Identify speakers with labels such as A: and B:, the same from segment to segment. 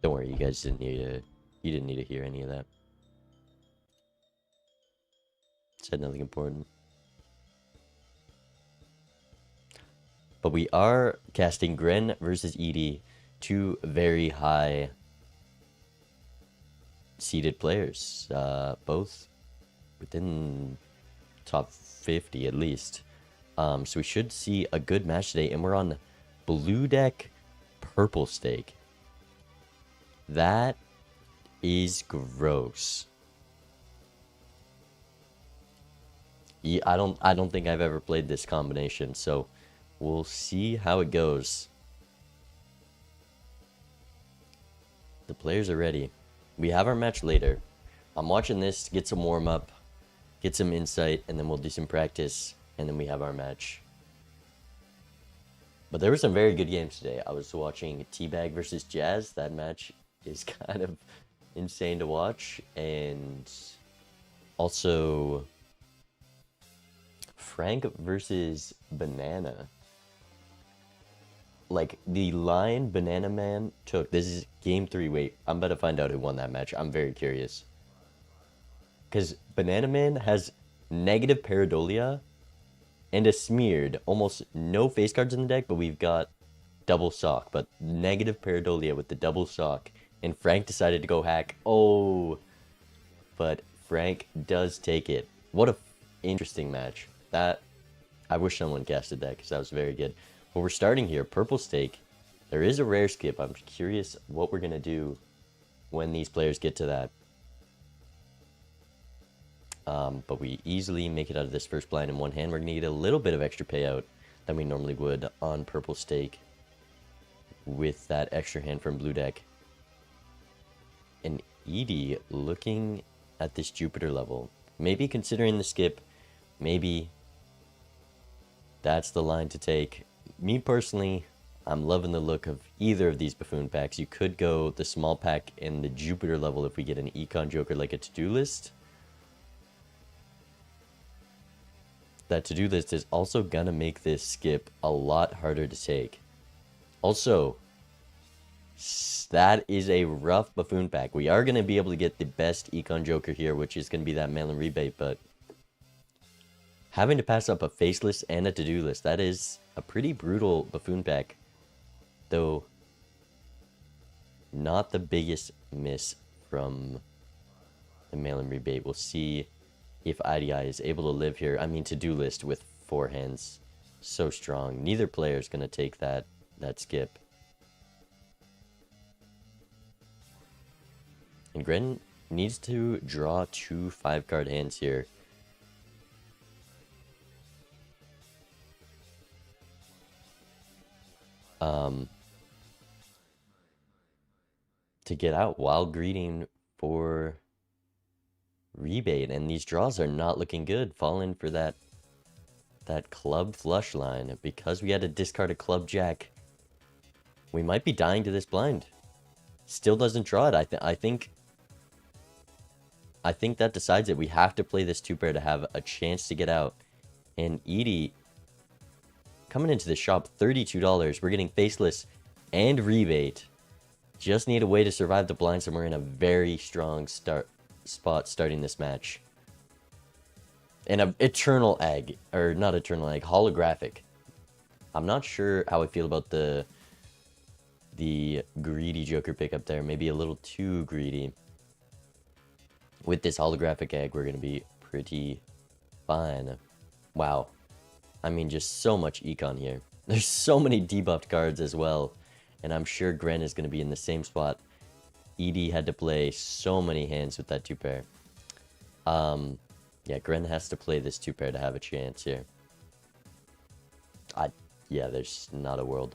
A: Don't worry, you guys didn't need to. You didn't need to hear any of that. Said nothing important. But we are casting Gren versus Edie, two very high seeded players, both within top 50 at least. So we should see a good match today, and we're on blue deck, purple stake. That is gross. Yeah, I don't think I've ever played this combination, so we'll see how it goes. The players are ready. We have our match later. I'm watching this, get some warm up, get some insight, and then we'll do some practice, and then we have our match. But there were some very good games today. I was watching Teabag versus Jazz. That match is kind of insane to watch. And also Frank versus Banana. Like, the line Banana Man took, this is game 3. Wait, I'm about to find out who won that match. I'm very curious. Because Banana Man has negative Pareidolia and a smeared. Almost no face cards in the deck, but we've got double sock. But negative Pareidolia with the double sock. And Frank decided to go hack. Oh, but Frank does take it. What a interesting match. That, I wish someone casted that because that was very good. But we're starting here, purple stake. There is a rare skip. I'm curious what we're going to do when these players get to that. But we easily make it out of this first blind in one hand. We're going to get a little bit of extra payout than we normally would on purple stake with that extra hand from blue deck. And Edie looking at this Jupiter level. Maybe considering the skip. Maybe that's the line to take. Me personally, I'm loving the look of either of these buffoon packs. You could go the small pack and the Jupiter level if we get an econ joker like a to-do list. That to-do list is also gonna make this skip a lot harder to take. Also, that is a rough buffoon pack. We are gonna be able to get the best econ joker here, which is gonna be that mail-in rebate, but having to pass up a faceless and a to-do list, that is a pretty brutal buffoon pack. Though, not the biggest miss from the mail-in rebate. We'll see if IDI is able to live here. I mean, to-do list with 4 hands. So strong. Neither player is going to take that skip. And Gren needs to draw 2 5-card hands here. To get out while greeting for rebate, and these draws are not looking good. Falling for that club flush line because we had to discard a club jack. We might be dying to this blind. Still doesn't draw it. I think that decides it. We have to play this 2-pair to have a chance to get out. And Edie coming into the shop, $32. We're getting faceless and rebate. Just need a way to survive the blinds, and we're in a very strong spot starting this match. And an eternal egg, or not eternal egg, holographic. I'm not sure how I feel about the greedy joker pickup there. Maybe a little too greedy. With this holographic egg, we're going to be pretty fine. Wow. I mean, just so much econ here. There's so many debuffed cards as well. And I'm sure Gren is going to be in the same spot. Edie had to play so many hands with that 2-pair. Yeah, Gren has to play this 2-pair to have a chance here. Yeah, there's not a world.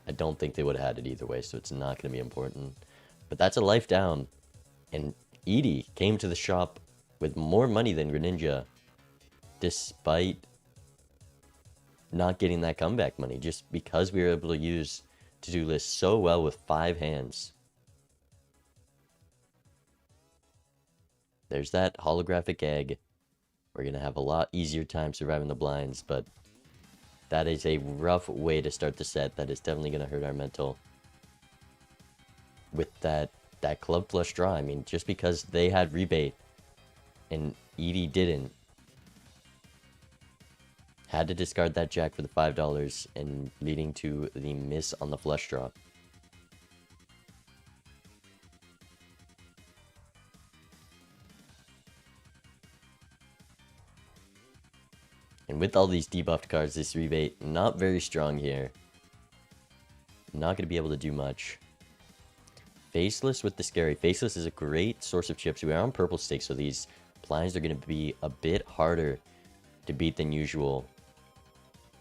A: I don't think they would have had it either way, so it's not going to be important. But that's a life down. And Edie came to the shop with more money than Greninja, despite not getting that comeback money, just because we were able to use to-do list so well with 5 hands. There's that holographic egg. We're going to have a lot easier time surviving the blinds, but That is a rough way to start the set. That is definitely going to hurt our mental. With that club flush draw, I mean, just because they had rebate and Edie didn't, had to discard that jack for the $5 and leading to the miss on the flush draw. And with all these debuffed cards, this rebate not very strong here. Not going to be able to do much. Faceless with the scary. Faceless is a great source of chips. We are on purple stakes, so these blinds are going to be a bit harder to beat than usual.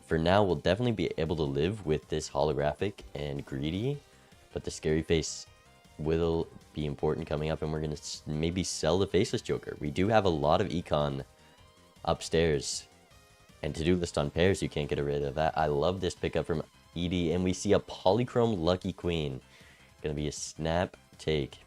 A: For now, we'll definitely be able to live with this holographic and greedy, but the scary face will be important coming up, and we're going to maybe sell the Faceless Joker. We do have a lot of econ upstairs, and to-do list on pairs, you can't get rid of that. I love this pickup from Edie, and we see a Polychrome Lucky Queen. Gonna be a snap take.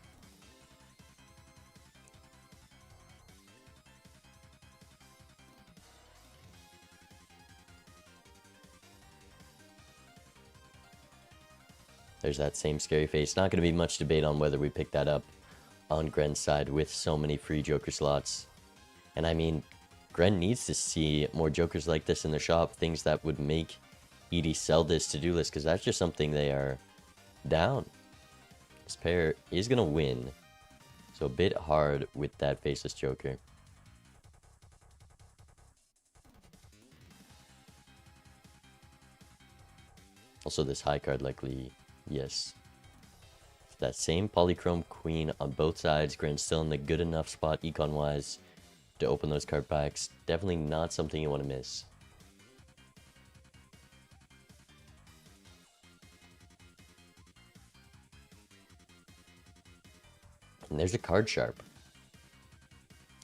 A: There's that same scary face. Not going to be much debate on whether we pick that up on Gren's side with so many free Joker slots. And I mean, Gren needs to see more Jokers like this in the shop. Things that would make Edie sell this to-do list, because that's just something they are down. This pair is going to win. So a bit hard with that Faceless Joker. Also, this high card likely, yes. That same Polychrome Queen on both sides. Gren's still in the good enough spot econ-wise to open those card packs. Definitely not something you want to miss. And there's a card sharp.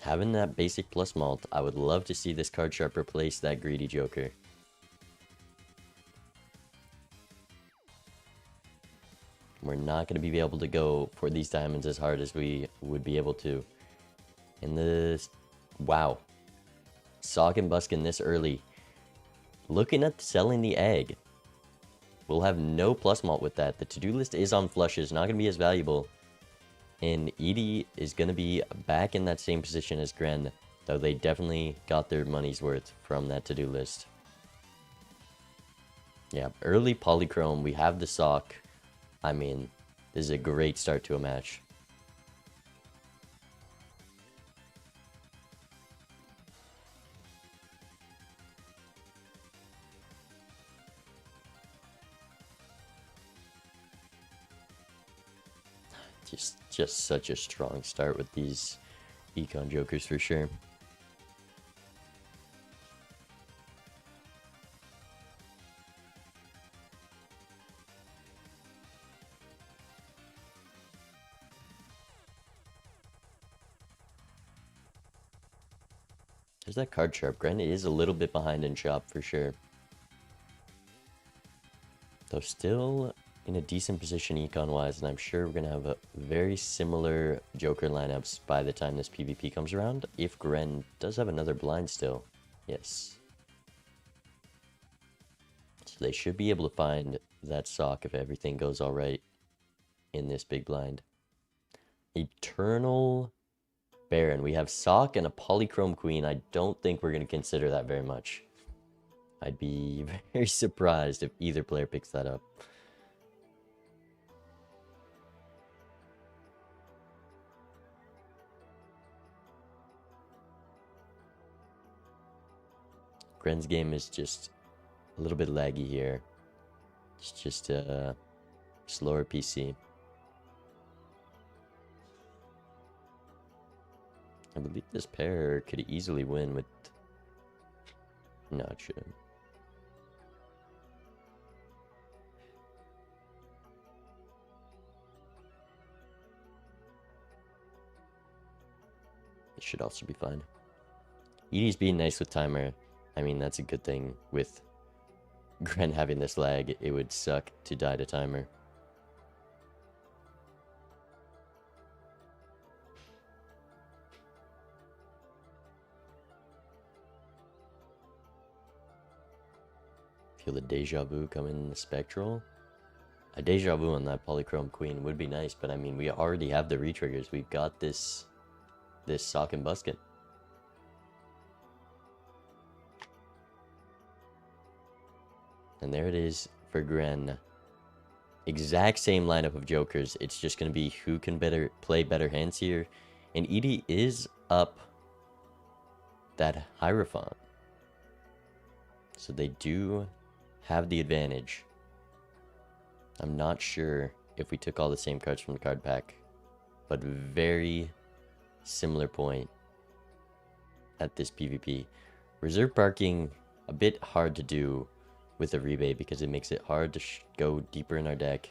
A: Having that basic plus malt, I would love to see this card sharp replace that greedy Joker. We're not going to be able to go for these diamonds as hard as we would be able to. And this, wow. Sock and Buskin this early. Looking at selling the egg. We'll have no plus malt with that. The to-do list is on flushes, not going to be as valuable. And Edie is going to be back in that same position as Gren, though they definitely got their money's worth from that to-do list. Yeah, early Polychrome, we have the sock. I mean, this is a great start to a match. Just such a strong start with these econ Jokers for sure. There's that card sharp. Gren is a little bit behind in shop for sure. Though still in a decent position econ-wise, and I'm sure we're going to have a very similar Joker lineups by the time this PvP comes around, if Gren does have another blind still. Yes. So they should be able to find that sock if everything goes alright in this big blind. Eternal Baron. We have sock and a Polychrome Queen. I don't think we're going to consider that very much. I'd be very surprised if either player picks that up. Gren's game is just a little bit laggy here. It's just a slower PC. I believe this pair could easily win with... No, it shouldn't. It should also be fine. Edie's being nice with timer. I mean, that's a good thing with Gren having this lag. It would suck to die to timer. Feel the deja vu coming in the spectral. A deja vu on that polychrome queen would be nice, but I mean, we already have the retriggers. We've got this sock and busket. And there it is for Gren. Exact same lineup of jokers. It's just going to be who can play better hands here. And Edie is up that Hierophant. So they do have the advantage. I'm not sure if we took all the same cards from the card pack, but very similar point at this PvP. Reserve barking, a bit hard to do with a rebate because it makes it hard to go deeper in our deck.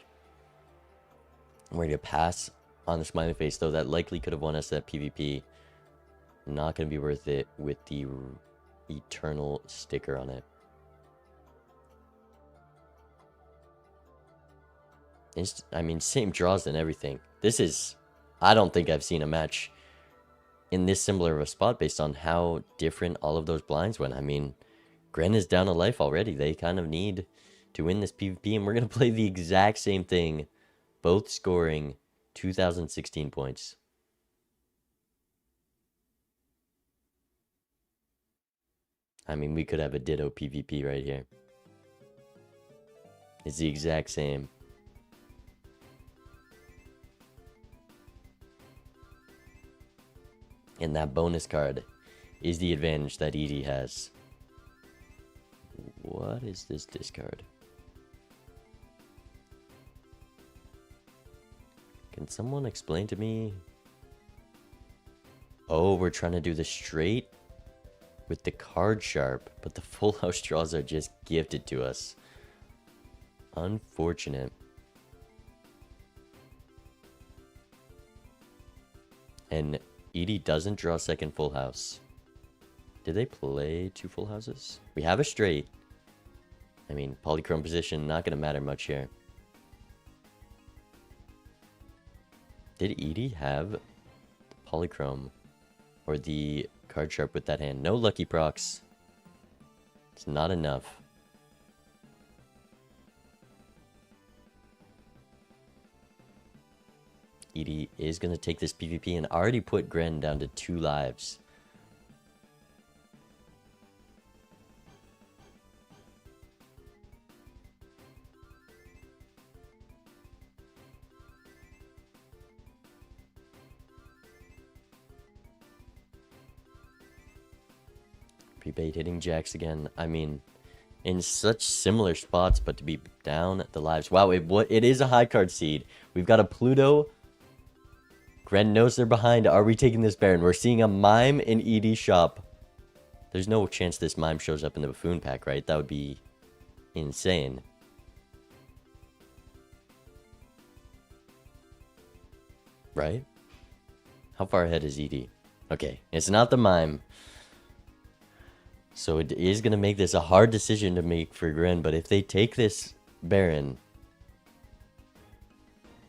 A: I'm ready to pass on the smiley face, though that likely could have won us that PvP. Not going to be worth it with the eternal sticker on it. I mean, same draws and everything. This is... I don't think I've seen a match in this similar of a spot based on how different all of those blinds went. I mean, Gren is down a life already. They kind of need to win this PvP, and we're going to play the exact same thing. Both scoring 2016 points. I mean, we could have a ditto PvP right here. It's the exact same. And that bonus card is the advantage that Edie has. What is this discard? Can someone explain to me? Oh, we're trying to do the straight with the card sharp, but the full house draws are just gifted to us. Unfortunate. And Edie doesn't draw second full house. Did they play two full houses? We have a straight. I mean, polychrome position, not going to matter much here. Did Edie have the polychrome or the card sharp with that hand? No lucky procs. It's not enough. Edie is going to take this PvP and already put Gren down to 2 lives. Rebate hitting jacks again. I mean, in such similar spots, but to be down the lives. Wow, it is a high card seed. We've got a Pluto. Gren knows they're behind. Are we taking this Baron? We're seeing a Mime in Edie's shop. There's no chance this Mime shows up in the Buffoon pack, right? That would be insane. Right? How far ahead is Edie? Okay, it's not the Mime. So it is going to make this a hard decision to make for Gren, but if they take this Baron,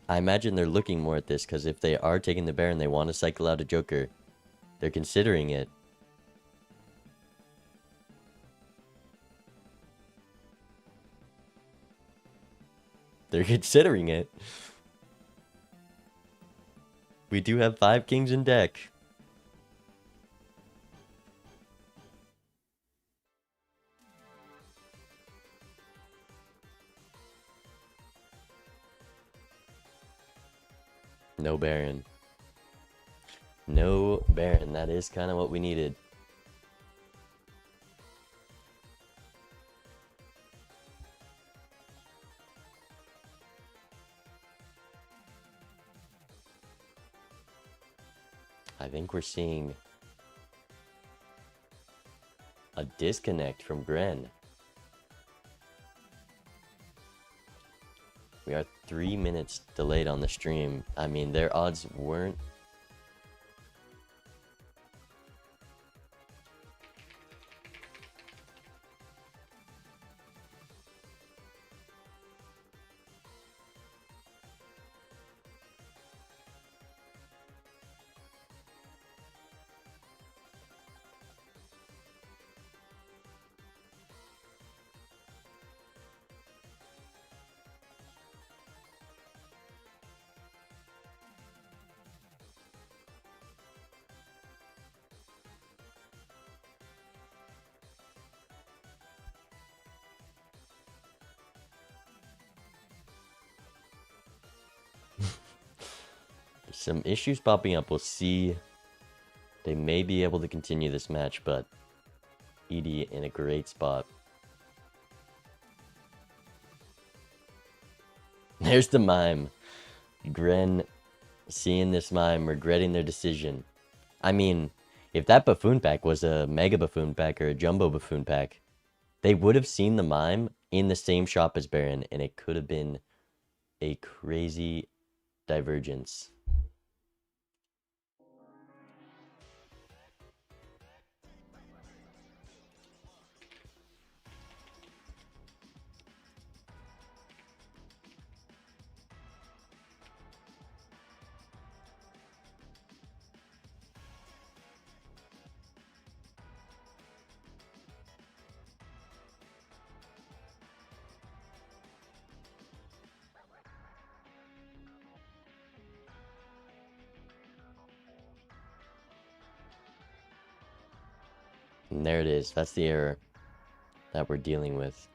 A: I imagine they're looking more at this, because if they are taking the Baron, they want to cycle out a Joker. They're considering it. They're considering it. We do have 5 kings in deck. No Baron. No Baron. That is kind of what we needed. I think we're seeing a disconnect from Gren. We are 3 minutes delayed on the stream. I mean, their odds weren't... Some issues popping up. We'll see. They may be able to continue this match, but Edie in a great spot. There's the mime. Gren seeing this mime, regretting their decision. I mean, if that buffoon pack was a mega buffoon pack or a jumbo buffoon pack, they would have seen the mime in the same shop as Baron, and it could have been a crazy divergence. And there it is. That's the error that we're dealing with.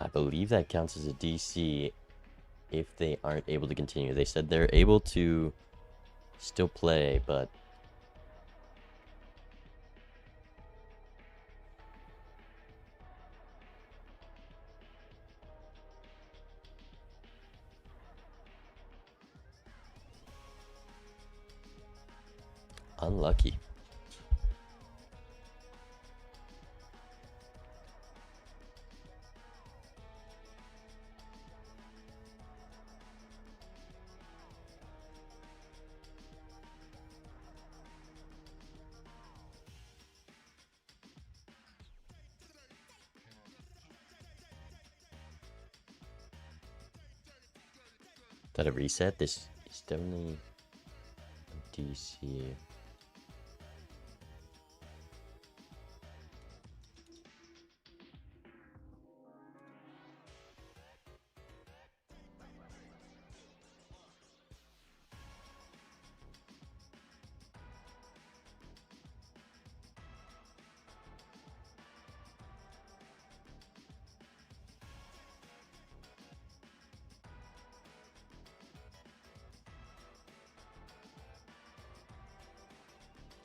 A: I believe that counts as a DC if they aren't able to continue. They said they're able to still play, but unlucky. Is that a reset? This is definitely a DC.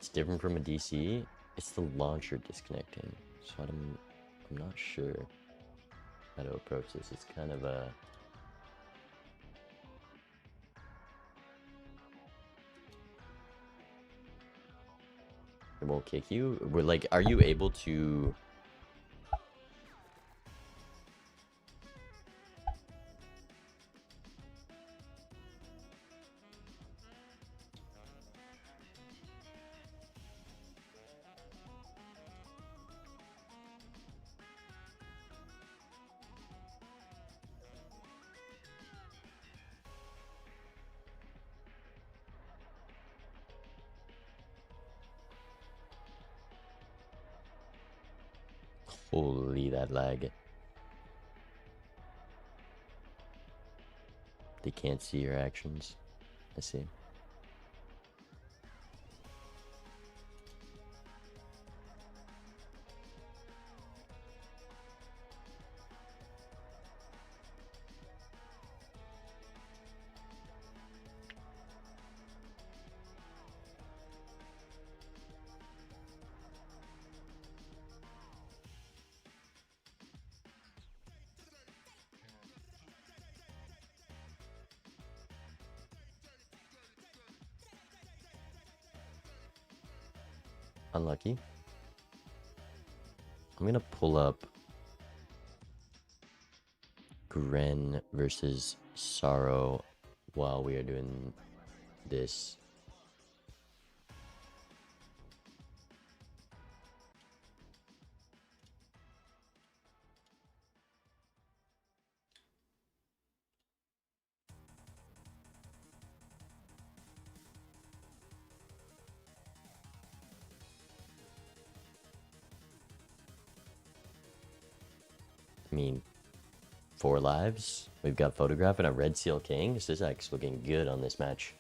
A: It's different from a DC. It's the launcher disconnecting. So I'm not sure how to approach this. It's kind of a... It won't kick you? We're like, are you able to... Holy, that lag. They can't see your actions. I see. Unlucky. I'm gonna pull up Gren versus Sorrow while we are doing this. I mean, 4 lives. We've got Photograph and a Red Seal King. Synergies looking good on this match.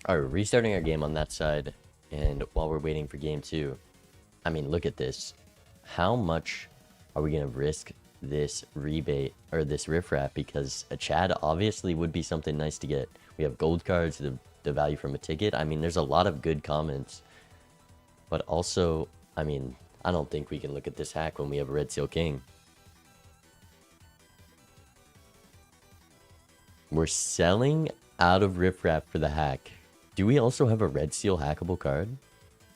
A: Alright, restarting our game on that side, and while we're waiting for game 2, I mean, look at this. How much are we going to risk this rebate, or this riffraff, because a Chad obviously would be something nice to get. We have gold cards, the value from a ticket. I mean, there's a lot of good comments, but also, I mean, I don't think we can look at this hack when we have a Red Seal King. We're selling out of riffraff for the hack. Do we also have a Red Seal hackable card?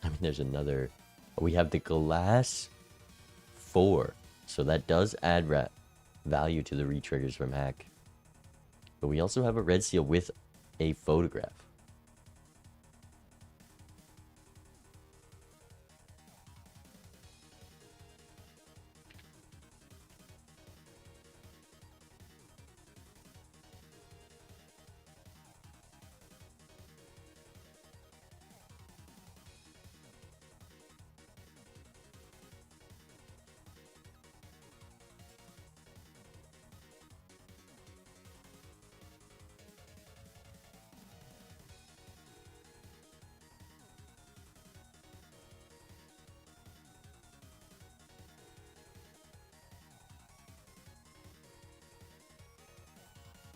A: I mean, there's another. We have the Glass 4. So that does add value to the re-triggers from hack. But we also have a Red Seal with a Photograph.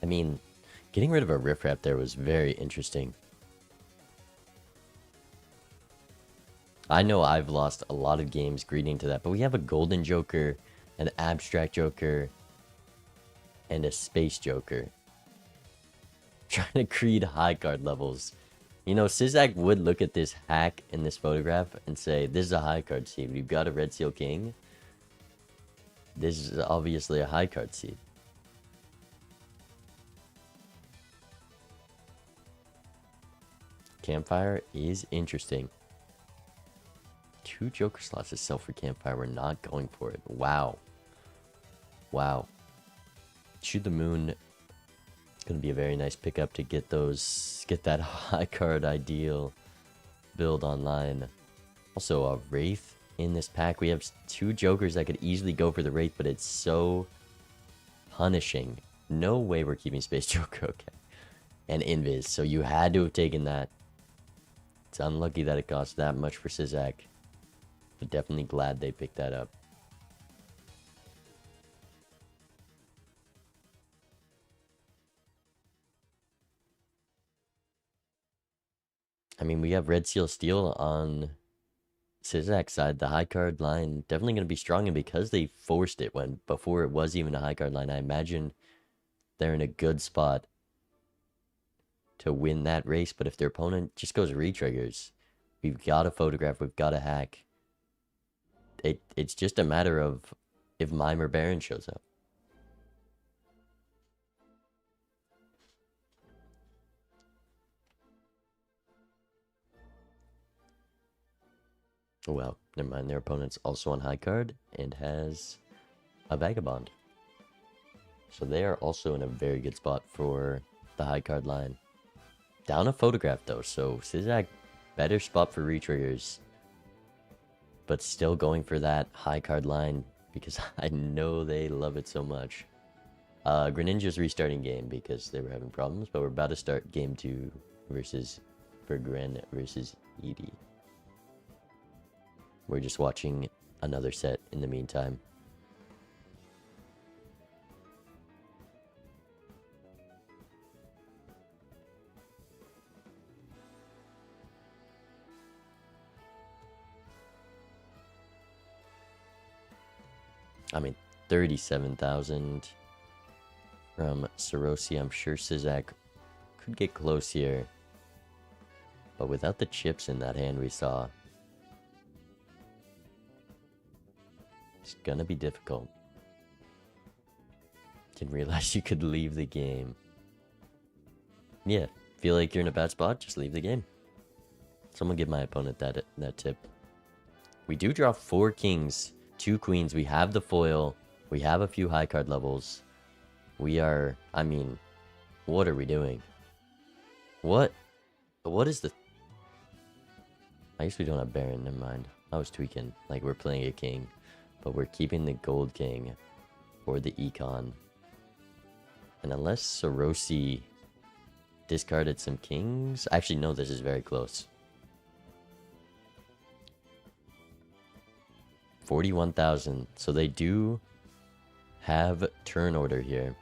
A: I mean, getting rid of a riffraff there was very interesting. I know I've lost a lot of games greeting to that, but we have a Golden Joker, an Abstract Joker, and a Space Joker. Trying to create high card levels. You know, Synergies would look at this hack in this Photograph and say, this is a high card seed. We've got a Red Seal King. This is obviously a high card seed. Campfire is interesting. 2 Joker slots to sell for Campfire. We're not going for it. Wow. Wow. Shoot the Moon. Gonna be a very nice pickup to get that high card ideal build online. Also, a Wraith in this pack. We have 2 Jokers that could easily go for the Wraith, but it's so punishing. No way we're keeping Space Joker. Okay. And Invis. So you had to have taken that. It's unlucky that it cost that much for Synergies. But definitely glad they picked that up. I mean, we have Red Seal Steel on Synergies side. The high card line definitely going to be strong, and because they forced it when before it was even a high card line, I imagine they're in a good spot to win that race. But if their opponent just goes re-triggers, we've got a Photograph, we've got a hack. It's just a matter of if Mime or Baron shows up. Well, never mind. Their opponent's also on high card and has a Vagabond. So they are also in a very good spot for the high card line. Down a Photograph though, so Synergies better spot for re-triggers. But still going for that high card line because I know they love it so much. Greninja's restarting game because they were having problems, but we're about to start game 2 for Gren versus Edie. We're just watching another set in the meantime. I mean, 37,000 from Sarosi. I'm sure Sizak could get close here. But without the chips in that hand we saw, it's gonna be difficult. Didn't realize you could leave the game. Yeah, feel like you're in a bad spot, just leave the game. Someone give my opponent that tip. We do draw 4 kings, 2 queens. We have the foil. We have a few high card levels. We are, I mean, what are we doing? What is the... I guess we don't have Baron, never mind. I was tweaking, like we're playing a king. But we're keeping the gold king for the econ. And unless Sarosi discarded some kings... Actually, no, this is very close. 41,000. So they do have turn order here.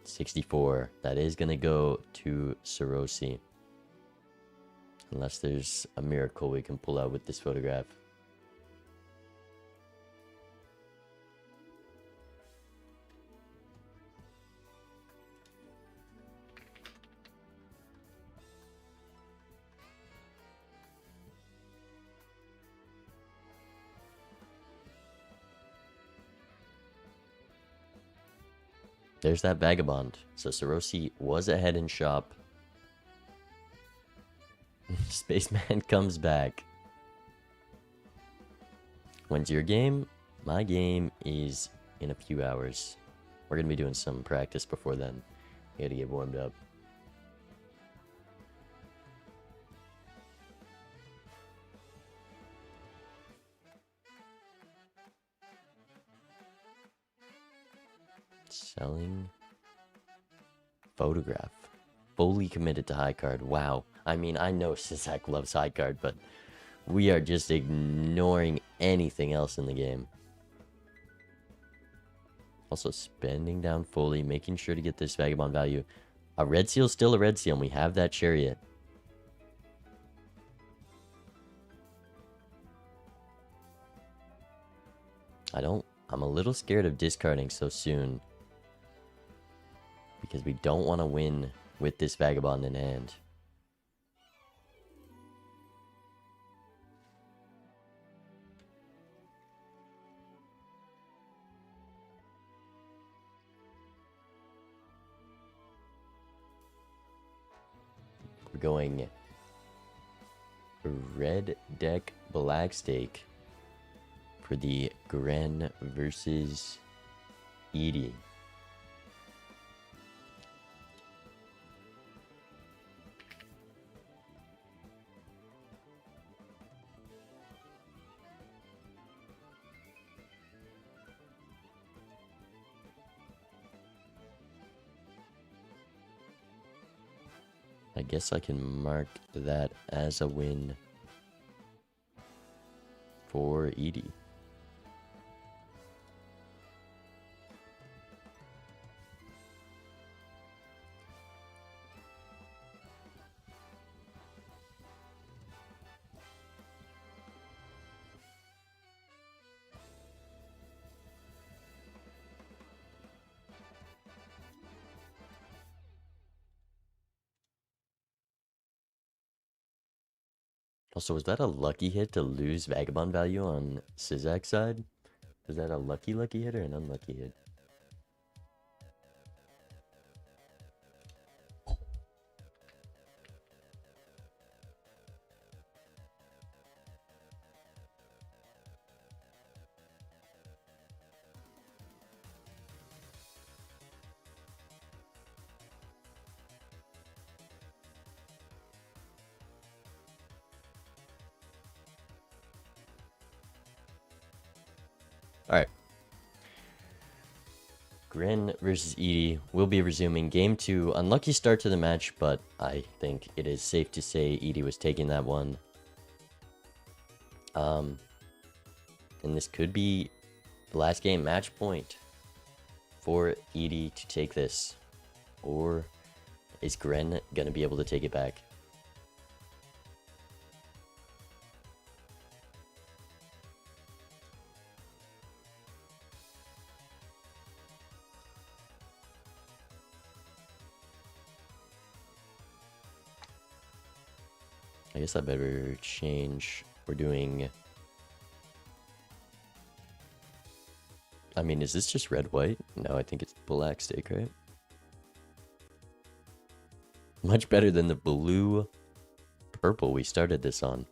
A: 64. That is going to go to Sarosi. Unless there's a miracle we can pull out with this photograph. There's that vagabond. So Sarosi was ahead in shop. Spaceman comes back. When's your game? My game is in a few hours. We're going to be doing some practice before then. You gotta get warmed up. Selling photograph. Fully committed to high card. Wow. I mean, I know Sizak loves high card, but we are just ignoring anything else in the game. Also spending down fully, making sure to get this vagabond value. A red seal is still a red seal, and we have that chariot. I'm a little scared of discarding so soon. Because we don't want to win with this vagabond in hand. We're going red deck black stake for the Gren versus Edie. I guess I can mark that as a win for Edie. Also, was that a lucky hit to lose vagabond value on Sizak's side? Was that a lucky hit or an unlucky hit? Alright. Gren versus Edie will be resuming game 2. Unlucky start to the match, but I think it is safe to say Edie was taking that one. And this could be the last game match point for Edie to take this. Or is Gren going to be able to take it back? I guess I better change. We're doing... I mean, is this just red-white? No, I think it's black stake, right? Much better than the blue-purple we started this on.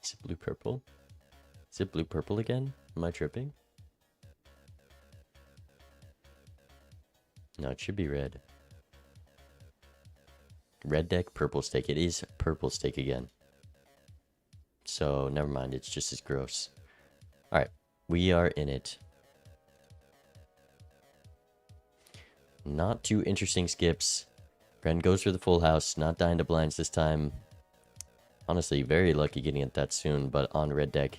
A: Is it blue-purple? Is it blue-purple again? Am I tripping? No, it should be red. Red deck, purple stake. It is purple stake again. So, never mind. It's just as gross. Alright, we are in it. Not too interesting skips. Gren goes for the full house. Not dying to blinds this time. Honestly, very lucky getting it that soon. But on red deck,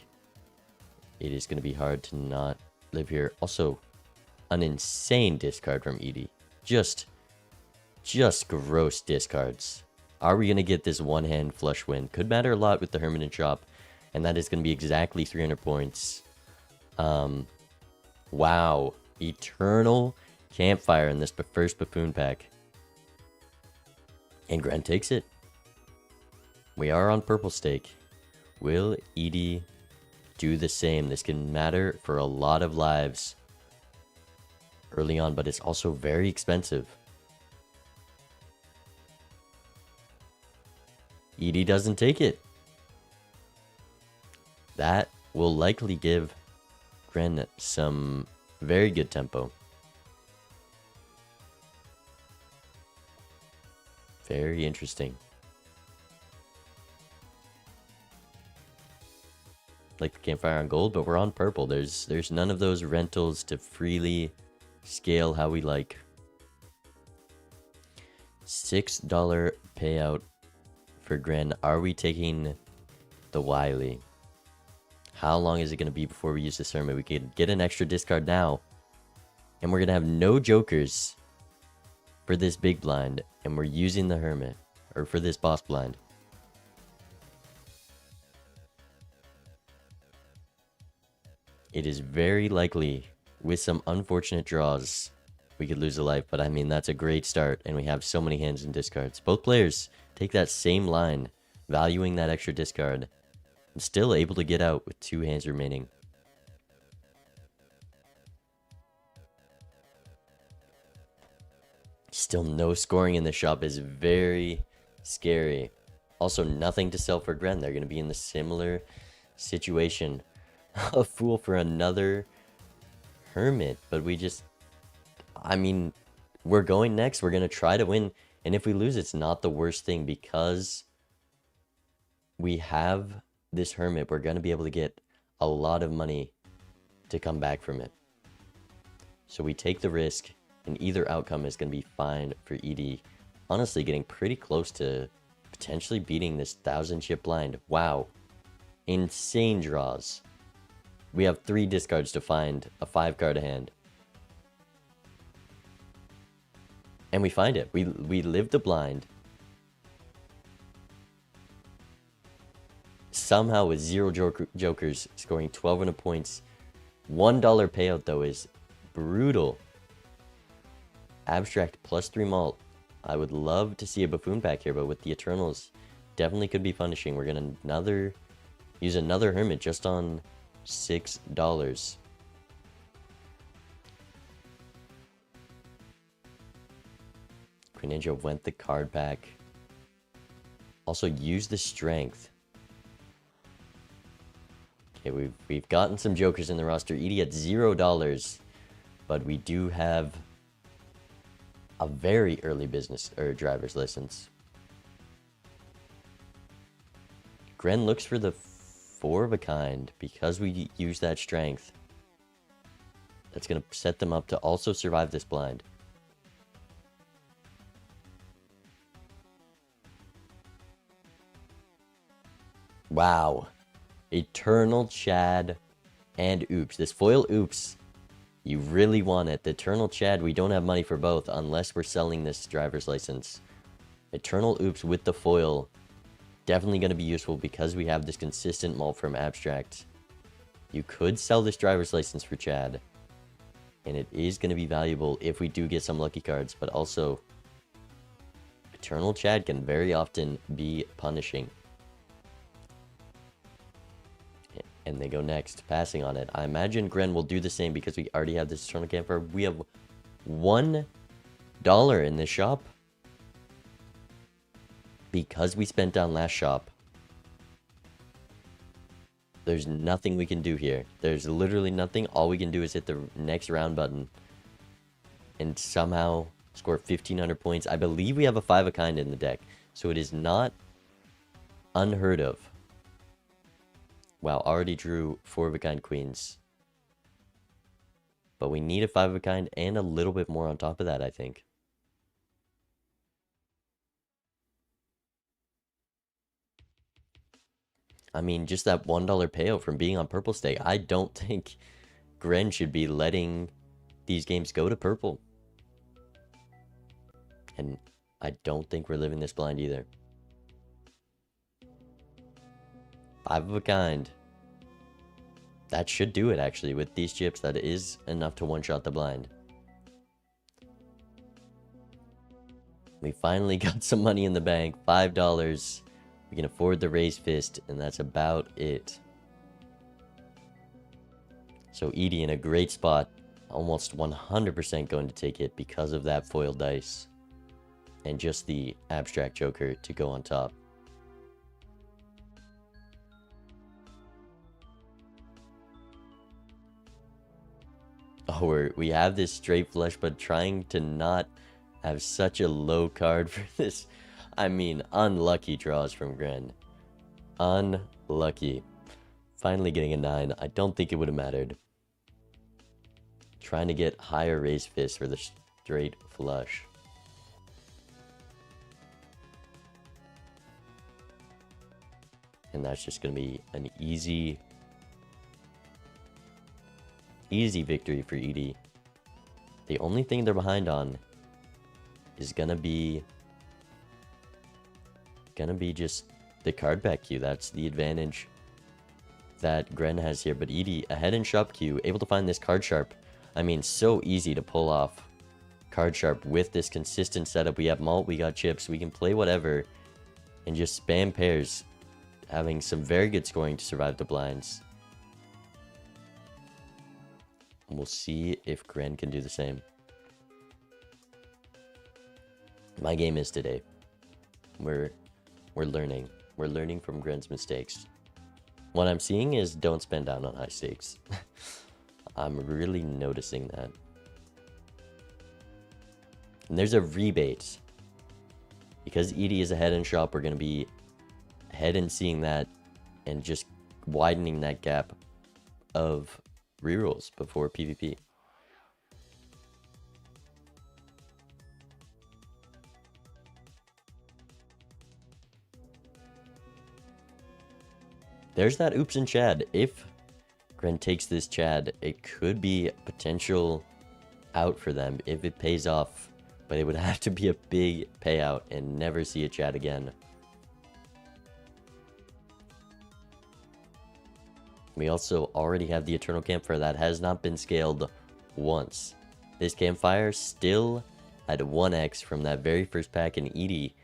A: it is going to be hard to not live here. Also, an insane discard from Edie. Just gross discards. Are we going to get this one-hand flush win? Could matter a lot with the Hermit and Chop. And that is going to be exactly 300 points. Wow. Eternal Campfire in this first Buffoon pack. And Gren takes it. We are on purple stake. Will Edie do the same? This can matter for a lot of lives early on, but it's also very expensive. Edie doesn't take it. That will likely give Gren some very good tempo. Very interesting. Like the Campfire on gold, but we're on purple. There's none of those rentals to freely scale how we like. $6 payout for Gren. Are we taking the Wily? How long is it going to be before we use this Hermit? We can get an extra discard now. And we're going to have no jokers for this big blind. And we're using the Hermit. Or for this boss blind. It is very likely, with some unfortunate draws, we could lose a life. But I mean, that's a great start. And we have so many hands and discards. Both players take that same line, valuing that extra discard. And still able to get out with 2 hands remaining. Still no scoring in the shop is very scary. Also, nothing to sell for Gren. They're going to be in the similar situation. A fool for another Hermit. But we just... I mean, we're going next. We're going to try to win. And if we lose, it's not the worst thing. Because we have this Hermit, we're going to be able to get a lot of money to come back from it. So we take the risk. And either outcome is going to be fine for Edie. Honestly, getting pretty close to potentially beating this 1,000-chip blind. Wow. Insane draws. We have 3 discards to find a 5-card hand. And we find it. We live the blind. Somehow with 0 jokers, scoring 1,200 points. $1 payout, though, is brutal. Abstract plus 3 malt. I would love to see a Buffoon pack here, but with the Eternals, definitely could be punishing. We're going to use another Hermit just on $6. Queen Ninja went the card pack. Also use the Strength. Okay, we've gotten some jokers in the roster. Edie at $0, but we do have a very early business or driver's license. Gren looks for the 4 of a kind because we use that strength. That's going to set them up to also survive this blind. Wow. Eternal Chad and Oops. This foil Oops You really want it. The Eternal Chad, we don't have money for both unless we're selling this driver's license. Eternal Oops with the foil. Definitely going to be useful because we have this consistent mult from Abstract. You could sell this driver's license for Chad. And it is going to be valuable if we do get some lucky cards. But also, Eternal Chad can very often be punishing. And they go next, passing on it. I imagine Gren will do the same because we already have this Eternal Campfire. We have $1 in this shop. Because we spent down last shop. There's nothing we can do here. There's literally nothing. All we can do is hit the next round button. And somehow score 1,500 points. I believe we have a 5-of-kind in the deck. So it is not unheard of. Wow, already drew 4-of-a-kind queens. But we need a 5-of-a-kind and a little bit more on top of that, I think. I mean, just that $1 payout from being on purple stake. I don't think Gren should be letting these games go to purple. And I don't think we're living this blind either. 5-of-a-kind. That should do it, actually. With these chips, that is enough to one-shot the blind. We finally got some money in the bank. $5. We can afford the raised fist, and that's about it. So Edie in a great spot. Almost 100% going to take it because of that foil dice. And just the Abstract Joker to go on top. Oh, we have this straight flush, but trying to not have such a low card for this. I mean, unlucky draws from Gren. Unlucky. Finally getting a 9. I don't think it would have mattered. Trying to get higher raised fists for the straight flush. And that's just going to be an easy victory for Edie. The only thing they're behind on is going to be just the card back queue. That's the advantage that Gren has here. But Edie ahead in shop queue, able to find this card sharp. I mean, so easy to pull off card sharp with this consistent setup. We have malt, we got chips, we can play whatever and just spam pairs, having some very good scoring to survive the blinds. We'll see if Gren can do the same. My game is today. We're learning. We're learning from Gren's mistakes. What I'm seeing is don't spend down on high stakes. I'm really noticing that. And there's a rebate. Because Edie is ahead in shop, we're going to be ahead in seeing that and just widening that gap of rerolls before PvP. There's that Oops and Chad. If Gren takes this Chad, it could be a potential out for them if it pays off. But it would have to be a big payout and never see a Chad again. We also already have the Eternal Campfire that has not been scaled once. This campfire still at 1x from that very first pack, and Edie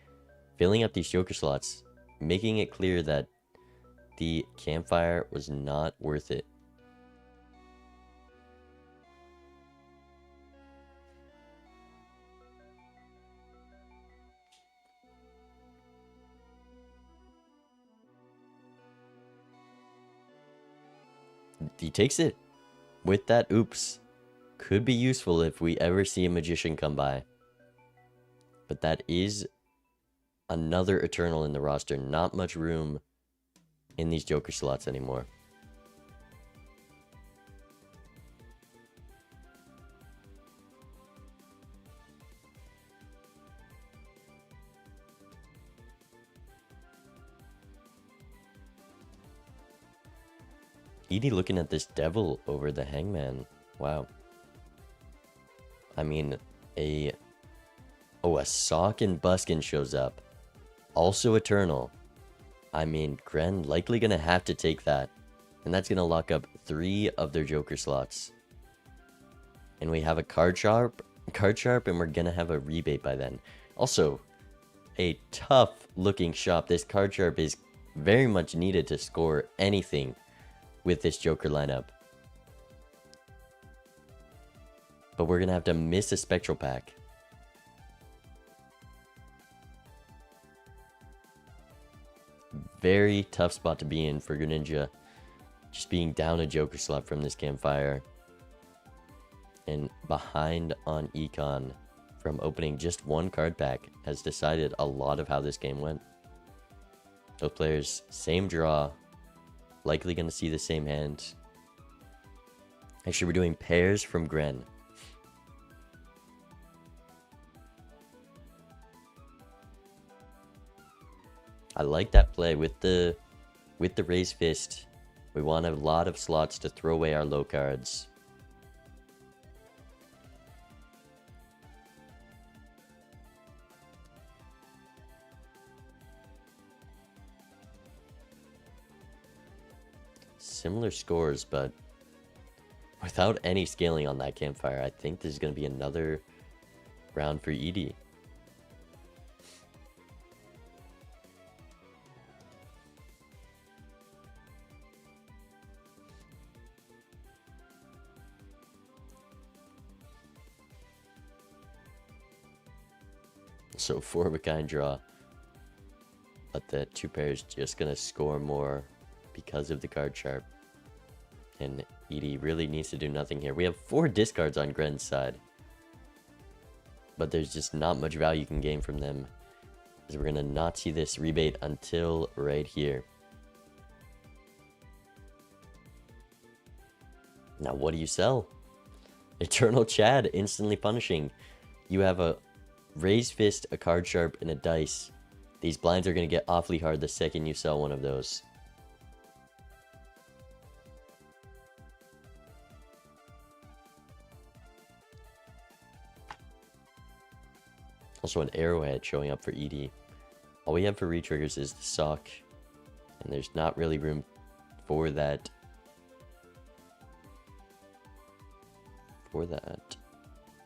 A: filling up these Joker slots, making it clear that the campfire was not worth it. He takes it with that oops. Could be useful if we ever see a magician come by. But that is another Eternal in the roster. Not much room in these Joker slots anymore. Edie looking at this devil over the hangman. Wow. I mean, a... Oh, a Sock and Buskin shows up. Also Eternal. I mean, Gren likely going to have to take that. And that's going to lock up 3 of their Joker slots. And we have a card sharp, and we're going to have a rebate by then. Also, a tough looking shop. This card sharp is very much needed to score anything with this Joker lineup. But we're going to have to miss a Spectral pack. Very tough spot to be in for Greninja. Just being down a Joker slot from this campfire. And behind on Econ from opening just 1 card pack has decided a lot of how this game went. Both players, same draw. Likely going to see the same hand. Actually, we're doing pairs from Gren. I like that play with the raised fist. We want a lot of slots to throw away our low cards. Similar scores, but without any scaling on that campfire, I think this is going to be another round for Edie. So 4 of a kind draw, but the 2 pairs just gonna score more because of the card sharp, and Edie really needs to do nothing here. We have 4 discards on Gren's side, but there's just not much value you can gain from them, as we're gonna not see this rebate until right here. Now what do you sell? Eternal Chad instantly punishing. You have a raised fist, a card sharp, and a dice. These blinds are going to get awfully hard the second you sell one of those. Also an arrowhead showing up for Edie. All we have for retriggers is the sock, and there's not really room for that.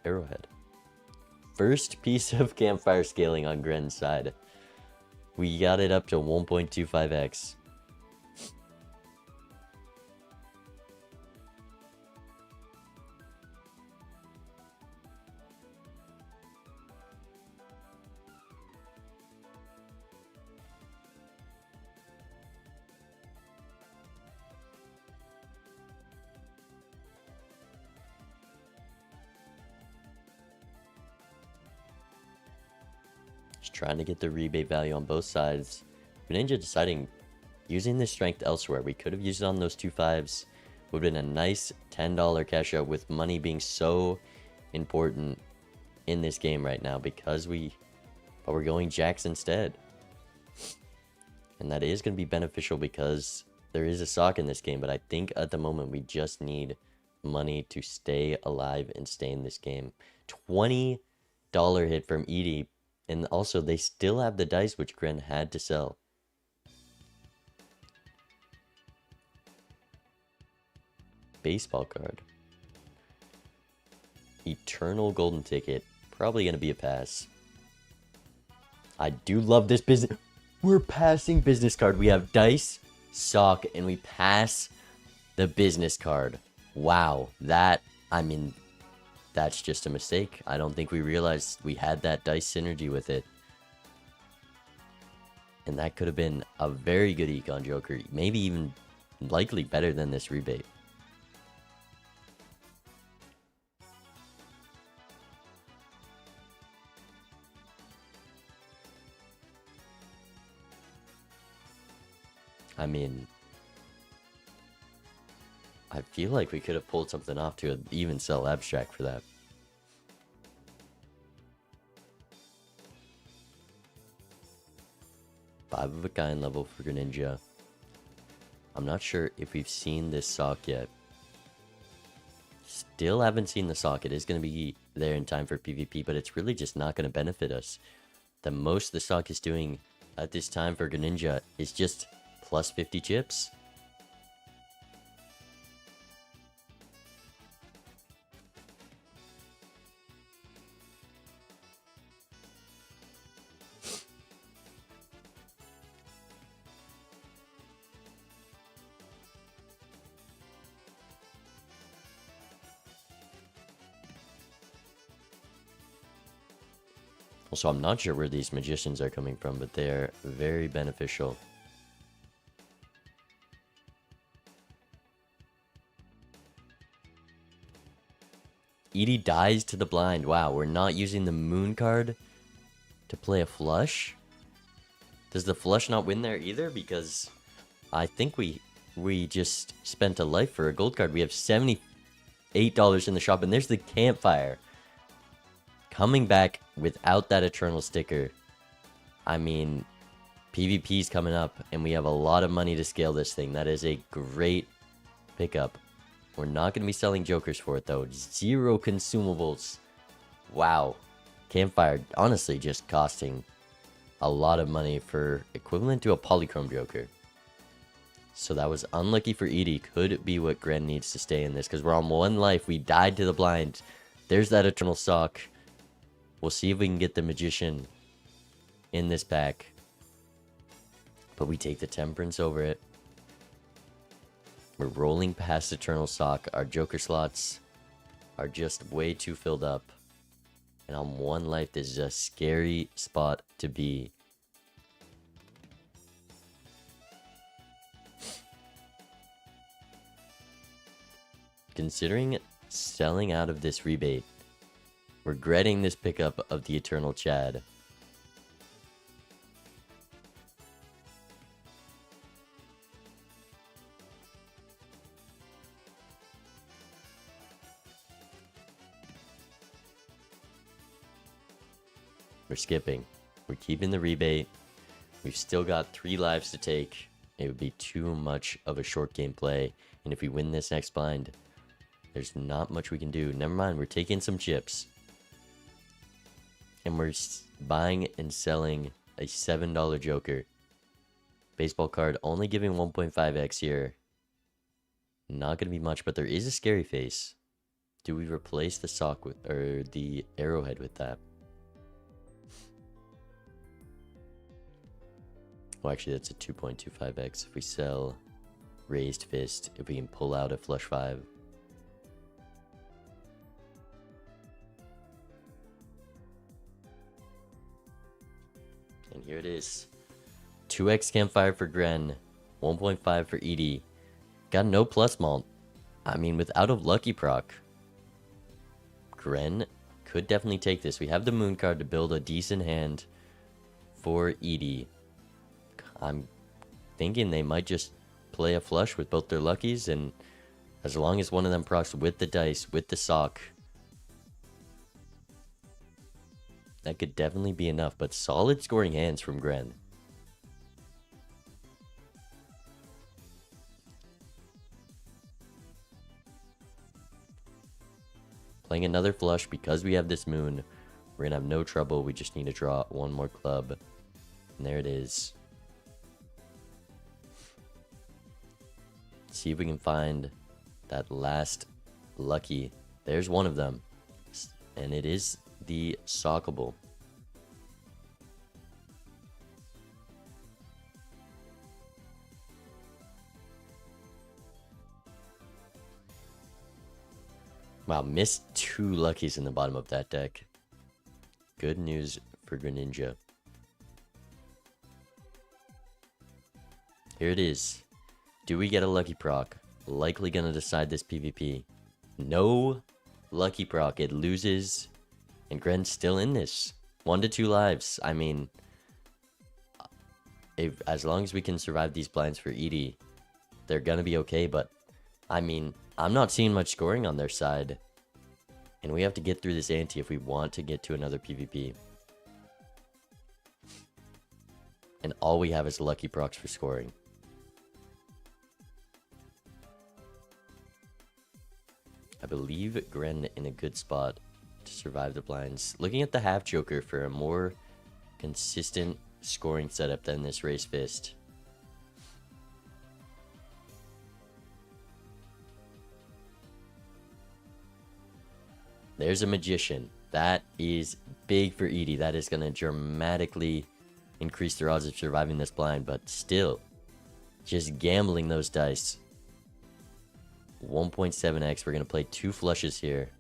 A: Arrowhead. First piece of campfire scaling on Gren's side. We got it up to 1.25x. Trying to get the rebate value on both sides. Greninja deciding using this strength elsewhere. We could have used it on those 2 5s. Would have been a nice $10 cash out with money being so important in this game right now because but we're going jacks instead. And that is going to be beneficial because there is a sock in this game, but I think at the moment we just need money to stay alive and stay in this game. $20 hit from Edie. And also, they still have the dice, which Gren had to sell. Baseball card. Eternal golden ticket. Probably going to be a pass. I do love this business. We're passing business card. We have dice, sock, and we pass the business card. Wow. That's just a mistake. I don't think we realized we had that dice synergy with it. And that could have been a very good Econ Joker. Maybe even likely better than this rebate. I mean, I feel like we could have pulled something off to even sell abstract for that. Five of a kind level for Greninja. I'm not sure if we've seen this sock yet. Still haven't seen the sock. It is going to be there in time for PvP, but it's really just not going to benefit us. The most the sock is doing at this time for Greninja is just plus 50 chips. Also, I'm not sure where these magicians are coming from, but they're very beneficial. Edie dies to the blind. Wow, we're not using the moon card to play a flush? Does the flush not win there either? Because I think we just spent a life for a gold card. We have $78 in the shop, and there's the campfire. Coming back without that eternal sticker. I mean, PvP's coming up, and we have a lot of money to scale this thing. That is a great pickup. We're not going to be selling jokers for it, though. 0 consumables. Wow. Campfire, honestly, just costing a lot of money for equivalent to a polychrome joker. So that was unlucky for Edie. Could be what Gren needs to stay in this, because we're on 1 life. We died to the blind. There's that eternal sock. We'll see if we can get the magician in this pack. But we take the temperance over it. We're rolling past eternal sock. Our joker slots are just way too filled up. And on 1 life, this is a scary spot to be. Considering selling out of this rebate, regretting this pickup of the Eternal Chad. We're skipping. We're keeping the rebate. We've still got 3 lives to take. It would be too much of a short game play. And if we win this next blind, there's not much we can do. Never mind, we're taking some chips. And we're buying and selling a $7 joker. Baseball card only giving 1.5x here. Not going to be much, but there is a scary face. Do we replace the sock with, or the arrowhead with that? Well, actually, that's a 2.25x if we sell Raised Fist, if we can pull out a flush 5. And here it is. 2x Campfire for Gren, 1.5 for Edie. Got no plus malt. I mean, without a lucky proc, Gren could definitely take this. We have the moon card to build a decent hand for Edie. I'm thinking they might just play a flush with both their luckies, and as long as one of them procs with the dice, with the sock, that could definitely be enough. But solid scoring hands from Gren. Playing another flush because we have this moon. We're going to have no trouble. We just need to draw 1 more club. And there it is. See if we can find that last lucky. There's one of them. And it is the sockable. Wow, missed 2 luckies in the bottom of that deck. Good news for Greninja. Here it is. Do we get a lucky proc? Likely gonna decide this PvP. No lucky proc. It loses. And Gren's still in this. 1 to 2 lives. I mean, as long as we can survive these blinds for Edie, they're gonna be okay. But, I mean, I'm not seeing much scoring on their side. And we have to get through this ante if we want to get to another PvP. And all we have is lucky procs for scoring. I believe Gren in a good spot to survive the blinds. Looking at the half joker for a more consistent scoring setup than this race fist. There's a magician. That is big for Edie. That is going to dramatically increase their odds of surviving this blind, but still, just gambling those dice. 1.7x. We're going to play 2 flushes here.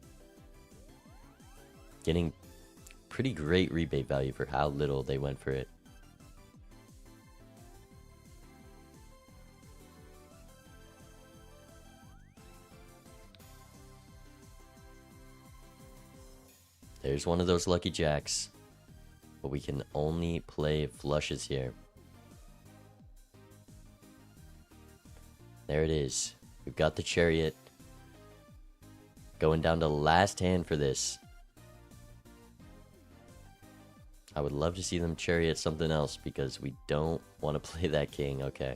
A: Getting pretty great rebate value for how little they went for it. There's one of those lucky jacks, but we can only play flushes here. There it is. We've got the chariot. Going down to last hand for this. I would love to see them chariot something else because we don't want to play that king. Okay.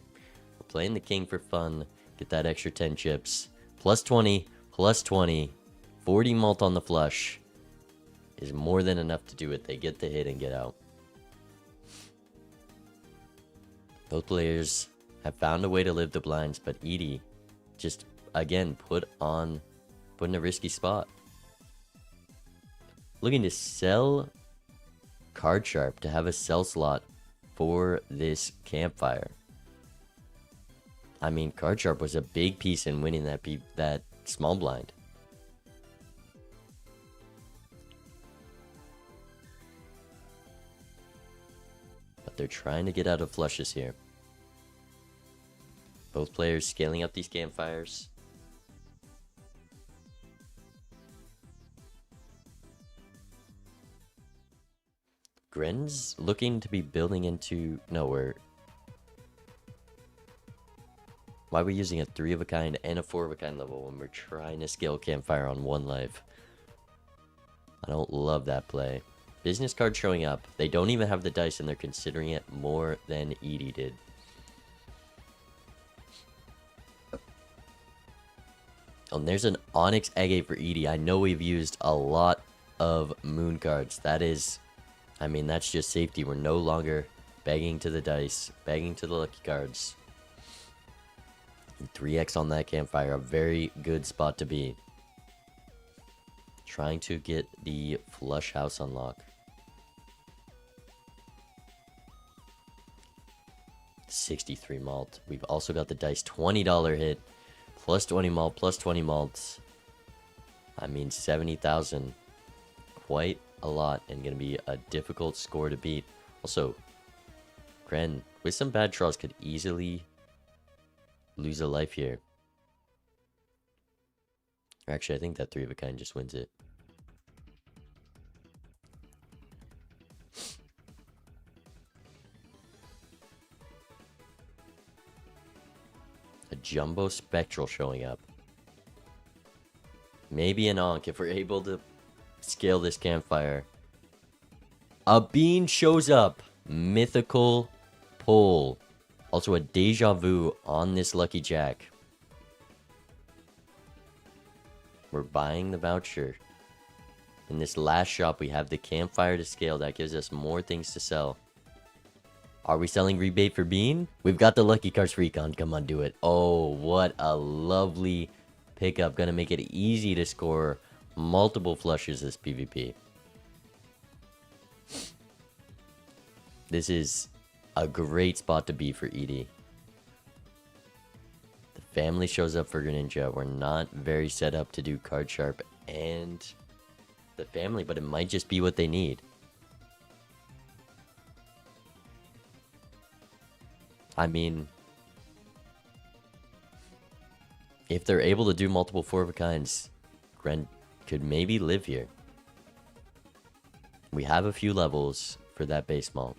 A: We're playing the king for fun. Get that extra 10 chips. Plus 20. Plus 20. 40 mult on the flush. Is more than enough to do it. They get the hit and get out. Both players have found a way to live the blinds, but Edie just, again, put in a risky spot. Looking to sell Card Sharp to have a sell slot for this campfire. I mean, Card Sharp was a big piece in winning that small blind. They're trying to get out of flushes here. Both players scaling up these campfires. Gren's looking to be building into... No, why are we using a 3 of a kind and a 4 of a kind level when we're trying to scale campfire on 1 life? I don't love that play. Business card showing up. They don't even have the dice and they're considering it more than Edie did. Oh, and there's an Onyx Agate for Edie. I know we've used a lot of moon cards. That is, I mean, that's just safety. We're no longer begging to the dice, begging to the lucky cards. And 3x on that campfire, a very good spot to be. Trying to get the flush house unlock. 63 malt. We've also got the dice $20 hit. Plus 20 malt, plus 20 malt. I mean, 70,000. Quite a lot and going to be a difficult score to beat. Also, Gren, with some bad draws, could easily lose a life here. Actually, I think that 3 of a kind just wins it. A Jumbo Spectral showing up. Maybe an Ankh if we're able to scale this campfire. A Bean shows up. Mythical pull. Also a Deja Vu on this Lucky Jack. We're buying the voucher. In this last shop, we have the campfire to scale. That gives us more things to sell. Are we selling rebate for Bean? We've got the Lucky Cards Recon. Come on, do it. Oh, what a lovely pickup. Gonna make it easy to score multiple flushes this PvP. This is a great spot to be for Edie. The family shows up for Greninja. We're not very set up to do Card Sharp and the family, but it might just be what they need. I mean, if they're able to do multiple 4 of a kinds, Gren could maybe live here. We have a few levels for that base malt.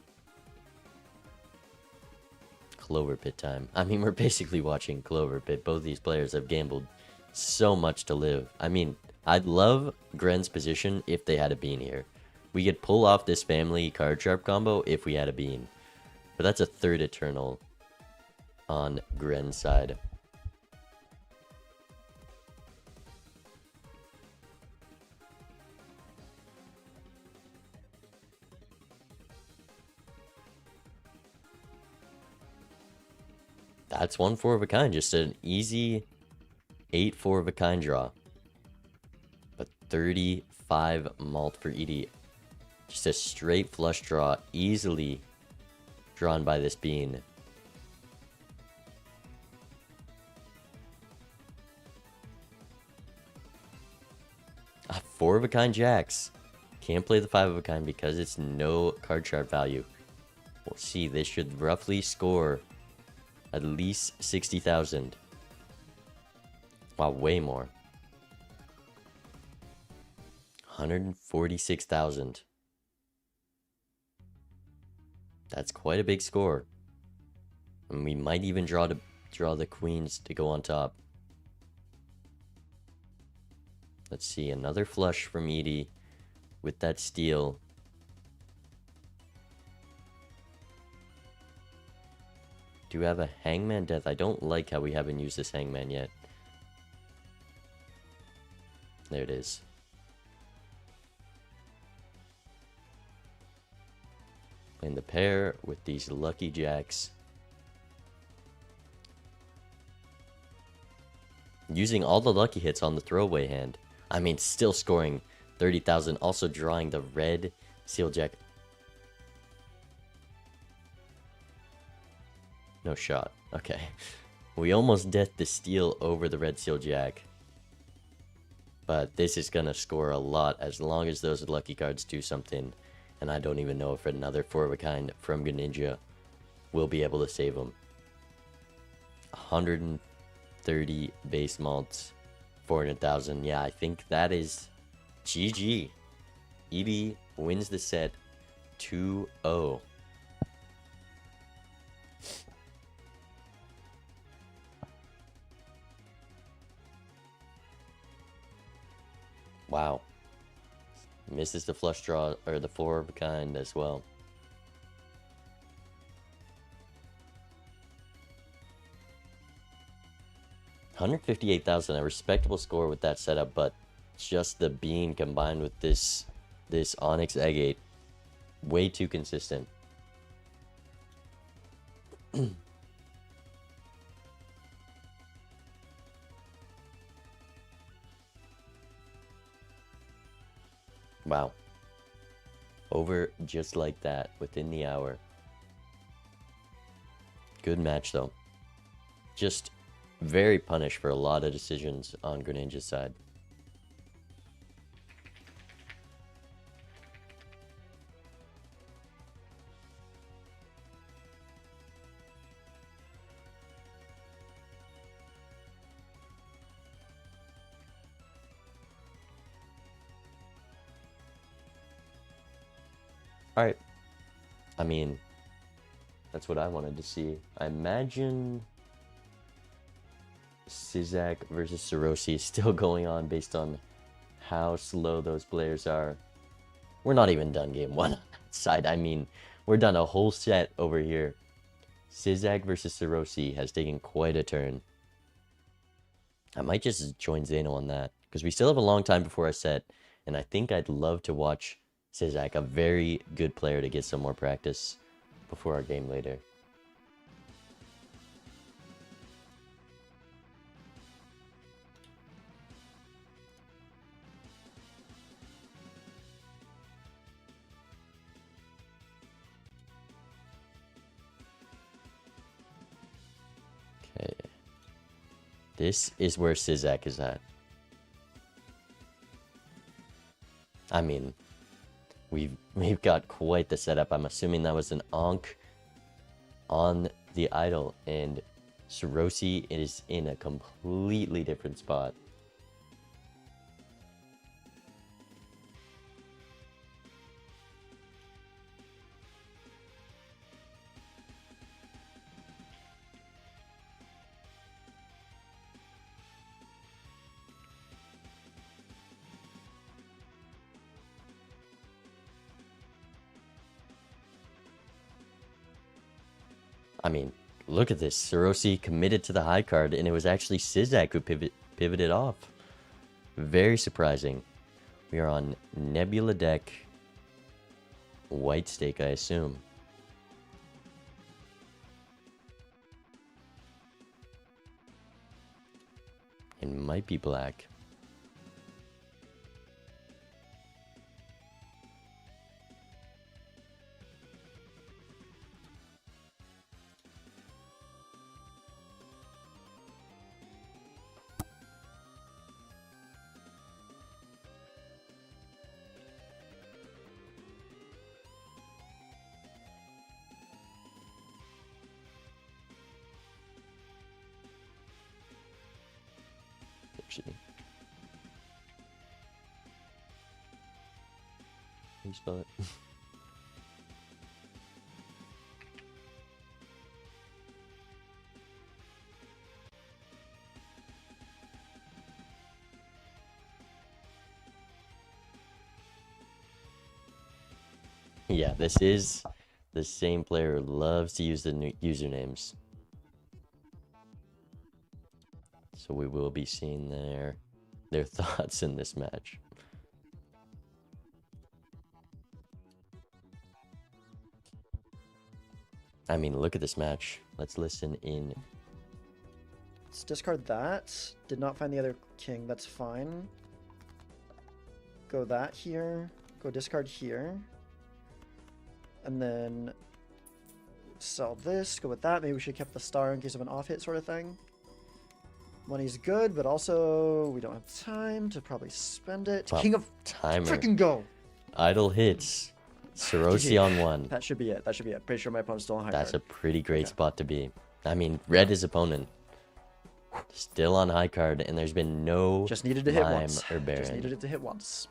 A: Clover Pit time. I mean, we're basically watching Clover Pit. Both these players have gambled so much to live. I mean, I'd love Gren's position if they had a Bean here. We could pull off this family Card Sharp combo if we had a Bean. But that's a 3rd Eternal on Gren's side. That's one four of a kind. Just an easy 8 four of a kind draw. But 35 malt for Edie. Just a straight flush draw, easily drawn by this bean. A 4 of a kind jacks. Can't play the 5 of a kind because it's no card sharp value. We'll see. This should roughly score at least 60,000. Wow, way more. 146,000. That's quite a big score. And we might even draw the queens to go on top. Let's see, another flush from Edie with that steal. Do we have a hangman death? I don't like how we haven't used this hangman yet. There it is. Playing the pair with these lucky jacks. Using all the lucky hits on the throwaway hand. I mean, still scoring 30,000. Also drawing the red seal jack. No shot. Okay. We almost death the steal over the red seal jack. But this is going to score a lot as long as those lucky cards do something. And I don't even know if another 4 of a kind from Greninja will be able to save him. 130 base malts, 400,000. Yeah, I think that is GG. Edie wins the set 2-0. Wow. Misses the flush draw, or the 4 of a kind as well. $158,000, a respectable score with that setup, but just the bean combined with this Onyx Agate, way too consistent. Wow. Over just like that within the hour. Good match though. Just very punished for a lot of decisions on Greninja's side. Alright. I mean, that's what I wanted to see. I imagine Sizak versus Sorosi is still going on based on how slow those players are. We're not even done game 1 on that side. I mean, we're done a whole set over here. Sizak versus Sorosi has taken quite a turn. I might just join Zeno on that, because we still have a long time before our set, and I think I'd love to watch Sizak, a very good player, to get some more practice before our game later. Okay. This is where Sizak is at. I mean, we've got quite the setup. I'm assuming that was an Ankh on the idol, and Sorosi is in a completely different spot. I mean, look at this. Sorosi committed to the high card, and it was actually Sizak who pivoted off. Very surprising. We are on Nebula deck. White stake, I assume. It might be black. Actually, can you spell it? Yeah, this is the same player who loves to use the new usernames. So we will be seeing their thoughts in this match. I mean, look at this match. Let's listen in.
B: Let's discard that. Did not find the other king. That's fine. Go that here. Go discard here. And then sell this. Go with that. Maybe we should have kept the star in case of an off hit sort of thing. Money's good, but also we don't have time to probably spend it.
A: Wow.
B: King of
A: Timer.
B: freaking go.
A: Idle hits. Syrosi on 1.
B: That should be it. That should be it. Pretty sure my opponent's still on high
A: That's
B: card.
A: a pretty great spot to be. I mean, red his opponent. Still on high card, and there's been no
B: Just needed to hit
A: lime
B: once.
A: or baron.
B: Just needed it to hit once.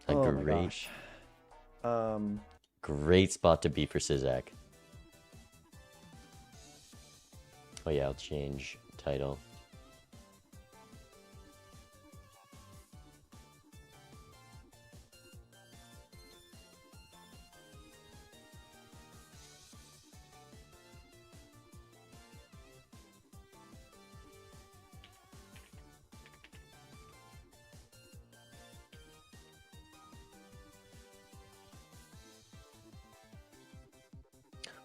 A: A
B: Oh
A: great,
B: my gosh.
A: great spot to be for Sizak. Oh yeah, I'll change title.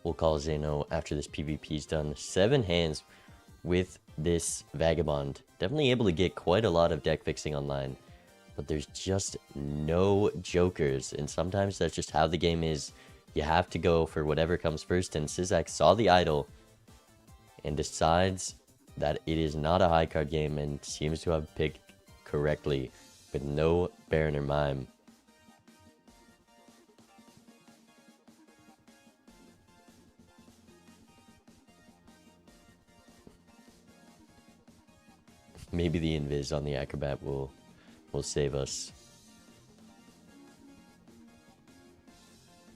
A: We'll call Zeno after this PvP is done. 7 hands with this Vagabond. Definitely able to get quite a lot of deck fixing online. But there's just no jokers. And sometimes that's just how the game is. You have to go for whatever comes first. And Sizak saw the idol and decides that it is not a high card game and seems to have picked correctly with no Baron or Mime. Maybe the invis on the acrobat will save us.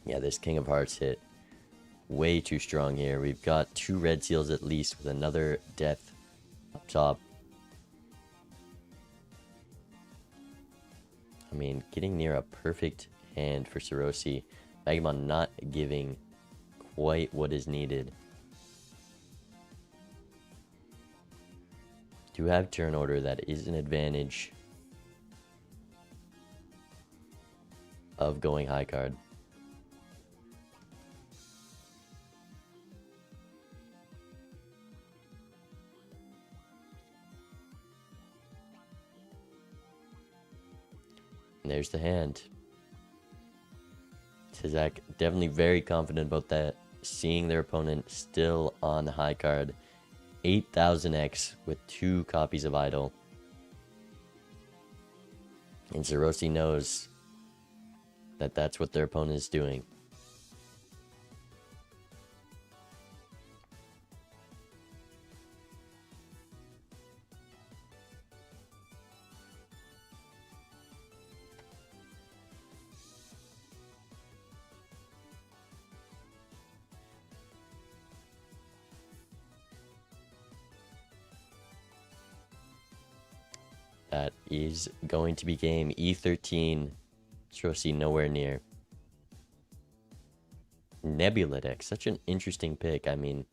A: Yeah, this King of Hearts hit way too strong here. We've got 2 red seals at least with another death up top. I mean, getting near a perfect hand for Syrosi. Vagabond not giving quite what is needed. Do have turn order, that is an advantage of going high card. And there's the hand. Sizak definitely very confident about that, seeing their opponent still on the high card. 8000x with 2 copies of Idol. And Syrosi knows that that's what their opponent is doing. That is going to be game E13. Syrosi nowhere near. Nebula deck, such an interesting pick. I mean,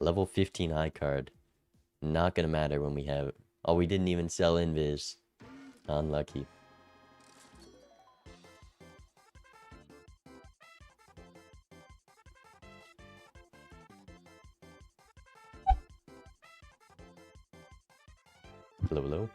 A: level 15 high card. Not gonna matter when we have... Oh, we didn't even sell Invis. Unlucky. Hello, hello.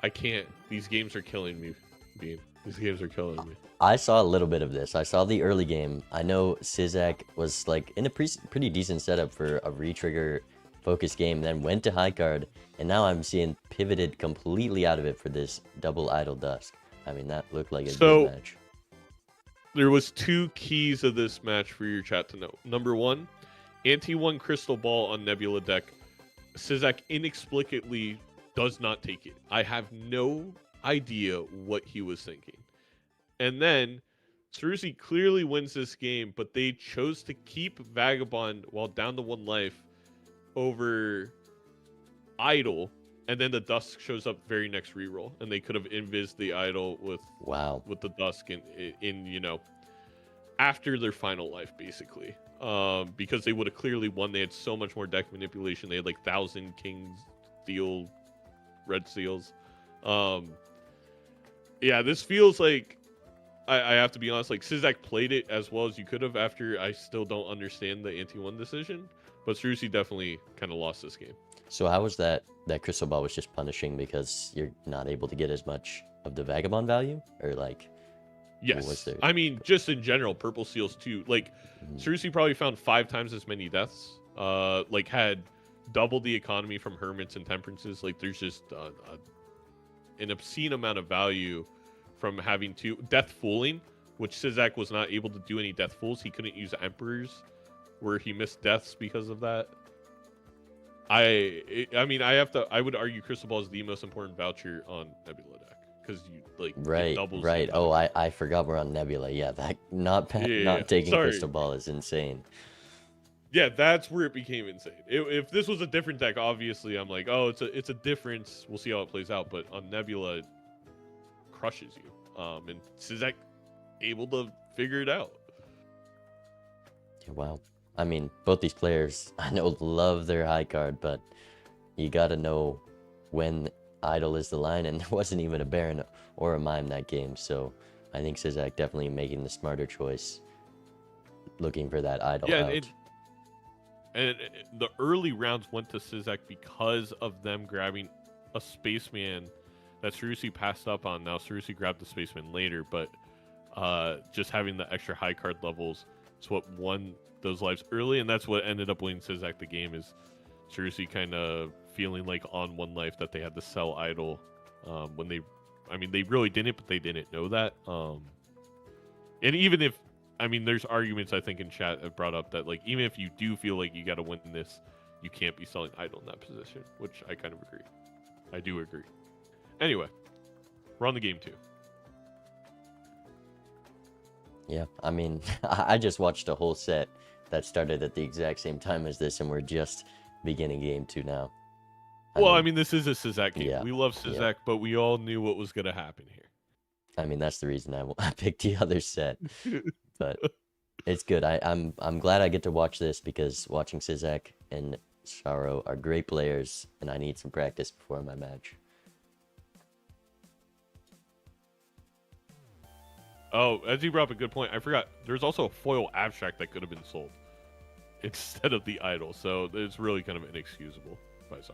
C: I can't. These games are killing me, Bean. These games are killing me.
A: I saw a little bit of this. I saw the early game. I know Sizak was like in a pretty decent setup for a retrigger focus game, then went to high card, and now I'm seeing pivoted completely out of it for this double idle dusk. I mean, that looked like a good match.
C: There was 2 keys of this match for your chat to know. Number 1, Ante won Crystal Ball on Nebula deck. Sizak inexplicably does not take it. I have no idea what he was thinking. And then Cerusi clearly wins this game, but they chose to keep Vagabond while down to 1 life over Idol, and then the Dusk shows up very next reroll, and they could have invised the Idol with the Dusk in you know, after their final life, basically. Because they would have clearly won. They had so much more deck manipulation. They had like 1,000 Kings Steel, Red Seals. Yeah, this feels like, I have to be honest, like Sizak played it as well as you could have after I still don't understand the anti-1 decision. But Cerusi definitely kind of lost this game.
A: So how was that Crystal Ball was just punishing because you're not able to get as much of the Vagabond value? Or like...
C: Yes. I mean, just in general, Purple Seals too. Like, Cerusi probably found 5 times as many deaths. Like, had double the economy from Hermits and Temperances. Like, there's just an obscene amount of value from having to Death Fooling, which Sizak was not able to do any Death Fools. He couldn't use Emperors, where he missed deaths because of that. I mean, I would argue Crystal Ball is the most important voucher on Nebula deck. Because you like
A: right. Oh, I forgot we're on Nebula. Yeah, that not taking Crystal Ball is insane.
C: Yeah, that's where it became insane. If this was a different deck, obviously I'm like, oh, it's a difference. We'll see how it plays out. But on Nebula, it crushes you. And Sizak able to figure it out.
A: Yeah, wow. I mean, both these players I know love their high card, but you gotta know when Idol is the line, and there wasn't even a Baron or a Mime that game, so I think Sizak definitely making the smarter choice, looking for that Idol out.
C: And the early rounds went to Sizak because of them grabbing a Spaceman that Cerusi passed up on. Now Cerusi grabbed the Spaceman later, but just having the extra high card levels is what won those lives early, and that's what ended up winning Sizak the game, is Cerusi kind of feeling like on 1 life that they had to sell Idol when they really didn't, but they didn't know that. And even if, I mean, there's arguments I think in chat that brought up that like even if you do feel like you got to win this, you can't be selling Idol in that position, which I kind of agree. I do agree. Anyway, we're on the game 2.
A: Yeah, I mean, I just watched a whole set that started at the exact same time as this, and we're just beginning game 2 now.
C: I mean, this is a Sizak game. Yeah, we love Sizak, but we all knew what was going to happen here.
A: I mean, that's the reason I picked the other set. But it's good. I'm glad I get to watch this, because watching Sizak and Sharo are great players, and I need some practice before my match.
C: Oh, as you brought up a good point, I forgot. There's also a foil abstract that could have been sold instead of the Idol, so it's really kind of inexcusable by Sharo.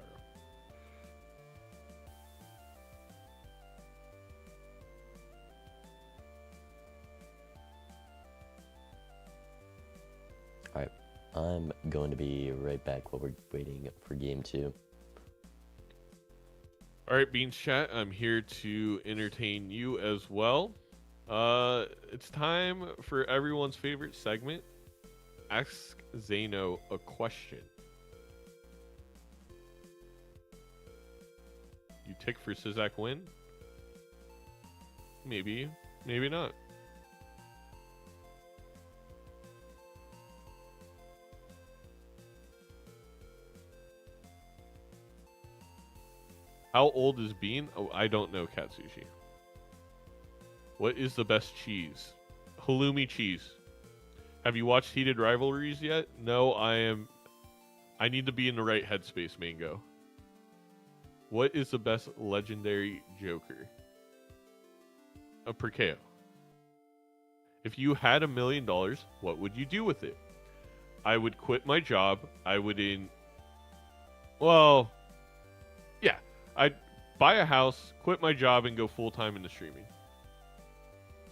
A: Alright, I'm going to be right back while we're waiting for game 2.
C: Alright, Beans Chat, I'm here to entertain you as well. It's time for everyone's favorite segment, Ask Zeno a Question. You tick for Sizak win? Maybe, maybe not. How old is Bean? Oh, I don't know, Katsushi. What is the best cheese? Halloumi cheese. Have you watched Heated Rivalries yet? No, I need to be in the right headspace, Mango. What is the best legendary Joker? A Perkeo. If you had $1 million, what would you do with it? I would quit my job. I would I'd buy a house, quit my job, and go full time into streaming.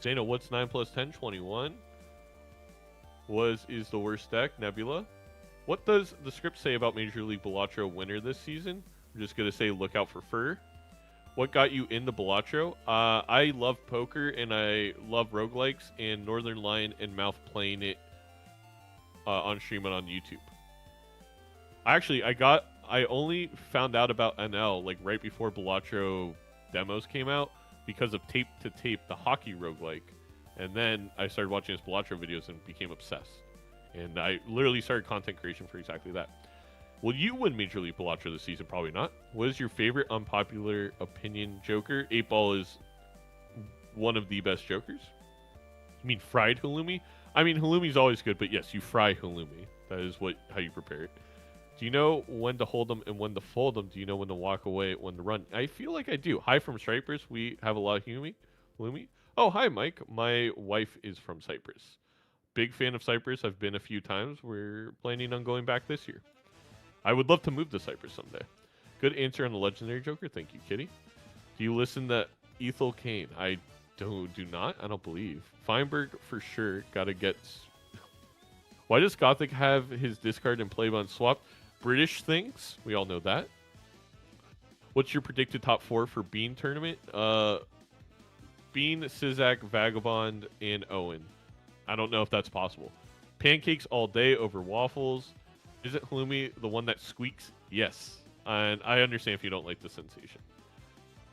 C: Zeno, what's 9 plus 10? 21. Is the worst deck? Nebula. What does the script say about Major League Balatro winner this season? I'm just gonna say look out for fur. What got you into Balatro? I love poker and I love roguelikes, and Northern Lion and Mouth playing it on stream and on YouTube. I only found out about NL like right before Balatro demos came out because of Tape to Tape, the hockey roguelike. And then I started watching his Balatro videos and became obsessed. And I literally started content creation for exactly that. Will you win Major League Balatro this season? Probably not. What is your favorite unpopular opinion Joker? 8-Ball is one of the best Jokers. You mean fried halloumi? I mean, halloumi's always good, but yes, you fry halloumi. That is how you prepare it. Do you know when to hold them and when to fold them? Do you know when to walk away, when to run? I feel like I do. Hi from Cyprus. We have a lot of halloumi. Oh, hi, Mike. My wife is from Cyprus. Big fan of Cyprus. I've been a few times. We're planning on going back this year. I would love to move to Cyprus someday. Good answer on the legendary Joker. Thank you, Kitty. Do you listen to Ethel Kane? I do not. I don't believe. Feinberg for sure. Gotta get. Why does Gothic have his discard and play button swapped? British things. We all know that. What's your predicted top 4 for Bean tournament? Bean, Sizak, Vagabond, and Owen. I don't know if that's possible. Pancakes all day over waffles. Is it halloumi the one that squeaks? Yes. And I understand if you don't like the sensation.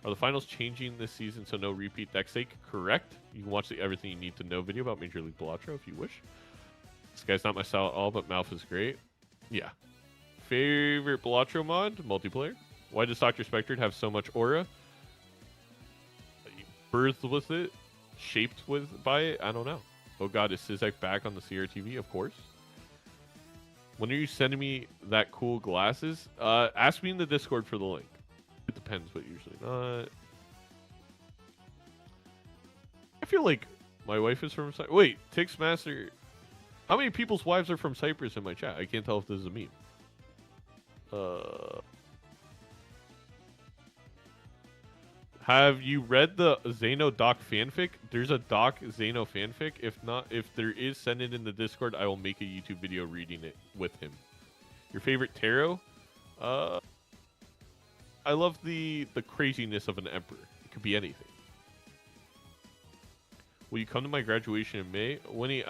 C: Are the finals changing this season so no repeat deck sake? Correct. You can watch the Everything You Need to Know video about Major League Balatro if you wish. This guy's not my style at all, but Mouth is great. Yeah. Favorite Balatro mod? Multiplayer. Why does Dr. Spectre have so much aura? Birthed with it? Shaped by it? I don't know. Oh god, is Sizak back on the CRTV? Of course. When are you sending me that cool glasses? Ask me in the Discord for the link. It depends, but usually not. I feel like my wife is from Cyprus. Wait, Tixmaster. How many people's wives are from Cyprus in my chat? I can't tell if this is a meme. Have you read the Zeno Doc fanfic? There's a Doc Zeno fanfic. If there is, send it in the Discord. I will make a YouTube video reading it with him. Your favorite tarot? I love the craziness of an emperor. It could be anything. Will you come to my graduation in May? Winnie,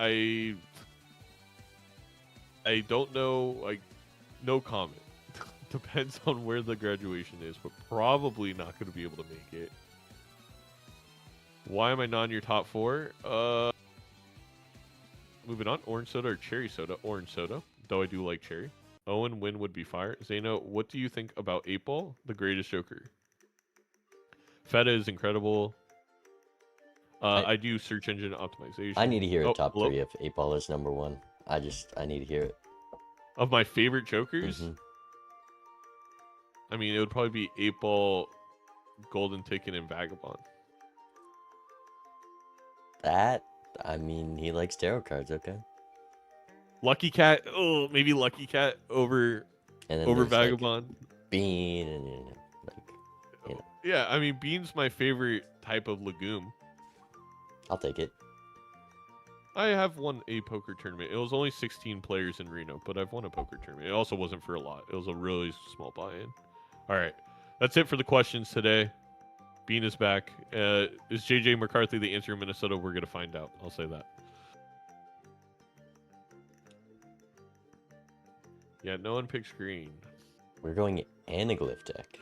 C: I don't know. No comment. Depends on where the graduation is, but probably not going to be able to make it. Why am I not in your top 4? Moving on. Orange soda or cherry soda? Orange soda, though I do like cherry. Owen win would be fire. Zeno, what do you think about 8-Ball? The greatest Joker. Feta is incredible. I do search engine optimization.
A: I need to hear a top
C: hello?
A: 3 if 8-Ball is number 1. I need to hear it.
C: Of my favorite Jokers?
A: Mm-hmm.
C: I mean, it would probably be 8-Ball, Golden Ticket, and Vagabond.
A: I mean, he likes tarot cards, okay?
C: Lucky Cat, maybe Lucky Cat over Vagabond.
A: Like Bean and
C: Yeah, I mean, Bean's my favorite type of legume.
A: I'll take it.
C: I have won a poker tournament. It was only 16 players in Reno, but I've won a poker tournament. It also wasn't for a lot. It was a really small buy-in. All right, that's it for the questions today. Bean is back. Is JJ McCarthy the answer in Minnesota? We're going to find out. I'll say that. Yeah, no one picks green.
A: We're going anaglyph deck.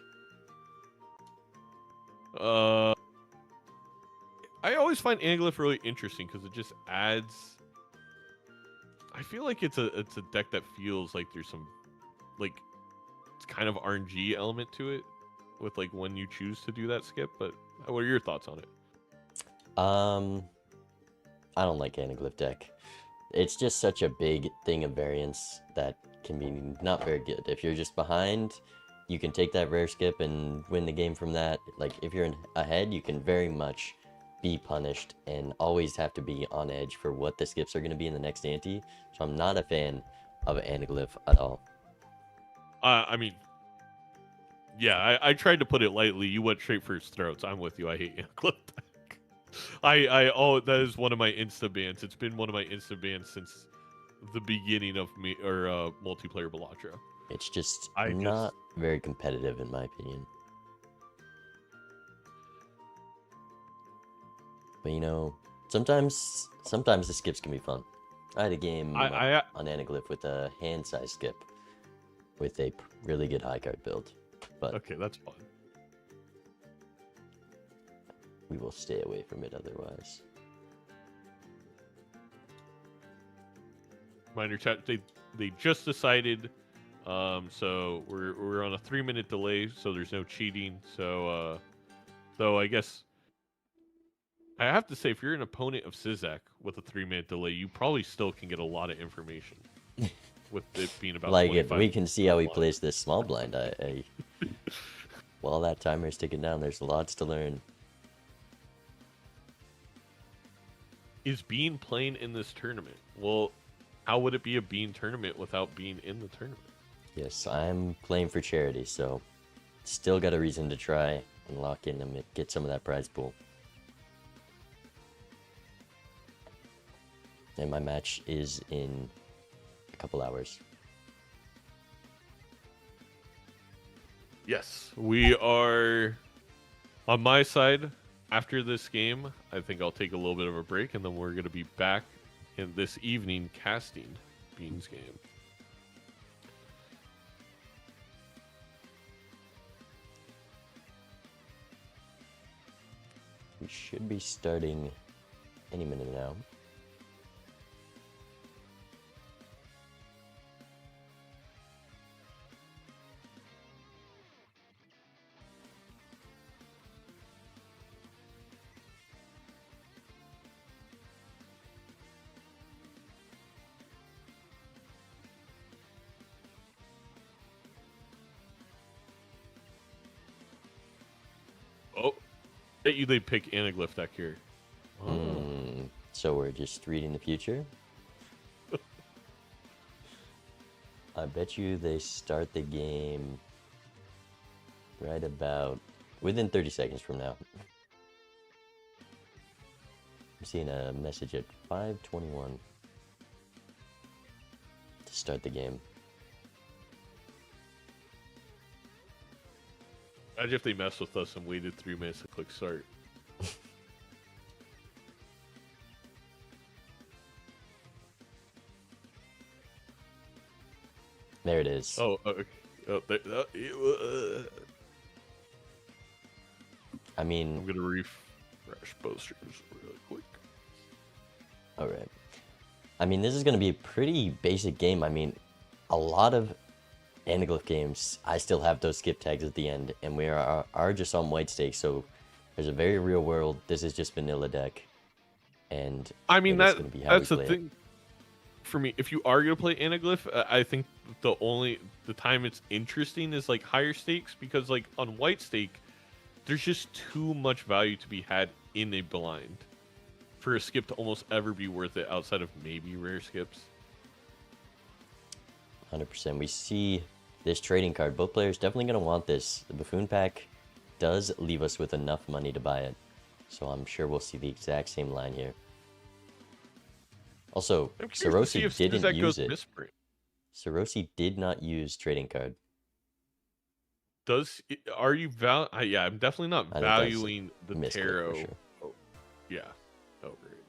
C: I always find anaglyph really interesting because it just adds. I feel like it's a deck that feels like there's some, like, it's kind of RNG element to it, with like when you choose to do that skip. But what are your thoughts on it?
A: I don't like anaglyph deck. It's just such a big thing of variance that can be not very good. If you're just behind, you can take that rare skip and win the game from that. Like, if you're ahead, you can very much be punished and always have to be on edge for what the skips are going to be in the next ante. So I'm not a fan of anaglyph at all.
C: I mean, Yeah, I tried to put it lightly. You went straight for his throats. I'm with you. I hate Anaglyph deck. Oh, that is one of my insta bans. It's been one of my insta bans since the beginning of me or multiplayer Balatro.
A: It's just
C: I
A: not very competitive in my opinion. But you know, sometimes the skips can be fun. I had a game
C: I
A: on Anaglyph with a hand size skip with a really good high card build, but
C: okay, that's fun.
A: we will stay away from it otherwise.
C: Minor chat, they just decided, so we're on a 3-minute delay, so there's no cheating. So I guess I have to say, if you're an opponent of Synergies with a 3-minute delay, you probably still can get a lot of information. With it being about
A: Like if
C: 25
A: we can see how he
C: blind.
A: plays this small blind, while that timer is ticking down, there's lots to learn.
C: Is Bean playing in this tournament? Well, how would it be a Bean tournament without being in the tournament?
A: Yes, I'm playing for charity, so still got a reason to try and lock in and get some of that prize pool. And my match is in a couple hours.
C: Yes, we are on my side. After this game, I think I'll take a little bit of a break, and then we're going to be back in this evening casting Bean's game.
A: We should be starting any minute now.
C: Oh, bet you they pick Anaglyph deck here. Oh.
A: So we're just reading the future. I bet you they start the game right about within 30 seconds from now. I'm seeing a message at 5:21 to start the game.
C: Imagine if they messed with us and waited 3 minutes to click start.
A: There it is.
C: Oh, okay. Oh,
A: I mean,
C: I'm gonna refresh both streams really quick.
A: all right. I mean, this is going to be a pretty basic game. I mean, a lot of Anaglyph games, I still have those skip tags at the end, and we are just on white stakes, so there's a very real world. This is just vanilla deck, and
C: I mean,
A: it's gonna be how
C: that's
A: we
C: the
A: play it.
C: thing. For me, if you are gonna play Anaglyph, I think the time it's interesting is like higher stakes, because like on white stake, there's just too much value to be had in a blind for a skip to almost ever be worth it outside of maybe rare skips.
A: 100%. We see this trading card. Both players definitely going to want this. The Buffoon pack does leave us with enough money to buy it, so I'm sure we'll see the exact same line here. Also,
C: I'm curious to see
A: Sarosi
C: if
A: didn't
C: Synergies
A: use
C: goes
A: it.
C: misprint.
A: Sarosi did not use trading card.
C: Are you yeah, I'm definitely not
A: I think that's
C: valuing the
A: misclick for
C: tarot.
A: sure.
C: Oh, yeah. Oh, great.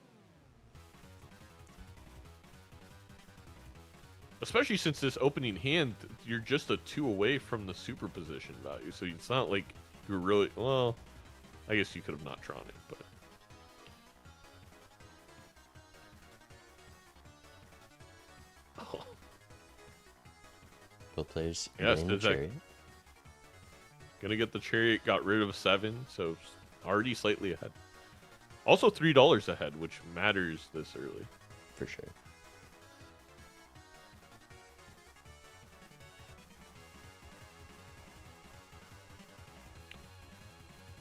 C: Especially since this opening hand, you're just a 2 away from the superposition value, so it's not like you're really well. I guess you could have not drawn it, but oh,
A: Both players
C: Yes,
A: getting the
C: does that-
A: chariot.
C: gonna get the chariot. Got rid of 7, so already slightly ahead. Also $3 ahead, which matters this early.
A: For sure.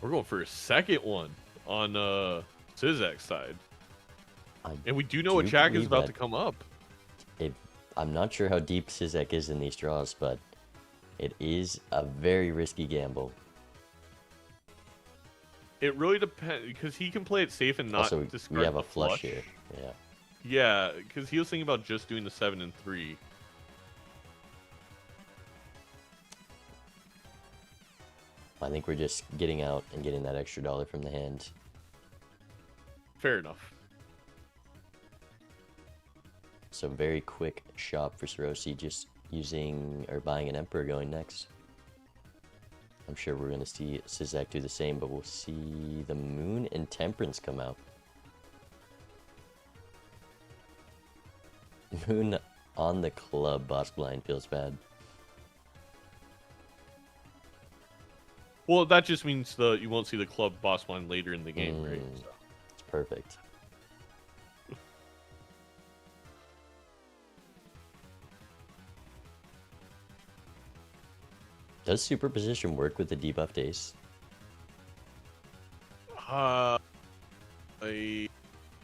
C: We're going for a second one on Synergies side. And we do know a
A: do
C: Jack is
A: believe
C: about
A: that.
C: to come up.
A: I'm not sure how deep Synergies is in these draws, but It is a very risky gamble.
C: It really depends because he can play it safe and not
A: Also,
C: discard
A: we have
C: the
A: a flush here. Yeah.
C: Yeah, because he was thinking about just doing the 7 and 3.
A: I think we're just getting out and getting that extra dollar from the hand.
C: Fair enough.
A: So very quick shop for Sarosi, just using or buying an Emperor going next. I'm sure we're going to see Syzak do the same, but we'll see the Moon and Temperance come out. Moon on the club boss blind feels bad.
C: Well, that just means you won't see the club boss line later in the game, right? So.
A: It's perfect. Does superposition work with the debuffed ace?
C: I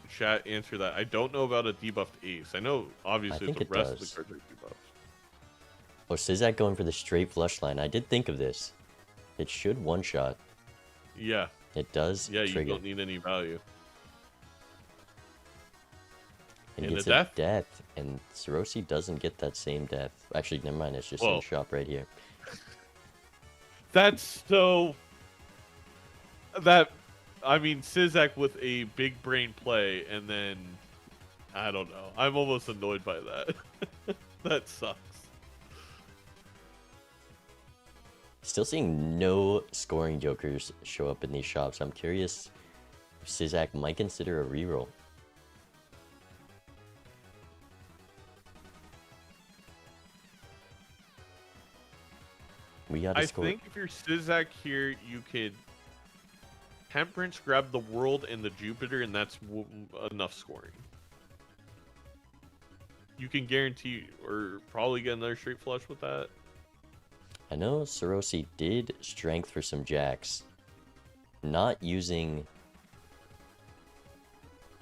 C: chat answer that. I don't know about a debuffed ace. I know obviously
A: think
C: the
A: it
C: rest of
A: does.
C: the cards are debuffed.
A: Oh, Syzak going for the straight flush line. I did think of this. It should one-shot.
C: Yeah.
A: It does
C: Yeah,
A: trigger.
C: you don't need any value.
A: And
C: And
A: gets
C: the death?
A: a death, and Sarosi doesn't get that same death. Actually, never mind, it's just in
C: Whoa.
A: the shop right here.
C: That's so... That... I mean, Syzak with a big brain play, and then... I don't know. I'm almost annoyed by that. That sucks.
A: Still seeing no scoring jokers show up in these shops. I'm curious if Syzak might consider a reroll. We gotta
C: I
A: score.
C: think if you're Syzak here, you could Temperance, grab the World and the Jupiter, and that's enough scoring. You can guarantee, or probably get another straight flush with that.
A: I know Sarosi did strength for some jacks. Not using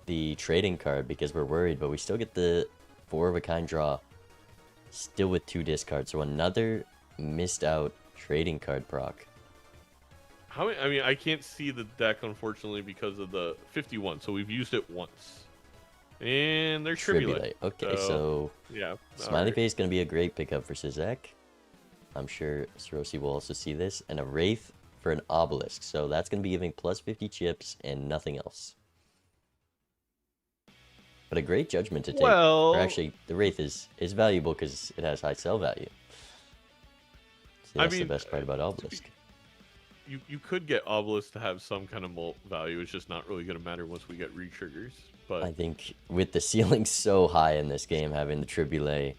A: the trading card because we're worried, but we still get the 4 of a kind draw. Still with 2 discards, so another missed out trading card proc.
C: I mean, I can't see the deck, unfortunately, because of the 51, so we've used it once. And there's Tribulate.
A: Okay, so
C: yeah,
A: Smiley Face going to be a great pickup for Syzak. I'm sure Sarosi will also see this. And a Wraith for an Obelisk, so that's going to be giving plus 50 chips and nothing else. But a great judgment to take.
C: Well,
A: or actually, the Wraith is valuable because it has high sell value. So that's the best part about Obelisk.
C: You could get Obelisk to have some kind of mult value. It's just not really going to matter once we get re-triggers. But
A: I think with the ceiling so high in this game, having the Tribulate,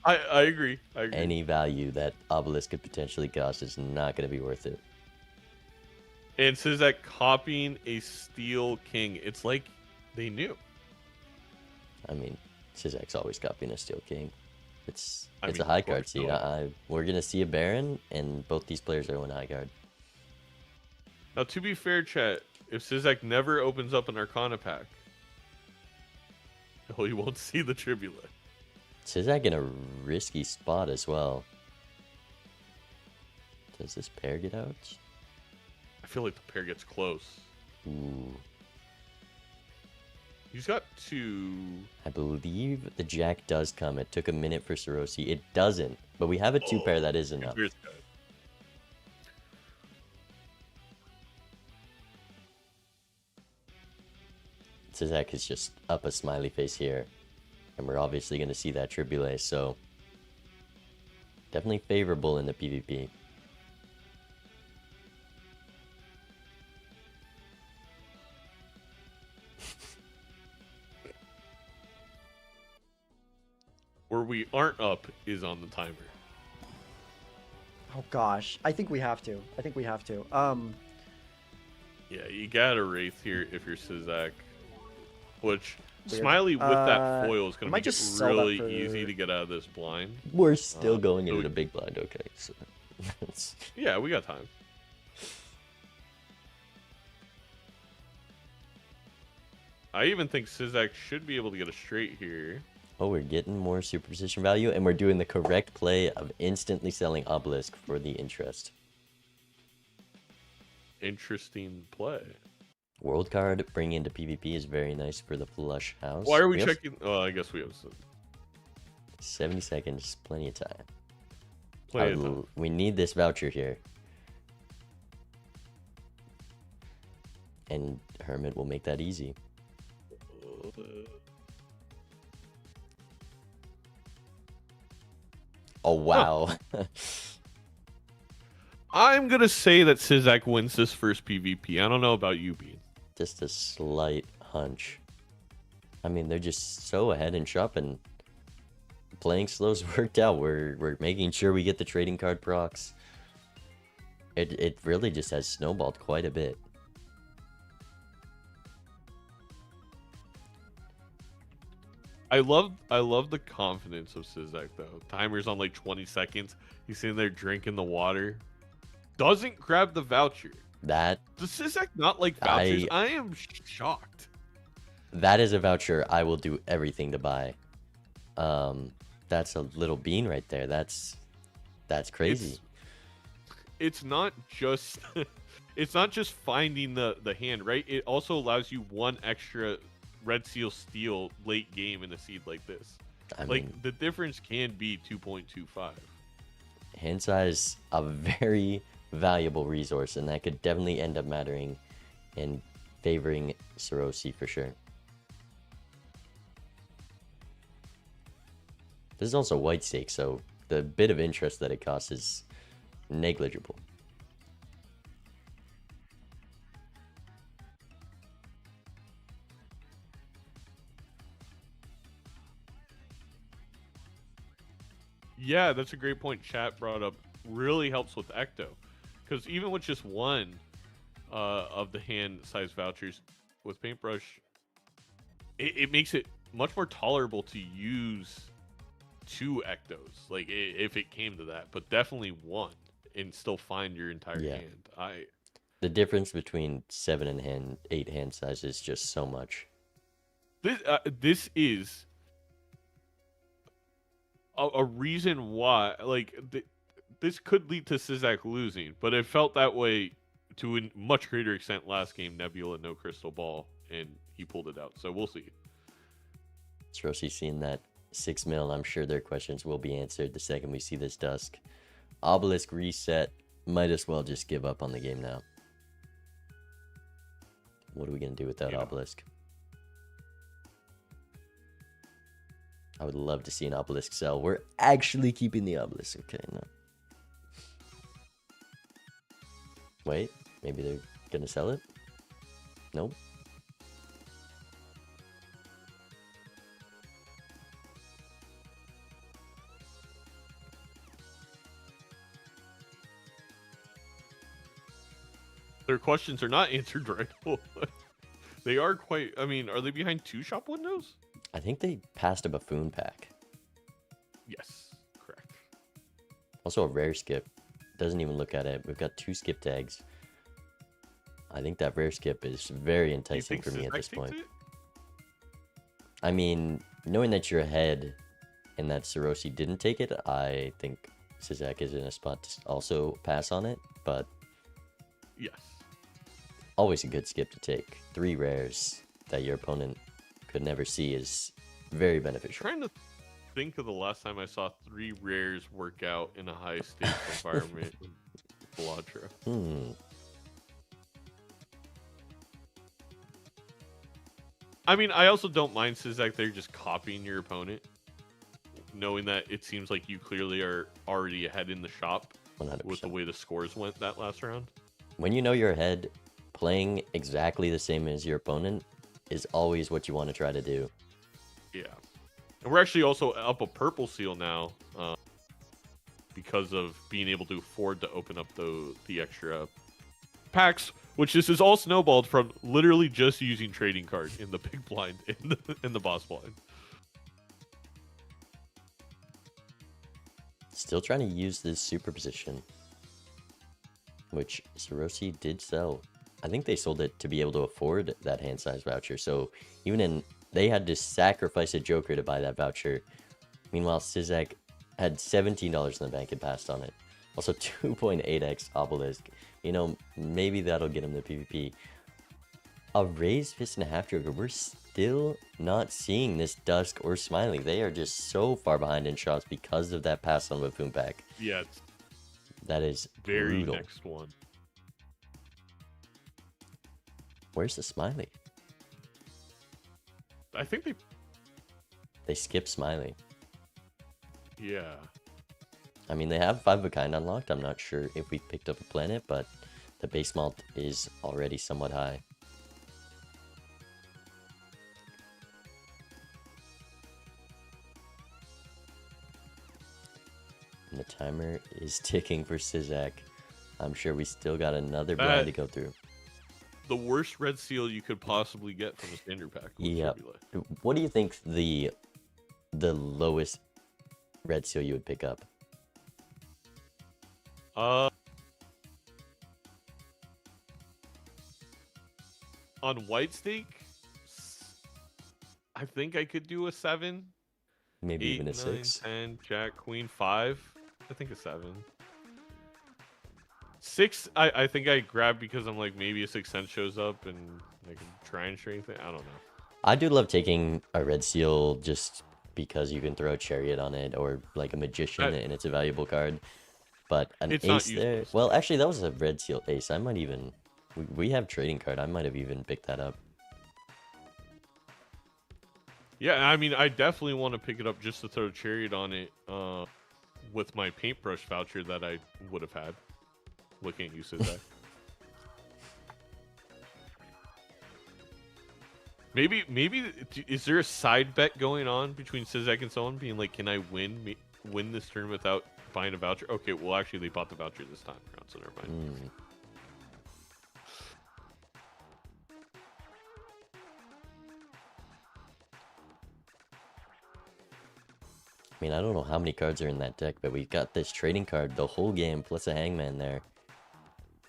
C: I agree.
A: any value that Obelisk could potentially cost is not going to be worth it.
C: And says that copying a Steel King, it's like they knew.
A: I mean, Syzak's always copying a Steel King. It's
C: I mean,
A: a high
C: of
A: card
C: course,
A: seed.
C: no.
A: We're going to see a Baron, and both these players are on high guard.
C: Now, to be fair, chat, if Syzak never opens up an Arcana pack, oh, you won't see the Tribulate.
A: Syzak in a risky spot as well. Does this pair get out?
C: I feel like the pair gets close.
A: Ooh.
C: He's got 2.
A: I believe the Jack does come. It took a minute for Sarosi. It doesn't, but we have a 2 pair that is enough. Syzak is just up a Smiley Face here. And we're obviously going to see that Tribulate, so definitely favorable in the PvP.
C: Where we aren't up is on the timer.
B: Oh gosh, I think we have to.
C: Yeah, you got a Wraith here if you're Syzak. Which,
B: Weird.
C: Smiley with that foil is going to
B: might
C: make
B: just
C: it
B: sell that
C: really
B: for-
C: easy to get out of this blind.
A: We're still going
C: so
A: into
C: we-
A: the big blind, okay. So
C: Yeah, we got time. I even think Syzak should be able to get a straight here.
A: Oh, we're getting more superposition value, and we're doing the correct play of instantly selling Obelisk for the interest.
C: Interesting play.
A: World card bringing into PvP is very nice for the flush house.
C: Why are we checking? Oh, I guess we have
A: 70 seconds, plenty of time.
C: play it.
A: We need this voucher here. And Hermit will make that easy. Oh, wow.
C: I'm going to say that Synergies wins this first PvP. I don't know about you, Bean.
A: Just a slight hunch. I mean, they're just so ahead in shop, and playing slow's worked out. We're making sure we get the trading card procs. It really just has snowballed quite a bit.
C: I love the confidence of Synergies though. Timer's on like 20 seconds. He's sitting there drinking the water. Doesn't grab the voucher.
A: That
C: Does Synergies not like vouchers? I am shocked.
A: That is a voucher I will do everything to buy. That's a little bean right there. That's crazy.
C: It's not just it's not just finding the hand, right? It also allows you one extra Red Seal steal late game in a seed like this.
A: I
C: like
A: mean,
C: the difference can be 2.25.
A: hand size, a very valuable resource, and that could definitely end up mattering in favoring Sarosi for sure. This is also white stake, so the bit of interest that it costs is negligible.
C: Yeah, that's a great point. Chat brought up really helps with Ecto, because even with just one of the hand size vouchers with Paintbrush, it makes it much more tolerable to use 2 Ectos, like if it came to that, but definitely 1 and still find your entire hand.
A: The difference between 7 and 8 hand size is just so much.
C: This is a reason why, like, this could lead to Synergies losing, but it felt that way to a much greater extent last game. Nebula, no crystal ball, and he pulled it out. So we'll see.
A: Sarosi seeing that 6 mil, I'm sure their questions will be answered the second we see this dusk. Obelisk reset. Might as well just give up on the game now. What are we going to do without Obelisk? I would love to see an Obelisk sell. We're actually keeping the Obelisk. Okay, no. Wait, maybe they're going to sell it? Nope.
C: Their questions are not answered right. They are quite. I mean, are they behind 2 shop windows?
A: I think they passed a Buffoon pack.
C: Yes, correct.
A: Also a rare skip. Doesn't even look at it. We've got 2 skip tags. I think that rare skip is very enticing for me at this point. I mean, knowing that you're ahead and that Sarosi didn't take it, I think Synergies is in a spot to also pass on it, but
C: yes,
A: always a good skip to take. 3 rares that your opponent could never see is very beneficial.
C: I'm trying to think of the last time I saw 3 rares work out in a high stakes environment in Balatro. I mean, I also don't mind Synergies they're just copying your opponent, knowing that it seems like you clearly are already ahead in the shop
A: 100%.
C: With the way the scores went that last round.
A: When you know you're ahead, playing exactly the same as your opponent is always what you want to try to do.
C: Yeah. And we're actually also up a purple seal now because of being able to afford to open up the extra packs, which this is all snowballed from literally just using trading card in the big blind, in the boss blind.
A: Still trying to use this superposition, which Sarosi did sell. I think they sold it to be able to afford that hand size voucher. So even in They had to sacrifice a Joker to buy that voucher. Meanwhile, Sizek had $17 in the bank and passed on it. Also, 2.8x Obelisk. You know, maybe that'll get him the PvP. A Raised Fist and a half Joker. We're still not seeing this Dusk or Smiley. They are just so far behind in shots because of that pass on Buffoon pack.
C: Yeah, it's
A: That is
C: very
A: brutal.
C: next one.
A: Where's the Smiley?
C: I think
A: They skip Smiley.
C: yeah.
A: I mean, they have 5 of a kind unlocked. I'm not sure if we picked up a planet, but the base malt is already somewhat high. And the timer is ticking for Sizek. I'm sure we still got another blind to go through.
C: The worst red seal you could possibly get from a standard pack.
A: Yeah. What do you think the lowest red seal you would pick up?
C: On white stake, I think I could do a 7.
A: Maybe
C: 8,
A: even a
C: 9,
A: 6.
C: 10, Jack, Queen, 5. I think a 7. 6, I think I grab because I'm like, maybe a 6 cent shows up and I can try and strength it. I don't know.
A: I do love taking a red seal just because you can throw a chariot on it or like a magician and it's a valuable card. But an
C: It's not
A: ace there.
C: useless.
A: Well, actually, that was a red seal ace. I might even. We have trading card. I might have even picked that up.
C: Yeah, I mean, I definitely want to pick it up just to throw a chariot on it with my paintbrush voucher that I would have had. Looking at you, Sizek. Maybe is there a side bet going on between Sizek and someone being like, can I win this turn without buying a voucher? Okay, well, actually, they bought the voucher this time around, so never mind.
A: I mean, I don't know how many cards are in that deck, but we've got this trading card the whole game plus a hangman there.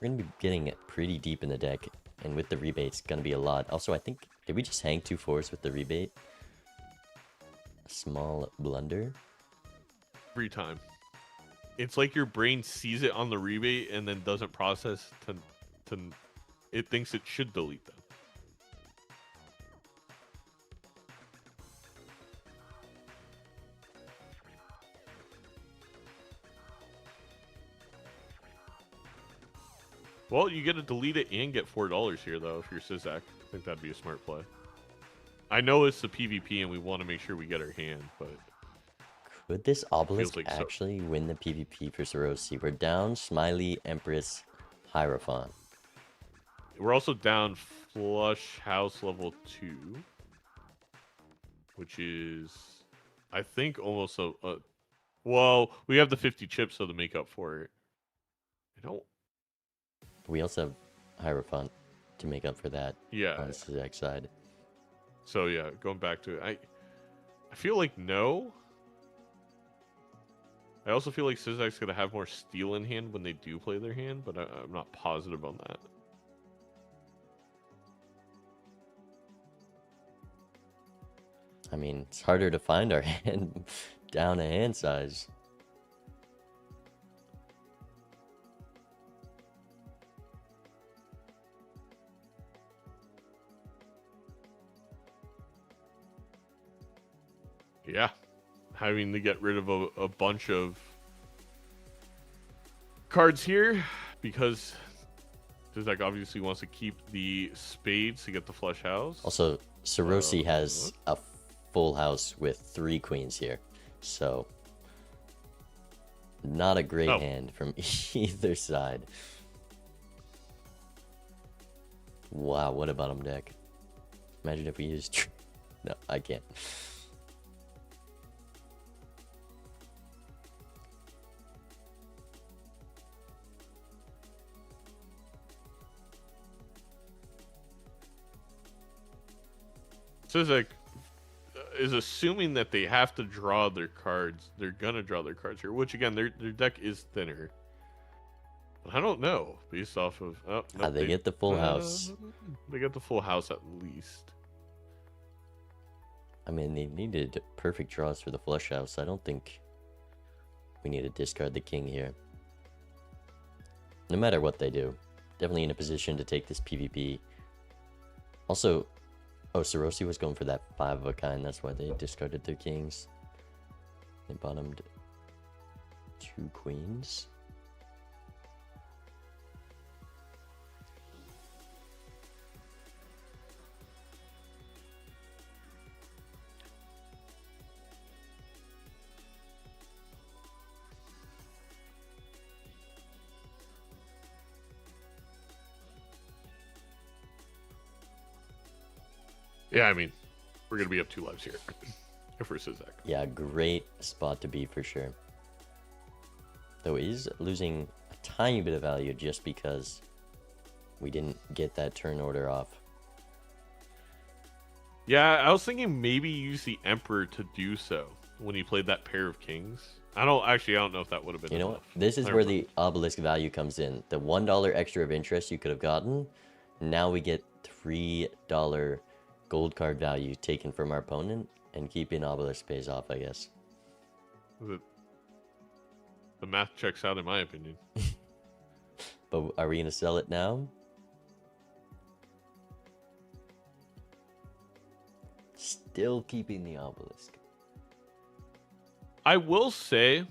A: We're going to be getting it pretty deep in the deck, and with the rebate, it's going to be a lot. Also, I think, did we just hang 2 4s with the rebate? A small blunder?
C: Every time. It's like your brain sees it on the rebate and then doesn't process to it thinks it should delete them. Well, you get to delete it and get $4 here, though, if you're Sizak. I think that'd be a smart play. I know it's the PvP and we want to make sure we get our hand, but...
A: Could this obelisk
C: like
A: actually win the PvP for Sarosi? We're down Smiley, Empress, Hierophant.
C: We're also down Flush House level 2. Which is... I think almost a... well, we have the 50 chips, so to make up for it. I don't...
A: We also have Hierophant to make up for that
C: Yeah.
A: on Sizek's side.
C: So yeah, going back to it, I feel like no. I also feel like Sizek's gonna have more steel in hand when they do play their hand, but I'm not positive on that.
A: I mean, it's harder to find our hand down a hand size.
C: Yeah, having to get rid of a bunch of cards here because Zizek obviously wants to keep the spades to get the flush house.
A: Also, Sarosi has a full house with 3 queens here, so not a great hand from either side. Wow, what a bottom deck. Imagine if we used... No, I can't.
C: Zizek is assuming that they have to draw their cards. They're gonna draw their cards here, which again, their deck is thinner. But I don't know based off of. Oh, nope,
A: They get the full house.
C: They get the full house at least.
A: I mean, they needed perfect draws for the flush house. I don't think we need to discard the king here. No matter what they do. Definitely in a position to take this PvP. Also, oh, Sarosi was going for that 5 of a kind. That's why they discarded their kings. They bottomed 2 queens.
C: Yeah, I mean, we're gonna be up 2 lives here for Sizak.
A: Yeah, great spot to be for sure. Though it is losing a tiny bit of value just because we didn't get that turn order off.
C: Yeah, I was thinking maybe use the Emperor to do so when he played that pair of kings. I don't know if that would have been
A: You know
C: enough.
A: what? This is
C: I
A: where
C: remember.
A: the obelisk value comes in. The $1 extra of interest you could have gotten. Now we get $3 gold card value taken from our opponent, and keeping obelisk pays off, I guess.
C: The math checks out in my opinion.
A: But are we going to sell it now? Still keeping the obelisk.
C: I will say,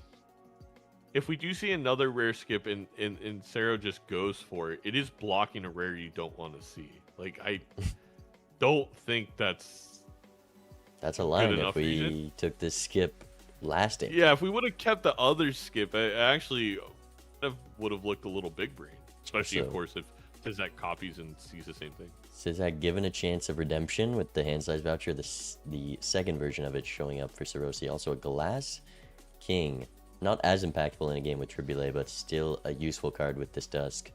C: if we do see another rare skip and Sero just goes for it, it is blocking a rare you don't want to see. Like, I don't think that's
A: a line if
C: enough
A: we
C: reason.
A: took this skip lasting.
C: Yeah, if we would have kept the other skip, I actually would have looked a little big brain. Especially, of
A: So-
C: course, if Tizak copies and sees the same thing.
A: Sizak given a chance of redemption with the hand size voucher, the second version of it showing up for Sarosi. Also a glass king. Not as impactful in a game with Tribulate, but still a useful card with this Dusk.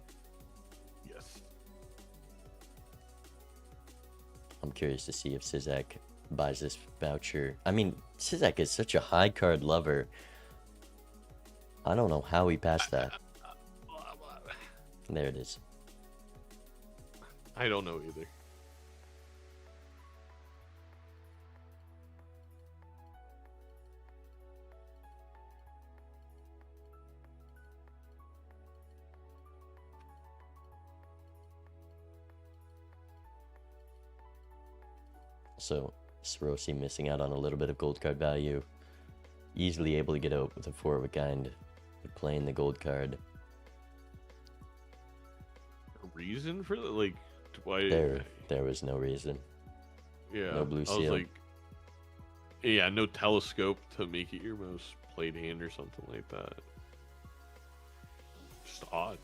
C: Yes.
A: I'm curious to see if Sizak buys this voucher. I mean, Sizak is such a high card lover. I don't know how he passed that. There it is.
C: I don't know either.
A: So, Sarosi missing out on a little bit of gold card value. Easily able to get out with a 4 of a kind. Playing the gold card.
C: A reason for that? Like, why?
A: There was no reason.
C: Yeah.
A: no blue
C: I was
A: seal.
C: like, yeah, no telescope to make it your most played hand or something like that. Just odd.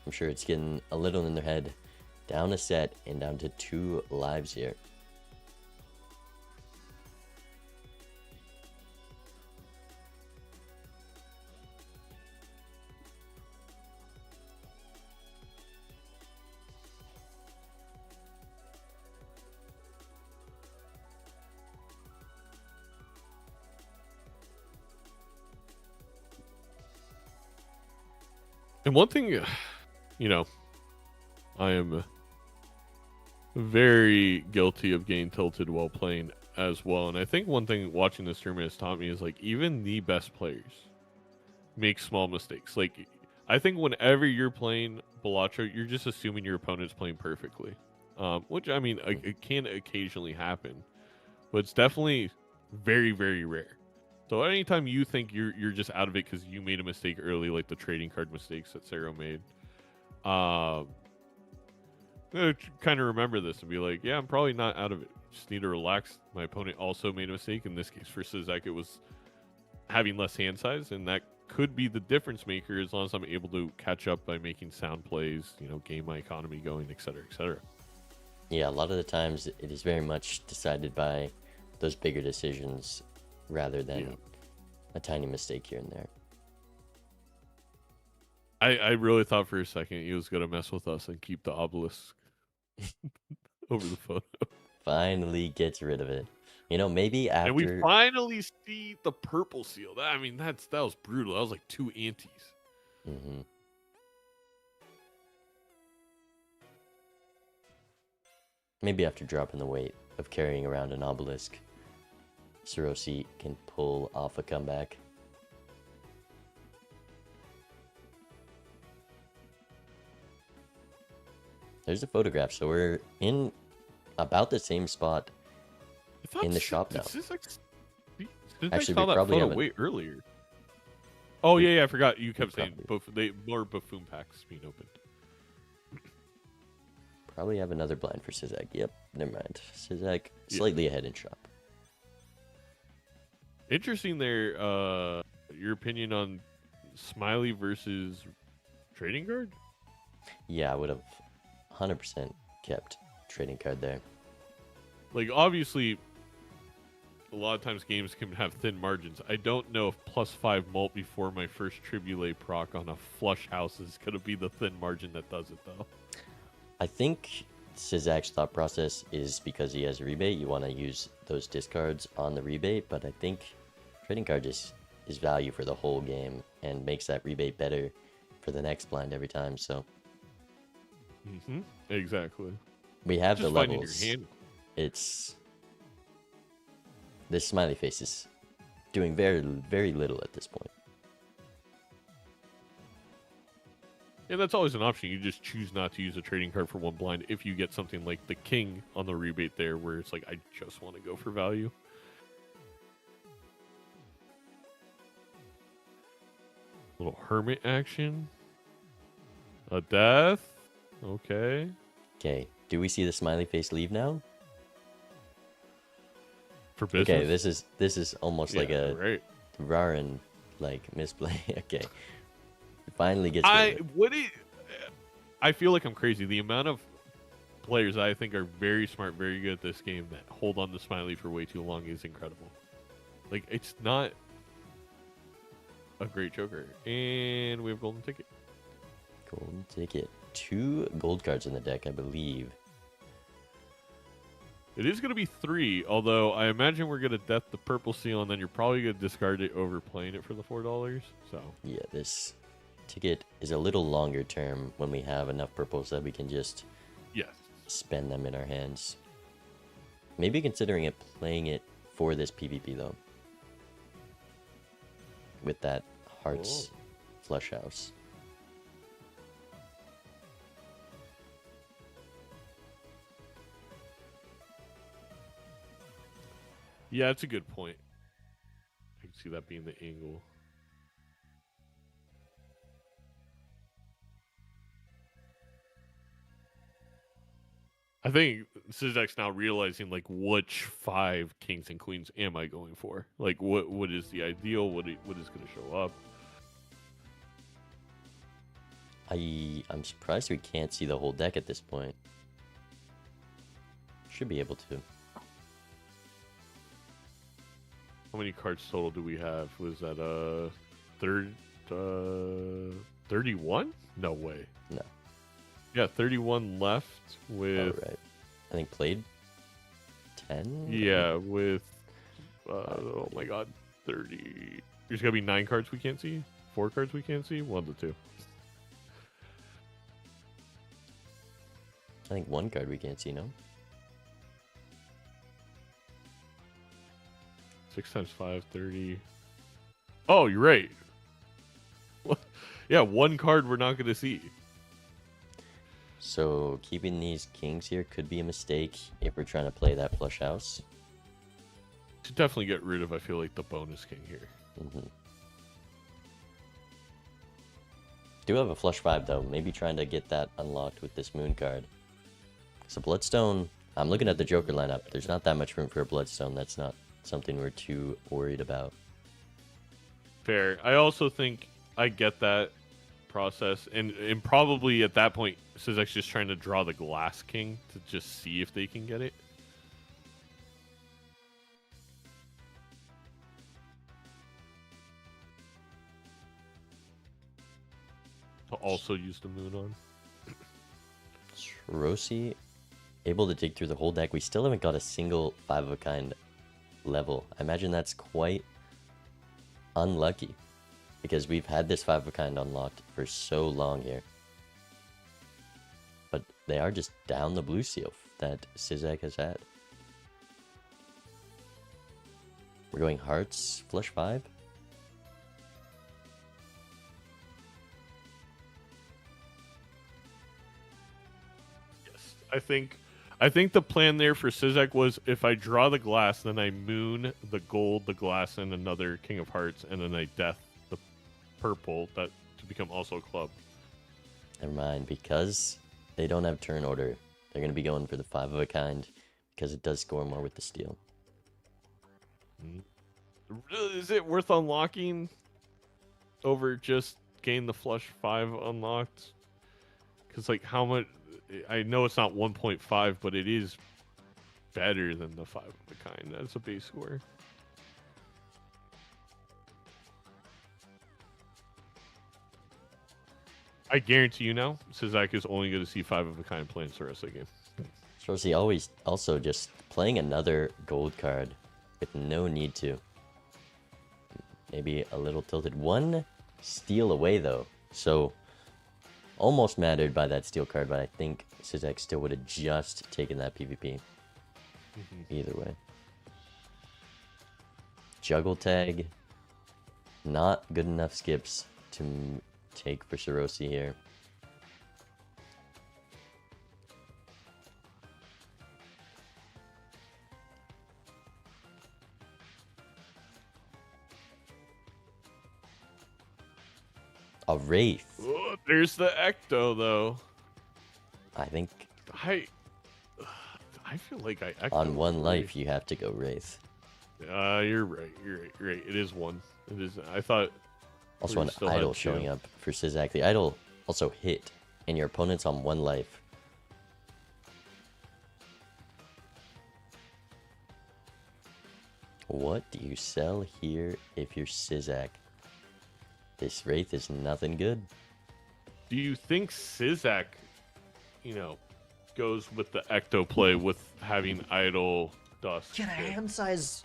A: I'm sure it's getting a little in their head. Down a set and down to 2 lives here.
C: And one thing, you know, I am very guilty of getting tilted while playing as well. And I think one thing watching this tournament has taught me is like even the best players make small mistakes. Like I think whenever you're playing Balatro, you're just assuming your opponent's playing perfectly, which I mean it can occasionally happen, but it's definitely very very rare. So anytime you think you're just out of it because you made a mistake early, like the trading card mistakes that Sero made, kind of remember this and be like, yeah, I'm probably not out of it. Just need to relax. My opponent also made a mistake. In this case, for Sizak, it was having less hand size, and that could be the difference maker as long as I'm able to catch up by making sound plays, you know, game my economy going, etc., etc.
A: Yeah, a lot of the times it is very much decided by those bigger decisions rather than a tiny mistake here and there.
C: I really thought for a second he was going to mess with us and keep the obelisk over the photo.
A: Finally gets rid of it. You know, maybe after...
C: And we finally see the purple seal. I mean, that was brutal. That was like 2 antes.
A: Mm-hmm. Maybe after dropping the weight. of carrying around an obelisk, Sirosi can pull off a comeback. There's a photograph, so we're in about the same spot in the shop now.
C: Actually,
A: we
C: saw that
A: probably
C: photo
A: haven't.
C: way earlier. Oh yeah, I forgot. You kept saying
A: probably-
C: more buffoon packs being opened.
A: Probably have another blind for Sizak. Yep, never mind. Sizak slightly ahead in shop.
C: Interesting there. Your opinion on Smiley versus trading card?
A: Yeah, I would have 100% kept trading card there.
C: Like, obviously, a lot of times games can have thin margins. I don't know if +5 mult before my first Tribulate proc on a flush house is going to be the thin margin that does it, though.
A: I think Sizak's thought process is because he has a rebate, you want to use those discards on the rebate, but I think trading card is value for the whole game and makes that rebate better for the next blind every time, so...
C: Exactly.
A: We have
C: Just
A: the
C: finding
A: levels.
C: your hand.
A: It's... This smiley face is doing very, very little at this point.
C: Yeah, that's always an option. You just choose not to use a trading card for one blind if you get something like the king on the rebate there, where it's like, I just want to go for value. Little hermit action. A death. Okay.
A: Okay, do we see the smiley face leave now?
C: For business.
A: Okay, this is almost like a
C: right.
A: Rarin like misplay. Okay. Finally gets rid of it.
C: I feel like I'm crazy. The amount of players I think are very smart, very good at this game that hold on to Smiley for way too long is incredible. Like, it's not a great joker. And we have golden ticket.
A: Golden ticket. 2 gold cards in the deck, I believe.
C: It is going to be 3, although I imagine we're going to death the purple seal, and then you're probably going to discard it over playing it for the $4. So
A: Yeah, this ticket is a little longer term when we have enough purples that we can just
C: yes,
A: spend them in our hands. Maybe considering it playing it for this PvP though. With that hearts flush house.
C: yeah, that's a good point. I can see that being the angle. I think Sizak's now realizing, like, which 5 kings and queens am I going for? Like, what is the ideal? What is going to show up?
A: I'm surprised we can't see the whole deck at this point. Should be able to.
C: How many cards total do we have? Was that 31? No way.
A: No.
C: Yeah, 31 left with...
A: Oh, right. I think played 10?
C: Yeah, with... oh my god, 30... There's gotta be 9 cards we can't see? 4 cards we can't see? 1 of the 2.
A: I think 1 card we can't see, no?
C: 6 times 5, 30... Oh, you're right. Yeah, 1 card we're not gonna see.
A: So keeping these kings here could be a mistake if we're trying to play that flush house.
C: Should definitely get rid of, I feel like, the bonus king here.
A: Do have a flush 5 though, maybe trying to get that unlocked with this moon card. So Bloodstone, I'm looking at the Joker lineup, there's not that much room for a Bloodstone, that's not something we're too worried about.
C: Fair. I also think I get that process, and probably at that point Sizek's just trying to draw the Glass King to just see if they can get it. To also use the moon on.
A: Rosi able to dig through the whole deck. We still haven't got a single 5 of a kind level. I imagine that's quite unlucky because we've had this 5 of a kind unlocked for so long here. But they are just down the blue seal that Sizek has had. We're going hearts, flush 5.
C: Yes, I think the plan there for Sizek was if I draw the glass, then I moon the gold, the glass, and another King of Hearts, and then I death the purple that to become also a club.
A: Never mind, because they don't have turn order. They're going to be going for the 5 of a kind because it does score more with the steel.
C: Is it worth unlocking over just getting the flush 5 unlocked? Because, like, how much... I know it's not 1.5, but it is better than the 5 of a kind. That's a base score. I guarantee you now, Sizak is only going to see 5 of a kind playing the rest of the game.
A: Sorcy always also just playing another gold card with no need to. Maybe a little tilted. 1 steal away though, so almost mattered by that steel card, but I think Sizek still would have just taken that PvP. Either way. Juggle tag. Not good enough skips to take for Sorossi here. A Wraith.
C: Oh, there's the Ecto, though.
A: I think
C: I feel like I Ecto
A: on 1 life you have to go Wraith.
C: You're right. You're right. It is 1. It is. I thought.
A: Also,
C: we
A: an
C: still had
A: idol
C: 2.
A: showing up for Sizak. The idol also hit, and your opponent's on 1 life. What do you sell here if you're Sizak? This Wraith is nothing good.
C: Do you think Sizak, goes with the Ecto play with having idol dust?
B: Can a hand size...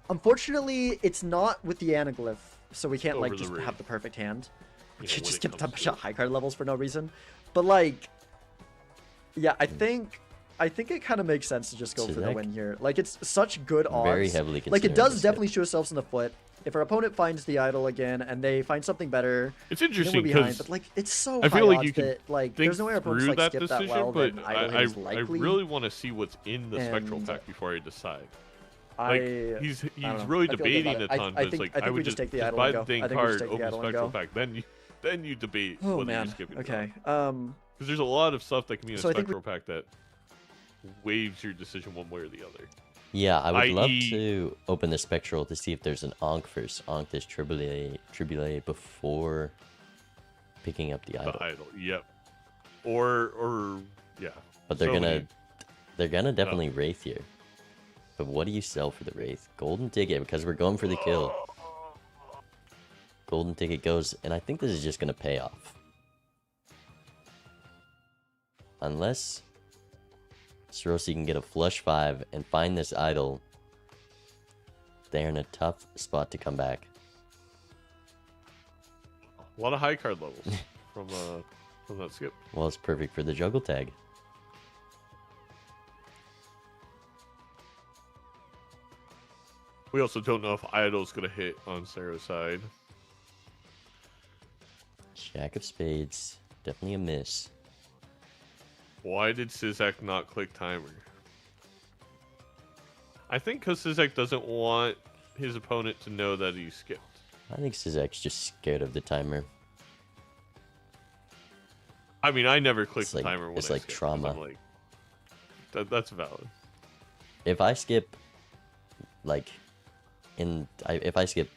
B: Unfortunately, it's not with the anaglyph, so we can't,
C: Over
B: like,
C: the
B: just
C: roof.
B: have the perfect hand. We
C: Yeah,
B: should
C: when
B: just
C: it
B: give a
C: comes
B: bunch
C: to
B: of high card levels for no reason. But, like... Yeah, I think it kind of makes sense to just go for the
A: Sizek?
B: win here. Like, it's such good odds.
A: Very heavily
B: Like, it
A: considering
B: does
A: this
B: definitely shoot ourselves in the foot. If our opponent finds the idol again and they find something better,
C: It's
B: then we're
C: interesting
B: behind.
C: because
B: But, like, it's so
C: I
B: high
C: feel like
B: odds
C: you can
B: that, like,
C: think
B: there's no way our opponents,
C: through
B: like,
C: that
B: skip
C: decision,
B: that well,
C: but
B: then idol hit
C: I
B: is likely.
C: really want to see what's in the spectral
B: And
C: pack before I decide.
B: I
C: He's
B: don't know.
C: really
B: I feel good
C: debating
B: about
C: a
B: it.
C: ton,
B: I
C: but it's
B: think
C: like I
B: we
C: would
B: just take the
C: just
B: idol
C: buy
B: and
C: the
B: go.
C: dang
B: I think we just
C: card,
B: take the
C: open
B: idol and
C: spectral
B: go.
C: pack, then you debate
B: Oh
C: whether
B: man.
C: you skip it.
B: Okay.
C: Because there's a lot of stuff that can be in a
B: So I think
C: spectral pack that waves your decision one way or the other.
A: Yeah, I would love
C: i.e.
A: to open the Spectral to see if there's an Ankh first. Ankh this Tribule before picking up the idol.
C: The idol, yep. Or yeah.
A: But they're
C: So
A: gonna
C: many-
A: definitely Wraith here. But what do you sell for the Wraith? Golden Ticket, because we're going for the kill. Golden Ticket goes, and I think this is just gonna pay off. Unless Sorossi can get a flush 5 and find this idol, they're in a tough spot to come back.
C: A lot of high card levels from that skip.
A: Well, it's perfect for the juggle tag.
C: We also don't know if Idol's gonna hit on Sarah's side.
A: Jack of Spades, definitely a miss.
C: Why did Sizek not click timer? I think because Sizek doesn't want his opponent to know that he skipped.
A: I think Sizek's just scared of the timer.
C: I mean, I never click
A: It's
C: the
A: like-
C: timer when
A: it's
C: I
A: like
C: skip, 'cause
A: trauma.
C: I'm like, that's valid.
A: If I skip, like, if I skip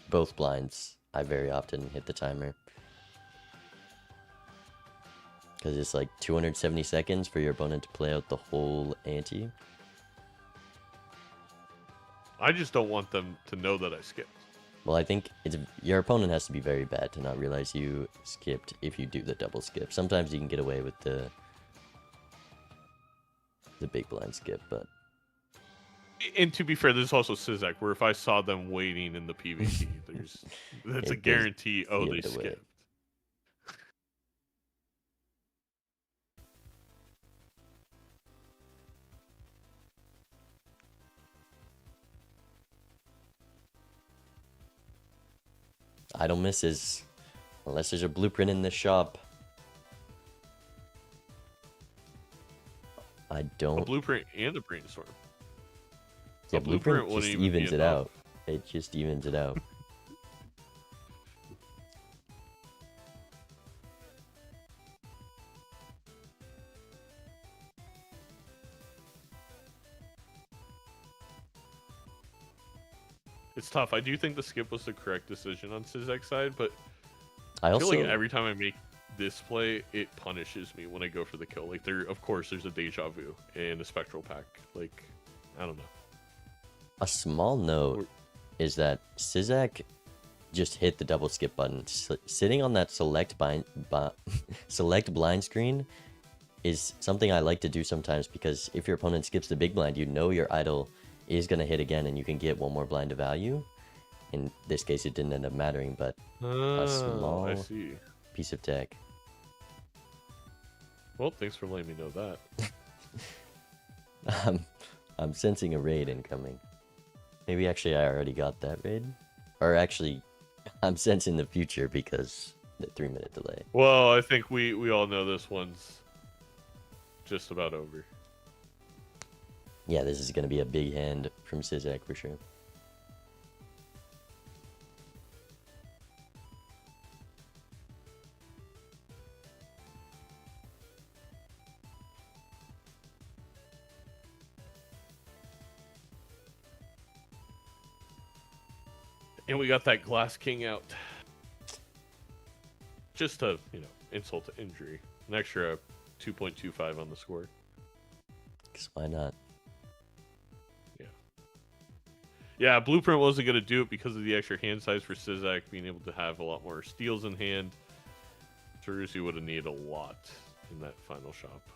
A: both blinds, I very often hit the timer. Because it's like 270 seconds for your opponent to play out the whole ante.
C: I just don't want them to know that I skipped.
A: Well, I think your opponent has to be very bad to not realize you skipped if you do the double skip. Sometimes you can get away with the big blind skip, but
C: And to be fair, there's also Sizek, where if I saw them waiting in the PvP, that's a
A: It goes
C: guarantee. Oh,
A: the
C: they
A: other way.
C: skipped.
A: idle misses. Unless there's a blueprint in the shop. I
C: A
A: don't...
C: blueprint and a brainstorm.
A: Yeah,
C: A
A: blueprint
C: wouldn't
A: just
C: even be
A: evens it
C: enough.
A: out. It just evens it out.
C: It's tough. I do think the skip was the correct decision on Syzek's side, but
A: I
C: I feel
A: also...
C: like every time I make this play, it punishes me when I go for the kill. Like, of course, there's a deja vu and a spectral pack. Like, I don't know.
A: A small note is that Syzek just hit the double skip button. Sitting on that select blind screen is something I like to do sometimes, because if your opponent skips the big blind, you know your idol is going to hit again and you can get one more blind to value. In this case, it didn't end up mattering, but a small
C: I see.
A: piece of tech.
C: Well, thanks for letting me know that.
A: I'm sensing a raid incoming. Maybe actually I already got that raid. Or actually, I'm sensing the future because the 3-minute delay.
C: Well, I think we all know this one's just about over.
A: Yeah, this is going to be a big hand from Syzek for sure.
C: And we got that Glass King out. Just to, insult to injury. An extra 2.25 on the score.
A: Because why not?
C: Yeah, Blueprint wasn't going to do it because of the extra hand size for Syzek, being able to have a lot more steals in hand. Tarusi would have needed a lot in that final shop.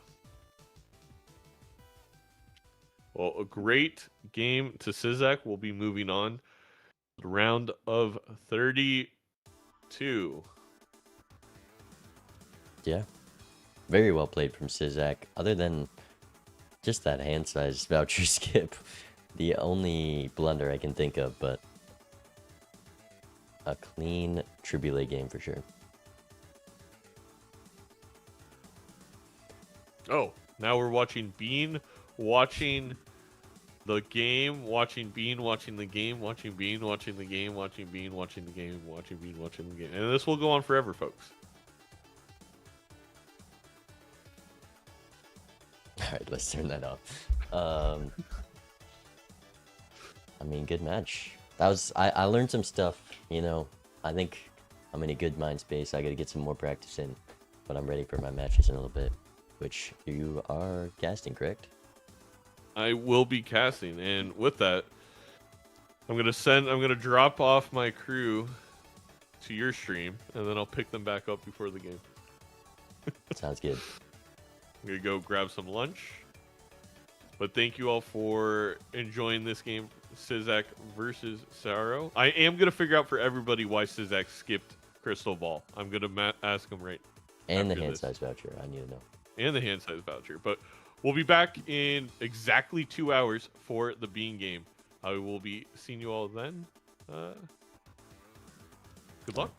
C: Well, a great game to Syzek. We'll be moving on. Round of 32.
A: Yeah. Very well played from Syzek. Other than just that hand size voucher skip. The only blunder I can think of, but a clean Tribulate game for sure.
C: Oh, now we're watching Bean, watching the game, watching Bean, watching the game, watching Bean, watching the game, watching Bean, watching the game, watching Bean, watching the game. And this will go on forever, folks.
A: Alright, let's turn that off. I mean, good match. That was I learned some stuff, I think I'm in a good mind space. I gotta get some more practice in, but I'm ready for my matches in a little bit. Which you are casting, correct?
C: I will be casting, and with that, I'm gonna drop off my crew to your stream, and then I'll pick them back up before the game.
A: Sounds good.
C: I'm gonna go grab some lunch. But thank you all for enjoying this game, Syzek versus Saro. I am gonna figure out for everybody why Syzek skipped Crystal Ball. I'm gonna ask him right.
A: And the hand size voucher, I need to know.
C: And the hand size voucher. But we'll be back in exactly 2 hours for the Bean game. I will be seeing you all then. Good luck.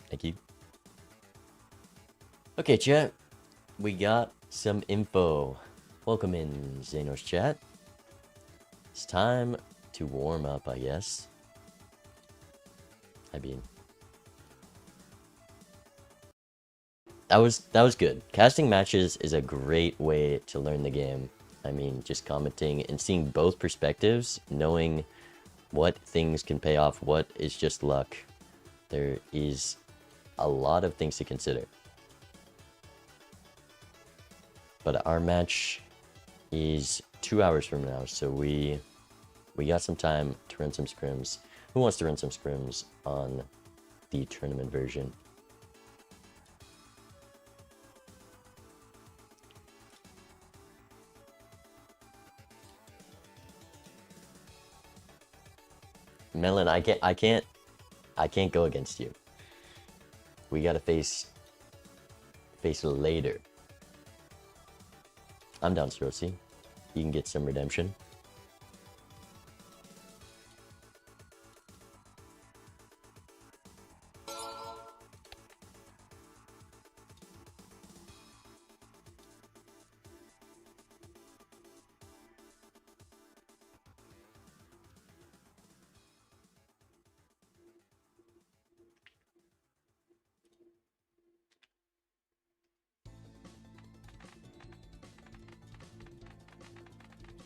A: Thank you. Okay, chat. We got some info. Welcome in, Xanos chat. It's time to warm up, I guess. Hi, Bean. That was good. Casting matches is a great way to learn the game. I mean, just commenting and seeing both perspectives, knowing what things can pay off, what is just luck. There is a lot of things to consider. But our match is 2 hours from now, so we got some time to run some scrims. Who wants to run some scrims on the tournament version? Melon, I can't go against you. We gotta face later. I'm down, Srosi. You can get some redemption.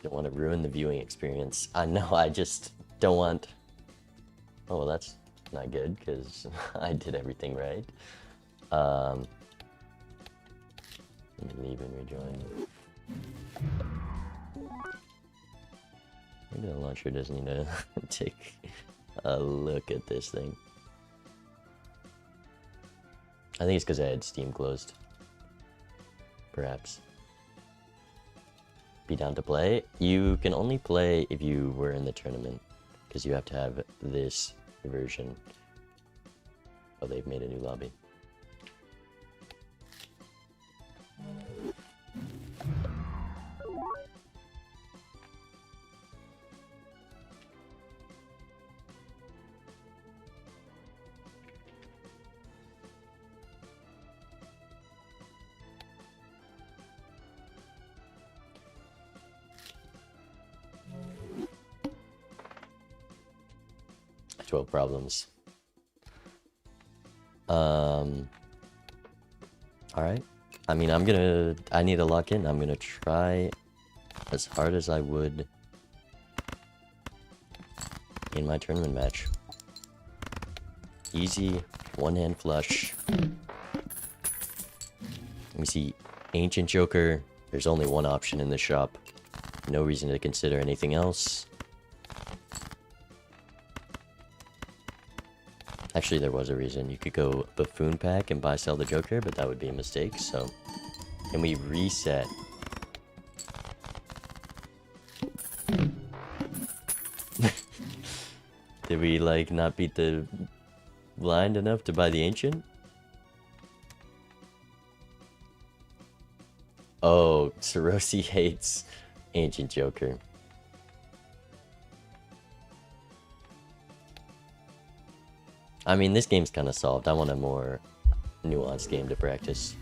A: Don't want to ruin the viewing experience. I know, I just don't want... Oh, well, that's not good, because I did everything right. Let me leave and rejoin. Maybe the launcher does need to take a look at this thing. I think it's because I had Steam closed. Perhaps. Be down to play? You can only play if you were in the tournament, because you have to have this version. Oh, they've made a new lobby. Problems. Alright. I mean, I need to lock in. I'm gonna try as hard as I would in my tournament match. Easy, one-hand flush. Let me see. Ancient Joker. There's only one option in the shop. No reason to consider anything else. Actually, there was a reason. You could go Buffoon Pack and buy sell the Joker, but that would be a mistake, so... Can we reset? Did we, like, not beat the blind enough to buy the Ancient? Oh, Sarosi hates Ancient Joker. I mean, this game's kind of solved. I want a more nuanced game to practice.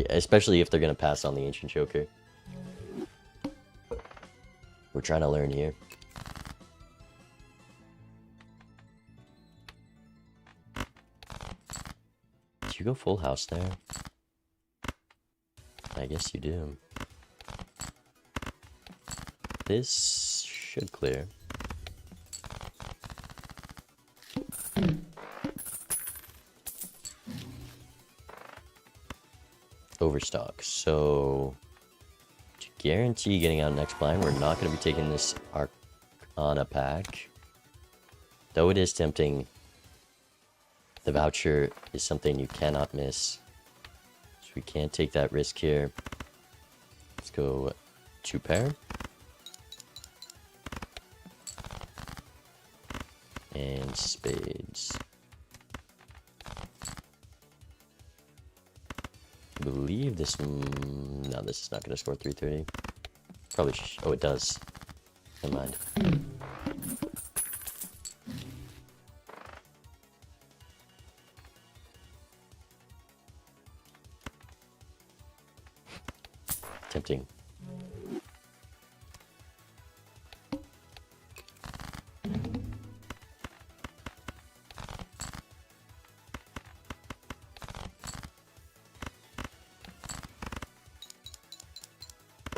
A: Especially if they're gonna pass on the Ancient Joker. We're trying to learn here. Do you go full house there? I guess you do. This should clear. Overstock. So to guarantee getting out next blind, we're not going to be taking this Arcana pack. Though it is tempting, the voucher is something you cannot miss. So we can't take that risk here. Let's go 2 pair. And spades. I believe this... no, this is not going to score 330. Probably... oh, it does. Never mind. Tempting.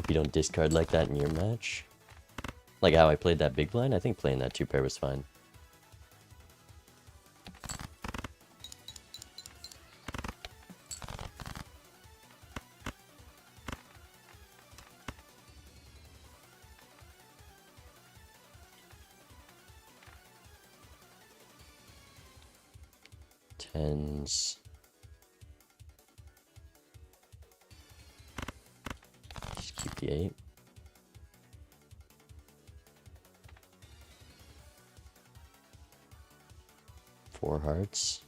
A: You don't discard like that in your match. Like how I played that big blind, I think playing that 2 pair was fine. Tens. Keep the 8. Four hearts.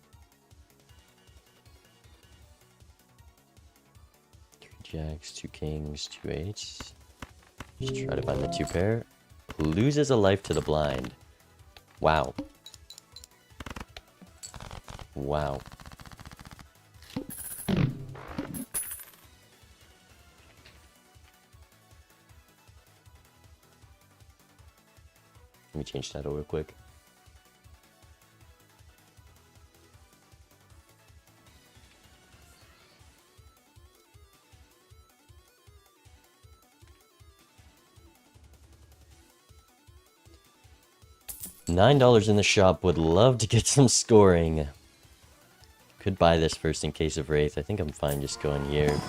A: 3 jacks, 2 kings, 2 8s. Just try to find the 2 pair. Loses a life to the blind. Wow. Wow. Let me change that real quick. $9 in the shop. Would love to get some scoring. Could buy this first in case of Wraith. I think I'm fine just going here.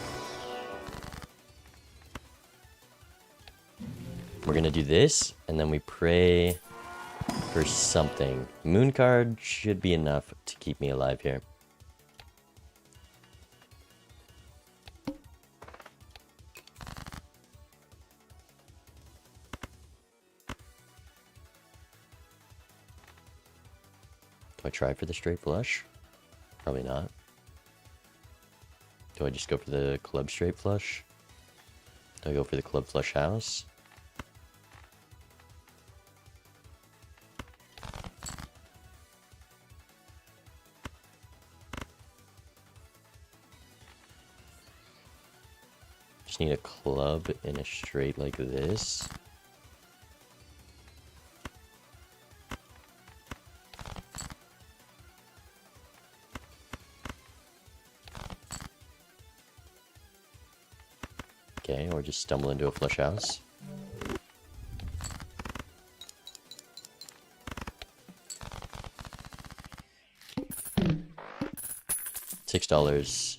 A: We're gonna do this, and then we pray for something. Moon card should be enough to keep me alive here. Do I try for the straight flush? Probably not. Do I just go for the club straight flush? Do I go for the club flush house? Just need a club in a straight like this. Okay, or just stumble into a flush house. $6.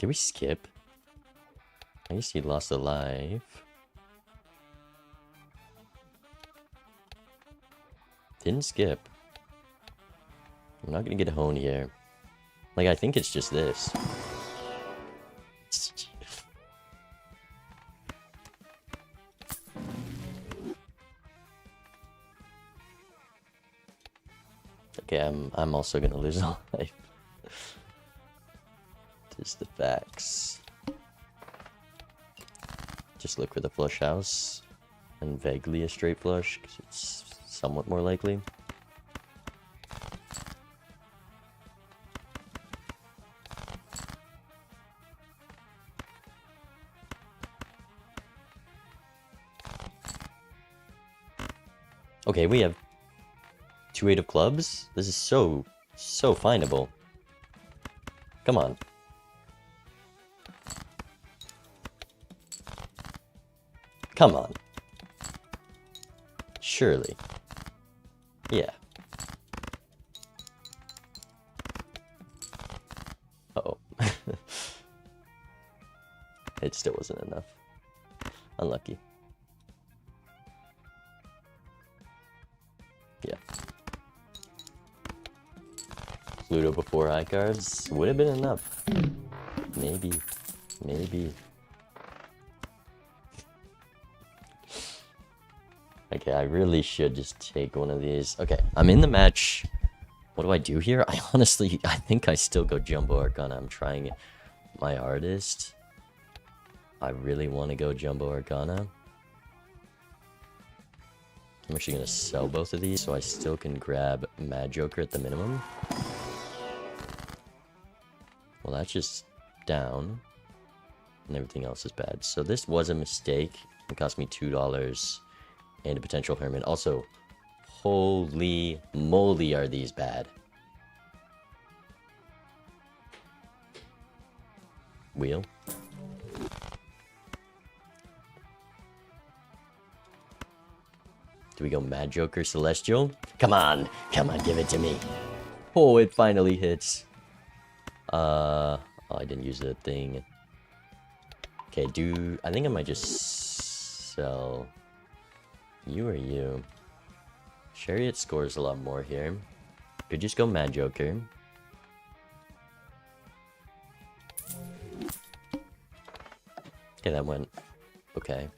A: Did we skip? I guess he lost a life. Didn't skip. I'm not gonna get a hone here. Like, I think it's just this. Okay, I'm also gonna lose a life. Just the facts. Just look for the flush house and vaguely a straight flush, because it's somewhat more likely. Okay, we have 2-8 of clubs. This is so findable. Come on. Come on. Surely. Yeah. Uh-oh. It still wasn't enough. Unlucky. Yeah. Pluto before high cards would have been enough. Maybe. Maybe. Okay, I really should just take one of these. Okay, I'm in the match. What do I do here? I think I still go Jumbo Arcana. I'm trying my hardest. I really want to go Jumbo Arcana. I'm actually going to sell both of these so I still can grab Mad Joker at the minimum. Well, that's just down. And everything else is bad. So this was a mistake. It cost me $2 and a potential Hermit. Also, holy moly are these bad. Wheel. Do we go Mad Joker Celestial? Come on, give it to me. Oh, it finally hits. Oh, I didn't use the thing. Okay, I think I might just sell you or you. Chariot scores a lot more here. Could just go Mad Joker. Okay, that went okay.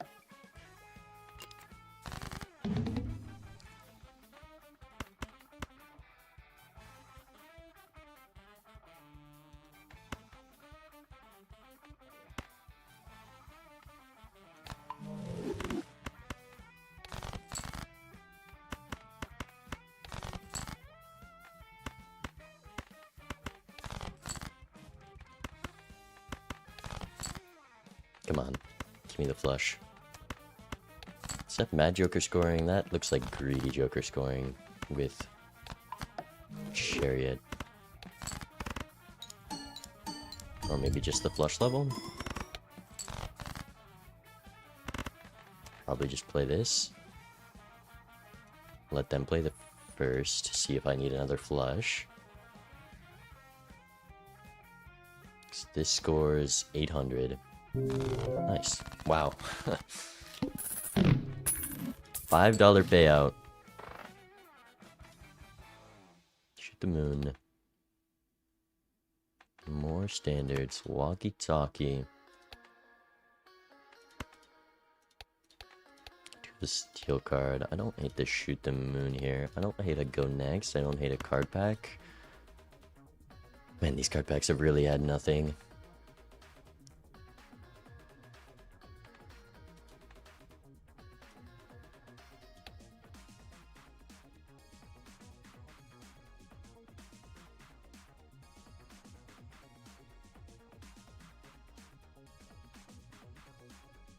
A: Come on, give me the flush. Is that Mad Joker scoring? That looks like Greedy Joker scoring with Chariot. Or maybe just the flush level? Probably just play this. Let them play the first, see if I need another flush. So this scores 800. Nice. Wow. $5 payout. Shoot the moon. More standards. Walkie-talkie. The steel card. I don't hate to shoot the moon here. I don't hate to go next. I don't hate a card pack. Man, these card packs have really had nothing.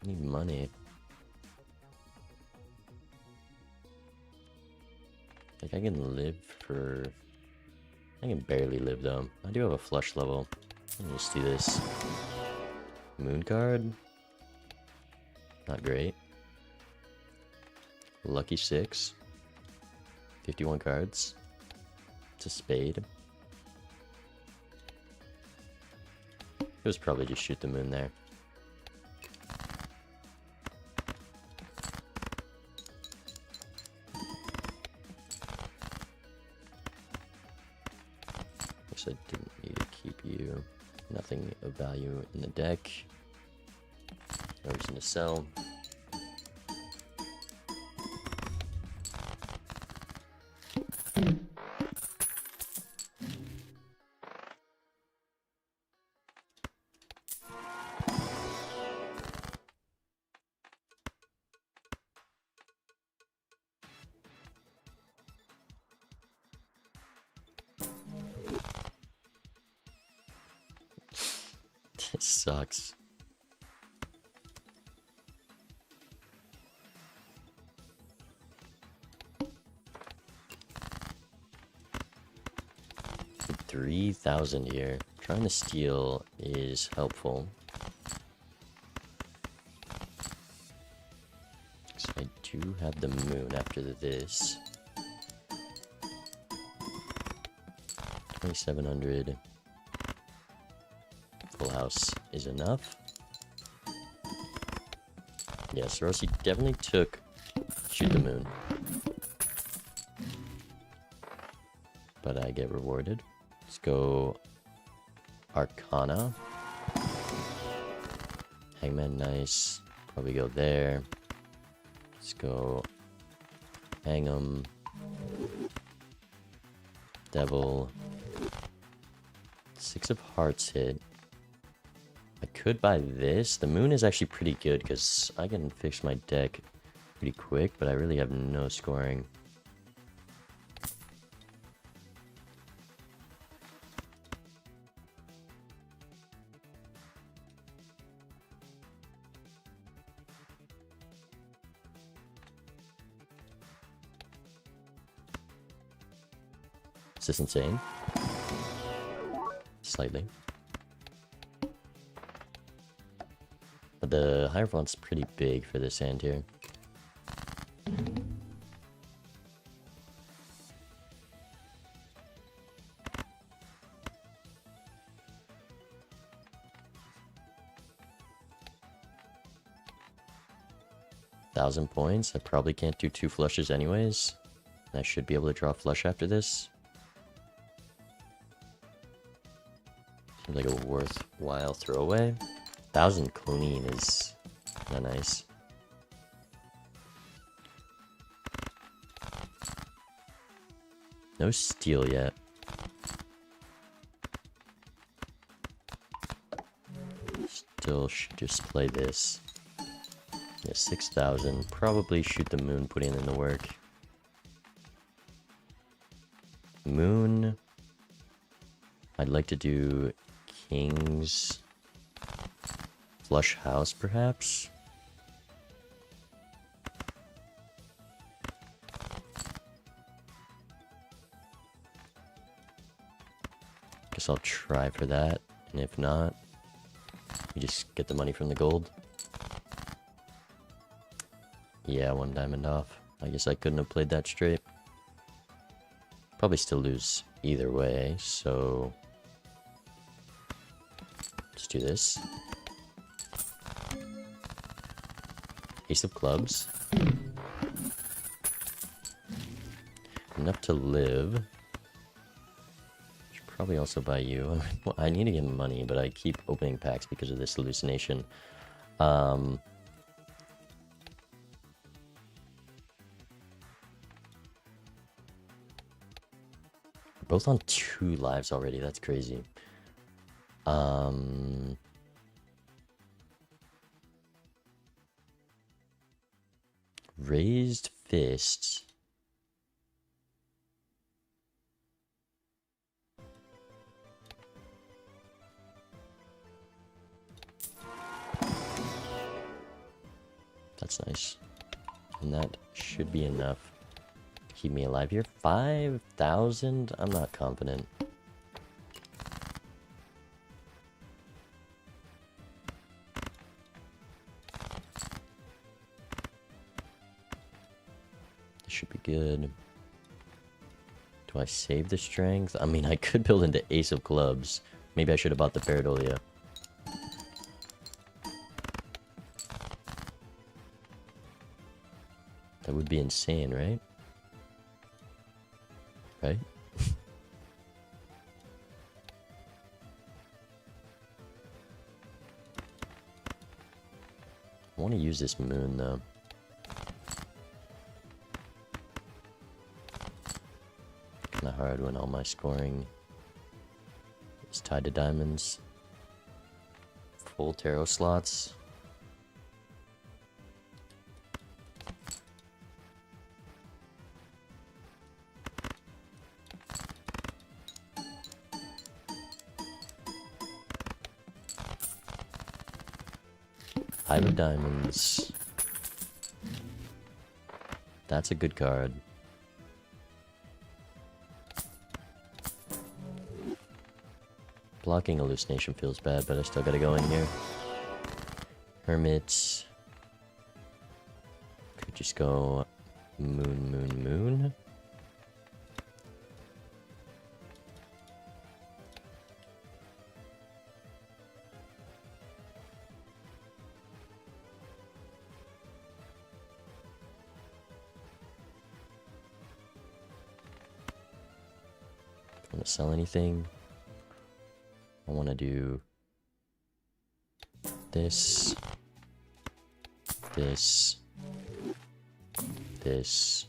A: Need money. Like I can live for... I can barely live though. I do have a flush level. Let's just do this. Moon card. Not great. Lucky 6. 51 cards. It's a spade. It was probably just shoot the moon there. I didn't need to keep you. Nothing of value in the deck. No reason to sell. This sucks. $3,000 here. Trying to steal is helpful. So I do have the moon after this. 2,700. Full house is enough. Yes, or else he definitely took shoot the moon. But I get rewarded. Let's go Arcana. Hangman, nice. Probably go there. Let's go Hang'em. Devil. 6 of hearts hit. I could buy this. The moon is actually pretty good because I can fix my deck pretty quick, but I really have no scoring. Is this insane? Slightly. But the Hierophant's pretty big for this hand here. $1,000 points. I probably can't do 2 flushes anyways. I should be able to draw a flush after this. Seems like a worthwhile throwaway. 1,000 clean is not nice. No steal yet. Still should just play this. Yeah, 6,000. Probably shoot the moon, putting in the work. Moon. I'd like to do kings. Flush house, perhaps? Guess I'll try for that, and if not, you just get the money from the gold. Yeah, 1 diamond off. I guess I couldn't have played that straight. Probably still lose either way, so... Let's do this. Ace of clubs. Enough to live. Should probably also buy you. Well, I need to get money, but I keep opening packs because of this hallucination. Both on 2 lives already. That's crazy. Raised fists. That's nice. And that should be enough to keep me alive here. 5,000? I'm not confident. This should be good. Do I save the strength? I mean, I could build into Ace of Clubs. Maybe I should have bought the Pareidolia. That would be insane, right? Right? I want to use this moon, though. Kind of hard when all my scoring is tied to diamonds. Full tarot slots. Five of diamonds. That's a good card. Blocking hallucination feels bad, but I still gotta go in here. Hermits. Could just go moon, moon, moon. Want to sell anything? I want to do this, this, this.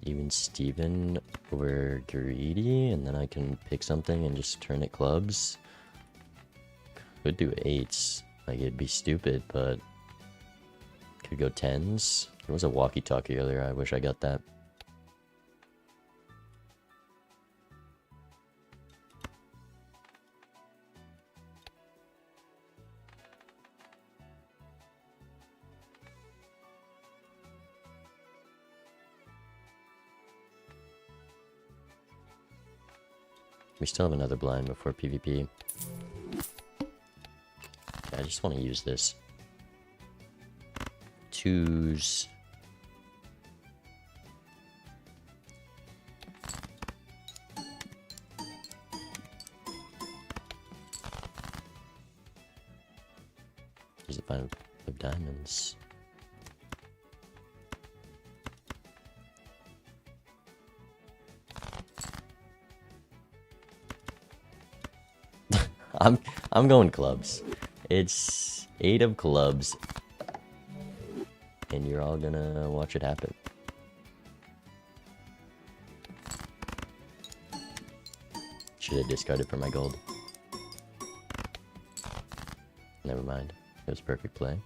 A: Even Steven over greedy, and then I can pick something and just turn it clubs. Could do 8s, like it'd be stupid, but could go 10s. There was a walkie-talkie earlier, I wish I got that. We still have another blind before PvP. I just want to use this. 2s. Here's the 5 of diamonds. I'm going clubs. It's 8 of clubs. And you're all gonna watch it happen. Should have discarded for my gold. Never mind. It was perfect play.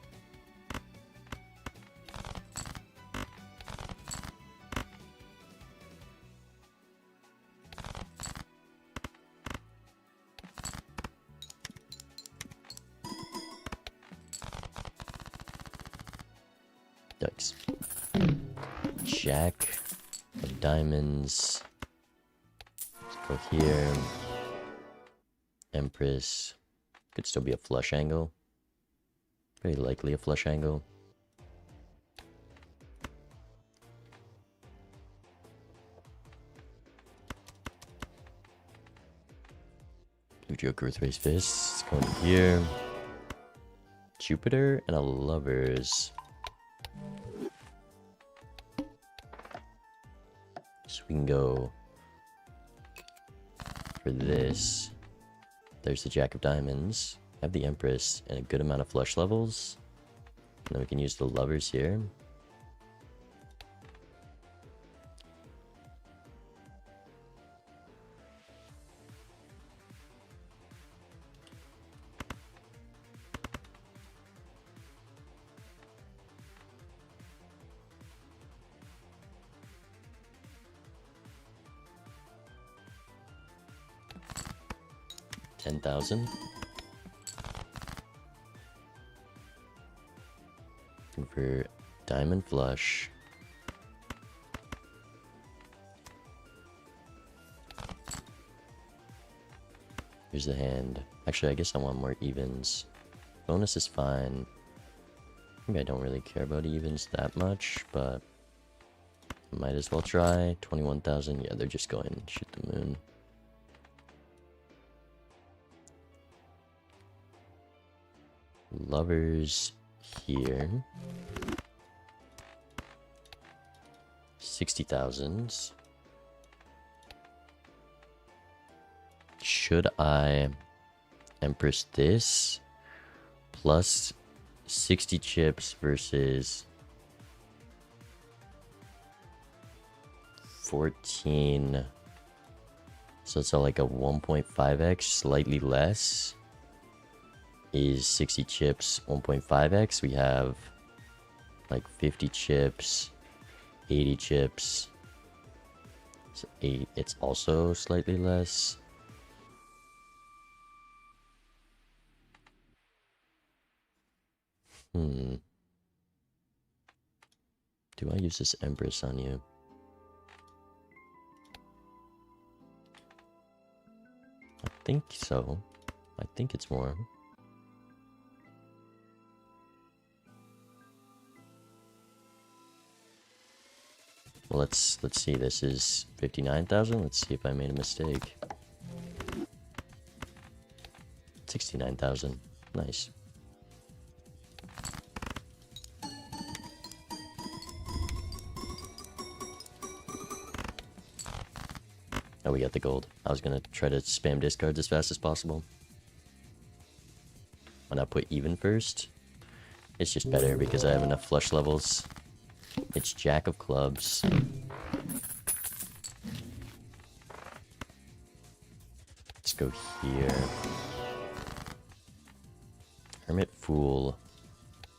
A: Ducks. Jack of diamonds. Let's go here. Empress. Could still be a flush angle. Very likely a flush angle. Blue Joker with raised fists. Going here. Jupiter and a Lovers. So we can go for this. There's the Jack of Diamonds. Have the Empress and a good amount of flush levels. And then we can use the Lovers here. $10,000. For Diamond Flush. Here's the hand. Actually, I guess I want more evens. Bonus is fine. I think I don't really care about evens that much, but might as well try. 21,000. Yeah, they're just going shoot the moon. Lovers here. 60,000. Should I Empress this plus 60 chips versus 14? So it's all like a 1.5x, slightly less. Is 60 chips 1.5x? We have like 50 chips, 80 chips. So 8, it's also slightly less. Do I use this Empress on you? I think so. I think it's more. Well, let's see. This is 59,000. Let's see if I made a mistake. 69,000. Nice. Oh, we got the gold. I was gonna try to spam discards as fast as possible. Why not put even first? It's just better because I have enough flush levels. It's Jack of Clubs. Let's go here. Hermit Fool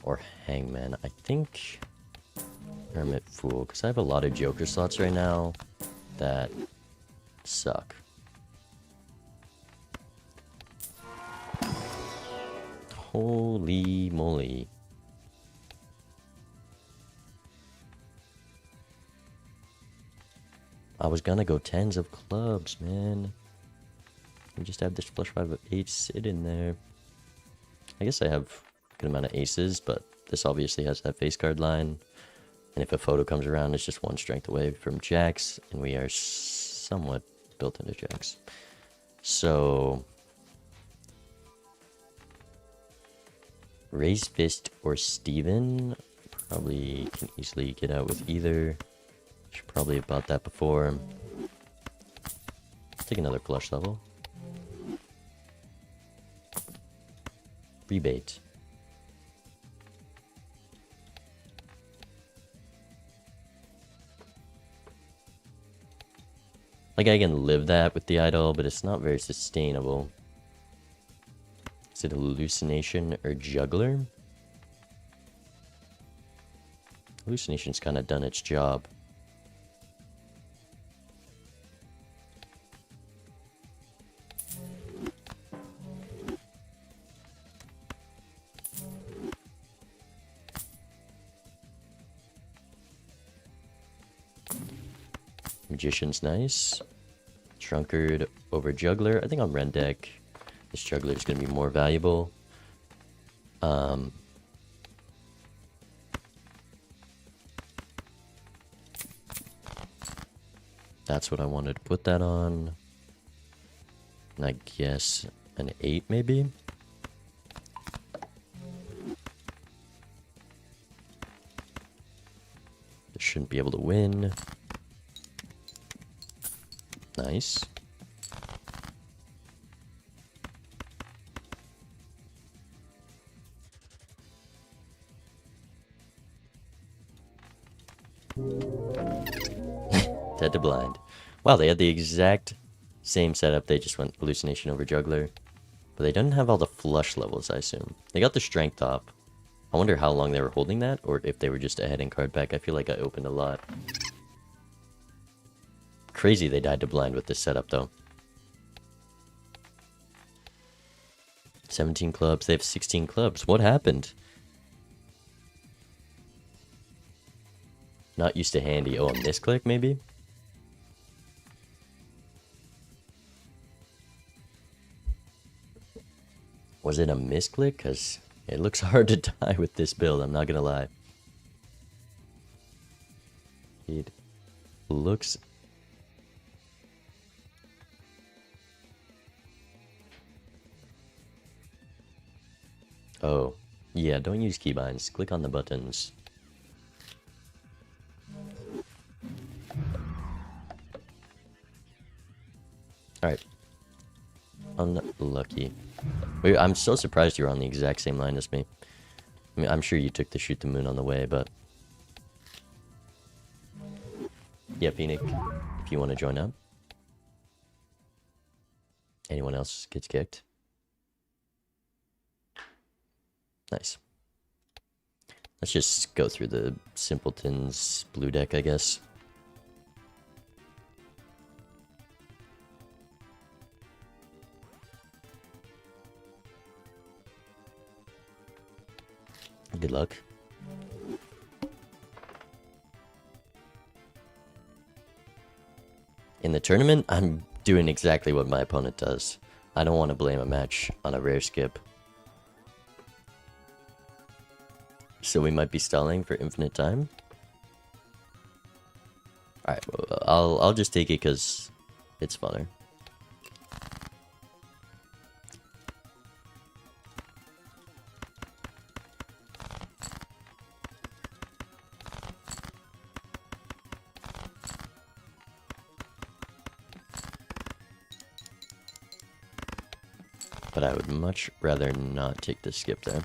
A: or Hangman. I think Hermit Fool, because I have a lot of Joker slots right now that suck. Holy moly. I was gonna go 10s of clubs, man. We just have this flush 5 of 8 sit in there. I guess I have a good amount of aces, but this obviously has that face card line. And if a photo comes around, it's just one strength away from jacks, and we are somewhat built into jacks. So Raise Fist or Steven. Probably can easily get out with either. Should probably have bought that before. Take another flush level. Rebate. Like, I can live that with the idol, but it's not very sustainable. Is it Hallucination or Juggler? Hallucination's kind of done its job. Magician's nice. Drunkard over Juggler. I think on Ren deck, This juggler is going to be more valuable. That's what I wanted to put that on. And I guess an 8 maybe? This shouldn't be able to win. Nice. Dead to blind. Wow, they had the exact same setup. They just went hallucination over juggler. But they didn't have all the flush levels, I assume. They got the strength up. I wonder how long they were holding that, or if they were just ahead in card back. I feel like I opened a lot. Crazy they died to blind with this setup, though. 17 clubs. They have 16 clubs. What happened? Not used to handy. Oh, a misclick, maybe? Was it a misclick? Because it looks hard to die with this build, I'm not gonna lie. It looks... Oh, yeah, don't use keybinds. Click on the buttons. Alright. Unlucky. Wait, I'm so surprised you're on the exact same line as me. I mean, I'm sure you took the shoot the moon on the way, but... Yeah, Phoenix, if you want to join up. Anyone else gets kicked? Nice. Let's just go through the Simpletons blue deck, I guess. Good luck. In the tournament, I'm doing exactly what my opponent does. I don't want to blame a match on a rare skip. So we might be stalling for infinite time. Alright, I'll just take it because it's funner. But I would much rather not take the skip there.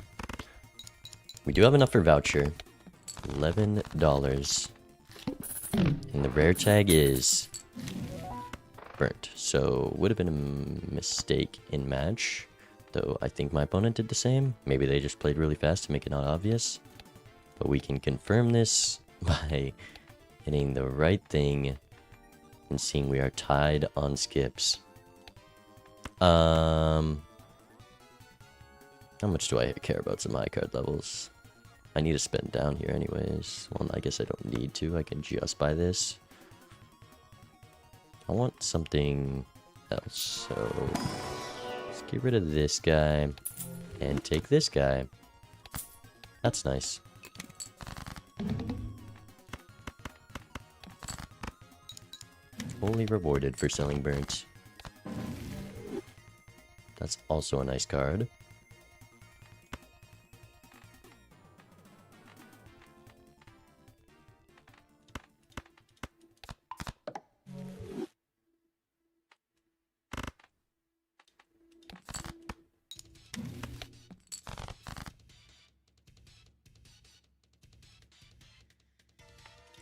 A: We do have enough for voucher. $11. And the rare tag is burnt. So would have been a mistake in match. Though I think my opponent did the same. Maybe they just played really fast to make it not obvious. But we can confirm this by hitting the right thing and seeing we are tied on skips. How much do I care about some high card levels? I need to spend down here anyways. Well, I guess I don't need to. I can just buy this. I want something else. So let's get rid of this guy and take this guy. That's nice. Fully rewarded for selling burnt. That's also a nice card.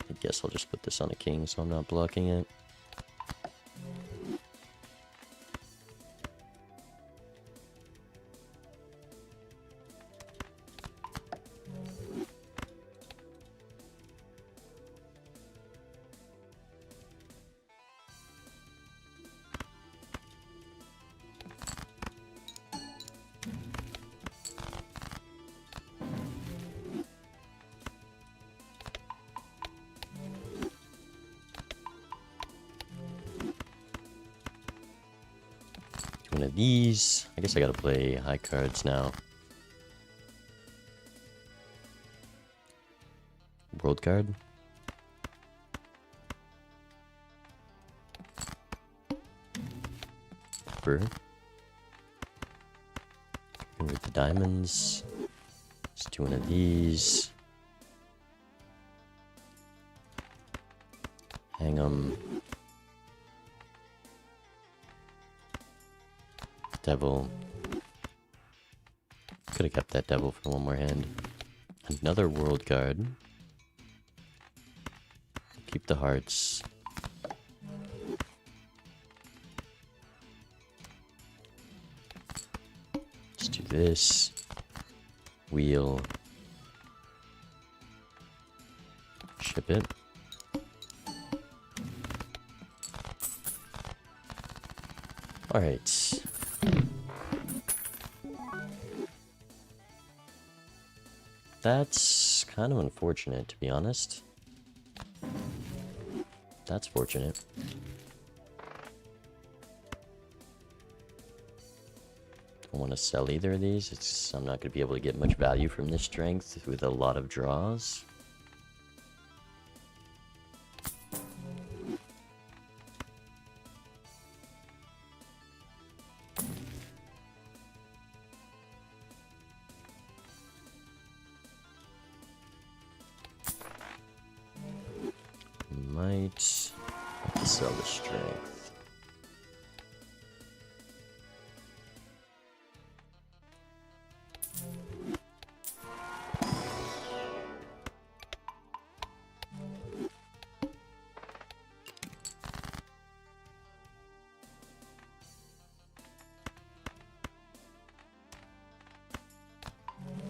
A: I guess I'll just put this on a king so I'm not blocking it. of these. I guess I gotta play high cards now. World card. With the diamonds. Let's do one of these. Hang 'em. Devil. Could have kept that devil for one more hand. Another world card. Keep the hearts. Let's do this. Wheel. Ship it. Alright. That's kind of unfortunate, to be honest. That's fortunate. Don't want to sell either of these. I'm not going to be able to get much value from this strength with a lot of draws. Might have to sell the strength.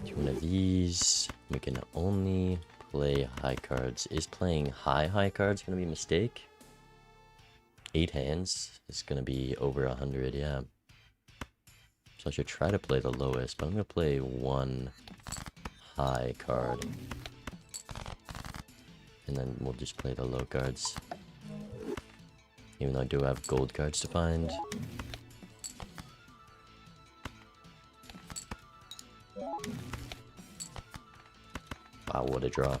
A: Do one of these. We can only play high cards. Is playing high cards gonna be a mistake? 8 hands is gonna be over 100, yeah. So I should try to play the lowest, but I'm gonna play one high card. And then we'll just play the low cards. Even though I do have gold cards to find. Wow, what a draw.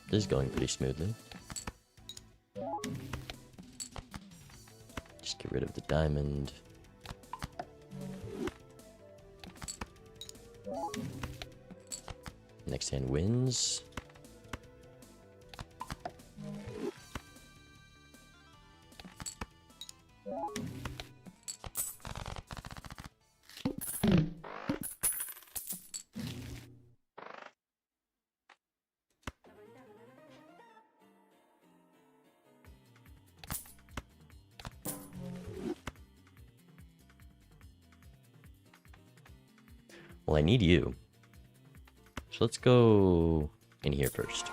A: This is going pretty smoothly. Just get rid of the diamond. Next hand wins. Well, I need you. So let's go in here first.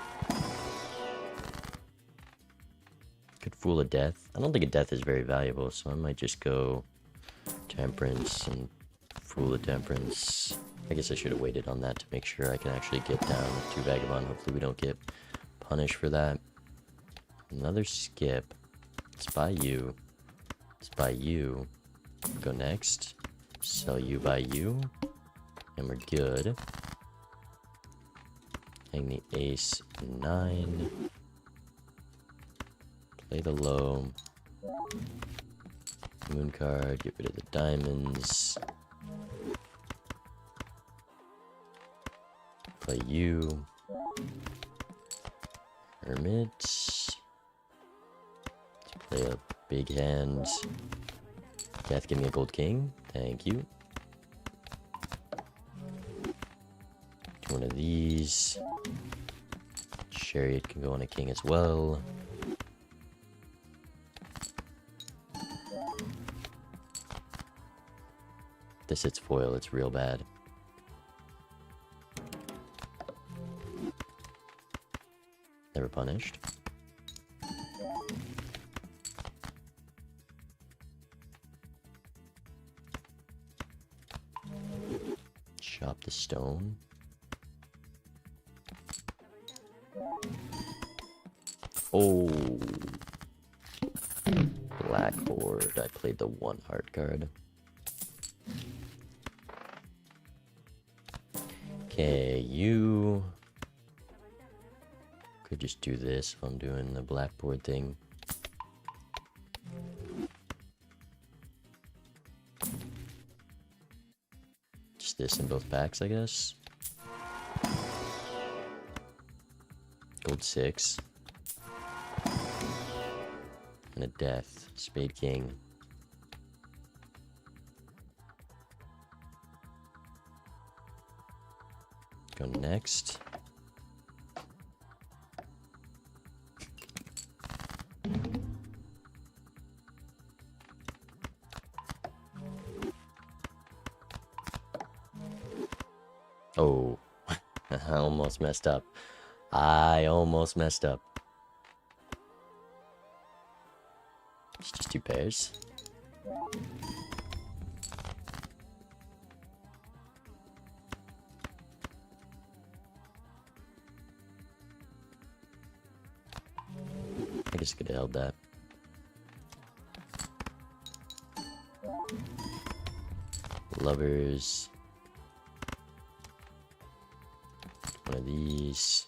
A: Could fool a death. I don't think a death is very valuable, so I might just go temperance and fool a temperance. I guess I should have waited on that to make sure I can actually get down to vagabond. Hopefully we don't get punished for that. Another skip. Let's buy you. Let's buy you. Go next. Sell you, buy you. And we're good. Hang the ace 9. Play the low. Moon card. Get rid of the diamonds. Play you. Hermit. Let's play a big hand. Death, give me a gold king. Thank you. One of these. Chariot can go on a king as well. This hits foil, it's real bad. Never punished. Chop the stone. Oh. Blackboard. I played the 1 hard card. Okay, you could just do this if I'm doing the blackboard thing. Just this in both packs, I guess. Gold 6. And a death. Spade king. Go next. Oh, I almost messed up. I almost messed up. It's just 2 pairs. I guess I could have held that. Lovers. One of these.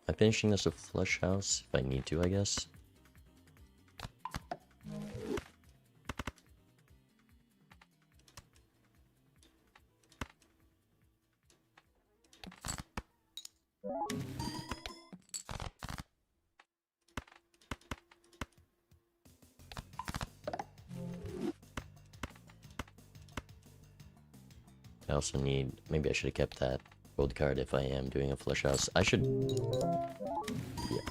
A: I'm finishing this with flush house if I need to, I guess. I also need, maybe I should have kept that gold card if I am doing a flush house. I should, yeah.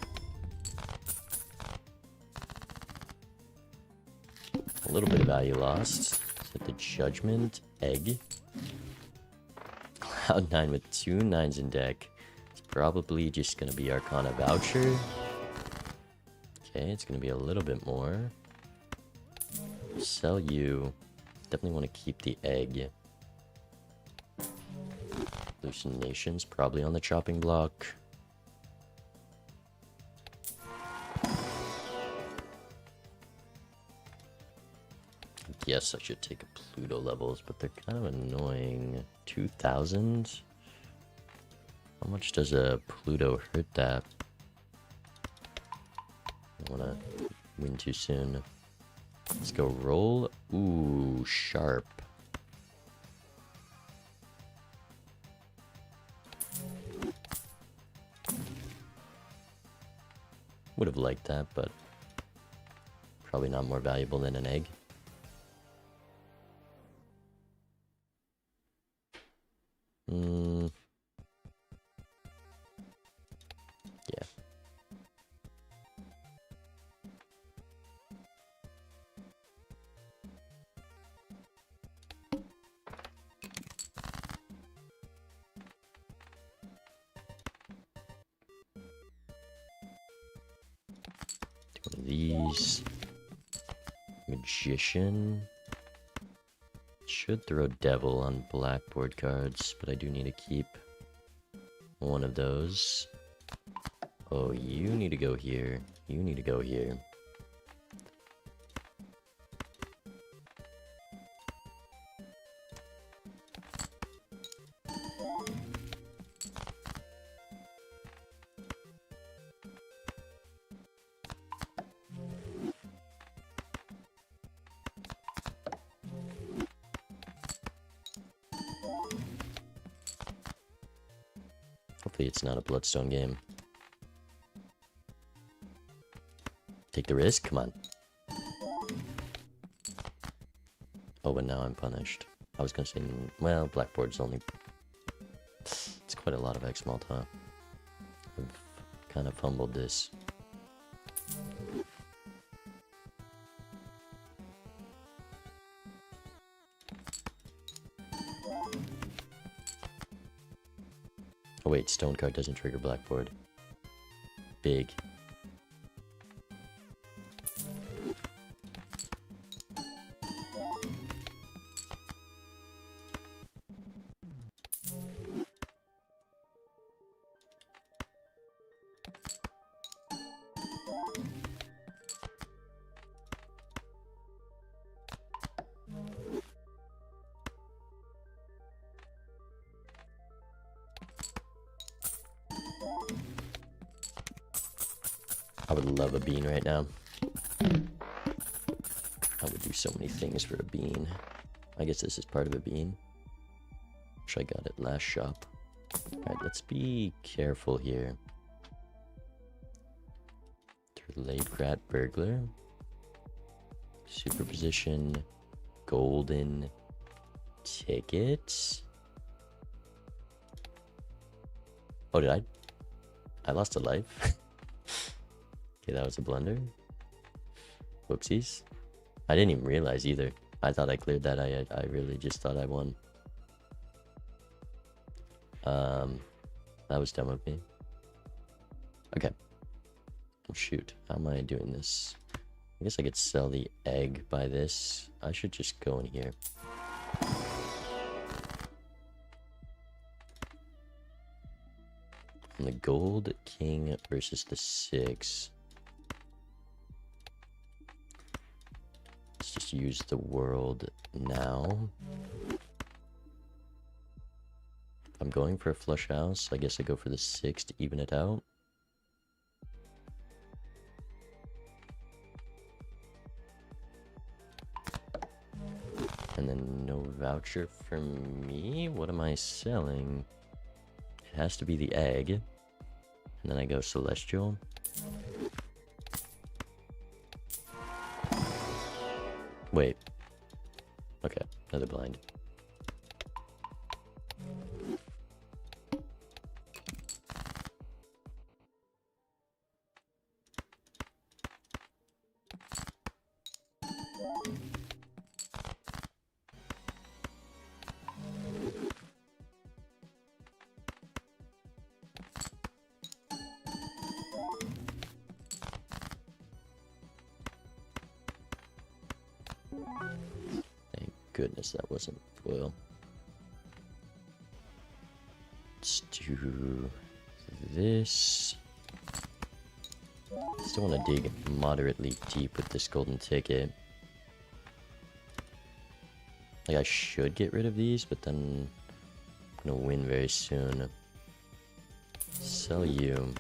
A: A little bit of value lost. Hit the judgment, egg. Cloud 9 with 2 9s in deck. It's probably just gonna be Arcana Voucher. Okay, it's gonna be a little bit more. Sell you. Definitely want to keep the egg. Hallucinations, probably on the chopping block. Yes, I should take a Pluto levels, but they're kind of annoying. 2,000? How much does a Pluto hurt that? I don't want to win too soon. Let's go roll. Ooh, sharp. Would have liked that, but probably not more valuable than an egg. Yeah. One of these. Magician. Should throw devil on blackboard cards, but I do need to keep one of those. Oh, you need to go here. You need to go here. Hopefully it's not a Bloodstone game. Take the risk? Come on. Oh, but now I'm punished. I was gonna say, well, blackboard's only... It's quite a lot of X-Malt, huh? I've kind of fumbled this. Oh wait, stone card doesn't trigger blackboard. big. I would love a bean right now. I would do so many things for a bean. I guess this is part of a bean. Wish I got it last shop. Alright, let's be careful here. Delayed Rat Burglar. Superposition. Golden tickets. Oh, did I lost a life? Okay, that was a blunder. Whoopsies. I didn't even realize either. I thought I cleared that. I really just thought I won. That was dumb of me. Okay. Oh, shoot. How am I doing this? I guess I could sell the egg by this. I should just go in here. And the gold king versus the 6. Let's just use the world now. If I'm going for a flush house, I guess I go for the 6 to even it out. And then no voucher for me. What am I selling? It has to be the egg. And then I go celestial. Wait. Okay, another blind. Thank goodness that wasn't foil. Let's do this. Still want to dig moderately deep with this golden ticket. Like, I should get rid of these, but then I'm gonna win very soon. Sell you.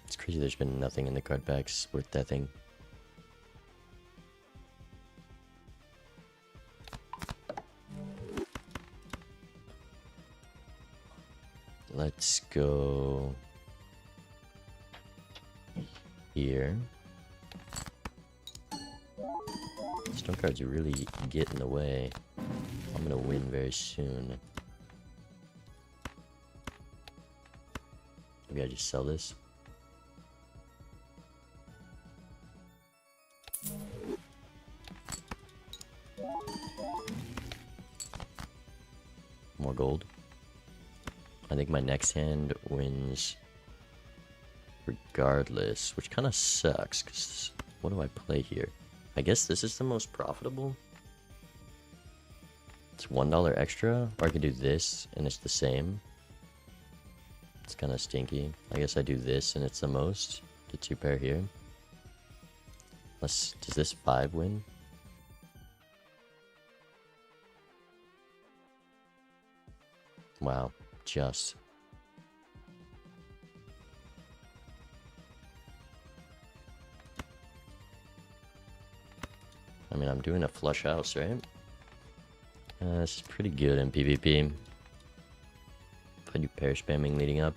A: It's crazy there's been nothing in the card packs worth that thing. Let's go here. Stone cards really get in the way. I'm gonna win very soon. Maybe I just sell this. More gold. I think my next hand wins regardless, which kind of sucks, because what do I play here? I guess this is the most profitable. It's $1 extra, or I could do this and it's the same. It's kind of stinky. I guess I do this and it's the most. Get 2 pair here. Does this 5 win? Wow, just. I mean, I'm doing a flush house, right? This is pretty good in PvP. If I do pair spamming leading up,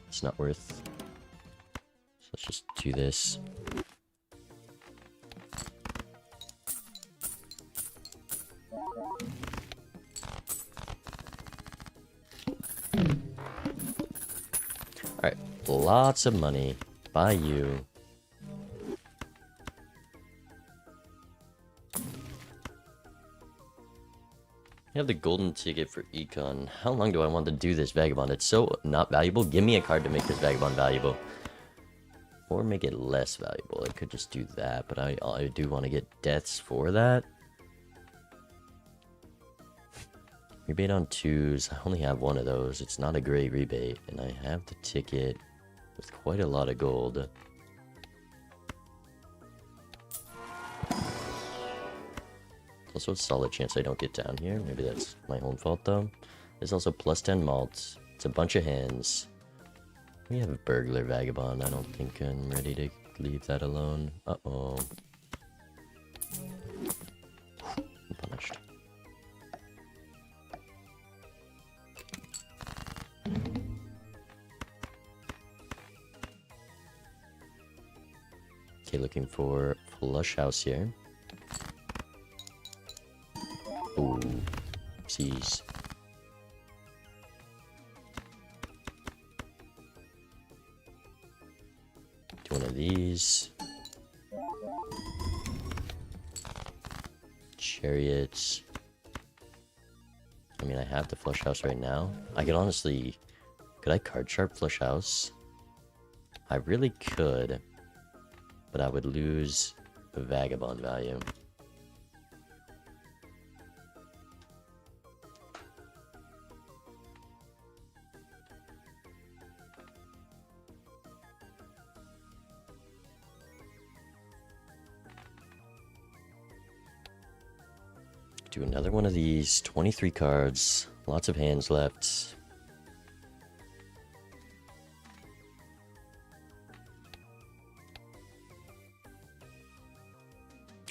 A: it's not worth. So let's just do this. Alright, lots of money by you. I have the golden ticket for Econ. How long do I want to do this Vagabond? It's so not valuable. Give me a card to make this Vagabond valuable. Or make it less valuable. I could just do that, but I do want to get deaths for that. Rebate on 2s. I only have one of those. It's not a great rebate. And I have the ticket with quite a lot of gold. Also a solid chance I don't get down here. Maybe that's my own fault though. There's also plus 10 malt. It's a bunch of hands. We have a burglar vagabond. I don't think I'm ready to leave that alone. Uh-oh. I'm punished. Okay, looking for flush house here. Ooh, jeez. Do one of these. Chariots. I mean, I have the flush house right now. I could honestly... Could I card sharp flush house? I really could. But I would lose the vagabond value. Do another one of these. 23 cards. Lots of hands left.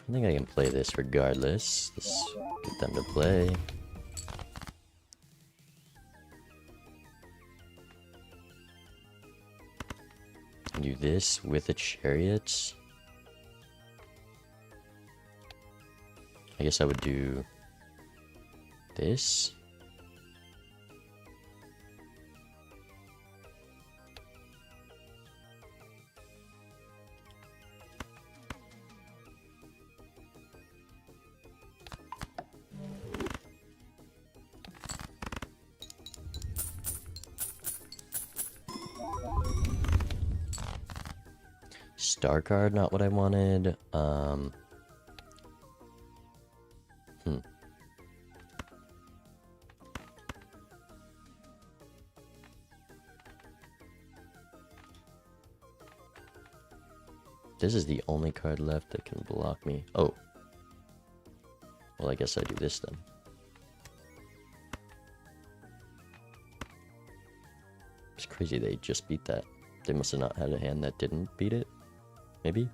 A: I think I can play this regardless. Let's get them to play. Do this with a chariot. I guess I would do this. Star card, not what I wanted. This is the only card left that can block me. Oh. Well, I guess I do this then. It's crazy they just beat that. They must have not had a hand that didn't beat it. Maybe?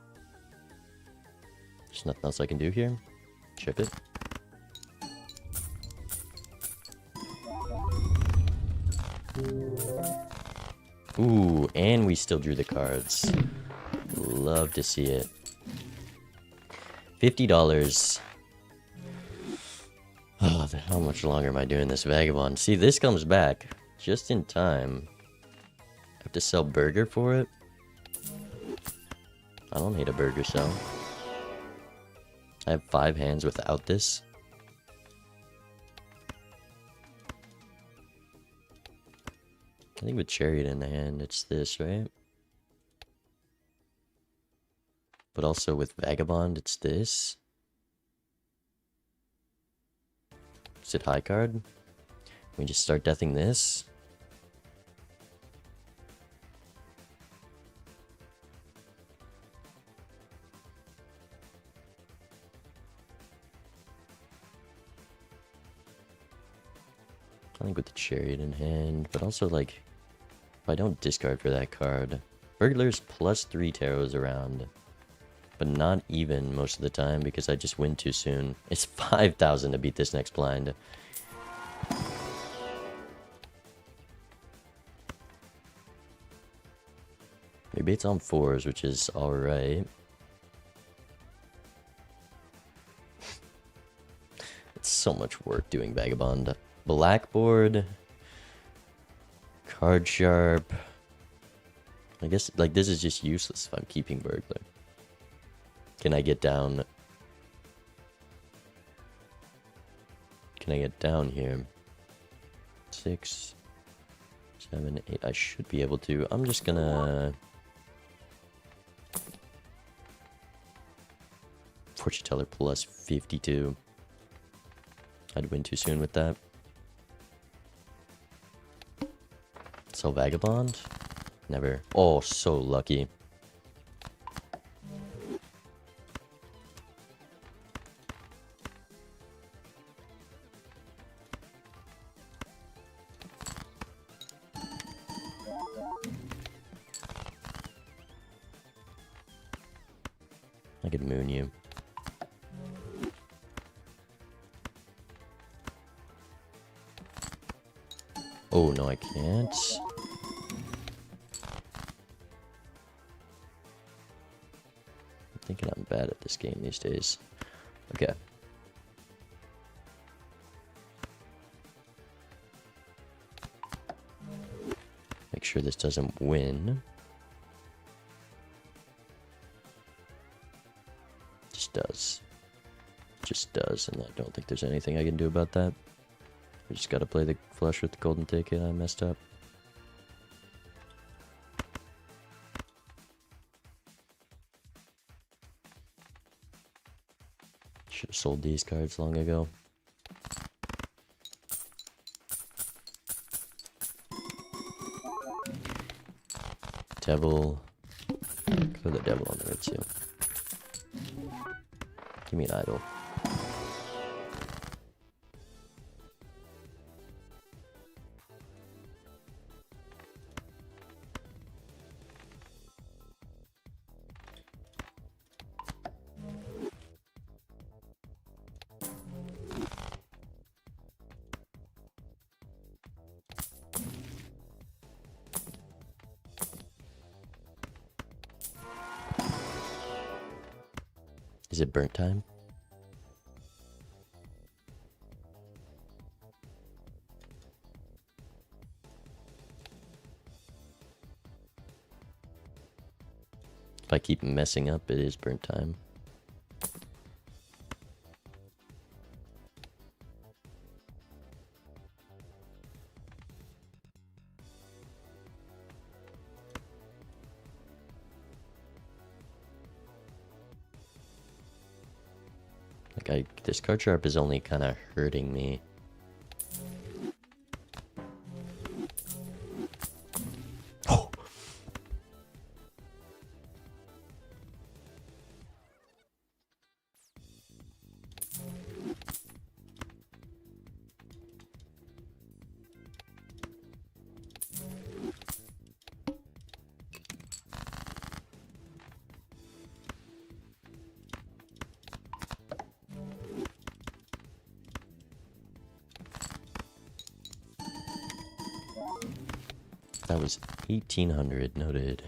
A: There's nothing else I can do here. Chip it. Ooh, and we still drew the cards. Love to see it. $50. Oh, how much longer am I doing this vagabond? See, this comes back just in time. I have to sell burger for it. I don't hate a burger sell. I have 5 hands without this. I think with Chariot in the hand, it's this, right? But also with Vagabond, it's this. Is it high card? We just start deathing this. I think with the Chariot in hand, but also like, if I don't discard for that card, Burglar's +3 tarots around, but not even most of the time because I just win too soon. It's 5,000 to beat this next blind. Maybe it's on 4s, which is alright. It's so much work doing Vagabond. Blackboard. Card sharp. I guess like this is just useless if I'm keeping Burglar. Can I get down can I get down here? 6, 7, 8. I should be able to. I'm just gonna... Fortune teller plus 52. I'd win too soon with that. So vagabond? Never. Oh, so lucky. I could moon you. Oh, no, I can't. I'm thinking I'm bad at this game these days. Okay. Make sure this doesn't win. Just does. Just does, and I don't think there's anything I can do about that. We just gotta play the flush with the golden ticket. I messed up. Should have sold these cards long ago. Devil. Throw the devil on the red seal. Give me an idol. Is it burnt time? If I keep messing up, it is burnt time. This card sharp is only kind of hurting me. Oh. That was 1800, noted.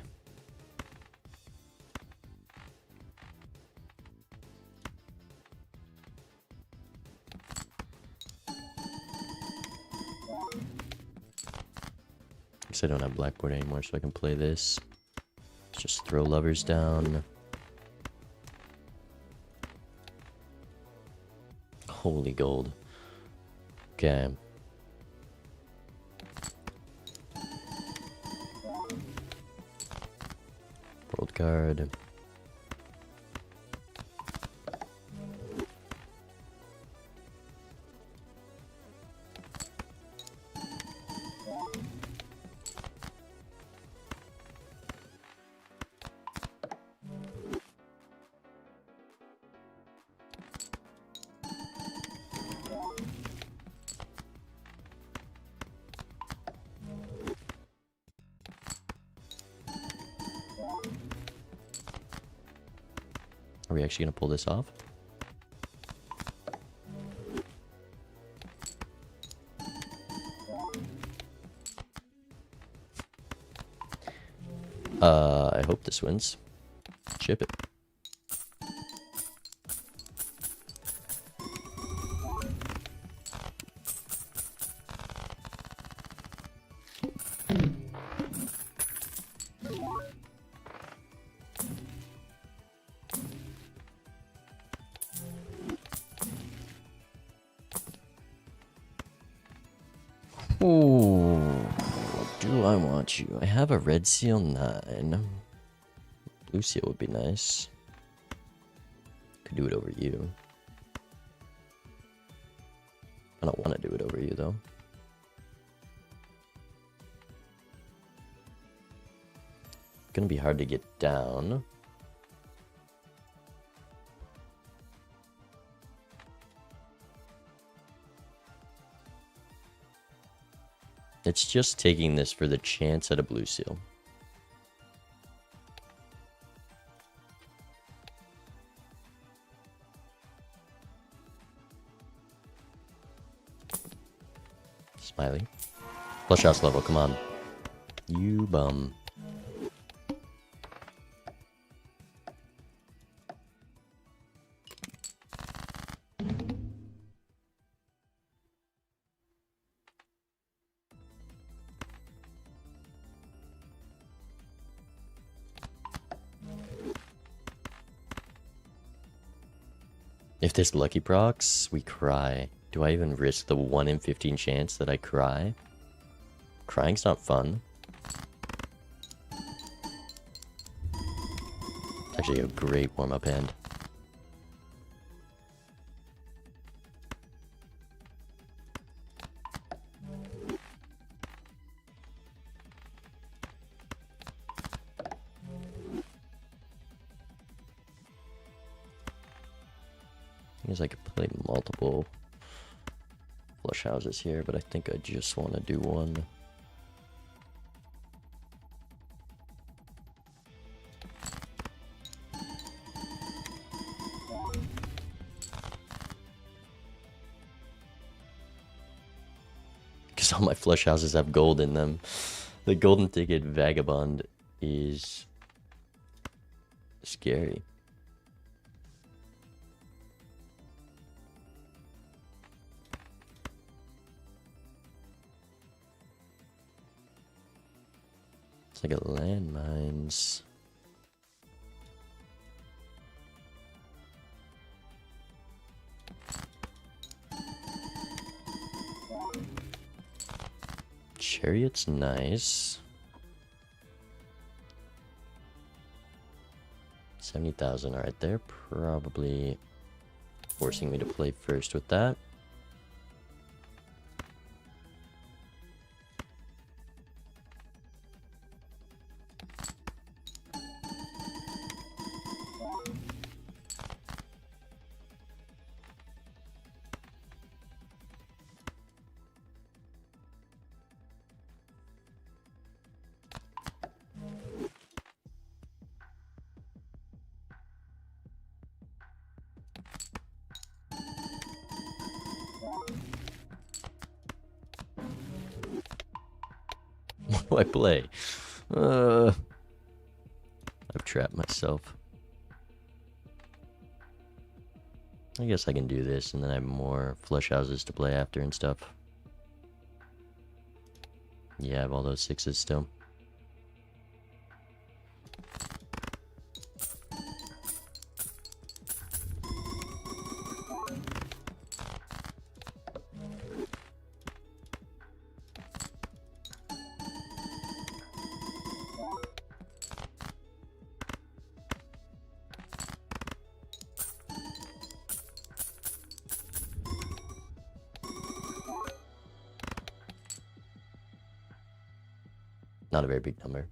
A: Guess I don't have blackboard anymore, so I can play this. Just throw lovers down. Holy gold. Okay. World card. Are we actually gonna pull this off? I hope this wins. Ship it. Ooh, do I want you? I have a red seal 9. Blue seal would be nice. Could do it over you. I don't want to do it over you though. Gonna be hard to get down. It's just taking this for the chance at a blue seal. Smiley. Flush house level, come on. You bum. If this lucky procs, we cry. Do I even risk the 1 in 15 chance that I cry? Crying's not fun. It's actually a great warm-up hand. I guess I could play multiple flush houses here, but I think I just want to do one. Because all my flush houses have gold in them. The golden ticket vagabond is scary. I got landmines. Chariot's nice. 70,000. Alright, they're probably forcing me to play first with that. What do I play? I've trapped myself. I guess I can do this, and then I have more flush houses to play after and stuff. Yeah, I have all those 6s still. Not a very big number.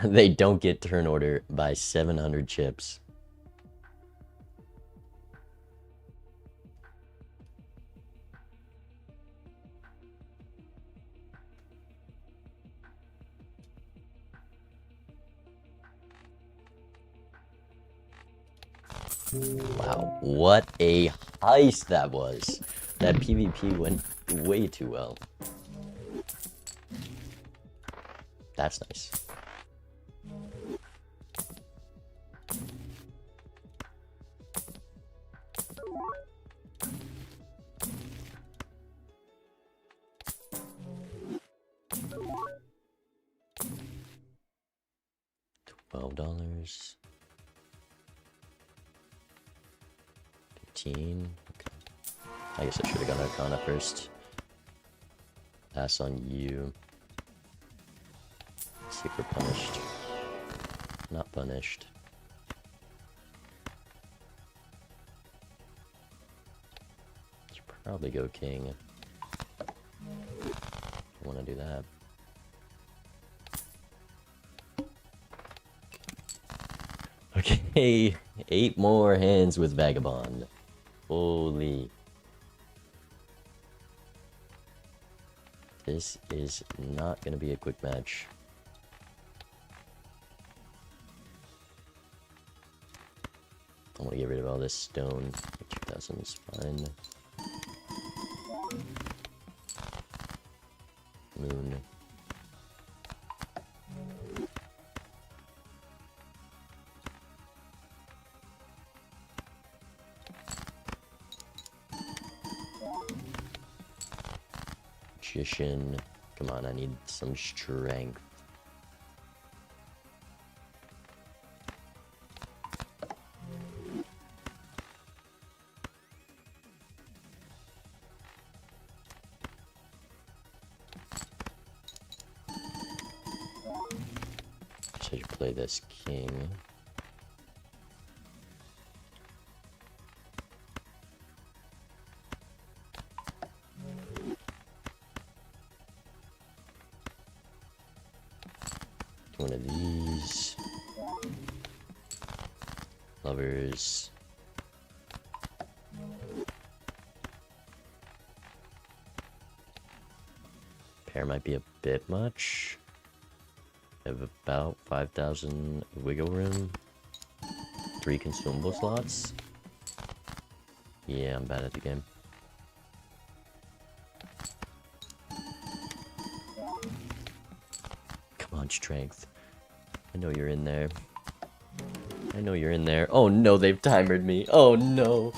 A: They don't get turn order by 700 chips. Wow, what a heist that was. That PvP went way too well. That's nice. $12. 15. Okay. I guess I should have gone Arcana first. Pass on you. See if we're punished. Not punished. Should probably go king. I want to do that. Okay, 8 more hands with Vagabond. Holy. This is not going to be a quick match. I want to get rid of all this stone. 2000 is fine. Moon. Magician. Come on, I need some strength. I should play this king. One of these. Lovers. Pair might be a bit much. I have about 5,000 wiggle room. 3 consumable slots. Yeah, I'm bad at the game. Come on, strength. I know you're in there. I know you're in there. Oh no, they've timered me. Oh no.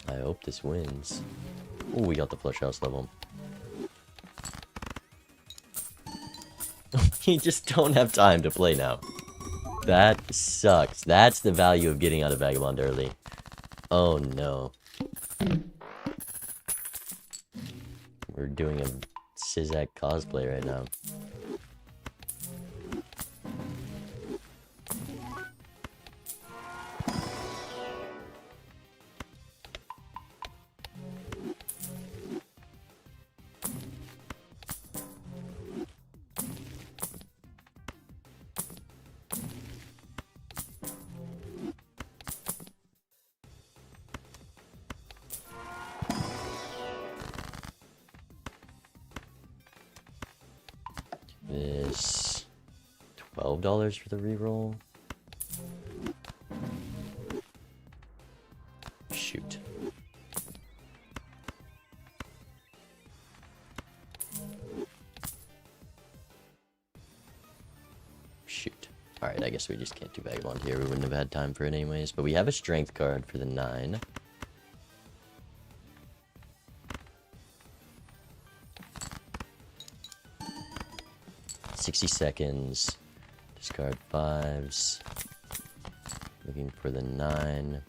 A: I hope this wins. Oh, we got the flush house level. You just don't have time to play now. That sucks. That's the value of getting out of Vagabond early. Oh no. We're doing a Synergies cosplay right now. This $12 for the reroll. Shoot. Shoot. Alright, I guess we just can't do Vagabond here. We wouldn't have had time for it anyways. But we have a strength card for the 9. $60. Discard 5s. Looking for the 9.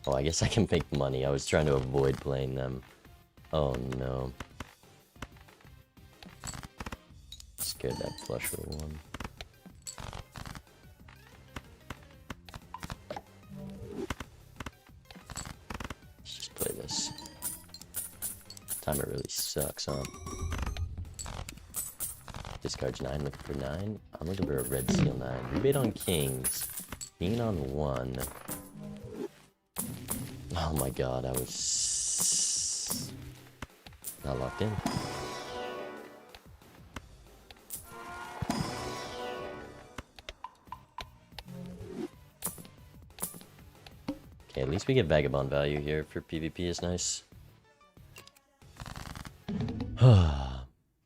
A: Oh, I guess I can make money. I was trying to avoid playing them. Oh no. Scared that flush with a 1. Let's just play this. Timer really sucks, huh? Discards 9, looking for 9. I'm looking for a red seal 9. Rebate on kings. Being on 1. Oh my god, I was not locked in. Okay, at least we get Vagabond value here for PvP is nice.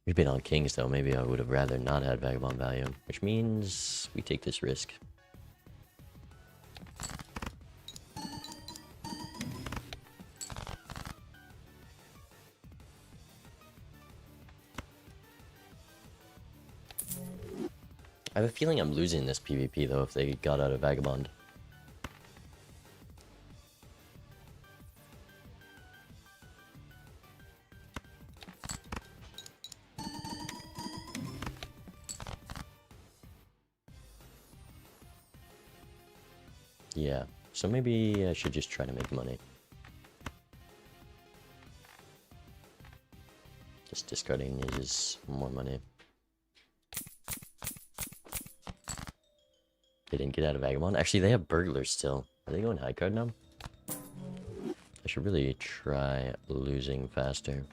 A: Rebate on kings though, maybe I would have rather not had Vagabond value, which means we take this risk. I have a feeling I'm losing this PvP though if they got out of Vagabond. Yeah, so maybe I should just try to make money. Just discarding is more money. They didn't get out of Vagabond. Actually, they have Burglars still. Are they going high card now? I should really try losing faster.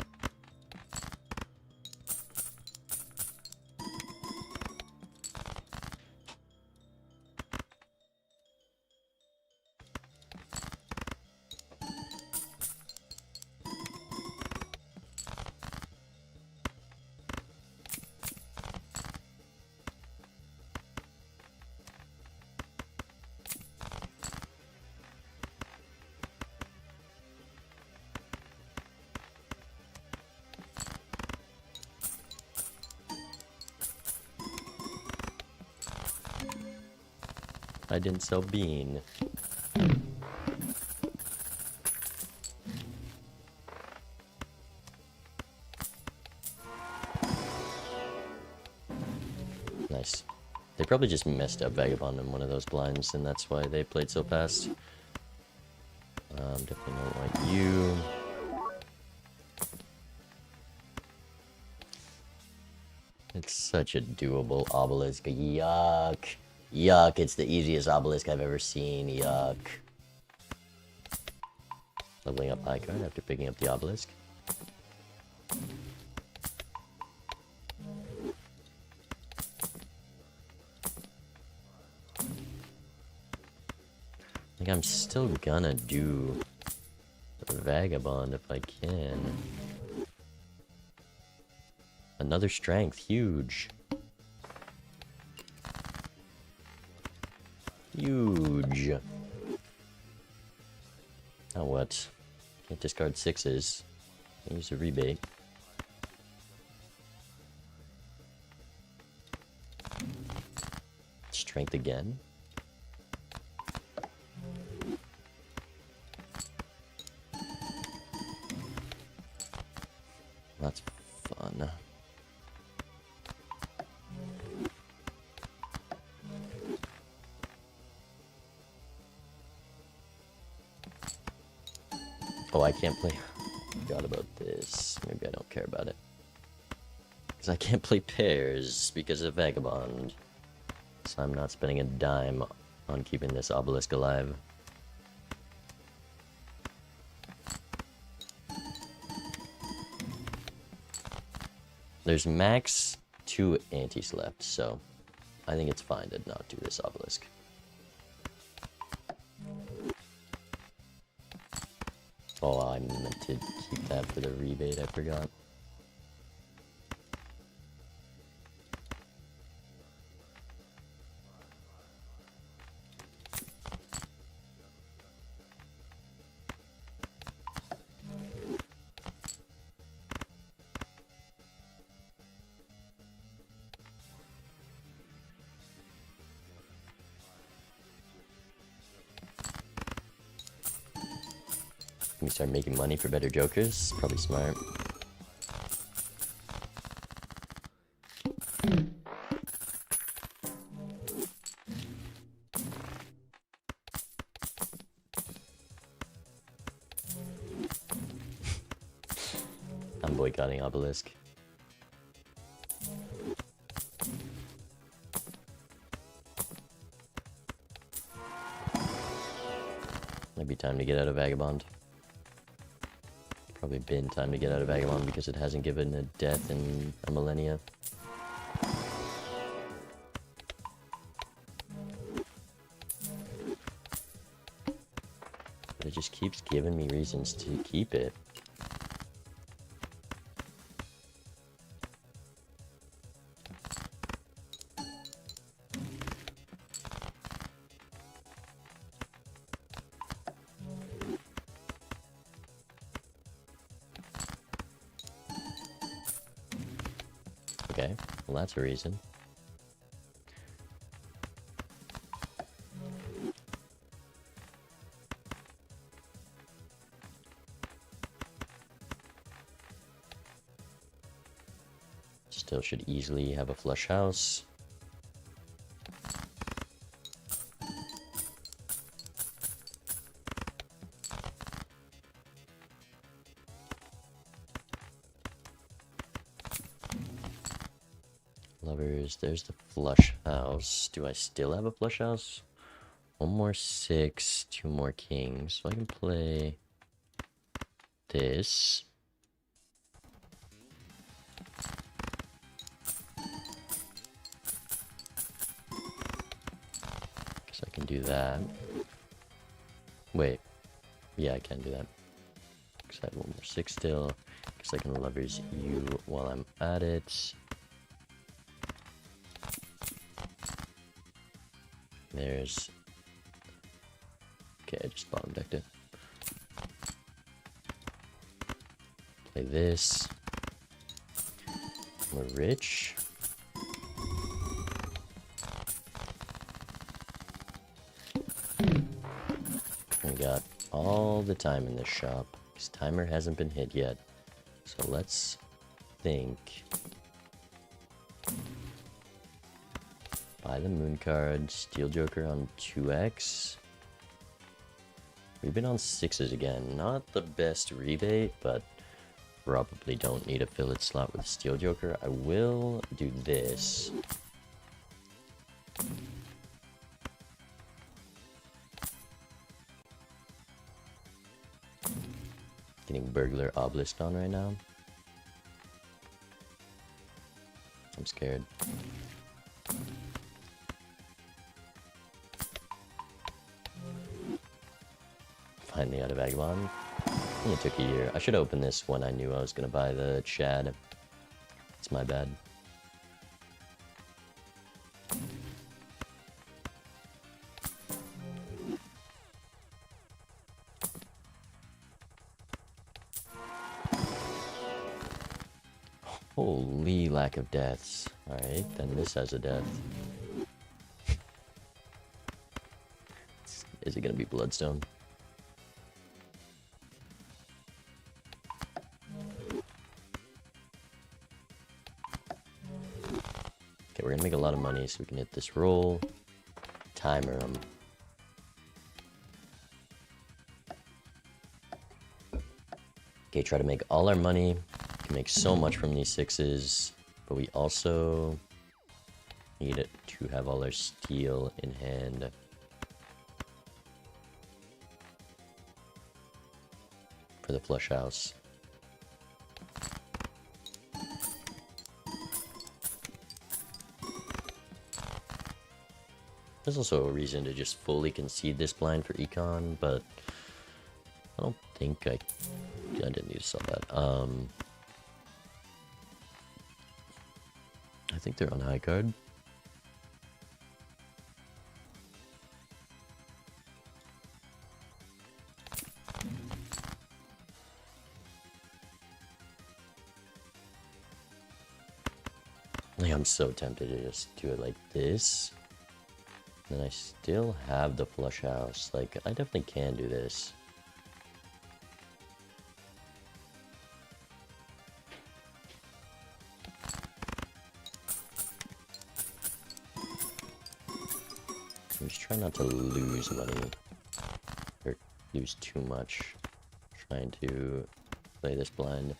A: I didn't sell Bean. Nice. They probably just messed up Vagabond in one of those blinds, and that's why they played so fast. Definitely don't want you. It's such a doable obelisk. Yuck. Yuck, it's the easiest obelisk I've ever seen. Yuck. Leveling up high card after picking up the obelisk. I think I'm still gonna do Vagabond if I can. Another strength, huge. Huge. Now what? Can't discard 6s. Use a rebate. Strength again. That's fun. Oh, I can't play. Forgot about this. Maybe I don't care about it. Because I can't play pairs because of Vagabond. So I'm not spending a dime on keeping this obelisk alive. There's max 2 antes left, so I think it's fine to not do this obelisk. Oh, I meant to keep that for the rebate, I forgot. Can we start making money for better jokers? Probably smart. I'm boycotting obelisk. Might be time to get out of Vagabond. Probably been time to get out of Vagabond because it hasn't given a death in a millennia. But it just keeps giving me reasons to keep it. Okay, well that's a reason. still should easily have a flush house. Lovers, there's the flush house. Do I still have a flush house? One more 6, 2 more kings. So I can play this. Guess I can do that. Wait. Yeah, I can do that. Because I have one more 6 still. Guess I can lovers you while I'm at it. There's... Okay, I just bottom decked it. Play this. We're rich. We got all the time in this shop. This timer hasn't been hit yet. So let's think. Buy the moon card. Steel Joker on 2x. We've been on 6s again. Not the best rebate, but probably don't need a fillet slot with Steel Joker. I will do this. Getting Burglar Obelisk on right now. I'm scared. Finally out of Vagabond. It took a year. I should open this when I knew I was going to buy the Chad. It's my bad. Holy lack of deaths. Alright, then this has a death. Is it going to be Bloodstone? Okay, we're going to make a lot of money so we can hit this roll. Timer them. Okay, try to make all our money. We can make so much from these 6s, but we also need to have all our steel in hand. For the flush house. There's also a reason to just fully concede this blind for econ, but I don't think I didn't need to sell that. I think they're on high card. Like, I'm so tempted to just do it like this. And I still have the flush house. Like, I definitely can do this. I'm just trying not to lose money. Or lose too much. Trying to play this blind.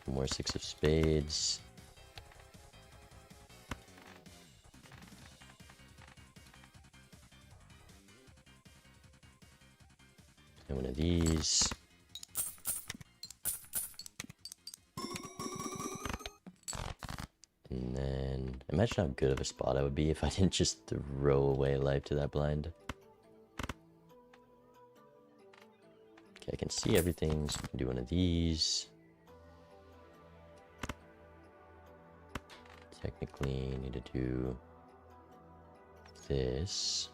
A: More 6 of spades. And one of these. And then imagine how good of a spot I would be if I didn't just throw away life to that blind. Okay, I can see everything, so I can do one of these. Technically, need to do this.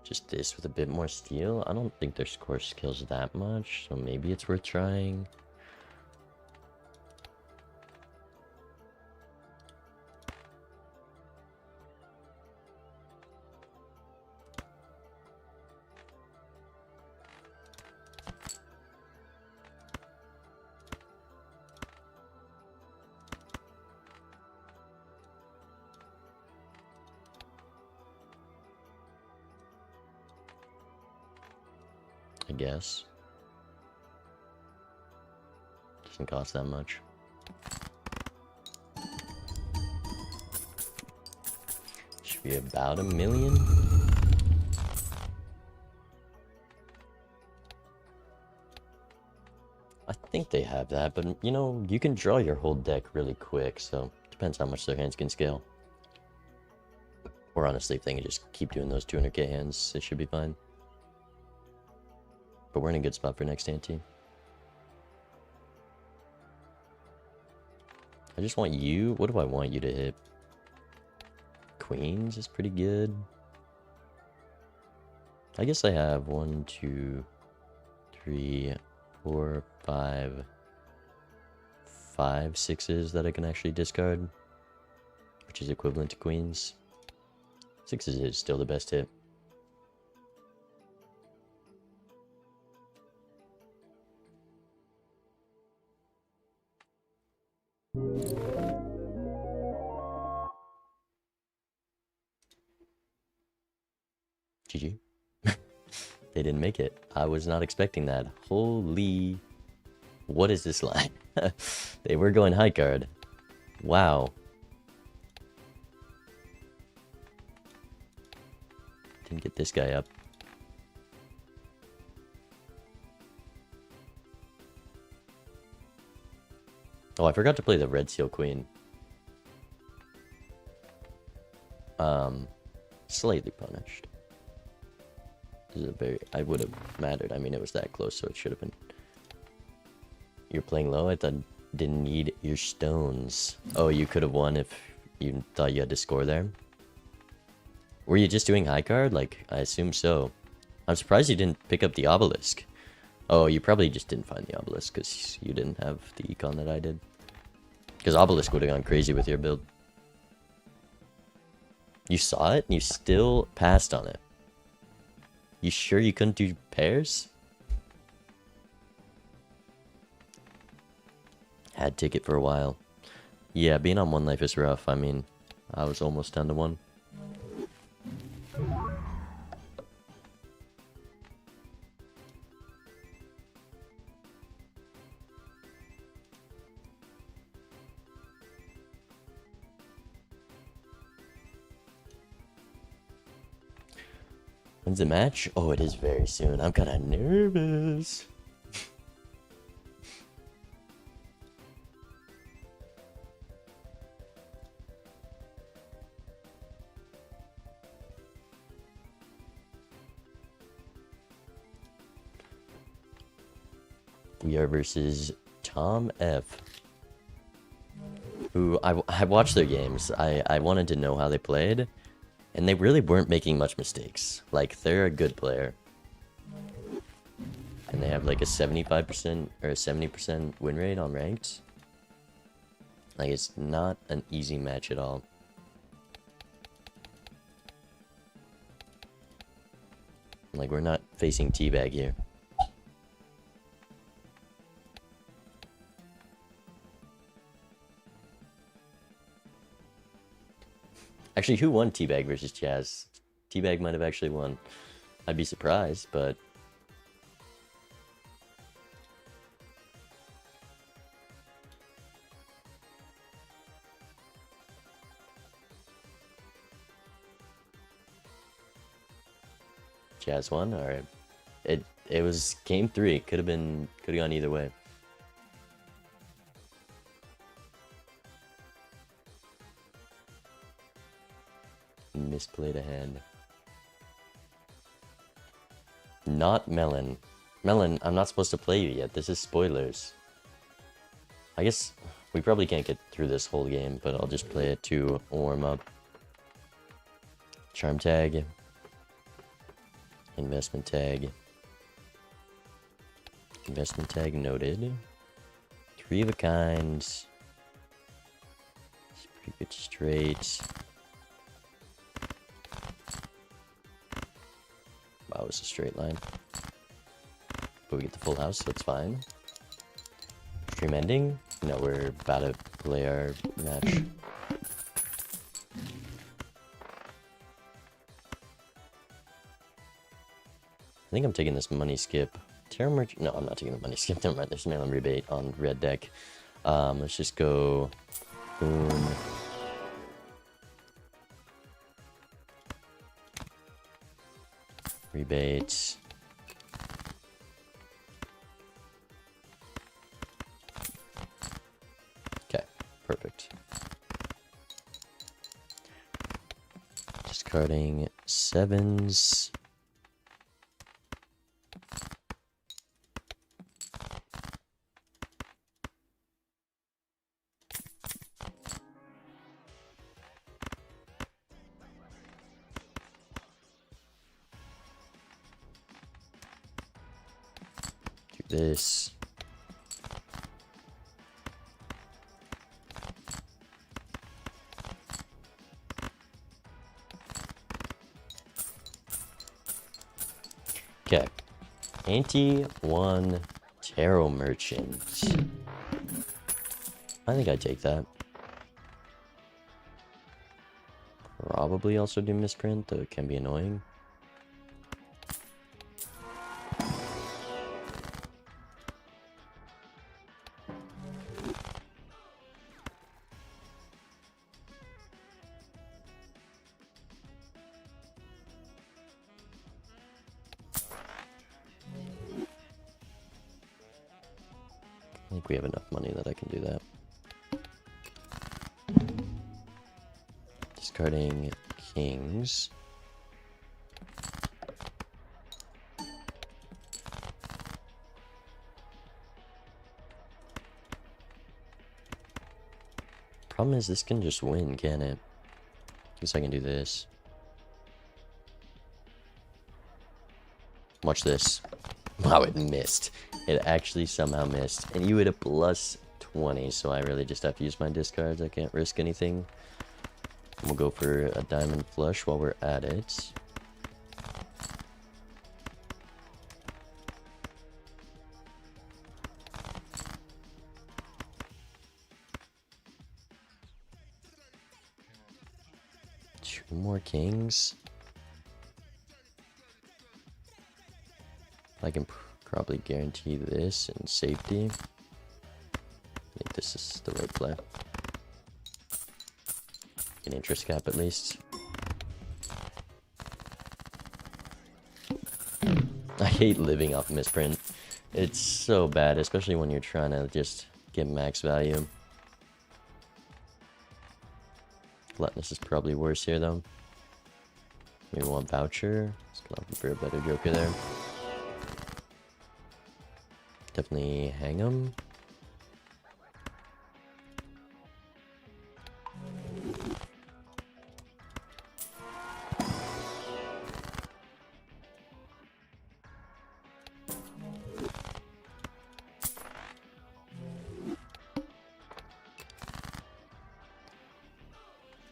A: Just this with a bit more steel. I don't think their core skills that much, so maybe it's worth trying. I guess. Doesn't cost that much. Should be about 1 million. I think they have that, but you know, you can draw your whole deck really quick, so depends how much their hands can scale. Or honestly, if they can just keep doing those 200k hands, it should be fine. But we're in a good spot for next ante. I just want you... What do I want you to hit? Queens is pretty good. I guess I have 1, 2, 3, 4, 5, 5 sixes that I can actually discard, which is equivalent to queens. Sixes is still the best hit. GG. They didn't make it. I was not expecting that. Holy... What is this line? They were going high card. Wow. Didn't get this guy up. Oh, I forgot to play the Red Seal Queen. Slightly punished. This is a very... I would have mattered. I mean, it was that close, so it should have been... You're playing low? I thought didn't need your stones. Oh, you could have won if you thought you had to score there? Were you just doing high card? Like, I assume so. I'm surprised you didn't pick up the obelisk. Oh, you probably just didn't find the obelisk because you didn't have the econ that I did. Because obelisk would have gone crazy with your build. You saw it and you still passed on it. You sure you couldn't do pairs? Had ticket for a while. Yeah, being on 1 life is rough. I mean, I was almost down to 1. When's the match? Oh, it is very soon. I'm kind of nervous. We are versus Tom F, who I watched their games. I wanted to know how they played, and they really weren't making much mistakes. Like, they're a good player. And they have like a 75% or a 70% win rate on ranked. Like, it's not an easy match at all. Like, we're not facing Teabag here. Actually, who won Teabag versus Chaz? Teabag might have actually won. I'd be surprised, but... Chaz won? Alright. It was game 3. Could have gone either way. Misplayed a hand. Not Melon. Melon, I'm not supposed to play you yet. This is spoilers. I guess we probably can't get through this whole game, but I'll just play it to warm up. Charm tag. Investment tag. Investment tag noted. 3 of a kind. It's pretty good straight. Wow, it's a straight line. But we get the full house, so it's fine. Stream ending? No, we're about to play our match. I think I'm taking this money skip. Terror Merchant. No, I'm not taking the money skip. Never mind. There's mail and rebate on red deck. Let's just go. Boom. Rebate. Okay, perfect. Discarding 7s. Do this. Okay. Ante 1 Tarot Merchant. I think I'd take that. Probably also do misprint, though it can be annoying. I think we have enough money that I can do that. Discarding kings. Problem is, this can just win, can it? Guess I can do this. Watch this. Wow, it missed. It actually somehow missed. And you hit a plus 20, so I really just have to use my discards. I can't risk anything. We'll go for a diamond flush while we're at it. Two more kings. I can probably guarantee this and safety. I think this is the right play. An interest cap at least. I hate living off misprint. It's so bad, especially when you're trying to just get max value. Gluttonous is probably worse here though. Maybe one voucher. Let's go for a better joker there. Definitely hang him.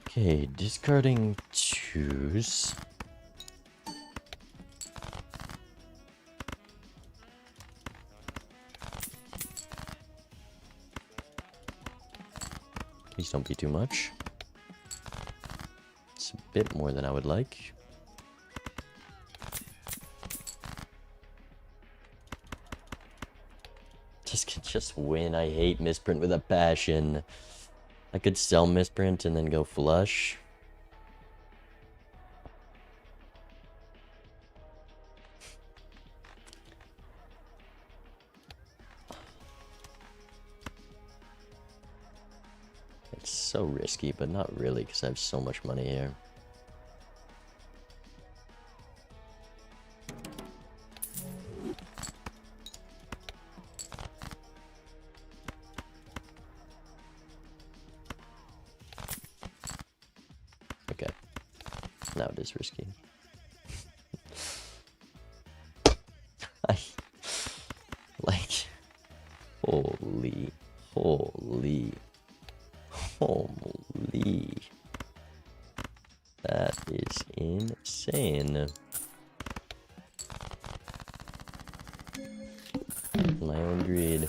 A: Okay, discarding 2s. Please don't be too much. It's a bit more than I would like. Just win. I hate misprint with a passion. I could sell misprint and then go flush. It's so risky, but not really because I have so much money here. Okay. Now it is risky. insane. My own greed.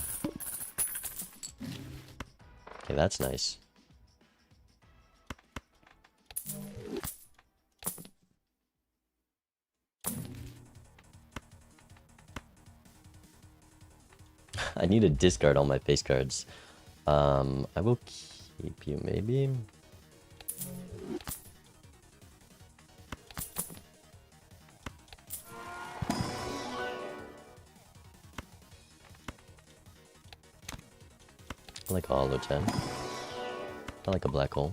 A: Okay, that's nice. I need to discard all my face cards. I will keep you, maybe. I like a hollow 10. I like a black hole.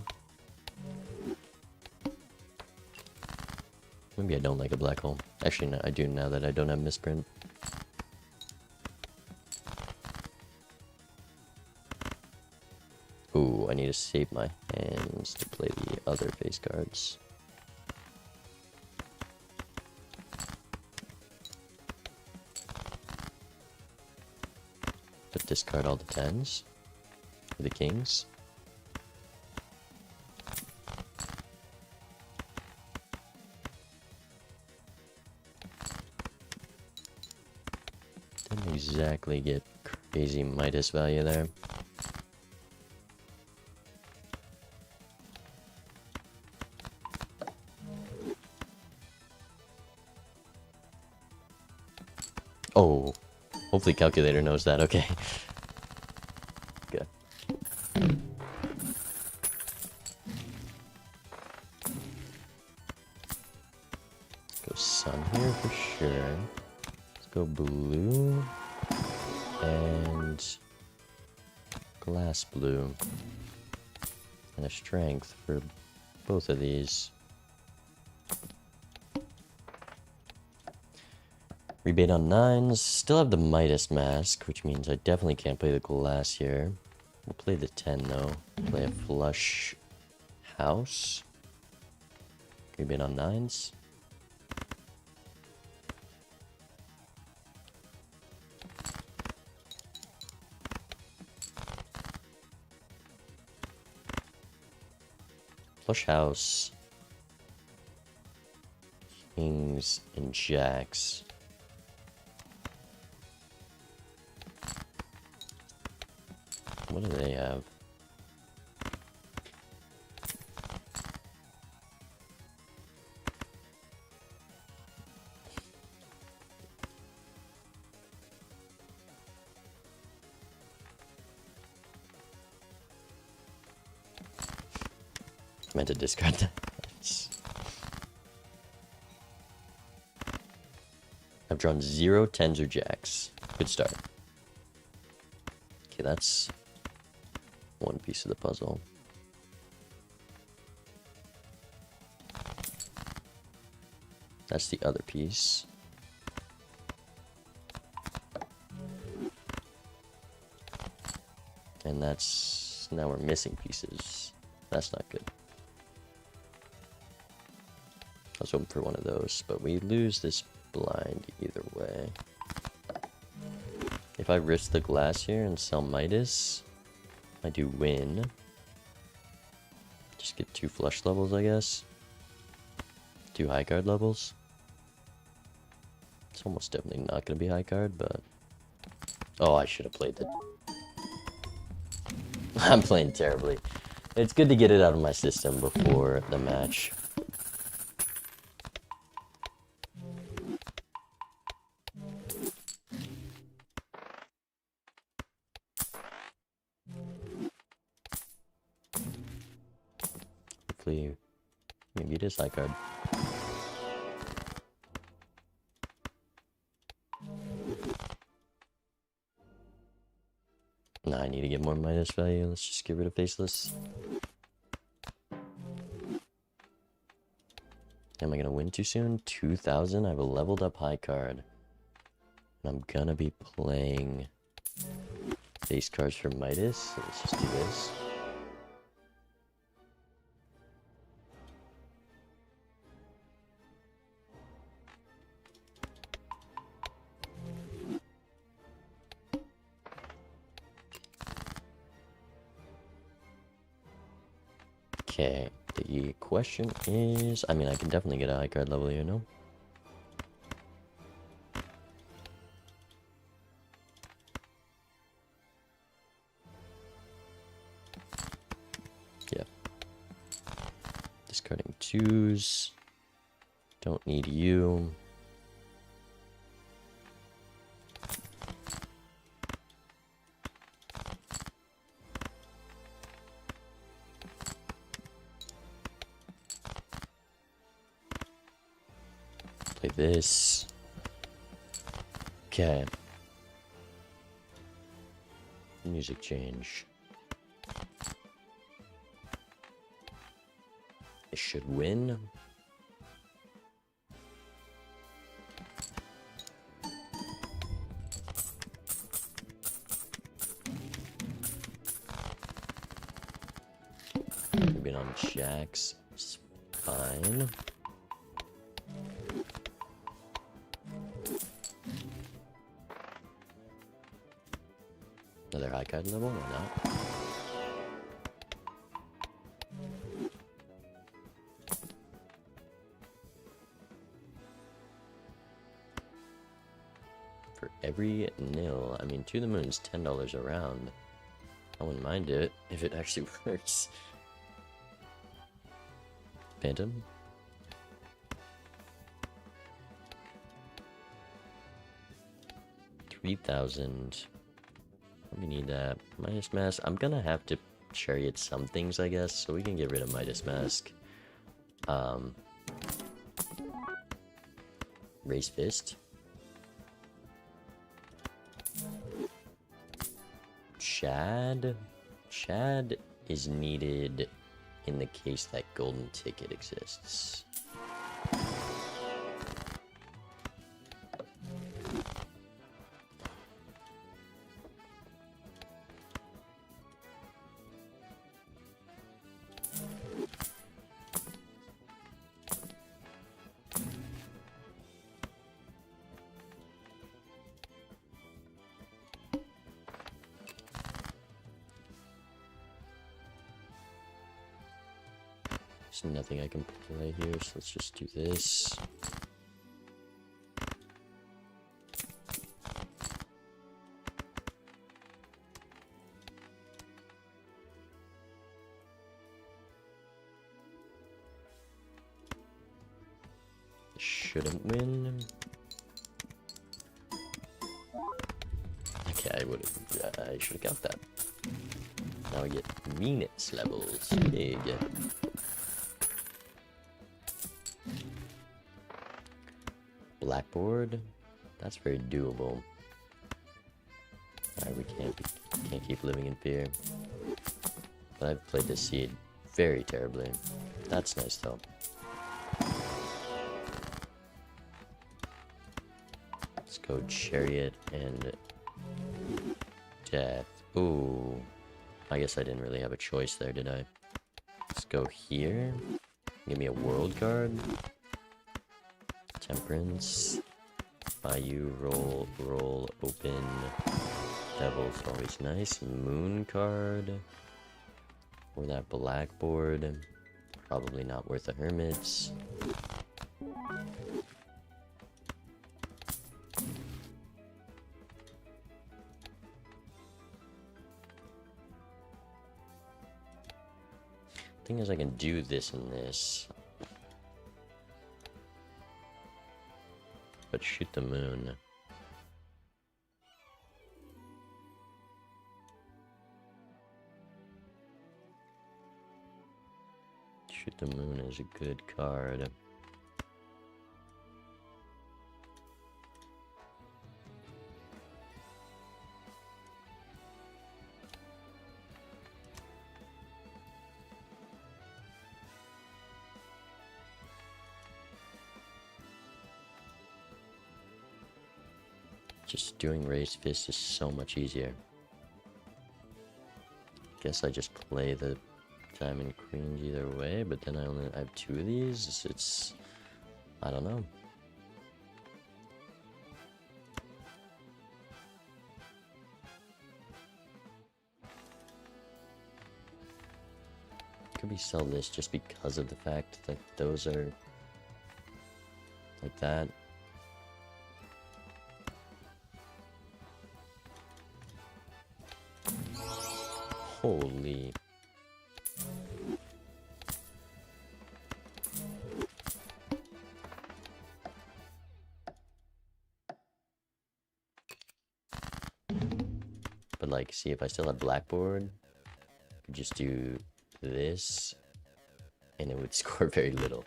A: Maybe I don't like a black hole. Actually, no, I do now that I don't have misprint. Ooh, I need to save my hands to play the other face cards. But discard all the 10s. For the kings. Didn't exactly get crazy Midas value there. Oh, hopefully calculator knows that. Okay. Good. Go sun here for sure. Let's go blue and glass blue and a strength for both of these. Rebate on 9s. Still have the Midas mask, which means I definitely can't play the glass here. We'll play the 10 though. Play a flush house. Rebate on 9s. Flush house. Kings and jacks. What do they have? Meant to discard that. I've drawn 0 10s or jacks. Good start. Okay, that's one piece of the puzzle. That's the other piece. And that's... now we're missing pieces. That's not good. I was hoping for one of those, but we lose this blind either way. If I risk the glass here and sell Midas, I do win. Just get 2 flush levels, I guess. 2 high card levels. It's almost definitely not going to be high card, but... oh, I should have played the... I'm playing terribly. It's good to get it out of my system before the match. Hopefully, maybe it is high card. Nah, I need to get more Midas value. Let's just get rid of Faceless. Am I gonna win too soon? 2,000? I have a leveled up high card. And I'm gonna be playing face cards for Midas. So let's just do this. Okay, The question is, I mean, I can definitely get a high card level here, no? Yeah. Discarding 2s. Don't need you. Play this. Okay. Music change. I should win. Maybe on jacks. It's fine. Another high card level or not? For every nil, I mean, To the Moon's $10 a round. I wouldn't mind it if it actually works. Phantom? $3,000. We need that. Midas Mask. I'm gonna have to chariot some things, I guess, so we can get rid of Midas Mask. Raise Fist. Chad. Chad is needed in the case that golden ticket exists. There's nothing I can play here, so let's just do this. Shouldn't win. Okay, I should have got that. Now I get meanness levels. Big. Blackboard. That's very doable. Alright, we can't keep living in fear. But I've played this seed very terribly. That's nice though. Let's go Chariot and Death. Ooh. I guess I didn't really have a choice there, did I? Let's go here. Give me a world card. Temperance. Bayou, roll, open. Devil's always nice. Moon card. For that blackboard. Probably not worth the hermits. Thing is, I can do this and this. But shoot the moon. Shoot the moon is a good card. Just doing raised fist is so much easier. Guess I just play the diamond queens either way, but then I have two of these. It's I don't know. Could we sell this just because of the fact that those are like that? Holy. But like, see, if I still had blackboard, I could just do this, and it would score very little.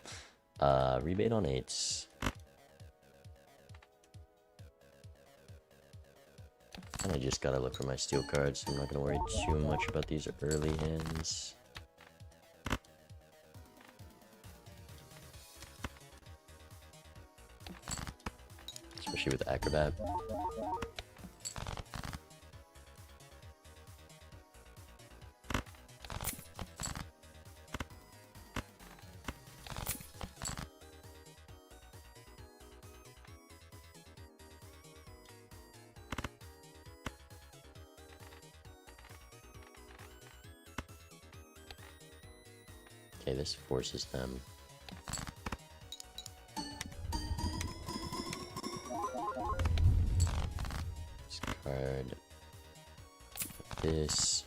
A: Rebate on 8s. And I just gotta look for my steel cards. I'm not gonna worry too much about these early hands. Especially with Acrobat. Okay, this forces them. Discard this.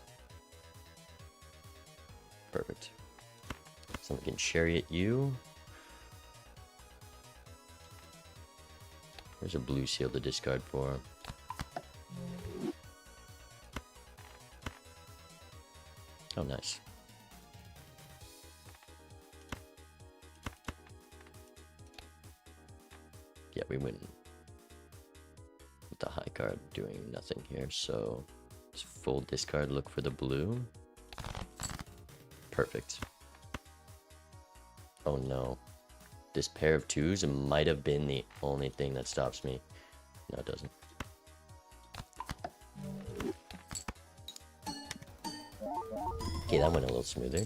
A: Perfect. Someone can chariot you. There's a blue seal to discard for. Oh, nice. Yeah, we win with the high card doing nothing here, so it's full discard, look for the blue. Perfect. Oh no. This pair of 2s might have been the only thing that stops me. No, it doesn't. Okay, that went a little smoother.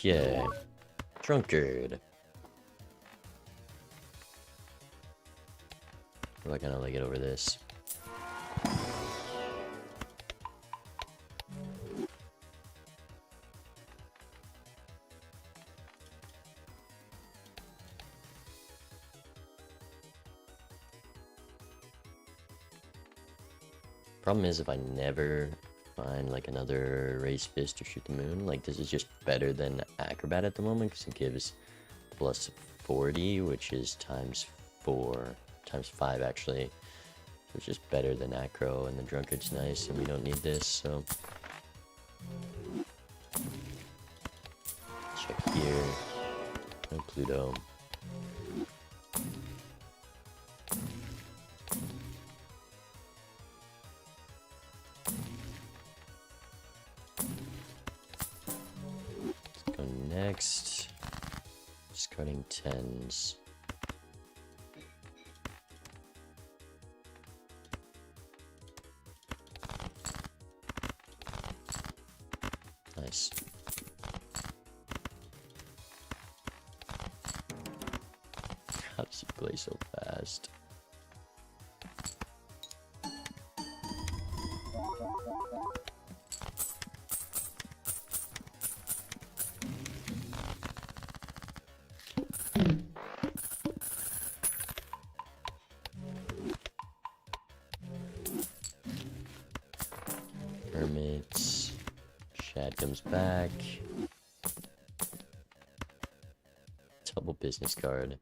A: Okay. Drunkard. We're gonna like it over this. Problem is, if I never find like another raise fist or shoot the moon, like this is just better than acrobat at the moment because it gives plus 40, which is times 5 actually. So it's just better than acro, and the drunkard's nice, and we don't need this, so check here. No Pluto. Next, discarding 10s. Nice. How does he play so fast? Hermits. Shad comes back. Double business card.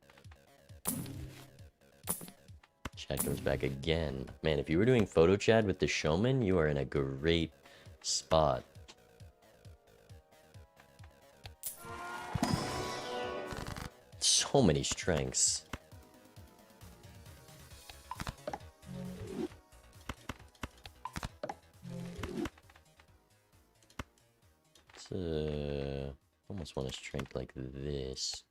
A: Chad comes back again. Man, if you were doing photo Chad with the showman, you are in a great spot. So many strengths. almost want to strength like this.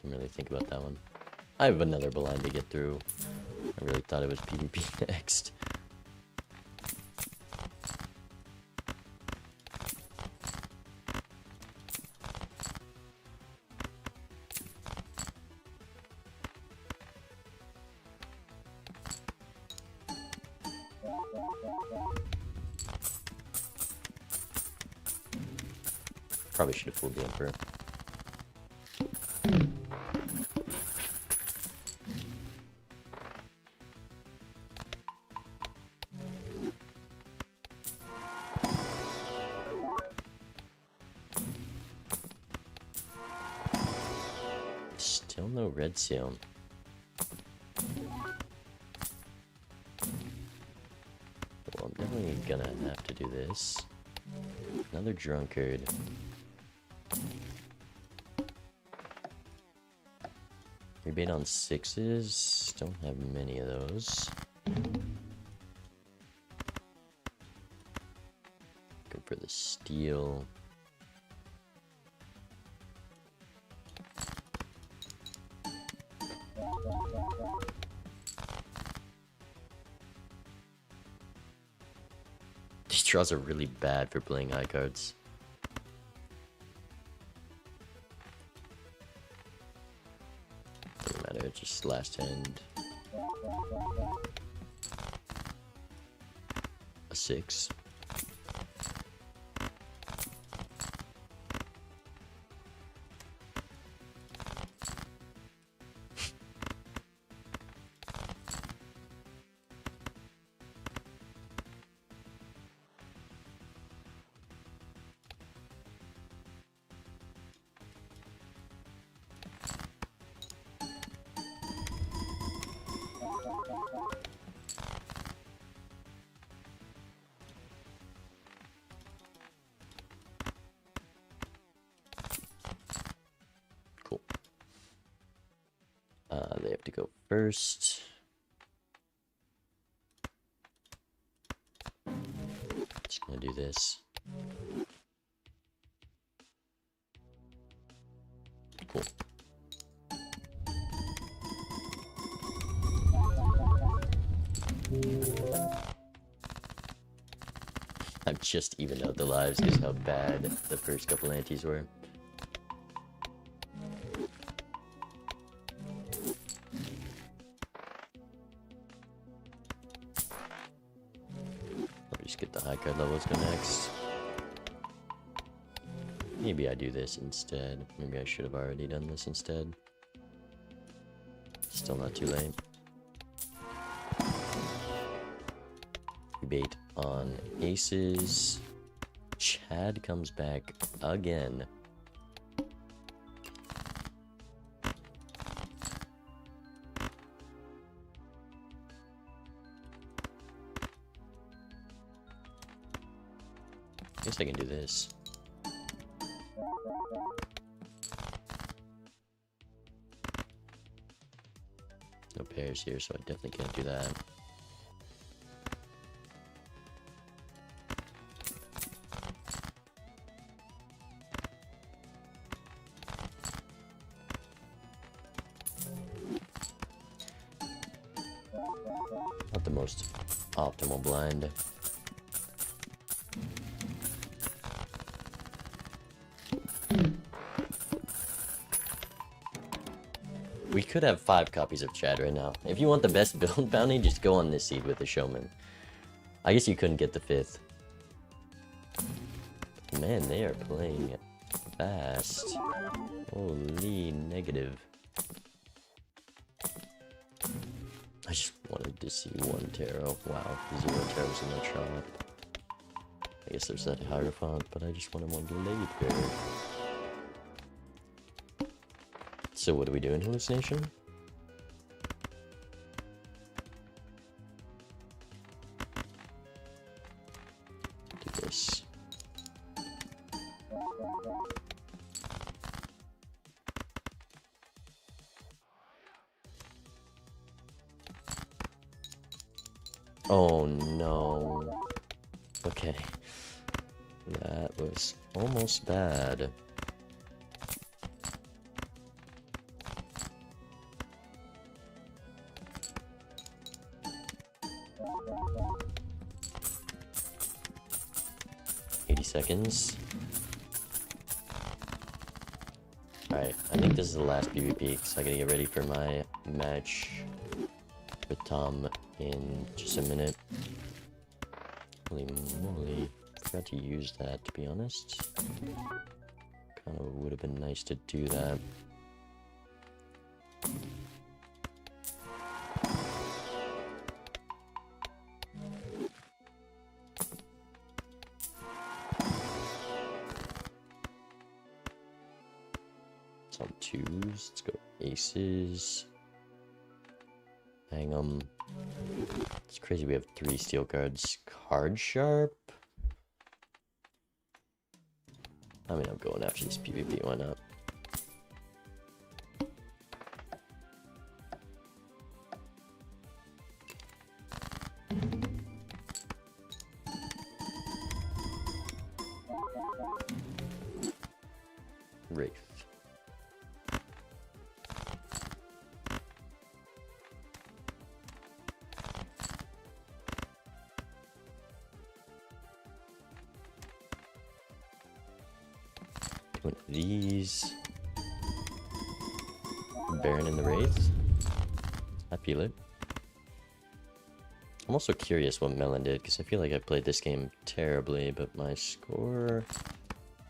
A: Didn't really think about that one. I have another blind to get through. I really thought it was PvP next. Probably should have fooled the Emperor. Still no red seal. Well, I'm definitely gonna have to do this. Another drunkard. Rebate on 6s. Don't have many of those. Go for the steel. These draws are really bad for playing high cards. Doesn't matter, just last hand. A 6. Cool. They have to go first. Just gonna do this. Cool. I've just evened out the lives because how bad the first couple antes were. I'll just get the high card levels go next. Maybe I do this instead. Maybe I should have already done this instead. Still not too late. Rebate on aces. Chad comes back again. Guess I can do this. No pairs here, so I definitely can't do that. Not the most optimal blind. We could have 5 copies of Chad right now. If you want the best build bounty, just go on this seed with the Showman. I guess you couldn't get the 5th. Man, they are playing fast. Holy negative. I just wanted to see 1 tarot. Wow, 0 tarots in the trap. I guess there's that Hierophant, but I just wanted 1 later. So what do we do in Hallucination? Do this. Oh no. Okay. That was almost bad. Seconds. Alright, I think this is the last PvP because I gotta get ready for my match with Tom in just a minute. Holy moly, forgot to use that, to be honest. Kinda would have been nice to do that. Some twos. Let's go aces. Hang 'em. It's crazy we have 3 steel cards. Card sharp? I mean, I'm going after this PvP, why not? Wraith. One of these. Baron in the Wraith. I feel it. I'm also curious what Melon did, because I feel like I played this game terribly, but my score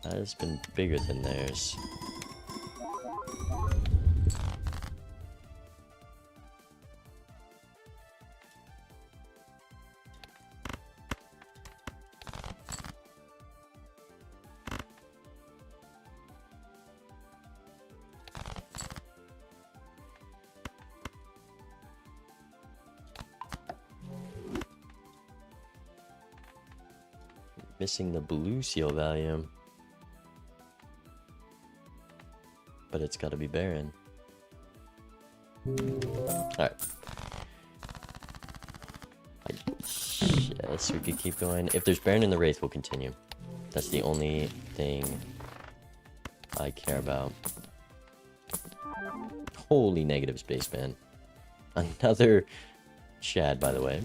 A: has been bigger than theirs. Missing the blue seal value. But it's gotta be Baron. Alright. Yes, we could keep going. If there's Baron in the Wraith, we'll continue. That's the only thing I care about. Holy negative spaceman. Another Shad, by the way.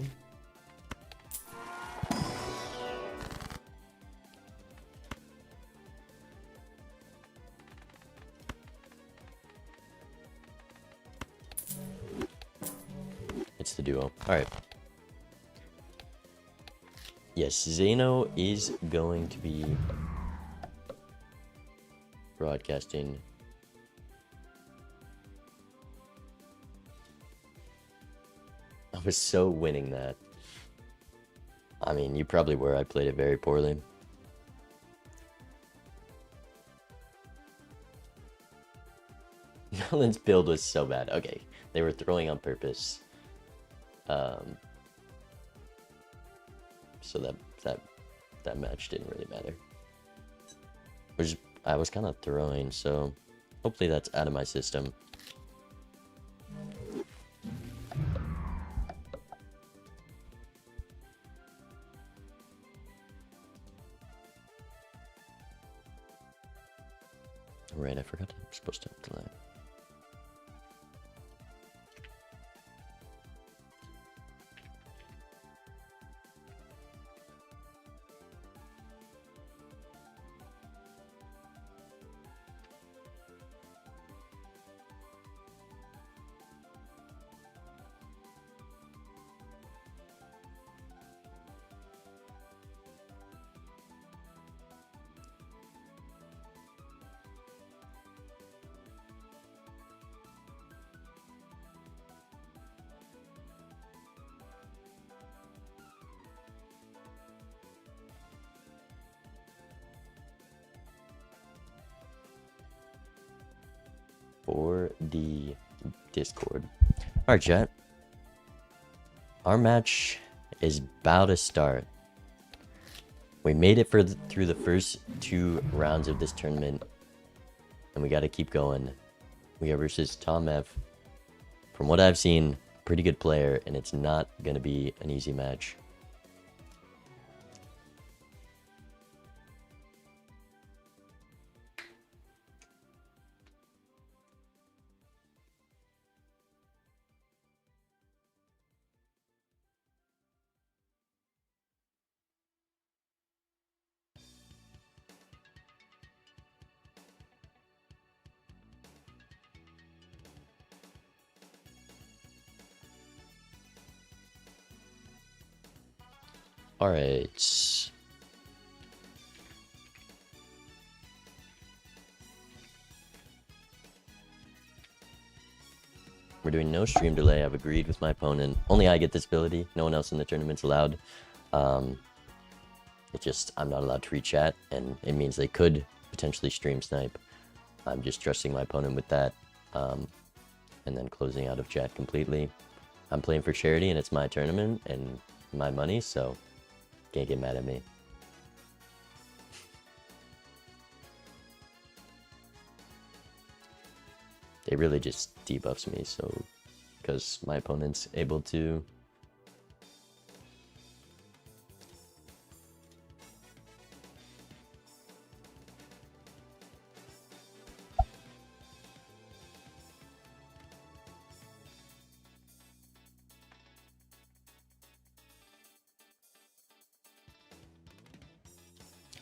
A: It's the duo. Alright. Yes, Zeno is going to be broadcasting. I was so winning that. I mean, you probably were. I played it very poorly. Nolan's build was so bad. Okay, they were throwing on purpose. So that match didn't really matter. I was kind of throwing, so hopefully that's out of my system. Right, I forgot I'm supposed to have delay. For the Discord. Alright, chat. Our match is about to start. We made it through the first 2 rounds of this tournament. And we gotta keep going. We are versus Tom F. From what I've seen, pretty good player, and it's not going to be an easy match. All right. We're doing no stream delay. I've agreed with my opponent. Only I get this ability. No one else in the tournament's allowed. It just, I'm not allowed to read chat, and it means they could potentially stream snipe. I'm just trusting my opponent with that, and then closing out of chat completely. I'm playing for charity, and it's my tournament and my money, so can't get mad at me. It really just debuffs me, so because my opponent's able to.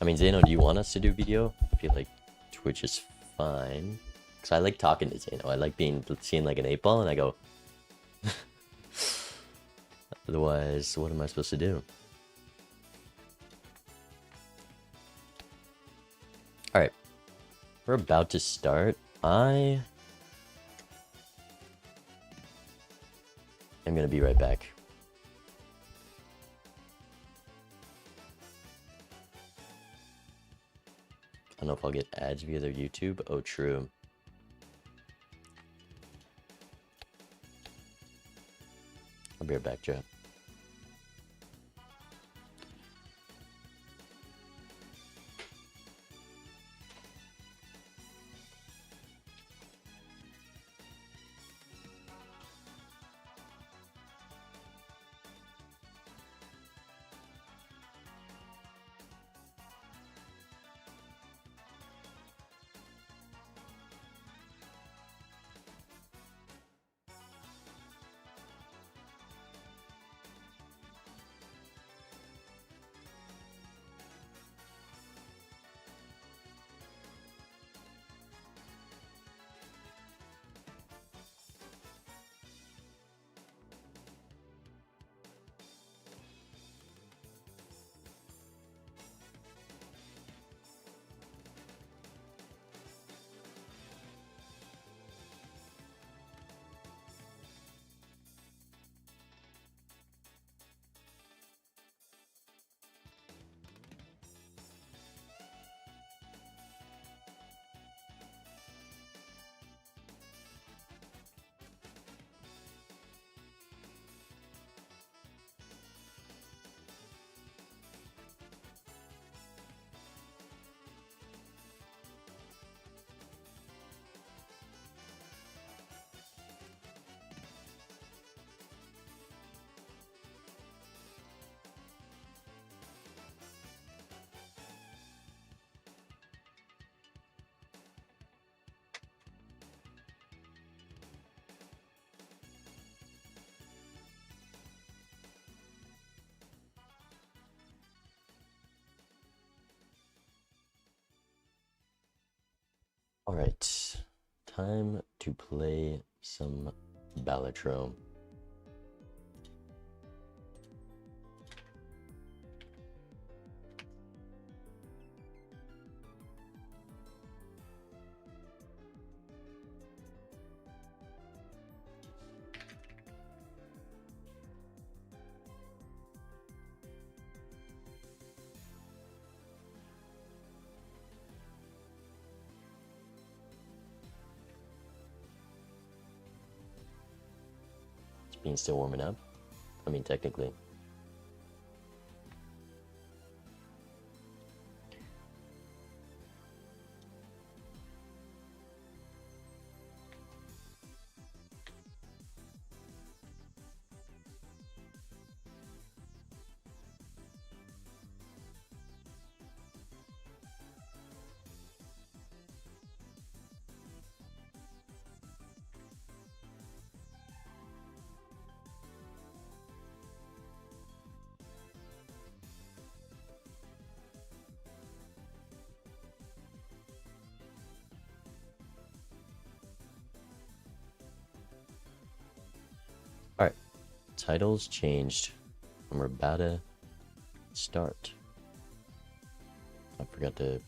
A: I mean, Zeno, do you want us to do video? I feel like Twitch is fine. Because I like talking to Zeno. I like seeing like an 8-ball, and I go... Otherwise, what am I supposed to do? Alright. We're about to start. I am going to be right back. I don't know if I'll get ads via their YouTube. Oh, true. I'll be right back, Joe. Alright, time to play some Balatro. Being still warming up. I mean, technically. titles changed. And we're about to start. I forgot to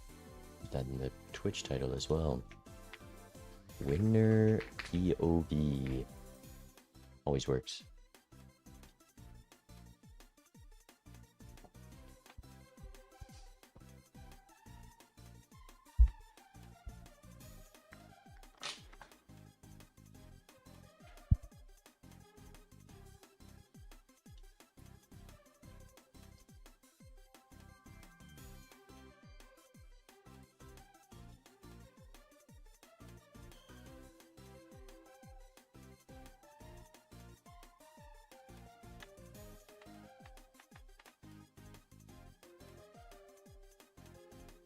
A: put that in the Twitch title as well. Winner POV. Always works.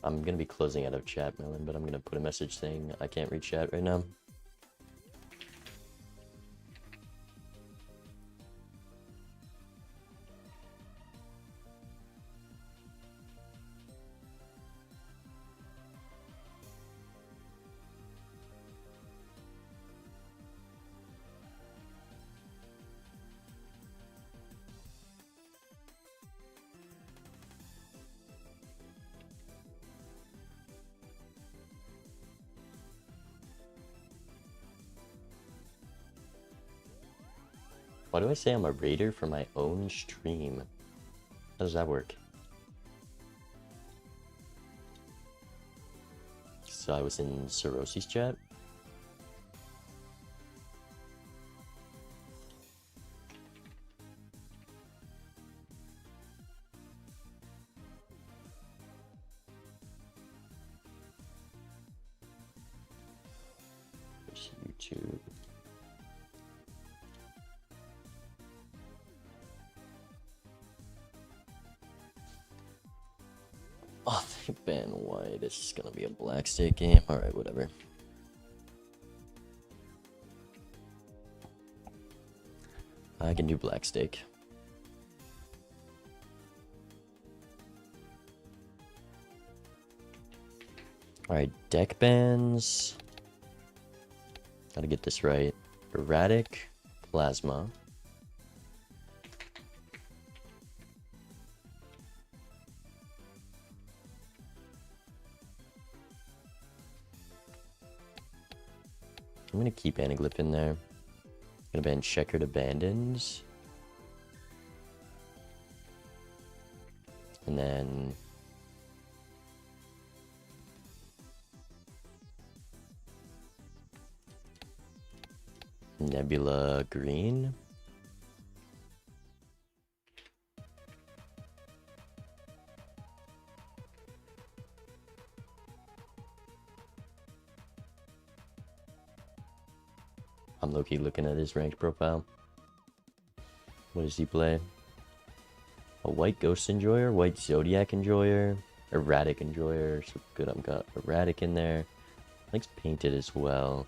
A: I'm gonna be closing out of chat, Melon, but I'm gonna put a message saying I can't read chat right now. Why do I say I'm a raider for my own stream? How does that work? So I was in Sorosi's chat. There's YouTube. Oh, they banned white. This is gonna be a black stake game. Alright, whatever. I can do black stake. Alright, deck bans. Gotta get this right. Erratic Plasma. I'm gonna keep Anaglyph in there. Gonna ban Checkered Abandons. And then Nebula Green. I'm low-key looking at his ranked profile. What does he play? A white Ghost Enjoyer, white Zodiac Enjoyer, Erratic Enjoyer. So good, I've got Erratic in there. Likes Painted as well.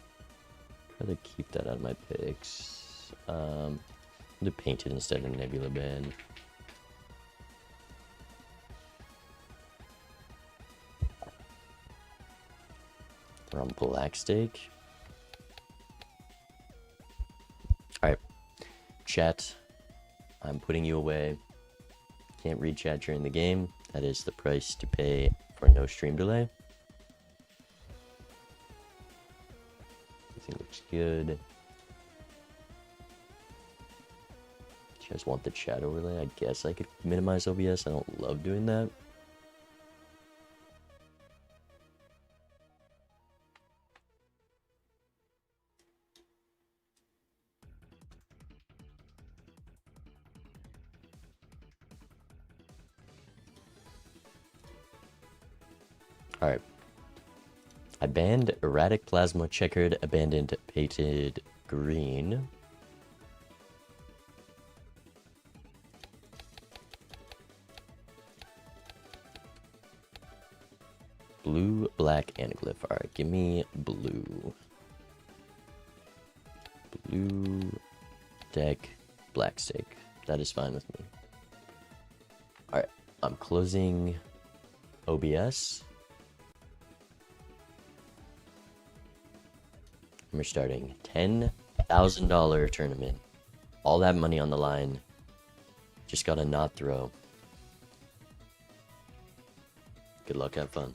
A: Try to keep that out of my picks. I'll do Painted instead of Nebula Band. We're on Black Stake. Alright, chat, I'm putting you away. Can't read chat during the game. That is the price to pay for no stream delay. Everything looks good. Do you guys want the chat overlay? I guess I could minimize OBS. I don't love doing that. Alright. I banned Erratic Plasma, Checkered, Abandoned, Painted, Green. Blue, black, Anaglyph. Alright, give me blue. Blue, deck, black stake. That is fine with me. Alright, I'm closing OBS. We're starting $10,000 tournament all that money on the line. Just gotta not throw. Good luck, have fun.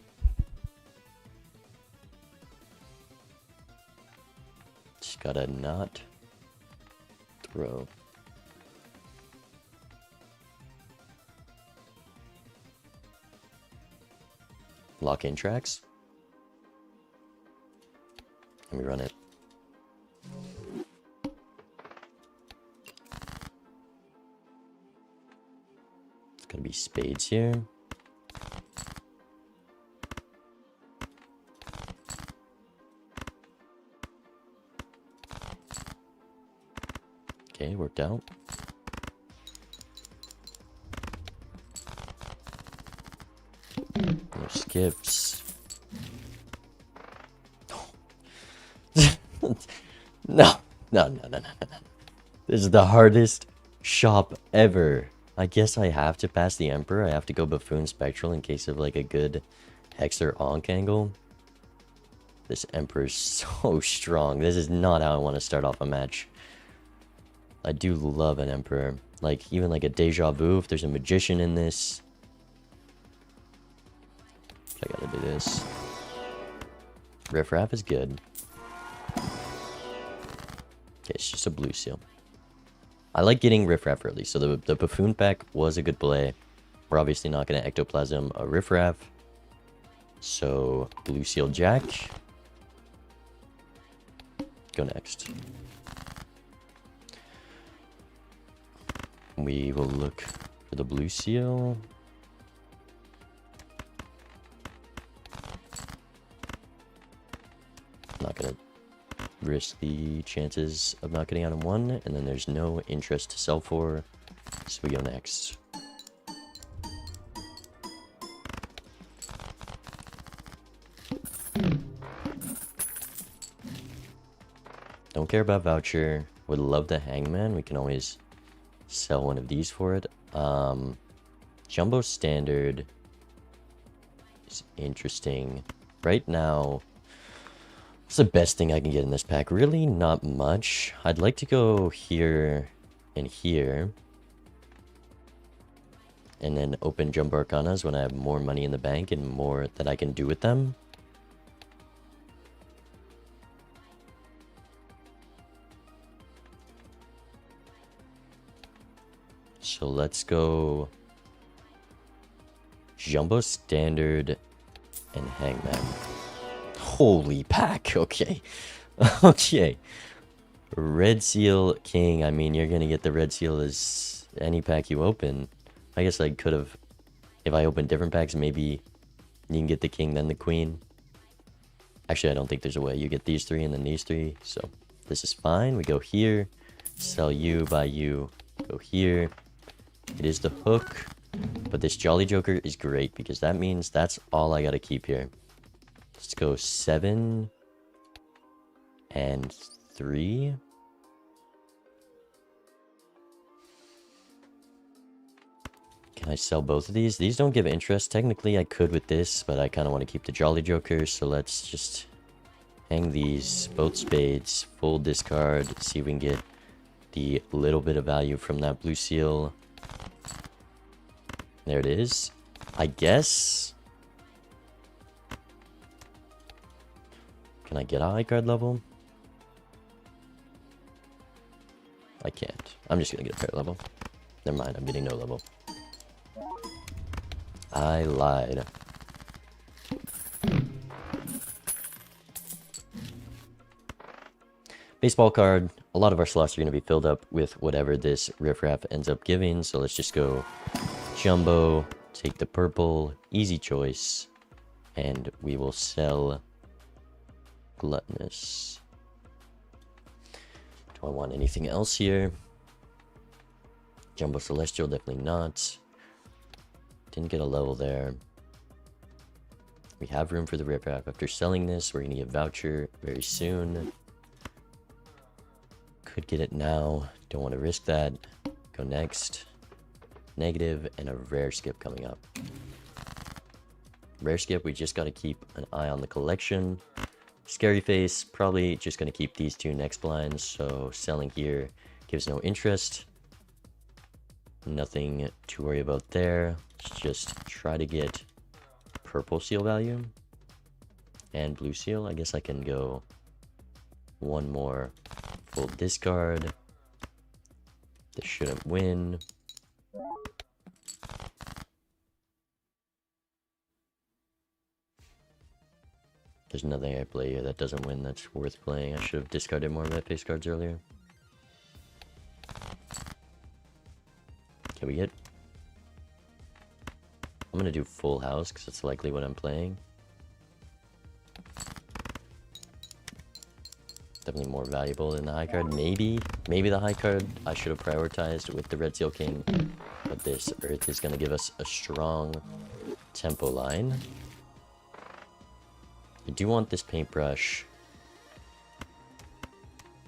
A: Just gotta not throw. Lock in tracks. Let me run it. It's gonna be spades here. Okay, worked out. No skips. No. This is the hardest shop ever. I guess I have to pass the Emperor. I have to go Buffoon Spectral in case of like a good Hex or Ankh angle. This Emperor is so strong. This is not how I want to start off a match. I do love an Emperor. Like, even like a Deja Vu, if there's a Magician in this. I gotta do this. Riff Raff is good. Okay, it's just a blue seal. I like getting Riff Raff early, so the Buffoon pack was a good play. We're obviously not going to Ectoplasm a Riff Raff. So, blue seal Jack. Go next. We will look for the blue seal. Not gonna risk the chances of not getting out in one, and then there's no interest to sell for, so we go next. Don't care about voucher. Would love the Hangman. We can always sell one of these for it. Jumbo Standard is interesting. Right now, what's the best thing I can get in this pack? Really not much. I'd like to go here and here. And then open Jumbo Arcanas when I have more money in the bank and more that I can do with them. So let's go Jumbo Standard and Hangman. Holy pack, okay. Okay. Red Seal King, I mean, you're gonna get the Red Seal as any pack you open. I guess I could have, if I open different packs, maybe you can get the King, then the Queen. Actually, I don't think there's a way. You get these three and then these three, so this is fine. We go here, sell you, buy you, go here. It is the hook, but this Jolly Joker is great because that means that's all I gotta keep here. Let's go 7 and 3. Can I sell both of these? These don't give interest. Technically, I could with this, but I kind of want to keep the Jolly Joker, so let's just hang these, both spades, full discard, see if we can get the little bit of value from that blue seal. There it is. I guess. Can I get a high card level? I can't. I'm just gonna get a pair level. Never mind, I'm getting no level. I lied. Baseball card. A lot of our slots are going to be filled up with whatever this Riff Raff ends up giving. So let's just go Jumbo, take the purple, easy choice, and we will sell Gluttonous. Do I want anything else here? Jumbo Celestial, definitely not. Didn't get a level there. We have room for the Riff Raff. After selling this, we're going to get voucher very soon. Could get it now. Don't want to risk that. Go next. Negative and a rare skip coming up. Rare skip, we just got to keep an eye on the collection. Scary Face, probably just going to keep these two next blinds. So selling here Gives no interest. Nothing to worry about there. Let's just try to get purple seal value. And blue seal. I guess I can go one more full discard. This shouldn't win. There's nothing I play here that doesn't win that's worth playing. I should have discarded more of that face cards earlier. Can we get... I'm gonna do full house because it's likely what I'm playing. Definitely more valuable than the high card. Maybe the high card I should have prioritized with the Red Seal King. But this Earth is gonna give us a strong tempo line. I do want this paintbrush.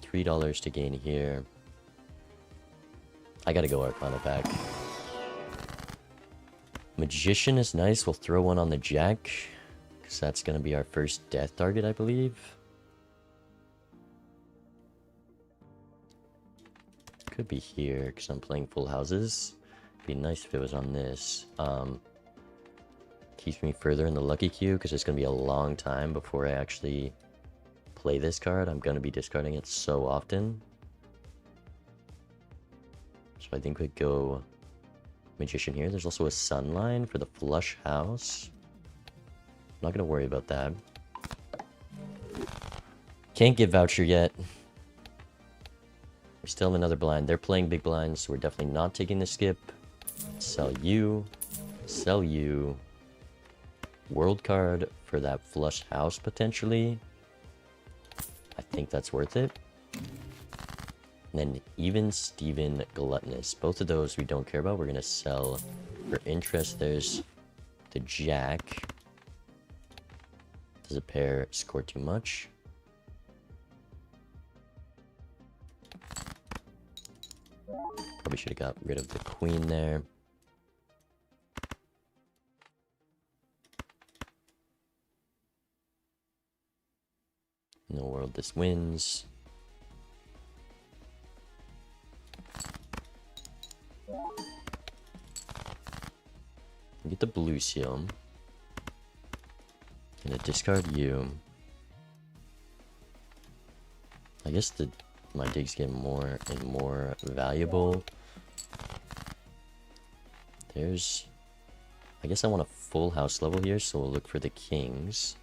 A: $3 to gain here. I gotta go Arcana pack. Magician is nice. We'll throw one on the Jack. Because that's gonna be our first death target, I believe. Could be here, because I'm playing full houses. Be nice if it was on this. Keeps me further in the lucky queue, because it's going to be a long time before I actually play this card. I'm going to be discarding it so often. So I think we'd go Magician here. There's also a Sun line for the flush house. I'm not going to worry about that. Can't get Voucher yet. We still have another blind. They're playing big blinds, so we're definitely not taking the skip. Sell you. Sell you. World card for that flush house, potentially. I think that's worth it. And then even Steven Gluttonous. Both of those we don't care about. We're going to sell for interest. There's the Jack. Does a pair score too much? Probably should have got rid of the Queen there. No world, this wins. Get the blue seal. Gonna discard you. I guess my digs get more and more valuable. There's... I guess I want a full house level here, so we'll look for the kings.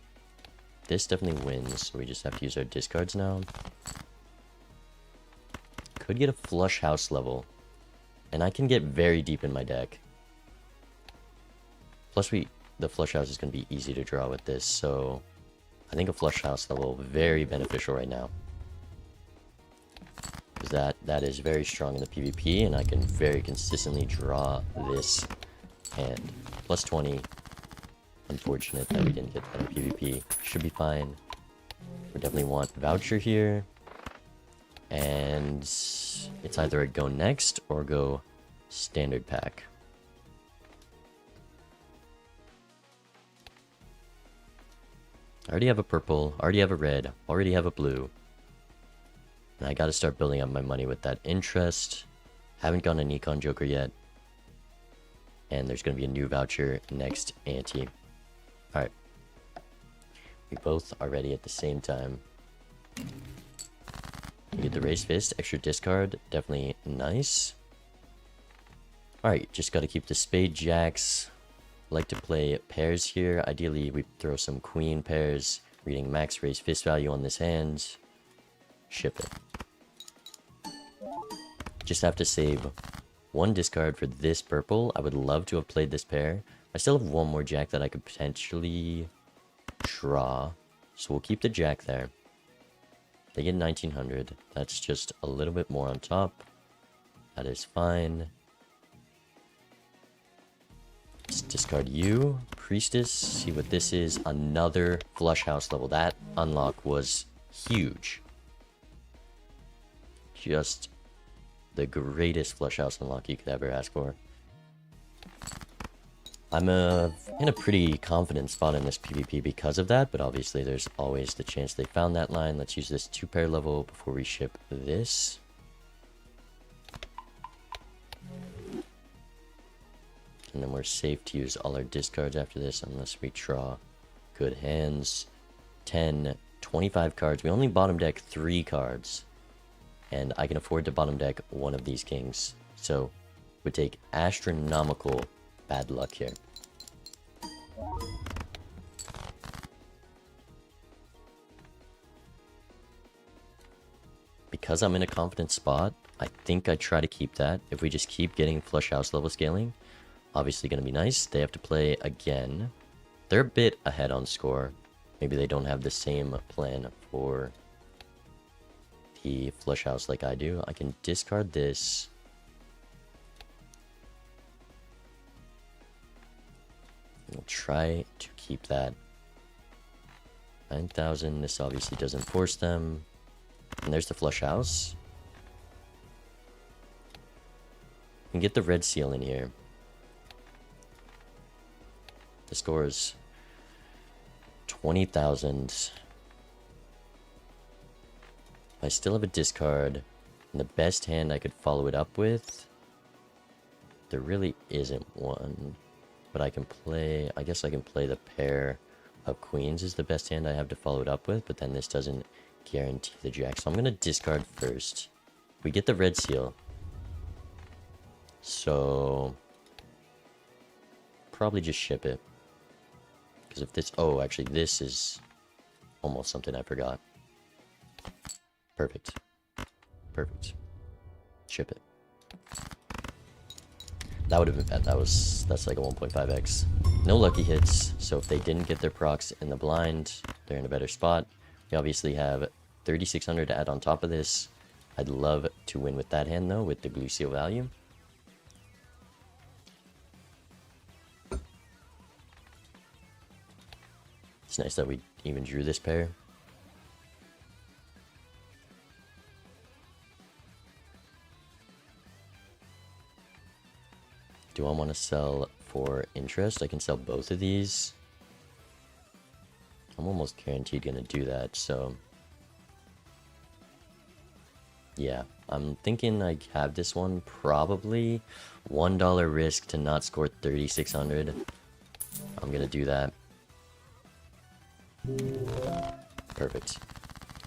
A: This definitely wins, so we just have to use our discards now. Could get a flush house level. And I can get very deep in my deck. Plus the flush house is going to be easy to draw with this, so... I think a flush house level very beneficial right now. Because that is very strong in the PvP, and I can very consistently draw this hand. Plus 20. Unfortunate that we didn't get that in PvP. Should be fine. We definitely want Voucher here. And it's either a go next or go standard pack. I already have a purple, already have a red, already have a blue. And I gotta start building up my money with that interest. Haven't gotten an Econ Joker yet. And there's gonna be a new voucher next ante. Alright. We both are ready at the same time. You get the Raised Fist, extra discard, definitely nice. Alright, just gotta keep the Spade Jacks. Like to play pairs here. Ideally, we throw some Queen pairs, reading max Raised Fist value on this hand. Ship it. Just have to save one discard for this purple. I would love to have played this pair. I still have one more Jack that I could potentially draw. So we'll keep the Jack there. They get 1900. That's just a little bit more on top. That is fine. Let's discard you. Priestess. See what this is. Another flush house level. That unlock was huge. Just the greatest flush house unlock you could ever ask for. I'm in a pretty confident spot in this PvP because of that, but obviously there's always the chance they found that line. Let's use this 2-pair level before we ship this. And then we're safe to use all our discards after this unless we draw good hands. 10, 25 cards. We only bottom deck 3 cards. And I can afford to bottom deck one of these kings. So, would take astronomical bad luck here. Because I'm in a confident spot, I think I try to keep that. If we just keep getting flush house level scaling, obviously going to be nice. They have to play again. They're a bit ahead on score. Maybe they don't have the same plan for the flush house like I do. I can discard this. We'll try to keep that. 9,000. This obviously doesn't force them. And there's the flush house. We can get the red seal in here. The score is 20,000. I still have a discard. And the best hand I could follow it up with, there really isn't one. But I can play, I guess I can play the pair of queens is the best hand I have to follow it up with. But then this doesn't guarantee the jack. So I'm going to discard first. We get the red seal. So probably just ship it. Because if this... Oh, actually, this is almost something I forgot. Perfect. Perfect. Ship it. That would have been bad. That's like a 1.5x. No lucky hits. So if they didn't get their procs in the blind, they're in a better spot. We obviously have 3,600 to add on top of this. I'd love to win with that hand, though, with the blue seal value. It's nice that we even drew this pair. Do I want to sell for interest? I can sell both of these. I'm almost guaranteed going to do that, so... Yeah, I'm thinking I have this one probably. $1 risk to not score 3,600. I'm going to do that. Perfect.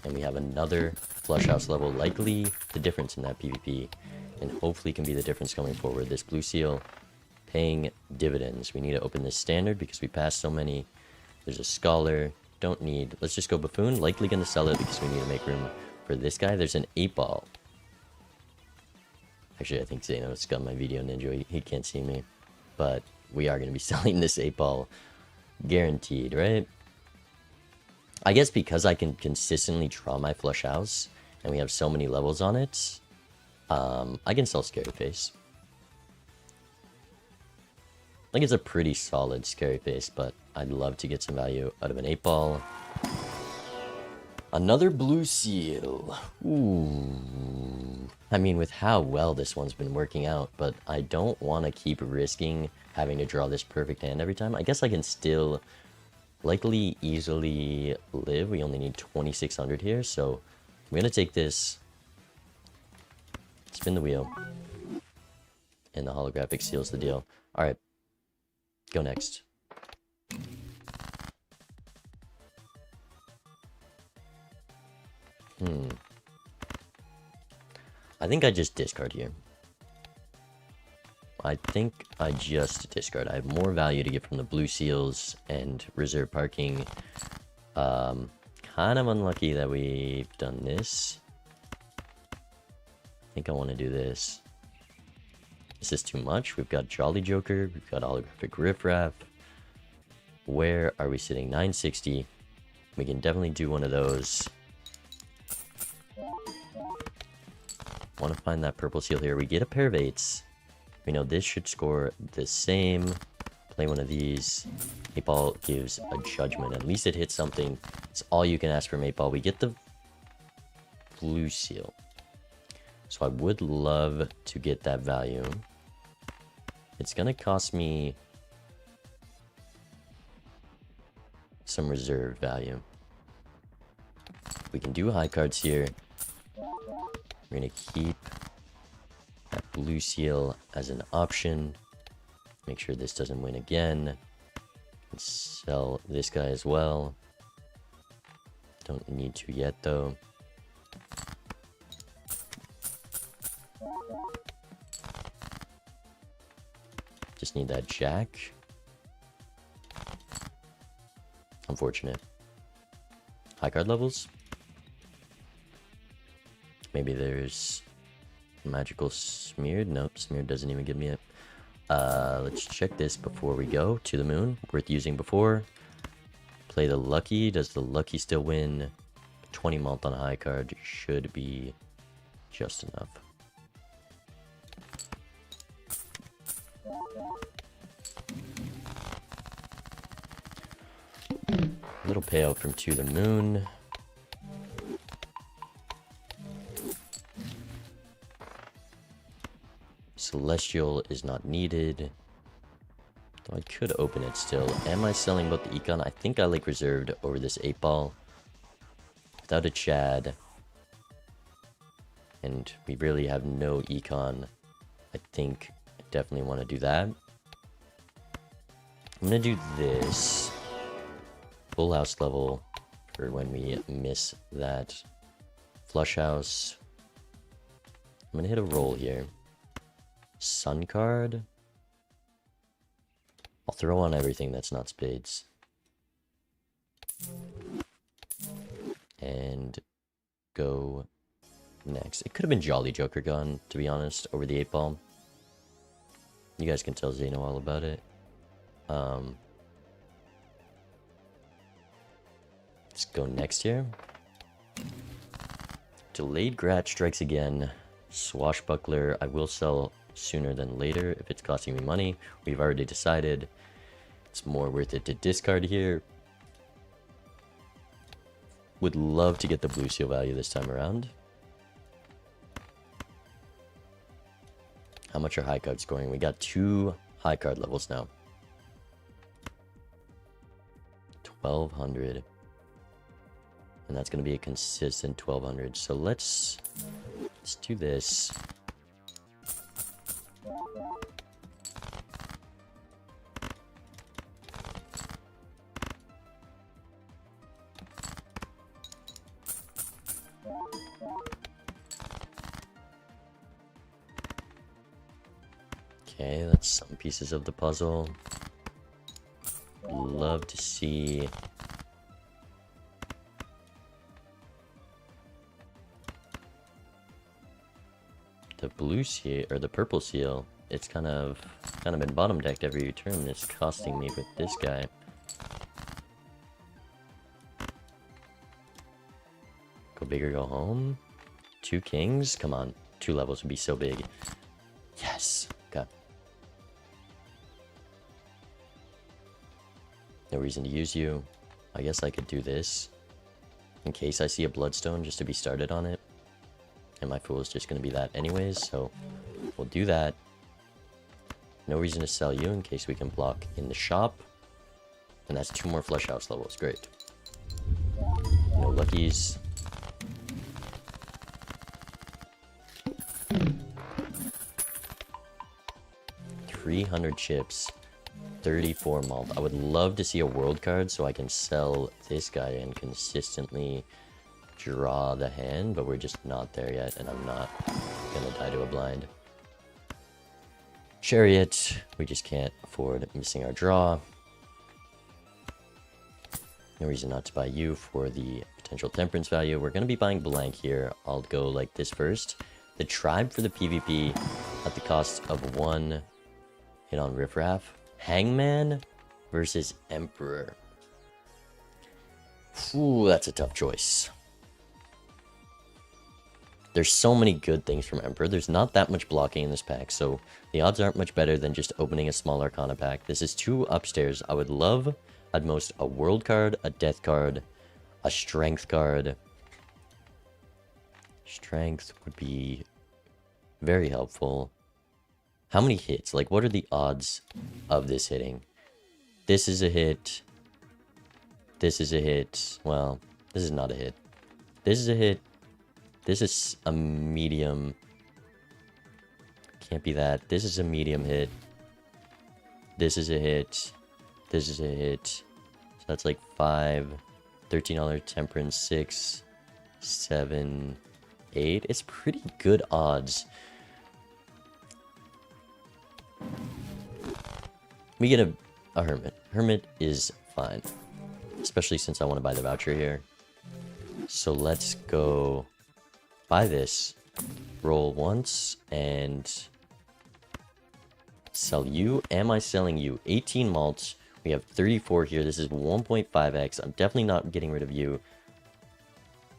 A: And we have another flush house level, likely the difference in that PvP, and hopefully can be the difference going forward. This blue seal paying dividends. We need to open this standard because we passed so many. There's a scholar. Don't need. Let's just go buffoon. Likely going to sell it because we need to make room for this guy. There's an 8-ball. Actually, I think Zano's got my video ninja. He can't see me. But we are going to be selling this 8-ball. Guaranteed, right? I guess because I can consistently draw my flush house, and we have so many levels on it, I can sell Scary Face. I think it's a pretty solid Scary Face, but I'd love to get some value out of an 8-ball. Another blue seal. Ooh. I mean, with how well this one's been working out, but I don't want to keep risking having to draw this perfect hand every time. I guess I can still... likely easily live. We only need 2,600 here, so I'm gonna take this, spin the wheel, and the holographic seals the deal. All right, go next. I think I just discard here. I think I just discard. I have more value to get from the blue seals and reserve parking. Kind of unlucky that we've done this. I think I want to do this. This is too much. We've got Jolly Joker. We've got holographic riffraff. Where are we sitting? 960. We can definitely do one of those. Want to find that purple seal here. We get a pair of 8s. We know this should score the same. Play one of these. 8-ball gives a judgment. At least it hits something. It's all you can ask from 8-ball. We get the blue seal. So I would love to get that value. It's going to cost me some reserve value. We can do high cards here. We're going to keep that blue seal as an option. Make sure this doesn't win again. Sell this guy as well. Don't need to yet, though. Just need that jack. Unfortunate. High card levels? Maybe there's magical smeared. Nope, smeared doesn't even give me it. Let's check this before we go to the moon. Worth using before. Play the lucky. Does the lucky still win? 20 malt on a high card should be just enough. Little payout from To the Moon. Celestial is not needed. Though I could open it still. Am I selling both the econ? I think I like reserved over this 8-ball. Without a Chad. And we really have no econ. I think I definitely want to do that. I'm going to do this. Full house level for when we miss that flush house. I'm going to hit a roll here. Sun card. I'll throw on everything that's not spades. And go next. It could have been Jolly Joker Gun, to be honest, over the 8-ball. You guys can tell Zeno all about it. Let's go next here. Delayed Grat strikes again. Swashbuckler, I will sell sooner than later if it's costing me money. We've already decided it's more worth it to discard here. Would love to get the blue seal value this time around. How much are high card scoring? We got 2 high card levels now. 1200. And that's going to be a consistent 1200. So let's do this. Okay, that's some pieces of the puzzle. Love to see the blue seal or the purple seal. It's kind of been bottom decked every turn, and it's costing me with this guy. Go big or go home. 2 kings? Come on. 2 levels would be so big. Yes. Okay. No reason to use you. I guess I could do this in case I see a bloodstone just to be started on it. And my fool is just going to be that anyways, so we'll do that. No reason to sell you in case we can block in the shop. And that's 2 more flush house levels. Great. No luckies. $300 chips. 34 malt. I would love to see a world card so I can sell this guy and consistently draw the hand, but we're just not there yet, and I'm not gonna die to a blind. Chariot, we just can't afford missing our draw. No reason not to buy you for the potential temperance value. We're gonna be buying blank here. I'll go like this first. The tribe for the PvP at the cost of 1 hit on Riffraff. Hangman versus Emperor. Ooh, that's a tough choice. There's so many good things from Emperor. There's not that much blocking in this pack, so the odds aren't much better than just opening a small Arcana pack. This is 2 upstairs. I would love, at most, a World card, a Death card, a Strength card. Strength would be very helpful. How many hits? Like, what are the odds of this hitting? This is a hit. This is a hit. Well, this is not a hit. This is a hit. This is a medium. Can't be that. This is a medium hit. This is a hit. This is a hit. So that's like 5, $13 temperance, 6, 7, 8. It's pretty good odds. We get a hermit. Hermit is fine, especially since I want to buy the voucher here. So let's go buy this. Roll once and sell you. Am I selling you? 18 malts. We have 34 here. This is 1.5x. I'm definitely not getting rid of you.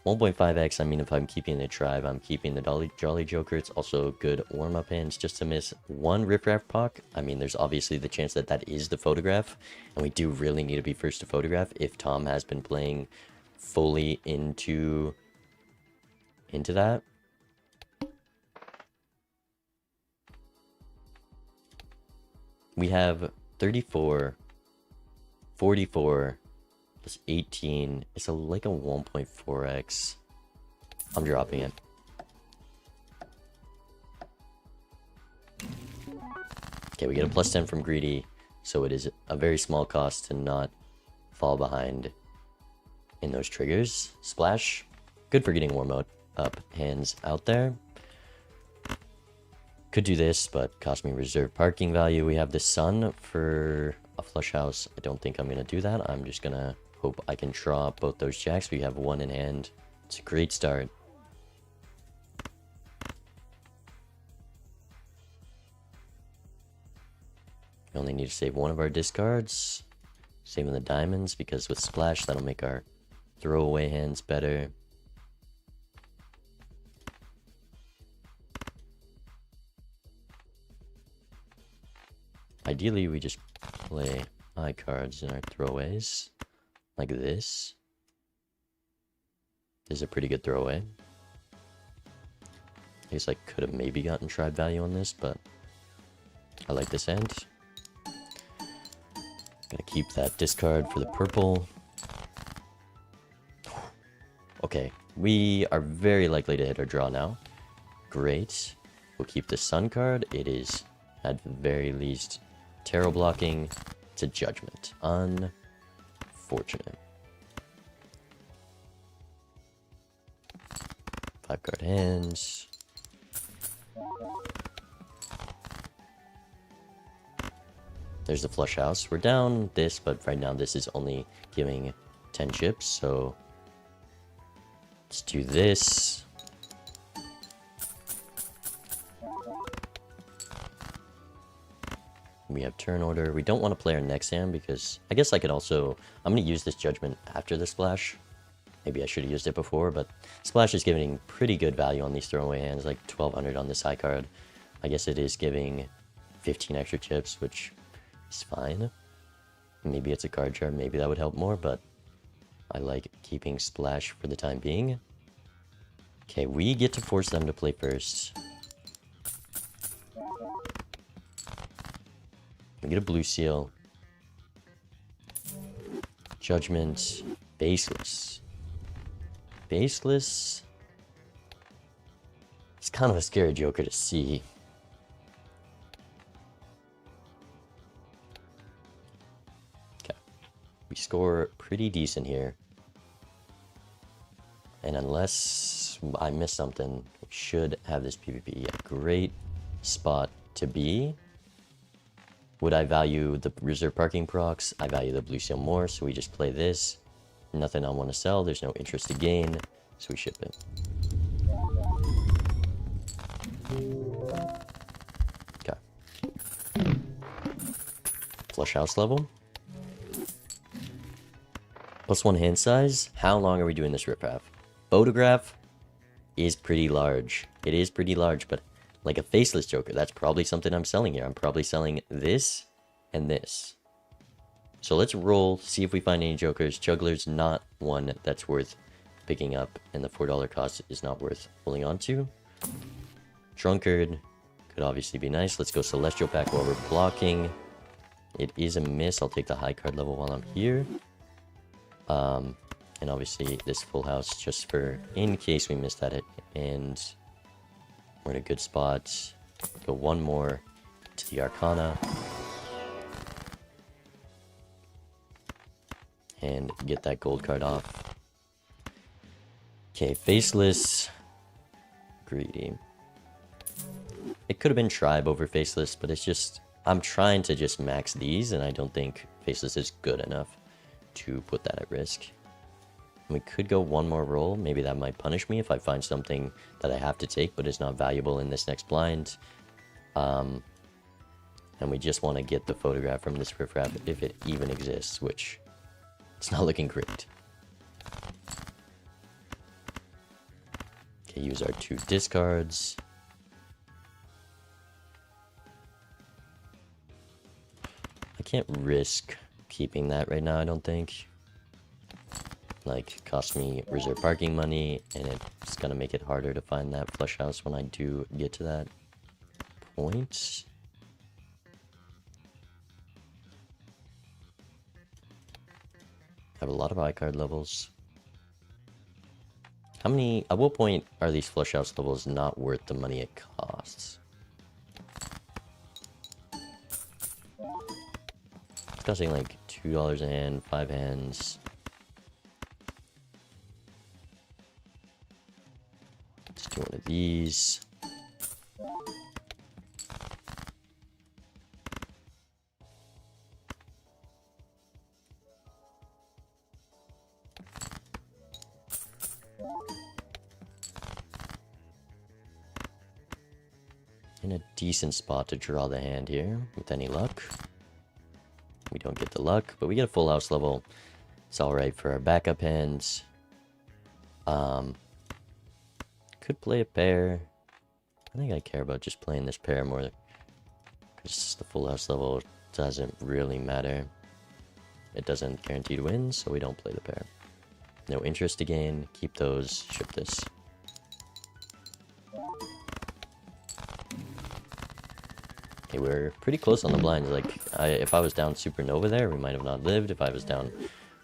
A: 1.5x, I mean, if I'm keeping the tribe, I'm keeping the Jolly Joker. It's also good warm-up hands. Just to miss one Riffraff Pock, I mean, there's obviously the chance that that is the photograph. And we do really need to be first to photograph if Tom has been playing fully into that. We have 34, 44, plus 18. It's like a 1.4x. I'm dropping it. Okay, we get a plus 10 from Greedy, so it is a very small cost to not fall behind in those triggers. Splash, good for getting warm up hands out there. Could do this, but cost me reserve parking value. We have the sun for a flush house. I don't think I'm going to do that. I'm just going to hope I can draw both those jacks. We have one in hand. It's a great start. We only need to save one of our discards. Saving the diamonds, because with splash, that'll make our throwaway hands better. Ideally, we just play high cards in our throwaways, like this. This is a pretty good throwaway. I guess I could have maybe gotten tribe value on this, but I like this hand. Gonna keep that discard for the purple. Okay, we are very likely to hit our draw now. Great. We'll keep the sun card. It is, at the very least, tarot blocking. It's a judgment. Unfortunate. 5 card hands. There's the flush house. We're down this, but right now this is only giving 10 chips, so let's do this. We have turn order. We don't want to play our next hand because I guess I could also... I'm going to use this judgment after the splash. Maybe I should have used it before, but splash is giving pretty good value on these throwaway hands, like 1200 on this high card. I guess it is giving 15 extra chips, which is fine. Maybe it's a card jar, maybe that would help more, but I like keeping splash for the time being. Okay, we get to force them to play first. We get a blue seal. Judgment. Baseless. Baseless. It's kind of a scary joker to see. Okay. We score pretty decent here. And unless I miss something, we should have this PvP. A great spot to be. Would I value the reserve parking procs? I value the blue seal more, so we just play this. Nothing I want to sell. There's no interest to gain, so we ship it. Okay. Flush house level. +1 hand size. How long are we doing this riff-raff? Photograph is pretty large. It is pretty large, but like a faceless joker, that's probably something I'm selling here. I'm probably selling this and this. So let's roll, see if we find any jokers. Juggler's not one that's worth picking up, and the $4 cost is not worth holding on to. Drunkard could obviously be nice. Let's go Celestial Pack while we're blocking. It is a miss. I'll take the high card level while I'm here. And obviously this full house just for in case we miss that hit. And we're in a good spot. Go one more to the Arcana. and get that gold card off. Okay, faceless. Greedy. It could have been tribe over faceless, but it's just... I'm trying to just max these, and I don't think faceless is good enough to put that at risk. We could go one more roll. Maybe that might punish me if I find something that I have to take, but is not valuable in this next blind. And we just want to get the photograph from this riffraff if it even exists, which it's not looking great. Okay, use our 2 discards. I can't risk keeping that right now, I don't think. Like, cost me reserve parking money, and it's gonna make it harder to find that flush house when I do get to that point. I have a lot of iCard levels. How many... At what point are these flush house levels not worth the money it costs? It's costing like $2 a hand, 5 hands. Let's do one of these. In a decent spot to draw the hand here, with any luck. We don't get the luck, but we get a full house level. It's alright for our backup hands. Could play a pair. I think I care about just playing this pair more. Because the full house level doesn't really matter. It doesn't guarantee to win, so we don't play the pair. No interest to gain. Keep those. Ship this. Okay, we're pretty close on the blinds. Like, if I was down Supernova there, we might have not lived. If I was down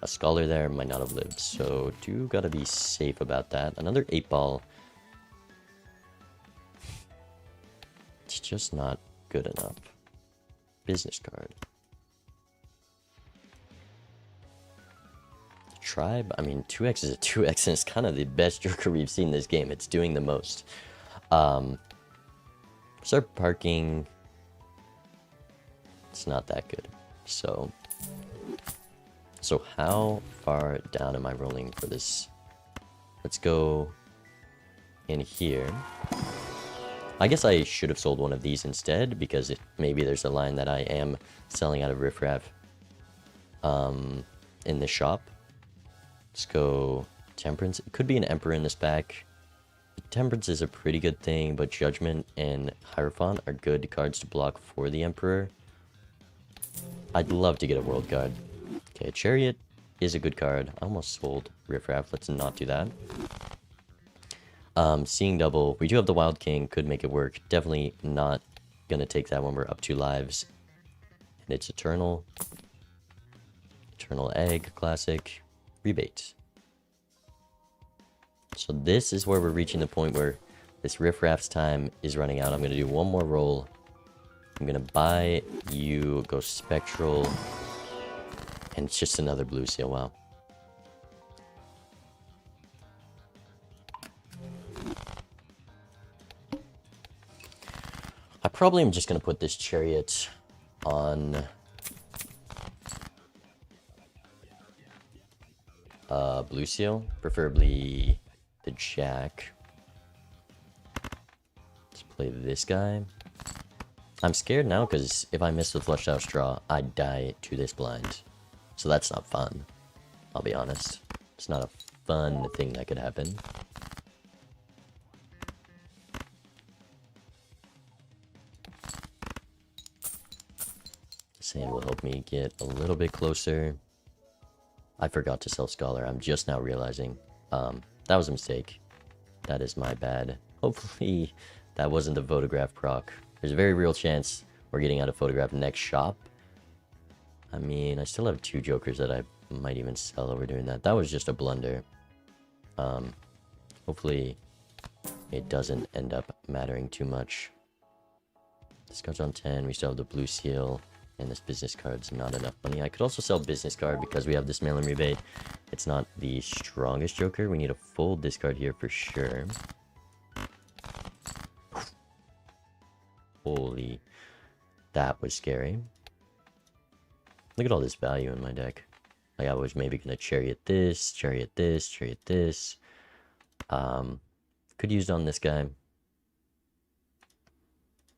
A: a Scholar there, might not have lived. So, do gotta be safe about that. Another 8-ball. It's just not good enough. Business card. Tribe, I mean, 2x is a 2x, and it's kind of the best Joker we've seen in this game. It's doing the most. Start parking. It's not that good. So how far down am I rolling for this? Let's go in here. I guess I should have sold one of these instead, because maybe there's a line that I am selling out of riffraff in the shop. Let's go Temperance. It could be an Emperor in this pack. Temperance is a pretty good thing, but Judgment and Hierophant are good cards to block for the Emperor. I'd love to get a World card. Okay, Chariot is a good card. I almost sold Riffraff. Let's not do that. Seeing Double. We do have the Wild King. Could make it work. Definitely not gonna take that when we're up 2 lives. And it's Eternal. Eternal Egg. Classic. Rebate. So this is where we're reaching the point where this Riffraff's time is running out. I'm going to do one more roll. I'm going to buy you, go Spectral, and it's just another blue seal. Wow. I probably am just going to put this Chariot on blue seal, preferably the Jack. Let's play this guy. I'm scared now because if I miss the flushed house draw, I die to this blind. So that's not fun. I'll be honest. It's not a fun thing that could happen. Sand will help me get a little bit closer. I forgot to sell Scholar. I'm just now realizing. That was a mistake. That is my bad. Hopefully that wasn't the photograph proc. There's a very real chance we're getting out of photograph next shop. I mean, I still have 2 jokers that I might even sell over doing that. That was just a blunder. Hopefully it doesn't end up mattering too much. This goes on 10. We still have the blue seal And this business card's not enough money. I could also sell business card because we have this mail-in rebate. It's not the strongest joker. We need a full discard here for sure. Holy, that was scary. Look at all this value in my deck. Like I was maybe gonna chariot this, chariot this, chariot this. Could use on this guy.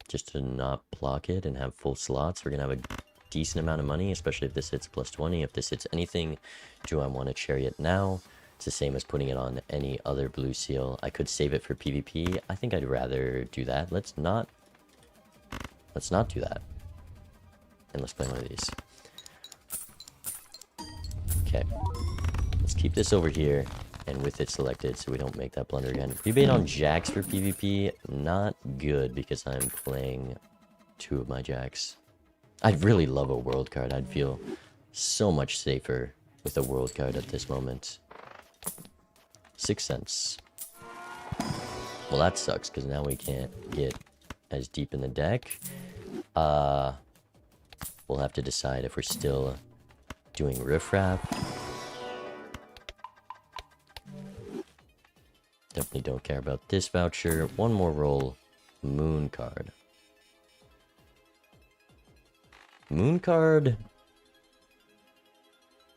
A: Just to not block it and have full slots. We're gonna have a decent amount of money, especially if this hits plus 20. If this hits anything, do I want to chariot now? It's the same as putting it on any other blue seal. I could save it for PvP. I think I'd rather do that. Let's not do that. And let's play one of these. Okay. Let's keep this over here and with it selected so we don't make that blunder again. Rebate on jacks for PvP, not good because I'm playing 2 of my jacks. I'd really love a world card. I'd feel so much safer with a world card at this moment. 6 cents. Well, that sucks because now we can't get as deep in the deck. We'll have to decide if we're still doing riffraff. Definitely don't care about this voucher. One more roll. Moon card. Moon card.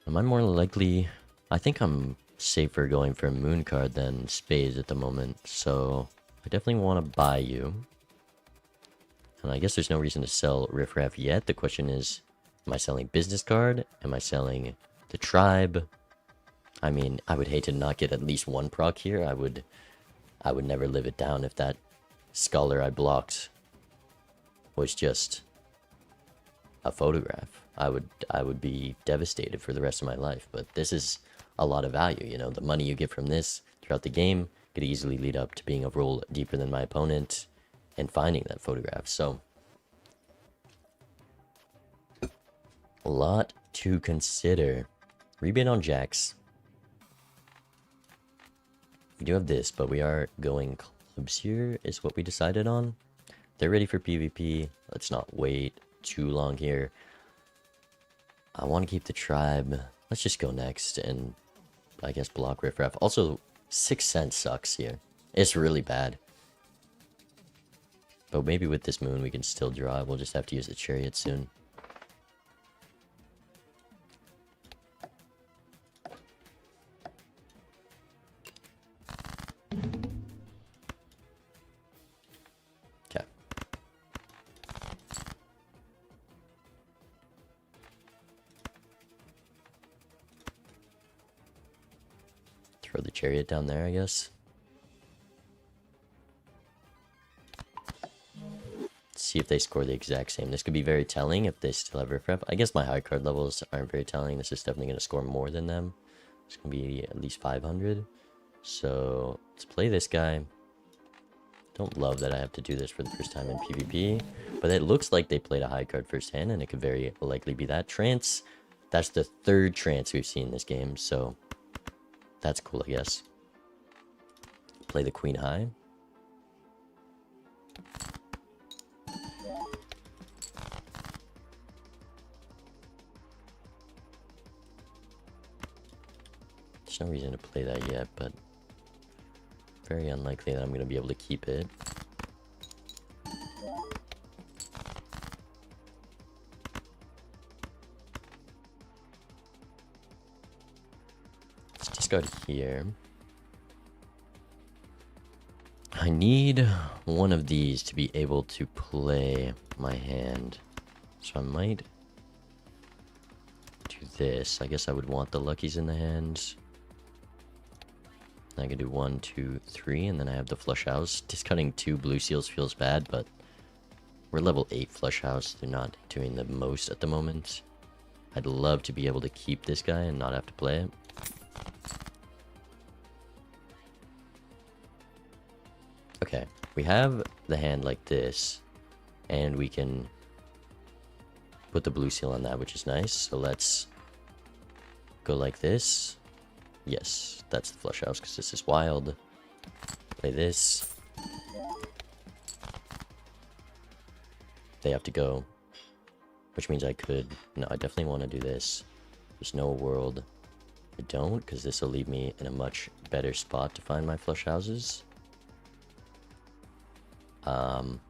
A: Am I more likely? I think I'm safer going for a moon card than spades at the moment. So I definitely want to buy you. And I guess there's no reason to sell riffraff yet. The question is, am I selling business card? Am I selling the tribe? I mean, I would hate to not get at least one proc here. I would never live it down if that scholar I blocked was just a photograph. I would be devastated for the rest of my life. But this is a lot of value, you know. The money you get from this throughout the game could easily lead up to being a roll deeper than my opponent and finding that photograph. So a lot to consider. Rebate on jacks. We do have this, but we are going clubs here, is what we decided on. They're ready for PvP. Let's not wait too long here. I want to keep the tribe. Let's just go next and I guess block riffraff. Also, 6 cents sucks here. It's really bad. But maybe with this moon we can still draw. We'll just have to use the chariot soon. Okay. Throw the chariot down there, I guess. See if they score the exact same. This could be very telling if they still have riffraff. I guess my high card levels aren't very telling. This is definitely going to score more than them. It's going to be at least 500. So let's play this guy. Don't love that I have to do this for the first time in PvP. But it looks like they played a high card first hand, and it could very likely be that. Trance. That's the 3rd trance we've seen in this game. So that's cool, I guess. Play the queen high. There's no reason to play that yet, but very unlikely that I'm going to be able to keep it. Let's discard here. I need one of these to be able to play my hand. So I might do this. I guess I would want the luckies in the hands. I can do 1, 2, 3, and then I have the flush house. Discarding 2 blue seals feels bad, but we're level 8 flush house. They're not doing the most at the moment. I'd love to be able to keep this guy and not have to play it. Okay, we have the hand like this, and we can put the blue seal on that, which is nice. So let's go like this. Yes, that's the flush house because this is wild. Play this. They have to go Which means I could... No, I definitely want to do this. There's no world I don't, because this will leave me in a much better spot to find my flush houses. And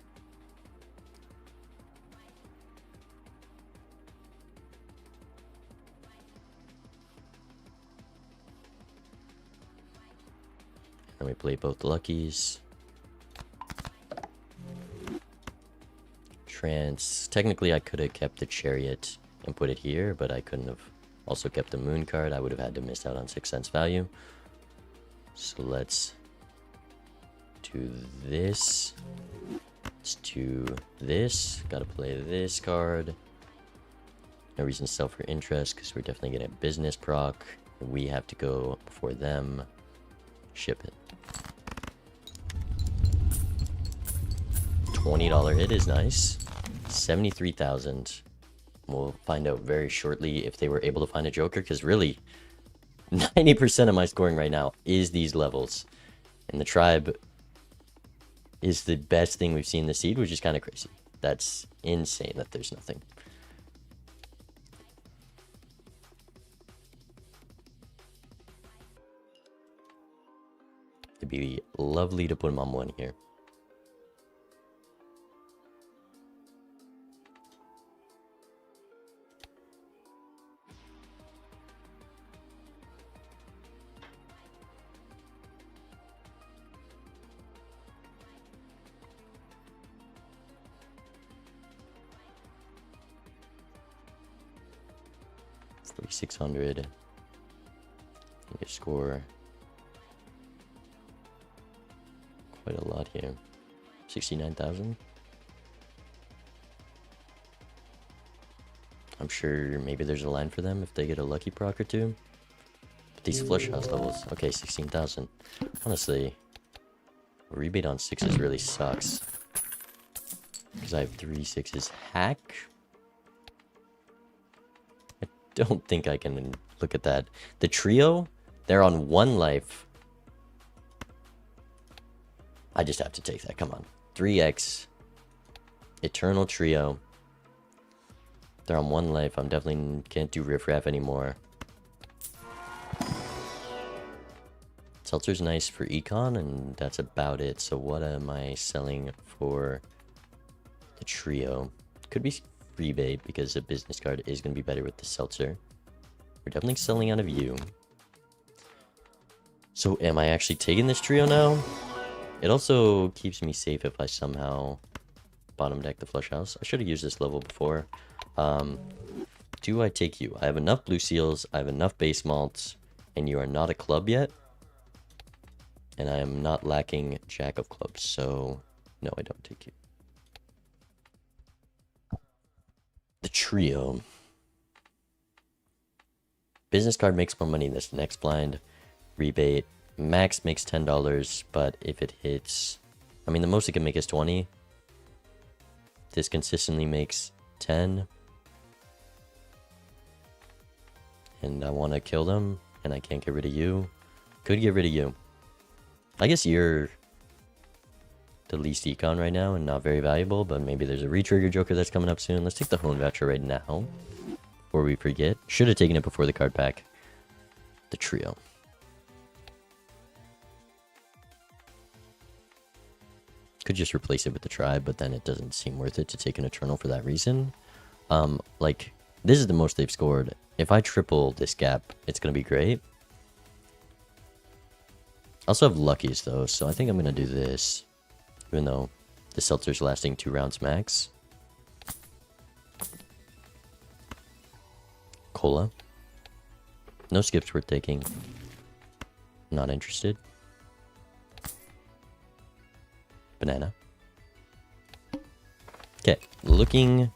A: we play both luckies. Trance. Technically, I could have kept the chariot and put it here, but I couldn't have also kept the moon card. I would have had to miss out on 6 cents value. So let's do this. Let's do this. Gotta play this card. No reason to sell for interest because we're definitely getting a business proc. We have to go before them. Ship it. $20 hit is nice. 73,000. We'll find out very shortly if they were able to find a joker, because really 90% of my scoring right now is these levels. And the tribe is the best thing we've seen this seed, which is kind of crazy. That's insane that there's nothing. It'd be lovely to put him on 1 here. $4,600. You score quite a lot here. 69,000. I'm sure maybe there's a line for them if they get a lucky proc or two. But these flush house levels. Okay, 16,000. Honestly, a rebate on 6s really sucks. Because I have 3 6s. Hack? I don't think I can look at that. The trio, they're on 1 life. I just have to take that. Come on. 3x. Eternal trio. They're on 1 life. I'm definitely can't do riffraff anymore. Seltzer's nice for econ, and that's about it. So what am I selling for the trio? Could be rebate, because a business card is going to be better with the seltzer. We're definitely selling out of you. So am I actually taking this trio now? It also keeps me safe if I somehow bottom deck the flush house. I should have used this level before. Do I take you? I have enough blue seals, I have enough base malts, and you are not a club yet. And I am not lacking jack of clubs, so no, I don't take you. The trio. Business card makes more money in this next blind. Rebate. Max makes $10, but if it hits... I mean, the most it can make is 20. This consistently makes 10. And I want to kill them, and I can't get rid of you. Could get rid of you. I guess you're the least econ right now and not very valuable, but maybe there's a retrigger joker that's coming up soon. Let's take the hone voucher right now before we forget. Should have taken it before the card pack. The trio. Could just replace it with the tribe, but then it doesn't seem worth it to take an eternal for that reason. Like, this is the most they've scored. If I triple this gap, it's going to be great. I also have luckies, though, so I think I'm going to do this. Even though the seltzer's lasting 2 rounds max. Cola. No skips worth taking. Not interested. Banana. Okay, looking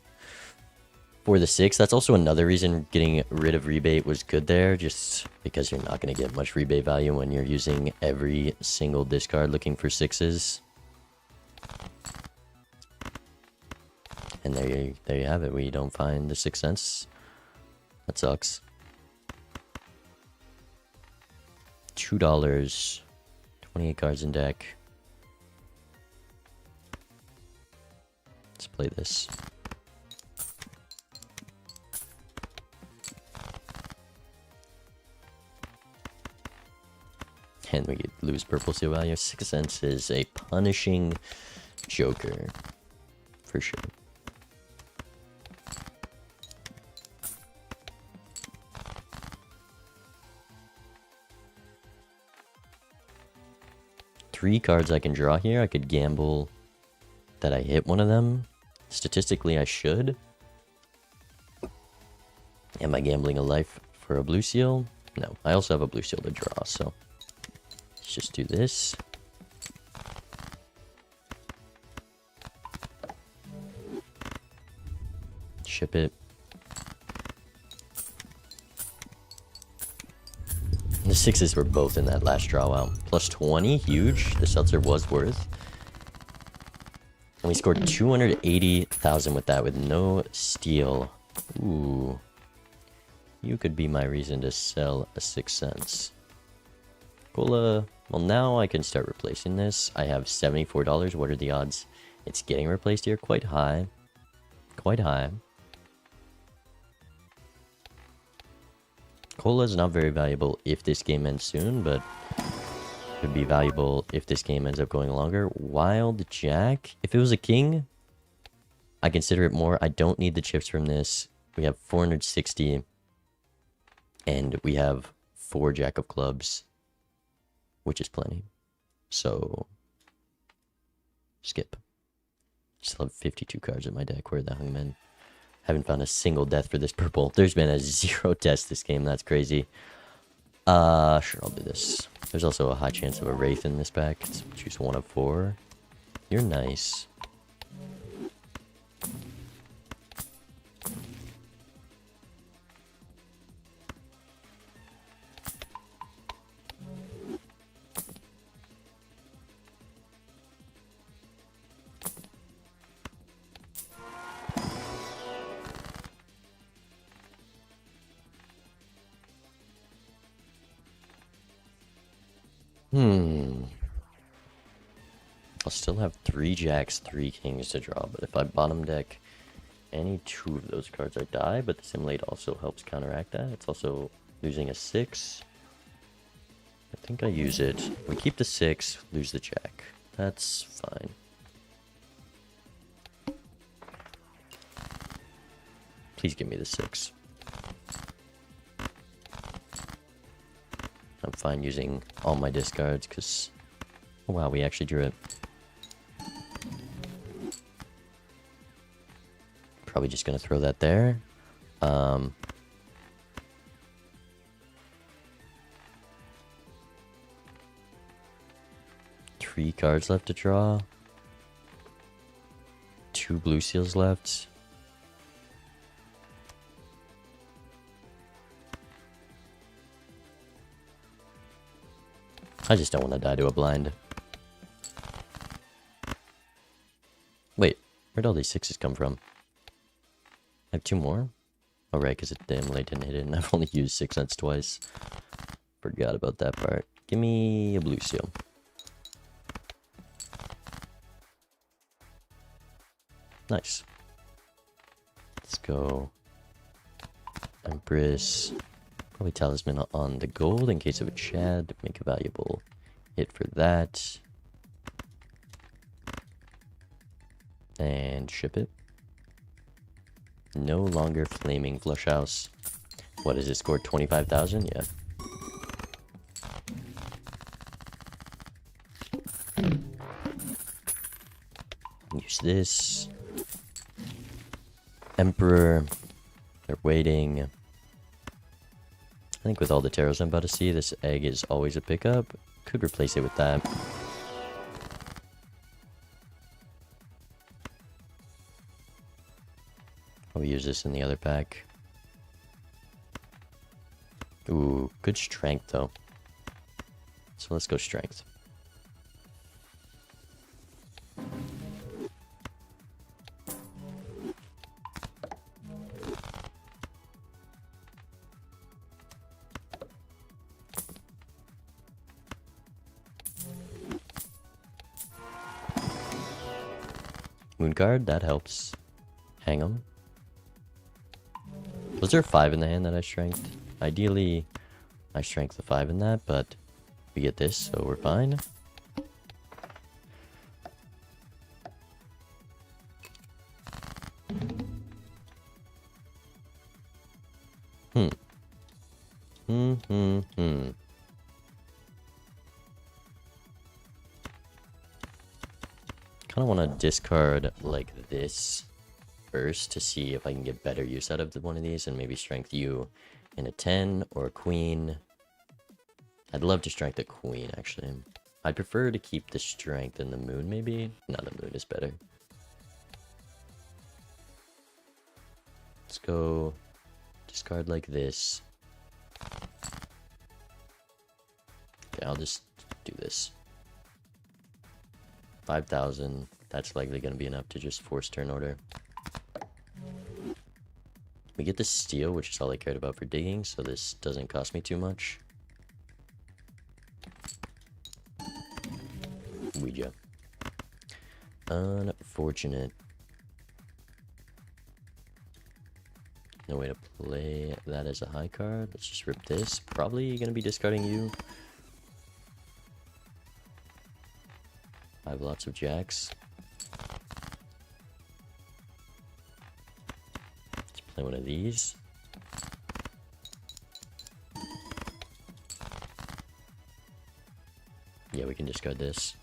A: for the 6. That's also another reason getting rid of rebate was good there, just because you're not going to get much rebate value when you're using every single discard looking for 6s. And there you have it. We don't find the 6 cents. That sucks. $2. 28 cards in deck. Let's play this. And we lose purple seal value. 6 cents is a punishing joker. For sure. Three cards I can draw here. I could gamble that I hit one of them. Statistically, I should. Am I gambling a life for a blue seal? No. I also have a blue seal to draw, so let's just do this. Ship it. The 6s were both in that last draw. Wow. Plus 20, huge. The seltzer was worth. And we scored 280,000 with that with no steal. Ooh. You could be my reason to sell a 6 cents. Cola. Well, now I can start replacing this. I have $74. What are the odds it's getting replaced here? Quite high. Quite high. Cola is not very valuable if this game ends soon, but could be valuable if this game ends up going longer. Wild Jack. If it was a king, I consider it more. I don't need the chips from this. We have 460. And we have 4 Jack of Clubs, which is plenty. So, skip. Still have 52 cards in my deck. Where the hungman? Haven't found a single death for this purple. There's been a 0 deaths this game. That's crazy. Sure, I'll do this. There's also a high chance of a Wraith in this pack. Let's choose 1 of 4. You're nice. I'll still have 3 jacks, 3 kings to draw, but if I bottom deck any 2 of those cards, I die, but the Simulate also helps counteract that. It's also losing a 6. I think I use it. We keep the 6, lose the jack. That's fine. Please give me the 6. I'm fine using all my discards because, oh wow, we actually drew it. Probably just gonna throw that there. 3 cards left to draw. 2 blue seals left. I just don't want to die to a blind. Wait, where'd all these 6s come from? I have 2 more? Oh, right, because the Emily didn't hit it, and I've only used 6 cents twice. Forgot about that part. Give me a blue seal. Nice. Let's go. Empress. Probably talisman on the gold in case of a Chad. Make a valuable hit for that. And ship it. No longer flaming flush house. What is it? Scored 25,000? Yeah. Use this. Emperor. They're waiting. I think with all the tarots I'm about to see, this egg is always a pickup. Could replace it with that. I'll use this in the other pack. Ooh, good strength though. So let's go strength. Moon guard, that helps. Hang 'em. Was there 5 in the hand that I strengthed? Ideally, I strength the 5 in that, but We get this, so we're fine. Kind of want to discard like this first to see if I can get better use out of one of these, and maybe strength you in a 10 or a queen. I'd love to strength a queen, actually. I'd prefer to keep the strength in the moon, maybe. No, the moon is better. Let's go discard like this. Okay, I'll just do this. 5,000. That's likely going to be enough to just force turn order. We get the steel, which is all I cared about for digging, so this doesn't cost me too much. Ouija. Unfortunate. No way to play that as a high card. Let's just rip this. Probably going to be discarding you. I have lots of jacks. Let's play one of these. Yeah, we can discard this.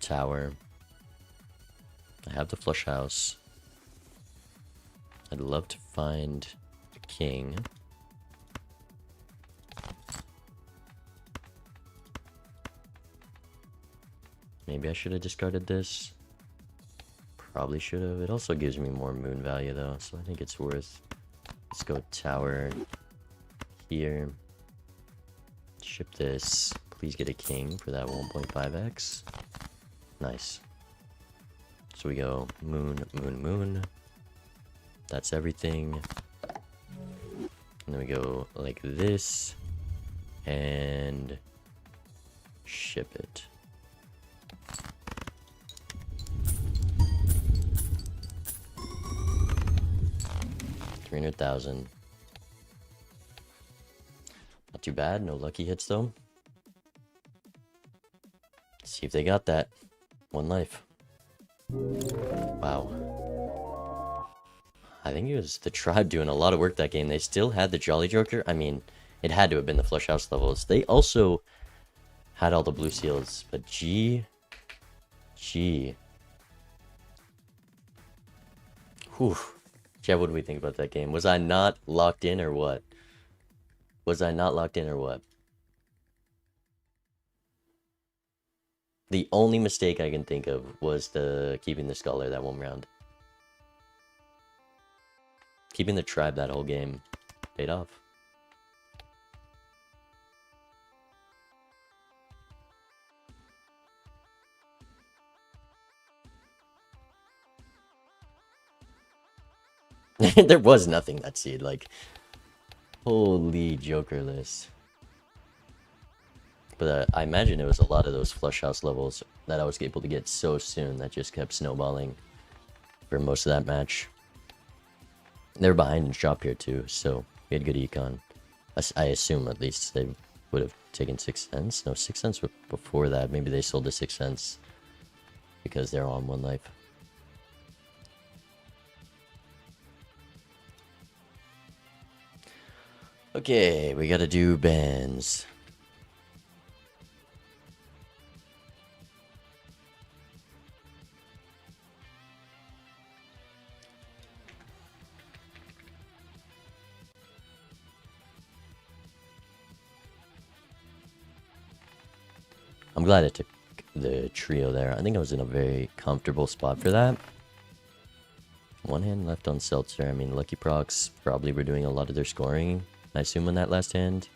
A: Tower. I have the flush house. I'd love to find a king. Maybe I should have discarded this. Probably should have. It also gives me more moon value though, so I think it's worth. Let's go tower here. Ship this. Please get a king for that 1.5x. Nice. So we go moon, moon, moon. That's everything. And then we go like this. And ship it. $300,000. Not too bad. No lucky hits though. Let's see if they got that. One life. Wow. I think it was the tribe doing a lot of work that game. They still had the Jolly Joker. I mean, it had to have been the flush house levels. They also had all the blue seals, but G. Whew. Jeff, what do we think about that game? Was I not locked in or what? Was I not locked in or what? The only mistake I can think of was keeping the Scholar that one round. Keeping the tribe that whole game paid off. There was nothing that seed, like, holy jokerless. But I imagine it was a lot of those flush house levels that I was able to get so soon that just kept snowballing for most of that match. They were behind in shop here too, so we had good econ. I assume at least they would have taken 6 cents. No, 6 cents before that. Maybe they sold the 6 cents because they're on one life. Okay, we gotta do bands. I'm glad I took the trio there. I think I was in a very comfortable spot for that. One hand left on Seltzer. I mean, Lucky Procs probably were doing a lot of their scoring, I assume, on that last hand.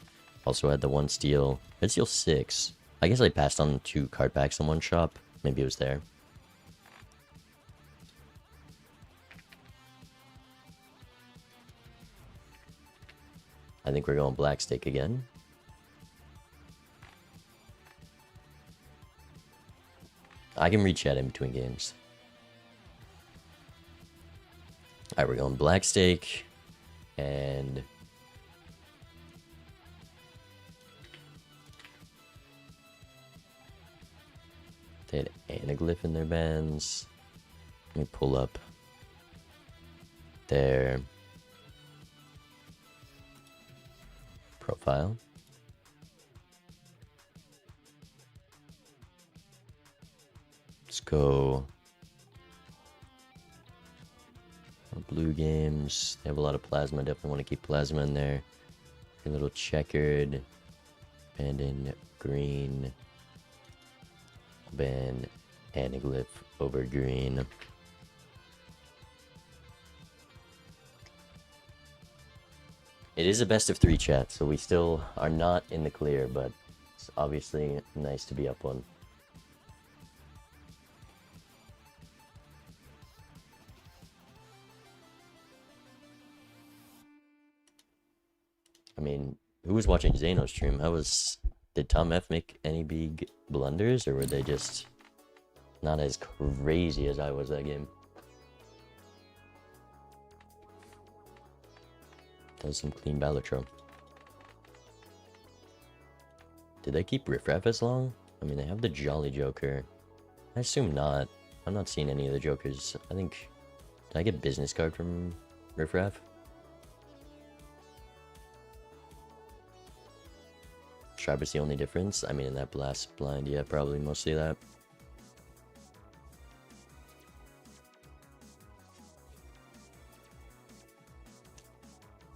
A: Also had the one steal. Red steal 6. I guess I passed on 2 card packs in one shop. Maybe it was there. I think we're going black stake again. I can reach chat in between games. Alright, we're going black stake. And They had anaglyph in their bands. Let me pull up their profile. Let's go. Blue games. They have a lot of plasma. Definitely want to keep plasma in there. A little checkered. Abandoned green. Ban anaglyph over green. It is a best of 3 chat, so we still are not in the clear, but it's obviously nice to be up one. I mean, who was watching Zano's stream? Did Tom F make any big blunders, or were they just not as crazy as I was that game? That was some clean Balatro. Did they keep Riffraff as long? I mean, they have the Jolly Joker. I assume not. I'm not seeing any of the Jokers. I think... Did I get business card from Riffraff? Sharp is the only difference. I mean, in that blast blind, yeah, probably mostly that.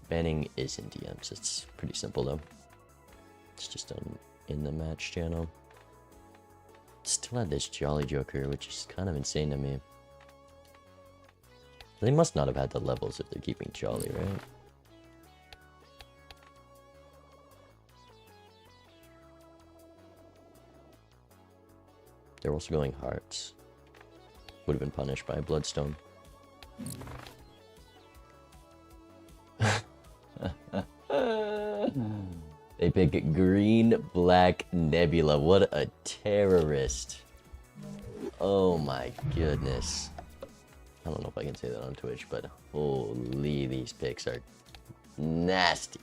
A: Banning is in DMs. It's pretty simple though. It's just done in the match channel. Still had this Jolly Joker, which is kind of insane to me. They must not have had the levels if they're keeping Jolly, right? They're also going hearts. Would have been punished by Bloodstone. They pick green, black Nebula. What a terrorist. Oh my goodness. I don't know if I can say that on Twitch, but holy, these picks are nasty.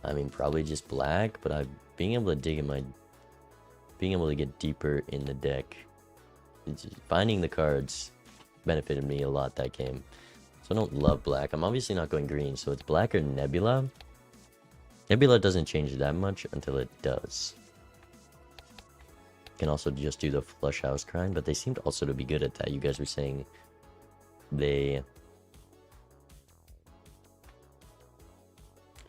A: I mean, probably just black, but being able to dig in my... Being able to get deeper in the deck. Finding the cards benefited me a lot that game. So I don't love black. I'm obviously not going green, so it's black or Nebula. Nebula doesn't change that much until it does. Can also just do the flush house grind, but they seemed also to be good at that. You guys were saying they...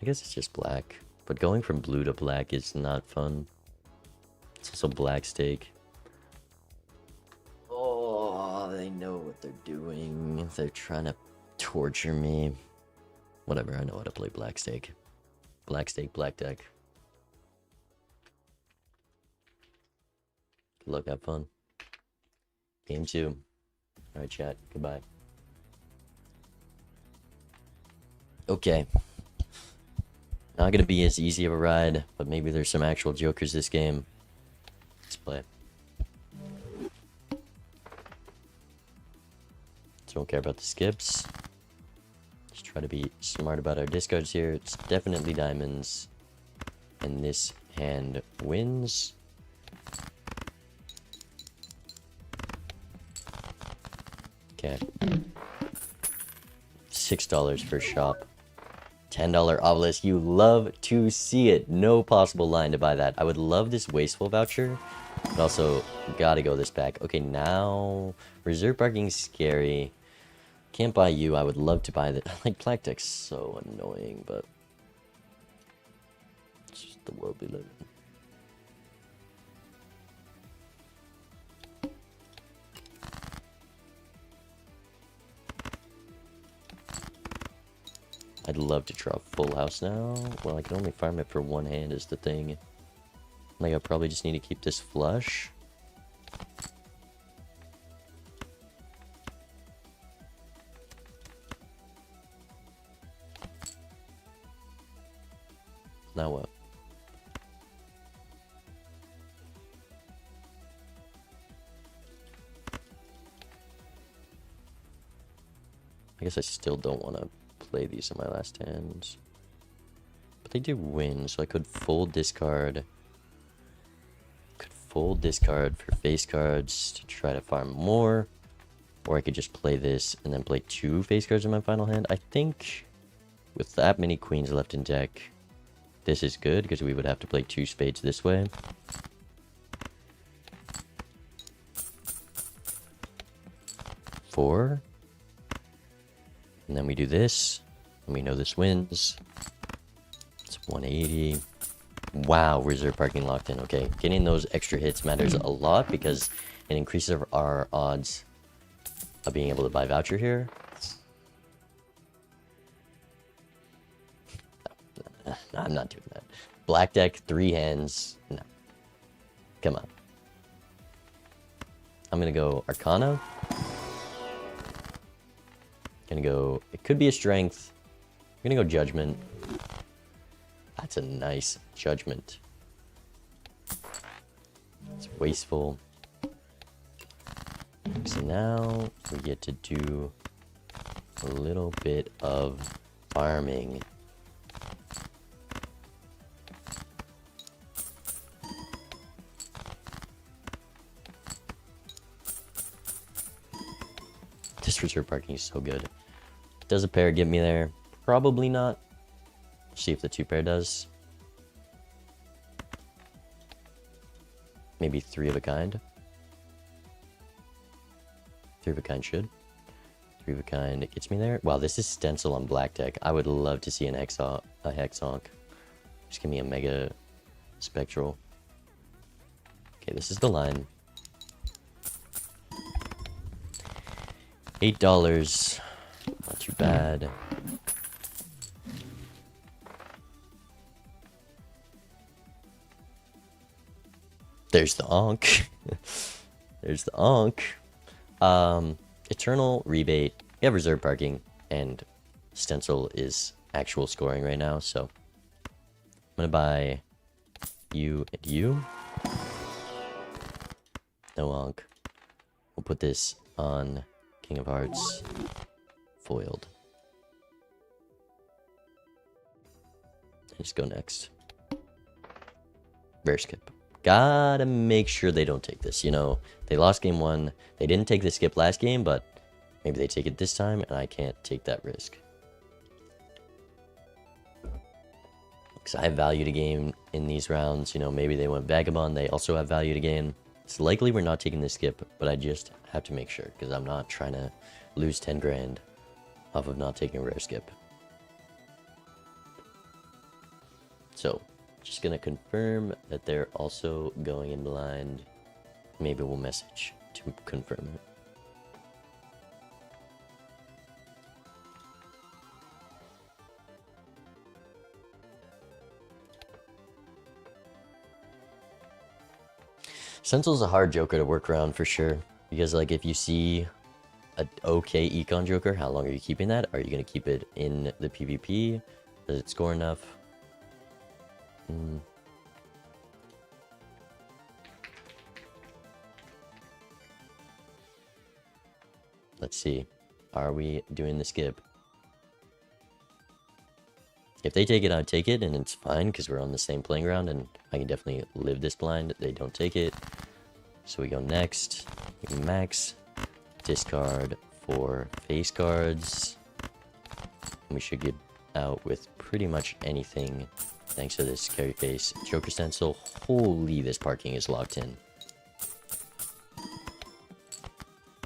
A: I guess it's just black. But going from blue to black is not fun. It's also black stake. Oh, they know what they're doing. They're trying to torture me. Whatever, I know how to play black stake. Black stake, black deck. Good luck, have fun. Game 2. Alright, chat, goodbye. Okay. Not gonna be as easy of a ride, but maybe there's some actual jokers this game. Let's play. Don't care about the skips. Just try to be smart about our discards here. It's definitely diamonds. And this hand wins. Okay. $6 for shop. $10 obelisk. You love to see it. No possible line to buy that. I would love this wasteful voucher. But also, gotta go this back. Okay, now... Reserve parking's scary. Can't buy you. I would love to buy that. Like, black deck's so annoying, but... It's just the world we live in. I'd love to draw full house now. Well, I can only farm it for one hand is the thing. Like, I probably just need to keep this flush. Now what? I guess I still don't want to play these in my last hands. But they do win, so I could full discard. Could full discard for face cards to try to farm more. Or I could just play this and then play 2 face cards in my final hand. I think with that many queens left in deck, this is good because we would have to play 2 spades this way. Four. And then we do this. And we know this wins. It's 180. Wow, reserve parking locked in. Okay, getting those extra hits matters a lot because it increases our odds of being able to buy voucher here. No, I'm not doing that. Black deck, 3 hands. No. Come on. I'm gonna go Arcana. Gonna go, it could be a strength. I'm gonna go Judgment. That's a nice Judgment. It's wasteful. So now we get to do a little bit of farming. This reserve parking is so good. Does a pair get me there? Probably not. See if the 2 pair does. Maybe 3 of a kind. 3 of a kind should. 3 of a kind, it gets me there. Wow, this is stencil on black deck. I would love to see an a Hexonk. Just give me a mega spectral. Okay, this is the line. $8. Not too bad. There's the Onk. There's the Onk. Eternal rebate. We have reserve parking, and stencil is actual scoring right now, so I'm gonna buy you and you. No Onk. We'll put this on King of Hearts. Foiled. Just go next. Rare skip. Gotta make sure they don't take this. You know, they lost game 1. They didn't take the skip last game, but maybe they take it this time, and I can't take that risk. Because I have value to gain in these rounds. You know, maybe they went Vagabond. They also have value to gain. It's likely we're not taking the skip, but I just have to make sure, because I'm not trying to lose 10 grand off of not taking a rare skip. So, just gonna confirm that they're also going in blind. Maybe we'll message to confirm it. Sentinel's a hard joker to work around for sure. Because like if you see an okay econ joker, how long are you keeping that? Are you gonna keep it in the PvP? Does it score enough? Let's see. Are we doing the skip? If they take it, I'd take it, and it's fine because we're on the same playing ground, and I can definitely live this blind. They don't take it. So we go next. We max. Discard for face cards. And we should get out with pretty much anything thanks to this carry face. Joker stencil. Holy, this parking is locked in.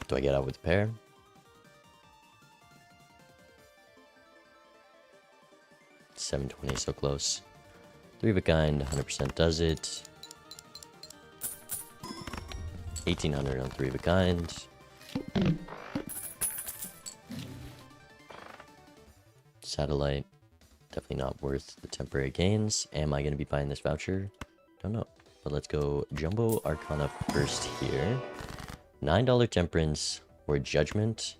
A: Do I get out with a pair? $720, so close. 3 of a kind, 100% does it. 1800 on 3 of a kind. Satellite, definitely not worth the temporary gains. Am I going to be buying this voucher? Don't know. But let's go Jumbo Arcana first here. $9 Temperance or Judgment.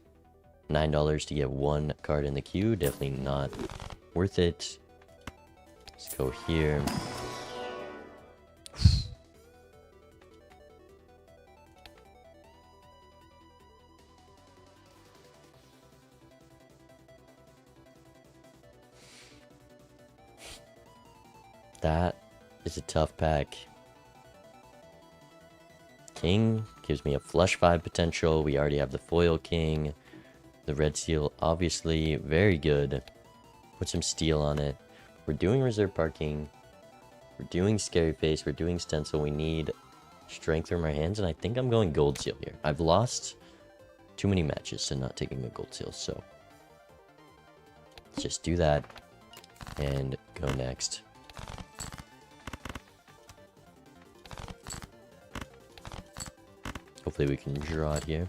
A: $9 to get 1 card in the queue. Definitely not worth it. Let's go here. That is a tough pack. king gives me a flush 5 potential. We already have the foil king. The red seal, obviously, very good. Put some steel on it. We're doing reserve parking. We're doing scary face. We're doing stencil. We need strength from our hands, and I think I'm going gold seal here. I've lost too many matches to not taking a gold seal, so let's just do that and go next. Hopefully we can draw it here.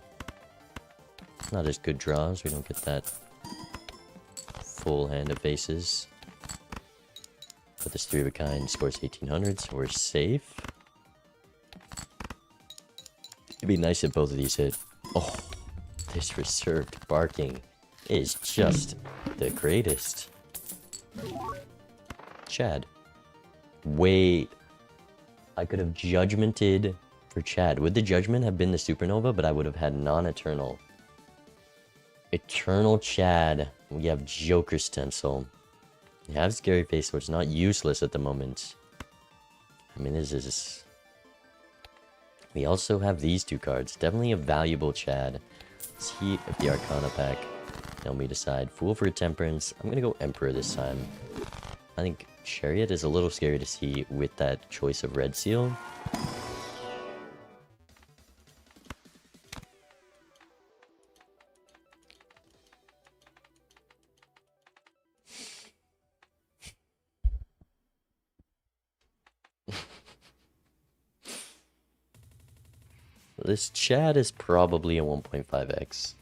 A: Not as good draws. We don't get that full hand of faces. But this 3 of a kind scores 1800, so we're safe. It'd be nice if both of these hit. Oh, this reserved barking is just the greatest. Chad. Wait. I could have judgmented for Chad. Would the judgment have been the supernova, but I would have had non-eternal. Eternal Chad. We have Joker Stencil. We have Scary Face, so it's not useless at the moment. I mean, this is... We also have these 2 cards. Definitely a valuable Chad. Let's heat of the Arcana pack. Then we decide Fool for Temperance. I'm gonna go Emperor this time. I think Chariot is a little scary to see with that choice of Red Seal. This Chad is probably a 1.5x.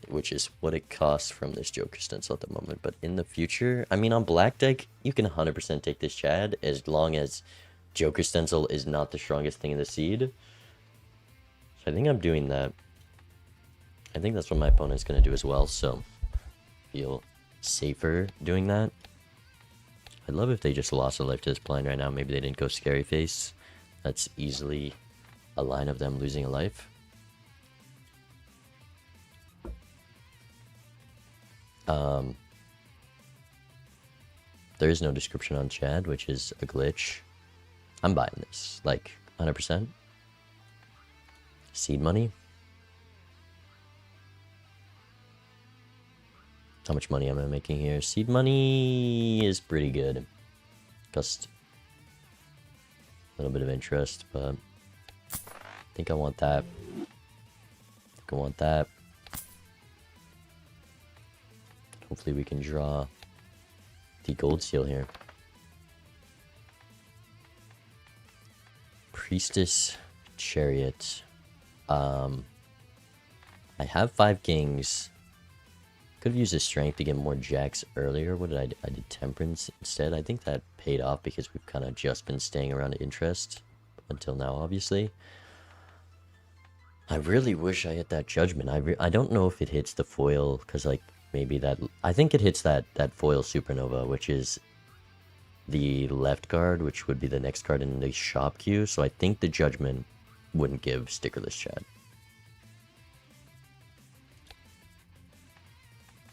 A: Which is what it costs from this Joker Stencil at the moment. But in the future, I mean, on black deck, you can 100% take this Chad as long as Joker Stencil is not the strongest thing in the seed. So I think I'm doing that. I think that's what my opponent's going to do as well, so feel safer doing that. I'd love if they just lost a life to this blind right now. Maybe they didn't go Scary Face. That's easily a line of them losing a life. There is no description on Chad, which is a glitch. I'm buying this, like 100%. Seed money. How much money am I making here? Seed money is pretty good. Just a little bit of interest, but I think I want that. I want that. Hopefully we can draw the gold seal here. Priestess, Chariot. I have 5 kings. Could have used his strength to get more jacks earlier. What did I do? I did temperance instead. I think that paid off because we've kind of just been staying around interest until now, obviously. I really wish I hit that judgment. I don't know if it hits the foil, because like maybe that... I think it hits that foil supernova, which is the left card, which would be the next card in the shop queue. So I think the judgment wouldn't give stickerless Chad.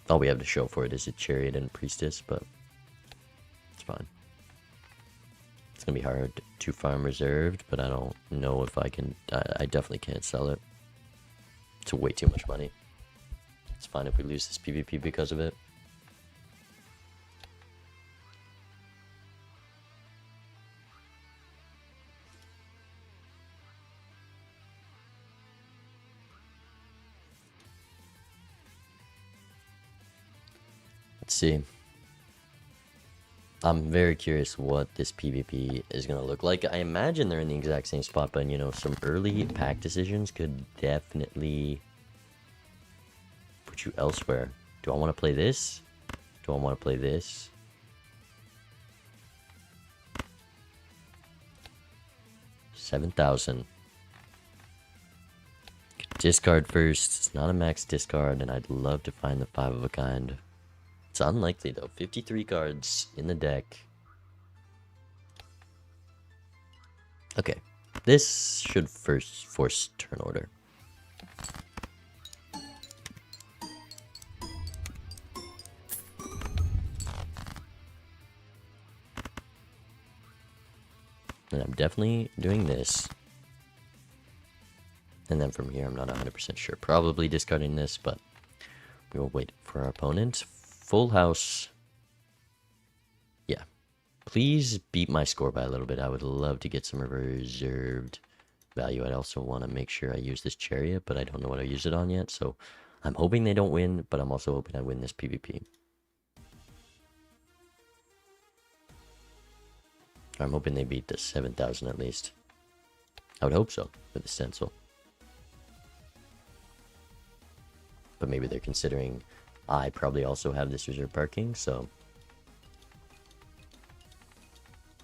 A: All we have to show for it is a Chariot and Priestess, but it's fine. It's gonna be hard to farm reserved, but I don't know if I can. I definitely can't sell it. It's way too much money. It's fine if we lose this PvP because of it. Let's see. I'm very curious what this PvP is going to look like. I imagine they're in the exact same spot, but, you know, some early pack decisions could definitely put you elsewhere. Do I want to play this? Do I want to play this? $7,000. Discard first. It's not a max discard, and I'd love to find the 5 of a kind. It's unlikely though. 53 cards in the deck. Okay. This should first force turn order. And I'm definitely doing this. And then from here, I'm not 100% sure. Probably discarding this, but we will wait for our opponent. Full house. Yeah. Please beat my score by a little bit. I would love to get some reserved value. I'd also want to make sure I use this chariot, but I don't know what I use it on yet. So I'm hoping they don't win, but I'm also hoping I win this PvP. I'm hoping they beat the 7,000 at least. I would hope so with the stencil. But maybe they're considering I probably also have this reserve parking, so...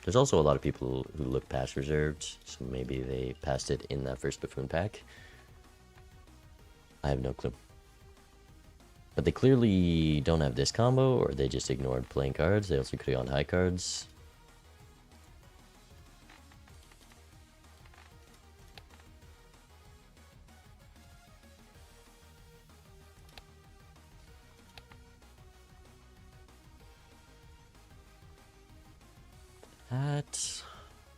A: There's also a lot of people who look past reserved, so maybe they passed it in that first buffoon pack. I have no clue. But they clearly don't have this combo, or they just ignored playing cards. They also could have gone high cards.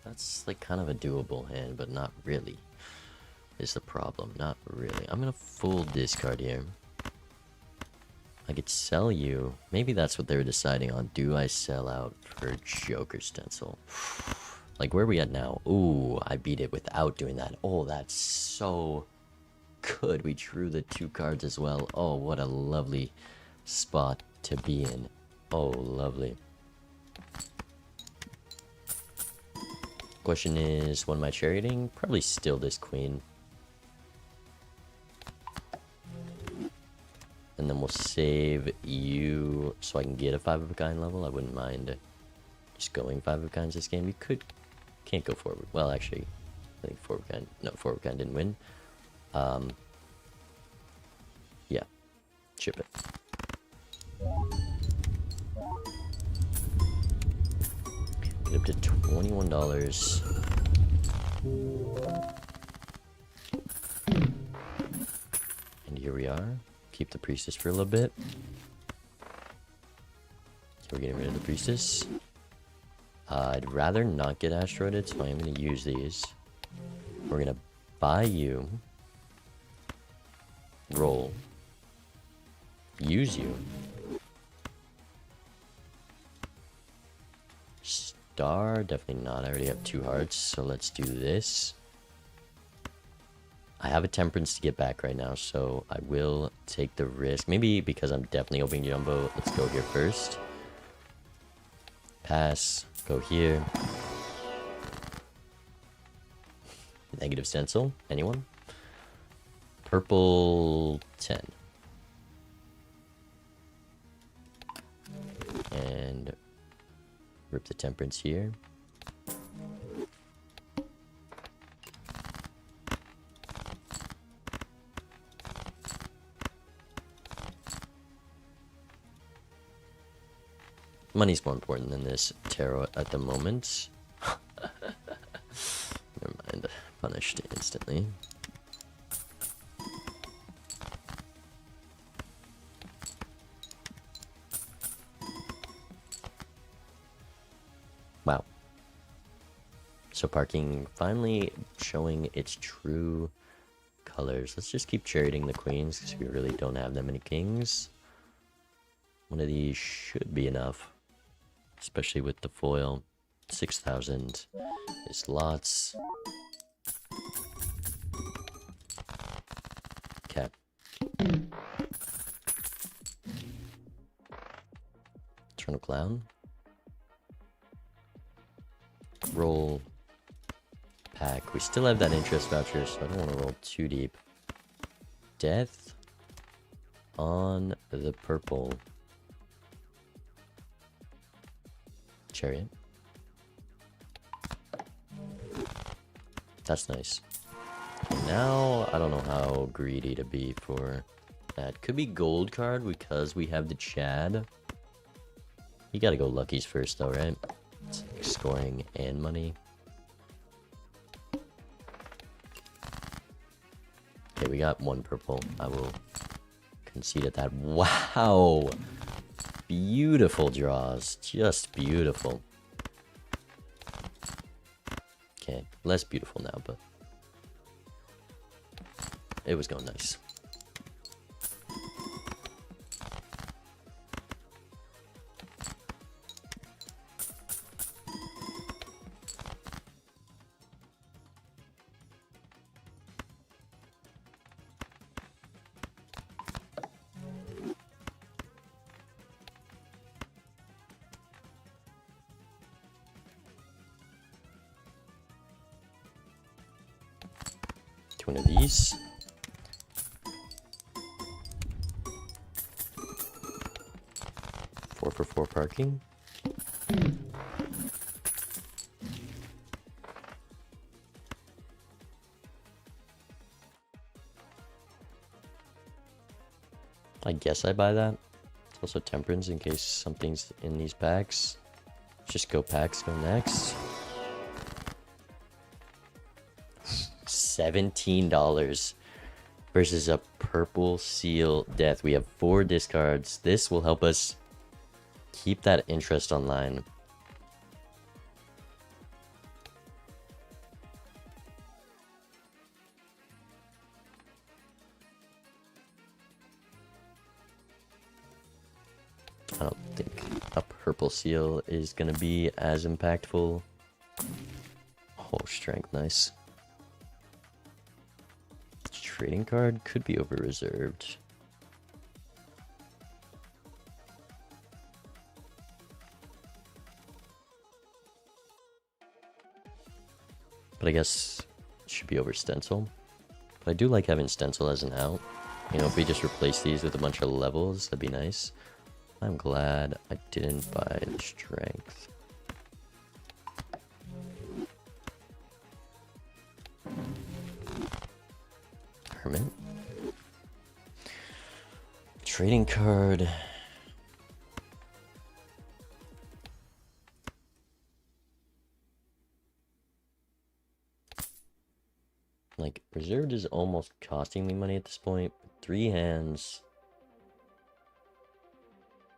A: That's like kind of a doable hand, but not really is the problem. Not really. I'm gonna full discard here. I could sell you. Maybe that's what they were deciding on. Do I sell out for Joker Stencil? Like, where are we at now? Ooh, I beat it without doing that. Oh, that's so good. We drew the 2 cards as well. Oh, what a lovely spot to be in. Oh, lovely. Question is, what am I charioting? Probably still this queen. And then we'll save you so I can get a 5 of a kind level. I wouldn't mind just going 5 of a kinds this game. You can't go forward. Well, actually, I think 4 of a kind. No, 4 of a kind didn't win. Yeah, ship it. Get up to $21. And here we are. Keep the priestess for a little bit. So we're getting rid of the priestess. I'd rather not get asteroided, so I'm going to use these. We're going to buy you. Roll. Use you. Star, definitely not. I already have 2 hearts, so let's do this. I have a temperance to get back right now, so I will take the risk. Maybe because I'm definitely opening jumbo, let's go here first. Pass, go here. Negative stencil, anyone? Purple 10. And rip the temperance here. Money's more important than this tarot at the moment. Never mind. Punished instantly. Wow. So parking finally showing its true colors. Let's just keep charioting the queens because we really don't have that many kings. One of these should be enough. Especially with the foil. 6,000 is lots. Okay. Eternal Clown. Roll. Pack. We still have that interest voucher, so I don't want to roll too deep. Death on the purple. Chariot. That's nice. And now, I don't know how greedy to be for that. Could be gold card because we have the Chad. You gotta go luckies first though, right? It's like scoring and money. Okay, we got 1 purple. I will concede at that. Wow! Beautiful draws. Just beautiful. Less beautiful now, but it was going nice. One of these. Four for 4 parking. I guess I buy that. It's also temperance in case something's in these packs. Just go packs, go next. $17 versus a purple seal death. We have 4 discards. This will help us keep that interest online. I don't think a purple seal is going to be as impactful. Oh, strength, nice. Trading card could be over reserved. But I guess it should be over stencil. But I do like having stencil as an out. You know, if we just replace these with a bunch of levels, that'd be nice. I'm glad I didn't buy the strength. Hermit. Trading card. Like, reserved is almost costing me money at this point. 3 hands.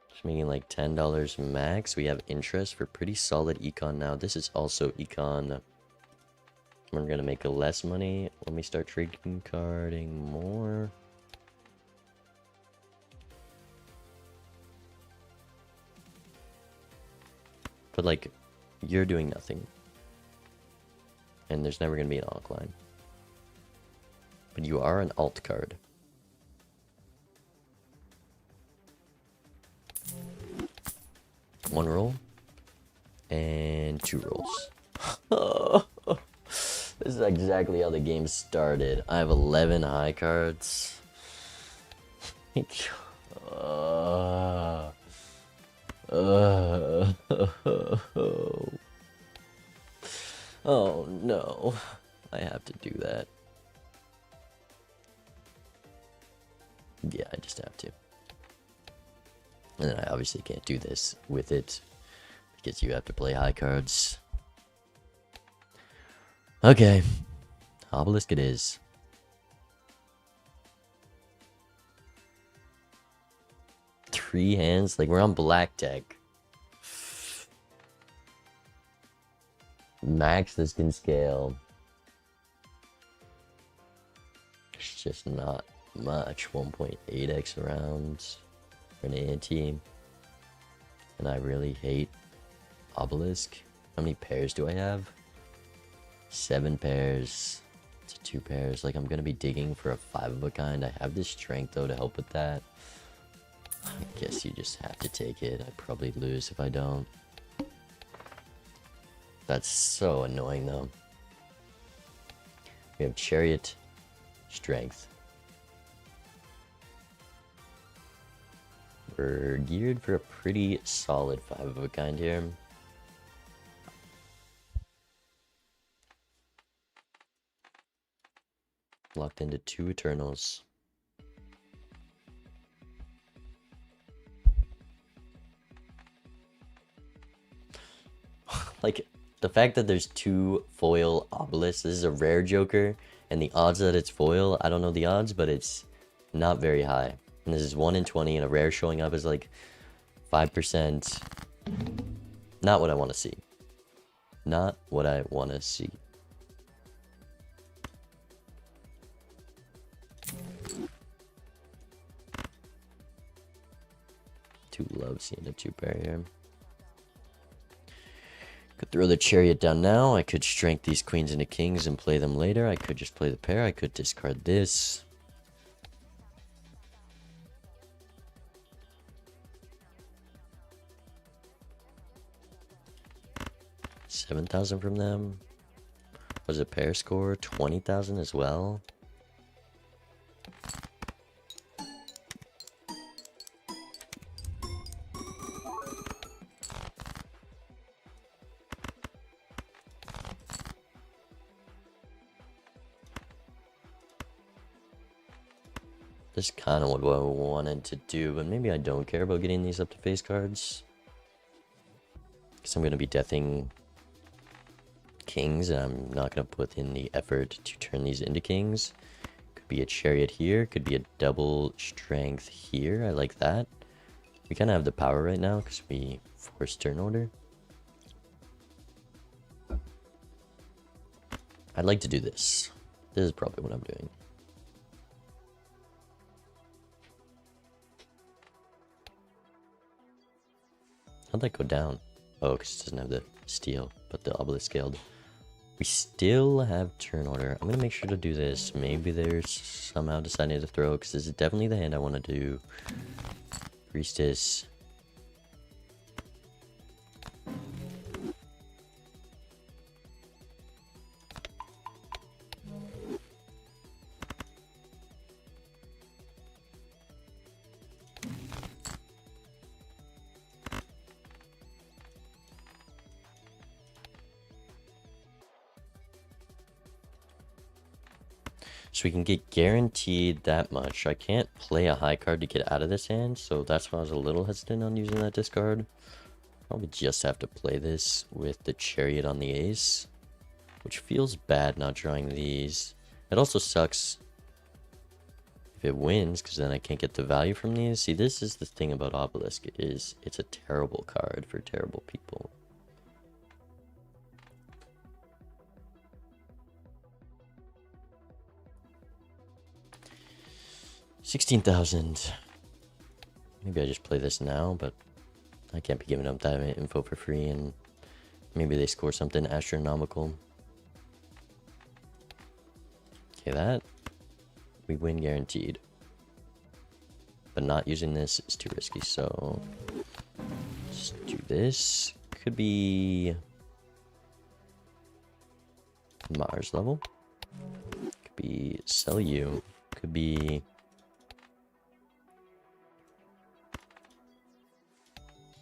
A: Just making like $10 max. We have interest for pretty solid econ now. This is also econ. We're gonna make less money when we start trading carding more. But like, you're doing nothing. And there's never gonna be an alt line. But you are an alt card. One roll. And 2 rolls. This is exactly how the game started. I have 11 high cards. Oh no, I have to do that. Yeah, I just have to. And then I obviously can't do this with it because you have to play high cards. Okay, obelisk it is. Three hands, like we're on black deck. Max this can scale. It's just not much. 1.8x around for an ante. And I really hate obelisk. How many pairs do I have? 7 pairs to 2 pairs. Like, I'm gonna be digging for a 5 of a kind. I have this strength though to help with that. I guess you just have to take it. I probably lose if I don't. That's so annoying though. We have chariot, strength. We're geared for a pretty solid 5 of a kind here. Locked into 2 Eternals. Like, the fact that there's 2 foil obelisks, this is a rare Joker, and the odds that it's foil, I don't know the odds, but it's not very high. And this is 1 in 20, and a rare showing up is like 5%. Not what I want to see. Not what I want to see. do love seeing a 2-pair here. Could throw the chariot down now. I could strength these queens into kings and play them later. I could just play the pair. I could discard this. $7,000 from them. Was a pair score 20,000 as well? This is kind of what I wanted to do, but maybe I don't care about getting these up to face cards. Because I'm going to be deathing kings, and I'm not going to put in the effort to turn these into kings. Could be a chariot here, could be a double strength here. I like that. We kind of have the power right now because we forced turn order. I'd like to do this. This is probably what I'm doing. How'd that go down? Oh, because it doesn't have the steel, but the obelisk scaled. We still have turn order. I'm going to make sure to do this. Maybe there's somehow deciding to throw, because this is definitely the hand I want to do. Priestess. So we can get guaranteed that much. I can't play a high card to get out of this hand, so that's why I was a little hesitant on using that discard. Probably just have to play this with the chariot on the ace, which feels bad not drawing these. It also sucks if it wins, because then I can't get the value from these. See, this is the thing about obelisk, is it's a terrible card for terrible people. $16,000. Maybe I just play this now, but I can't be giving up that info for free, and maybe they score something astronomical. Okay, that we win guaranteed. But not using this is too risky, so let's do this. Could be Mars level. Could be sell you. Could be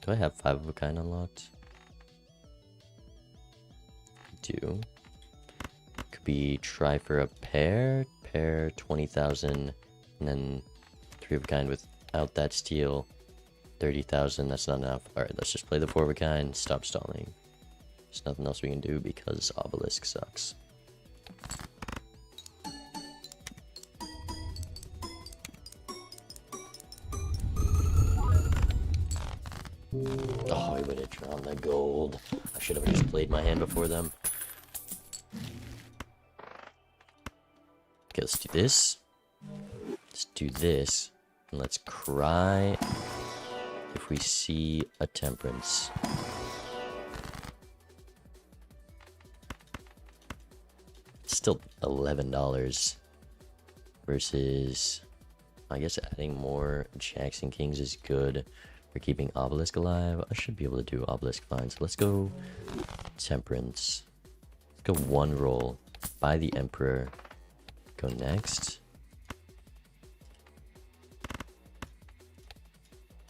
A: do I have 5 of a kind unlocked? I do. Could be try for a pair 20,000, and then 3 of a kind without that steal, 30,000. That's not enough. Alright, let's just play the 4 of a kind, stop stalling. There's nothing else we can do because obelisk sucks. Oh, I would have drawn the gold. I should have just played my hand before them. Okay, let's do this. Let's do this. And let's cry if we see a temperance. It's still $11 versus, I guess adding more jacks and kings is good. For keeping obelisk alive. I should be able to do obelisk fine. So let's go temperance. Let's go 1 roll. Buy the emperor. Go next.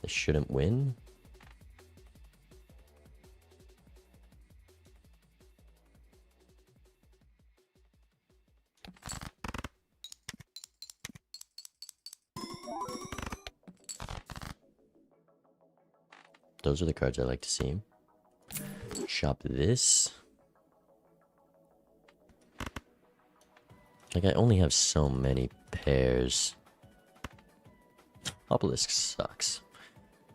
A: This shouldn't win. Those are the cards I like to see. Shop this. Like, I only have so many pairs. Obelisk sucks.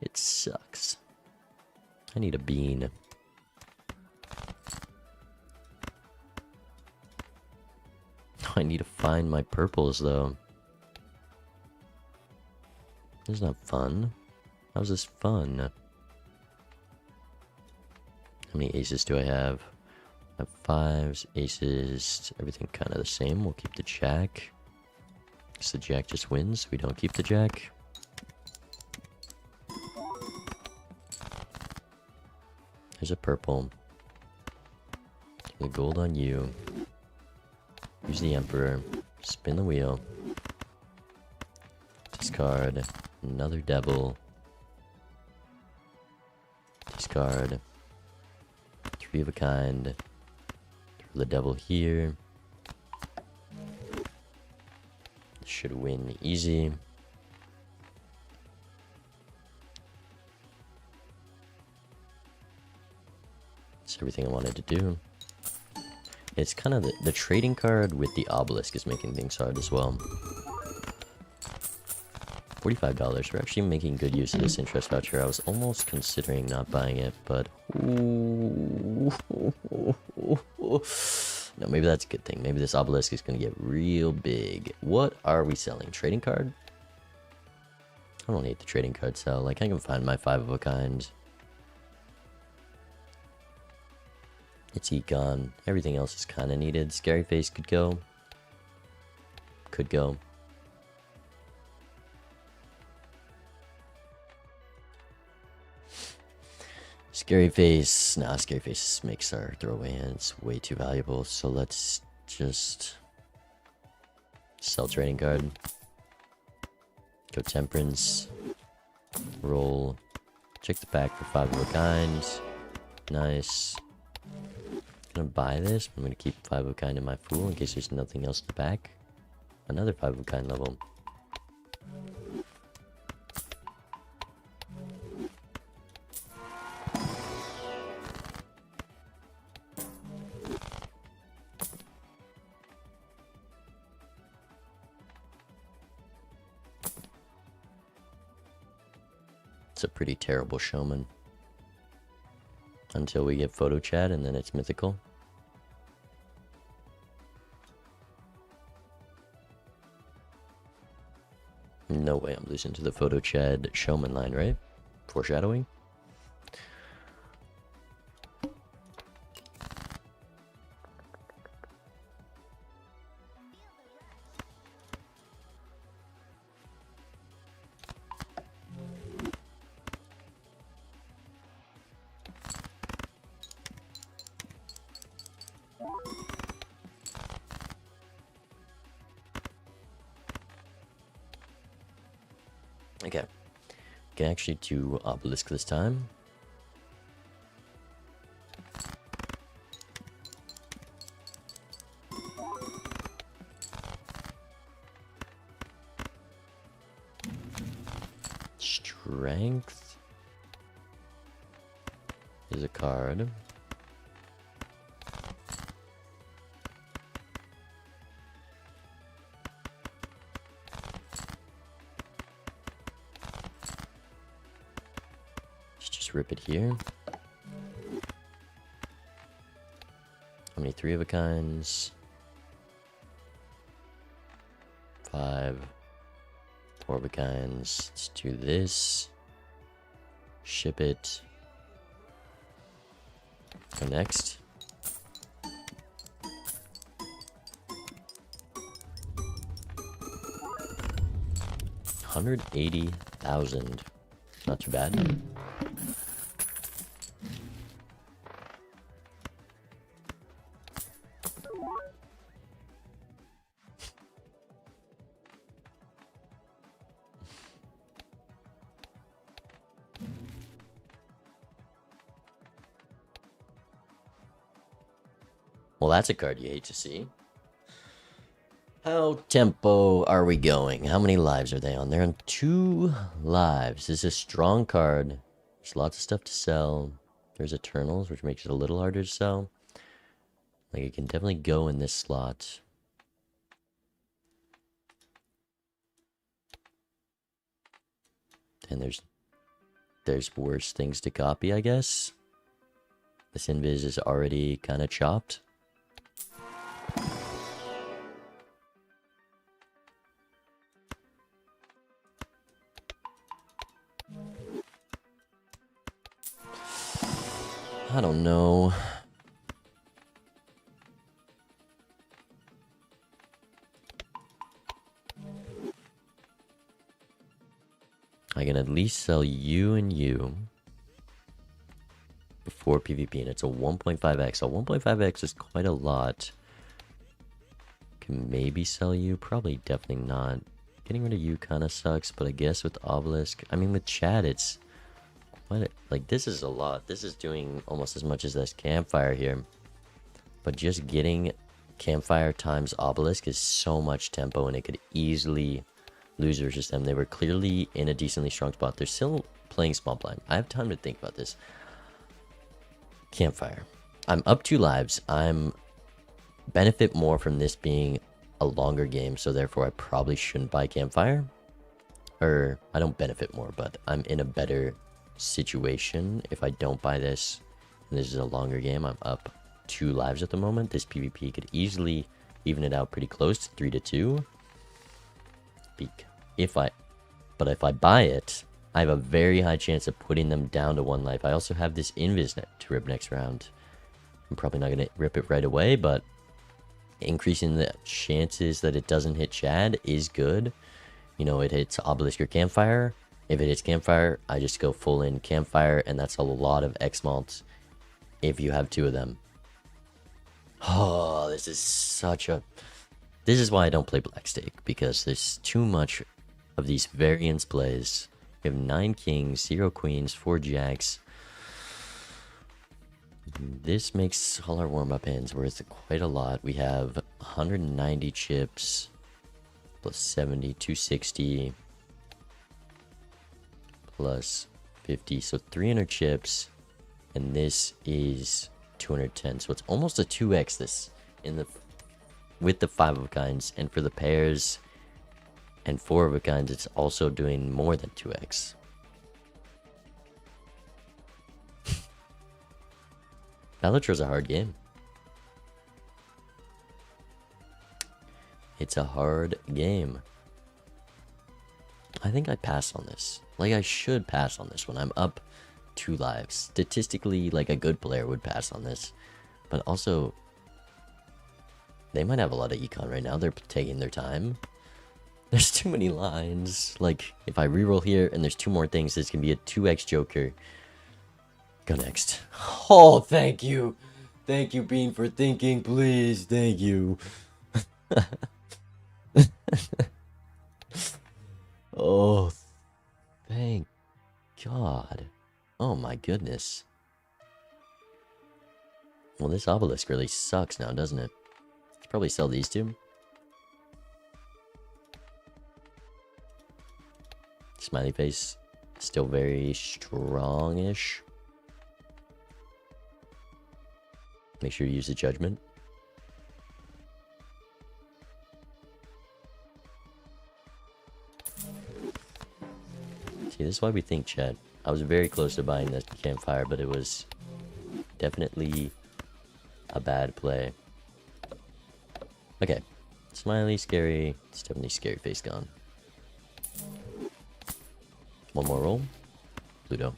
A: It sucks. I need a bean. I need to find my purples, though. This is not fun. How's this fun? How many aces do I have? I have fives, aces, everything kind of the same. We'll keep the jack. Because the jack just wins. We don't keep the jack. There's a purple. The gold on you. Use the emperor. Spin the wheel. Discard. Another devil. Discard. Three of a kind. Throw the devil here. Should win easy. That's everything I wanted to do. It's kind of the trading card with the obelisk is making things hard as well. $45. We're actually making good use of this interest voucher. I was almost considering not buying it, but no, maybe that's a good thing. Maybe this obelisk is going to get real big. What are we selling? Trading card? I don't need the trading card sell. Like, I can find my 5 of a kind. It's econ. Everything else is kind of needed. Scary face could go. Could go. Scary face. Nah, scary face makes our throwaway hands way too valuable. So let's just sell trading card. Go temperance. Roll. Check the pack for 5 of a kind. Nice. Gonna buy this. I'm gonna keep 5 of a kind in my pool in case there's nothing else in the back. Another 5 of a kind level. It's a pretty terrible showman. Until we get photo chat and then it's mythical. No way I'm losing to the photo chat showman line, right? Foreshadowing? Okay. Can actually do obelisk this time. Strength is a card. Just rip it here. How many 3 of a kinds? 5. 4 of a kinds. Let's do this. Ship it. Go next. $180,000. Not too bad. Well, that's a card you hate to see. How tempo are we going? How many lives are they on? They're on 2 lives. This is a strong card. There's lots of stuff to sell. There's Eternals, which makes it a little harder to sell. Like, it can definitely go in this slot. And there's worse things to copy, I guess. This invis is already kind of chopped. I don't know. I can at least sell you and you before PvP, and it's a 1.5x. So 1.5x is quite a lot. Can maybe sell you, probably definitely not. Getting rid of you kind of sucks, but I guess with Obelisk, I mean with Chad, it's quite a, like this is a lot. This is doing almost as much as this Campfire here. But just getting Campfire times Obelisk is so much tempo, and it could easily lose versus them. They were clearly in a decently strong spot. They're still playing small blind. I have time to think about this. Campfire. I'm up 2 lives. I'm benefit more from this being a longer game, so therefore I probably shouldn't buy Campfire. Or I don't benefit more, but I'm in a better situation if I don't buy this. And this is a longer game. I'm up 2 lives at the moment. This PvP could easily even it out pretty close to 3-2. But if I buy it, I have a very high chance of putting them down to 1 life. I also have this Invis net to rip next round. I'm probably not going to rip it right away, but increasing the chances that it doesn't hit Chad is good. You know, it hits Obelisk or Campfire. If it hits Campfire, I just go full in Campfire, and that's a lot of X-Malts if you have 2 of them. Oh, this is such a... This is why I don't play Black Stake, because there's too much of these variance plays. We have 9 kings, 0 queens, 4 jacks. This makes all our warm-up hands worth quite a lot. We have 190 chips, plus 70, 260, plus 50, so 300 chips, and this is 210. So it's almost a 2x this in the with the 5 of kinds, and for the pairs and 4 of a kinds, it's also doing more than 2x. Balatro's a hard game. It's a hard game. I think I pass on this. Like, I should pass on this when I'm up 2 lives. Statistically, like, a good player would pass on this. But also, they might have a lot of econ right now. They're taking their time. There's too many lines. Like, if I reroll here and there's 2 more things, this can be a 2x Joker. Go next. Oh, thank you. Thank you, Bean, for thinking, please. Thank you. Oh, thank God. Oh my goodness. Well, this obelisk really sucks now, doesn't it? Let's probably sell these 2. Smiley face, still very strongish. Make sure you use the judgment. See, this is why we think, chat. I was very close to buying the Campfire, but it was definitely a bad play. Okay. Smiley, scary. It's definitely scary face gone. 1 more roll. Pluto.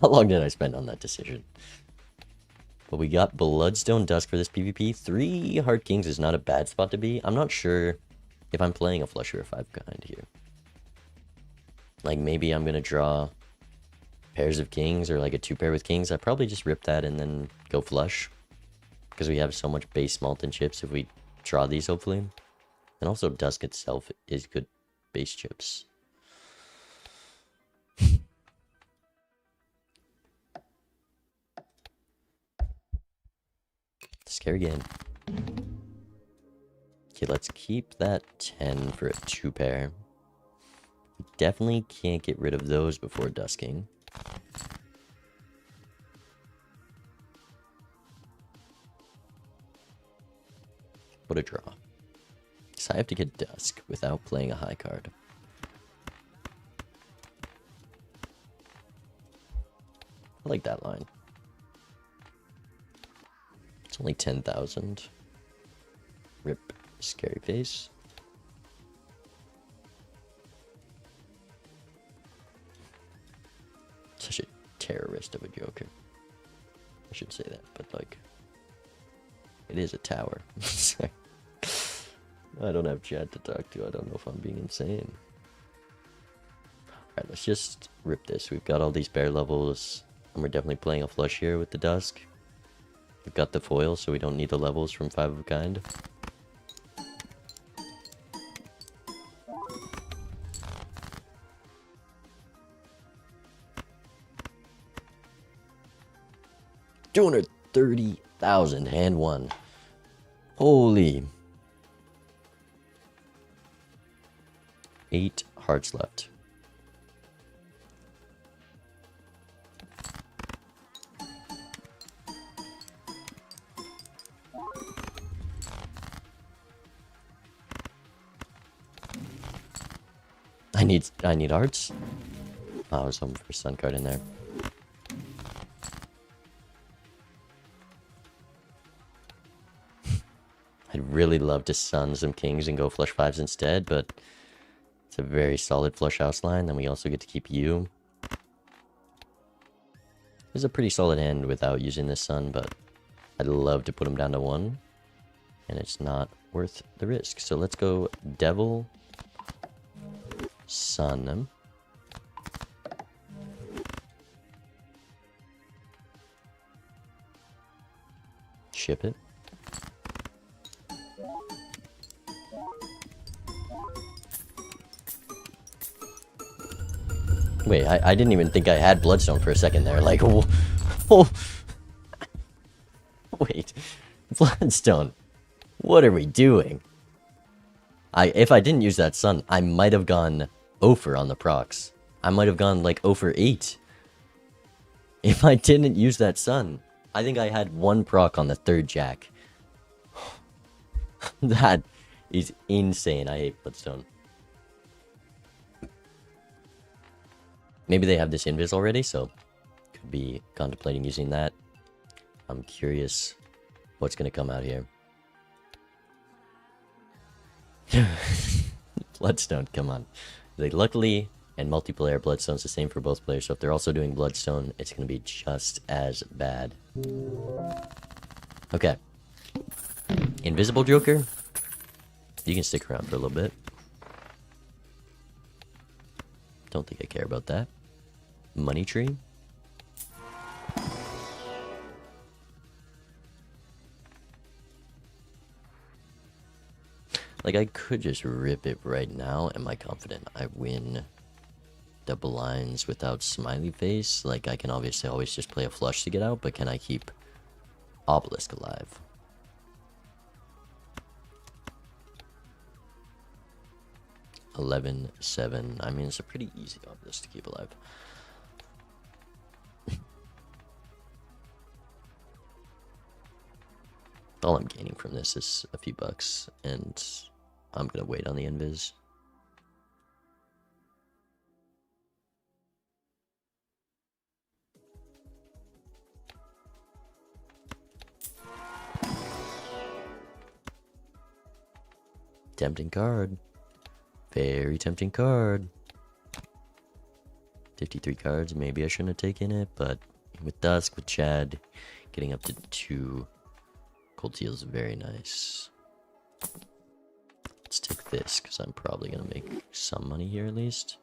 A: How long did I spend on that decision? But we got Bloodstone Dusk for this PvP. 3 Hard Kings is not a bad spot to be. I'm not sure if I'm playing a flush or a 5 kind here. Like, maybe I'm going to draw pairs of kings or like a 2 pair with kings. I probably just rip that and then go flush. Because we have so much base malt and chips if we draw these, hopefully. And also, Dusk itself is good base chips. Scary game. Okay, let's keep that 10 for a 2 pair. We definitely can't get rid of those before dusking. What a draw. So I have to get Dusk without playing a high card. I like that line. It's only 10,000. Rip scary face. terrorist of a Joker. I should say that, but like, it is a tower. I don't have chat to talk to. I don't know if I'm being insane. Alright, let's just rip this. We've got all these bear levels, and we're definitely playing a flush here with the Dusk. We've got the foil, so we don't need the levels from 5 of a kind. $230,000 hand one. Holy. 8 hearts left. I need hearts. Oh, I was hoping for a sun card in there. I'd really love to sun some kings and go flush 5s instead, but it's a very solid flush house line. Then we also get to keep you. It's a pretty solid hand without using this sun, but I'd love to put him down to 1. And it's not worth the risk. So let's go Devil, Sun. Ship it. Wait, I didn't even think I had Bloodstone for a second there. Like, oh. Wait. Bloodstone. What are we doing? If I didn't use that sun, I might have gone 0 for on the procs. I might have gone like 0 for 8. If I didn't use that sun. I think I had 1 proc on the 3rd jack. That is insane. I hate Bloodstone. Maybe they have this invis already, so could be contemplating using that. I'm curious what's going to come out here. Bloodstone, come on. Like, luckily, and multiplayer, Bloodstone's the same for both players, so if they're also doing Bloodstone, it's going to be just as bad. Okay. Invisible Joker. You can stick around for a little bit. Don't think I care about that. Money Tree. Like, I could just rip it right now. Am I confident I win the blinds without smiley face? Like, I can obviously always just play a flush to get out, but can I keep Obelisk alive? $11-7. I mean, it's a pretty easy Obelisk to keep alive. All I'm gaining from this is a few bucks, and I'm gonna wait on the invis. Tempting card. Very tempting card. 53 cards. Maybe I shouldn't have taken it, but with Dusk, with Chad, getting up to 2 cold seal is very nice. Let's take this, because I'm probably going to make some money here at least.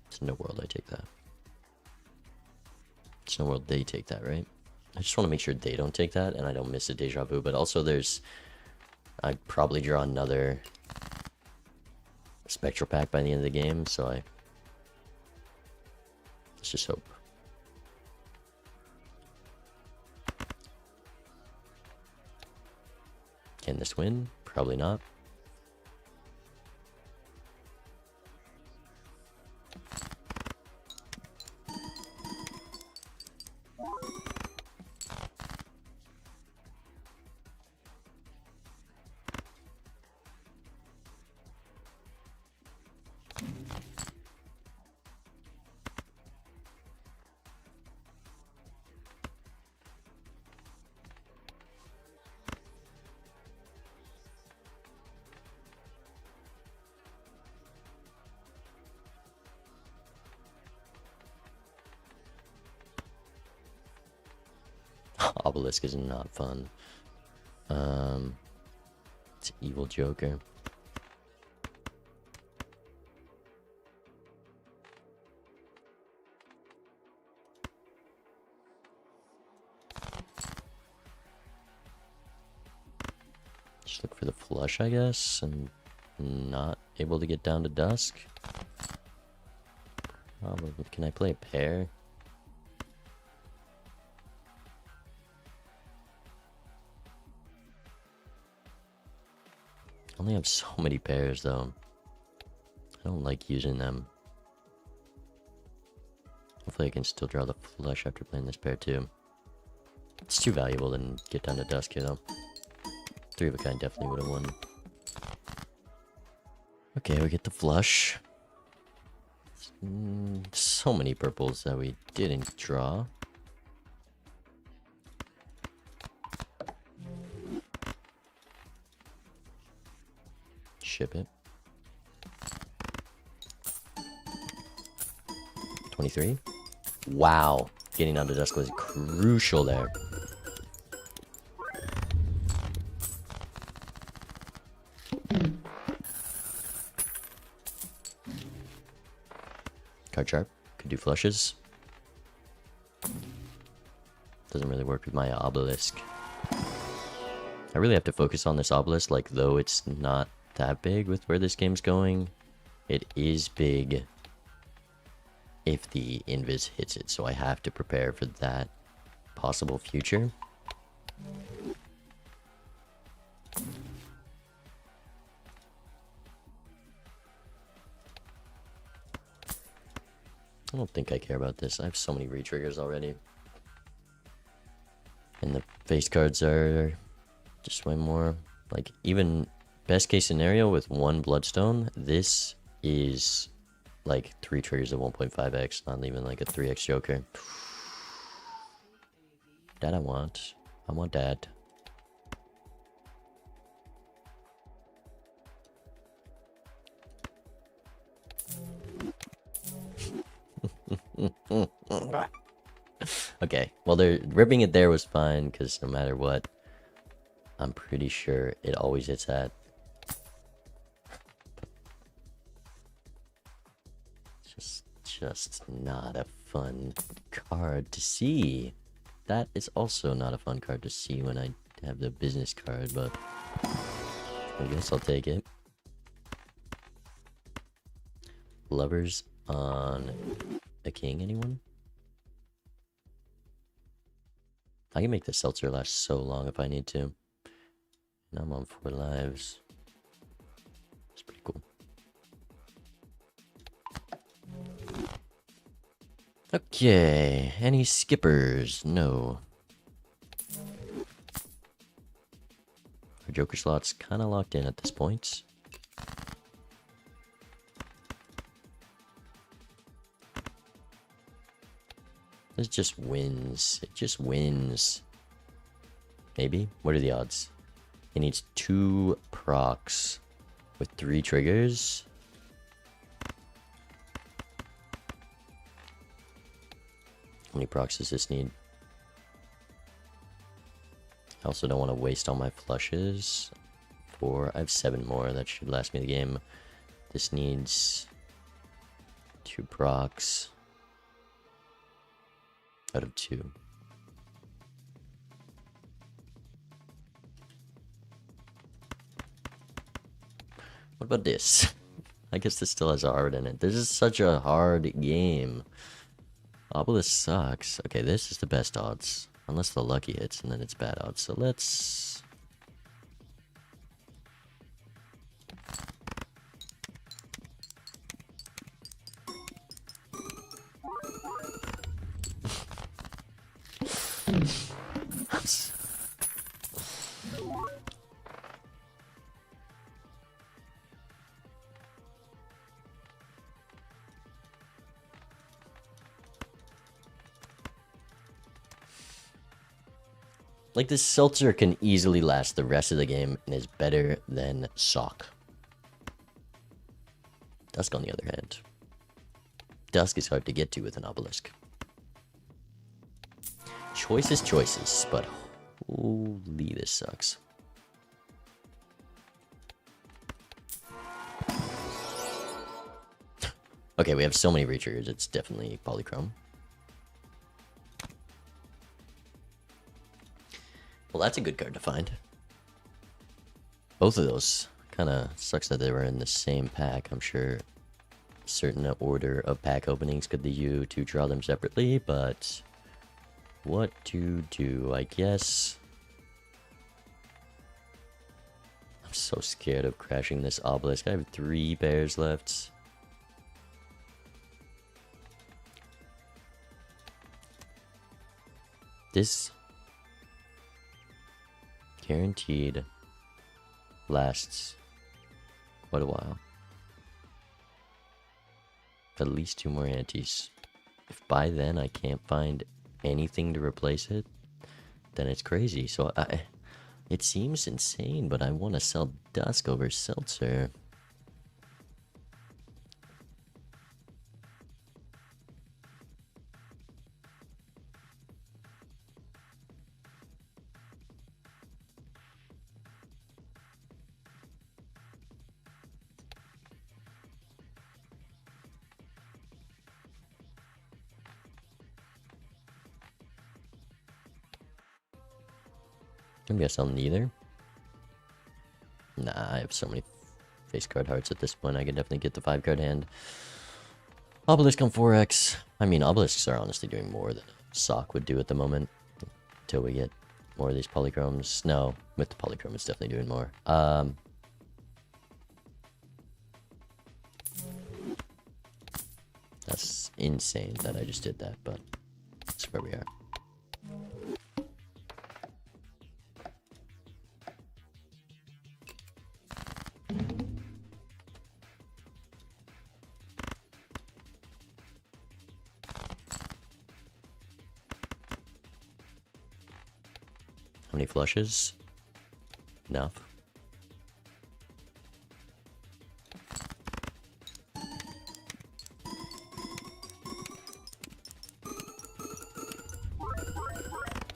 A: There's no world I take that. There's no world they take that, right? I just want to make sure they don't take that and I don't miss a deja vu, but also I'd probably draw another spectral pack by the end of the game, so let's just hope. Can this win? Probably not. Obelisk is not fun. It's Evil Joker. Just look for the flush, I guess, and not able to get down to dusk. Can I play a pair? I only have so many pairs though. I don't like using them. Hopefully I can still draw the flush after playing this pair too. It's too valuable to get down to dusk here though. 3 of a kind definitely would have won. Okay, we get the flush. So many purples that we didn't draw. Ship it. 23. Wow. Getting down to dusk was crucial there. Card sharp. Could do flushes. Doesn't really work with my obelisk. I really have to focus on this obelisk, like, though it's not that big with where this game's going, it is big if the invis hits it, so I have to prepare for that possible future. I don't think I care about this. I have so many re-triggers already. And the face cards are just way more. Like, even best case scenario with 1 bloodstone, this is like 3 triggers of 1.5x, not even like a 3x joker. That I want. I want that. Okay, well, they're ripping it there was fine, because no matter what, I'm pretty sure it always hits that. Just not a fun card to see. That is also not a fun card to see when I have the business card, but I guess I'll take it. Lovers on a king, anyone? I can make the seltzer last so long if I need to. Now I'm on 4 lives. It's pretty cool. Okay, any skippers? No. Our Joker slot's kind of locked in at this point. This just wins. It just wins. Maybe? What are the odds? It needs 2 procs with 3 triggers. How many procs does this need? I also don't want to waste all my flushes. I have 7 more. That should last me the game. This needs 2 procs out of 2. What about this? I guess this still has a heart in it. This is such a hard game. Obelisk sucks. Okay, this is the best odds. Unless the lucky hits, and then it's bad odds. So let's... Like, this seltzer can easily last the rest of the game and is better than Sock. Dusk, on the other hand. Dusk is hard to get to with an obelisk. choices, but holy, this sucks. Okay, we have so many retriggers, it's definitely polychrome. Well, that's a good card to find. Both of those kind of sucks that they were in the same pack. I'm sure certain order of pack openings could lead you to draw them separately, but what to do, I guess. I'm so scared of crashing this obelisk. I have 3 bears left. This guaranteed lasts quite a while. At least 2 more antes. If by then I can't find anything to replace it, then it's crazy. So it seems insane, but I want to sell Dusk over Seltzer. Maybe I sell neither. Nah, I have so many face card hearts at this point. I can definitely get the 5 card hand. Obelisk on 4x. I mean, obelisks are honestly doing more than a sock would do at the moment. Until we get more of these polychromes. No, with the polychrome, it's definitely doing more. That's insane that I just did that, but that's where we are. How many flushes? Enough.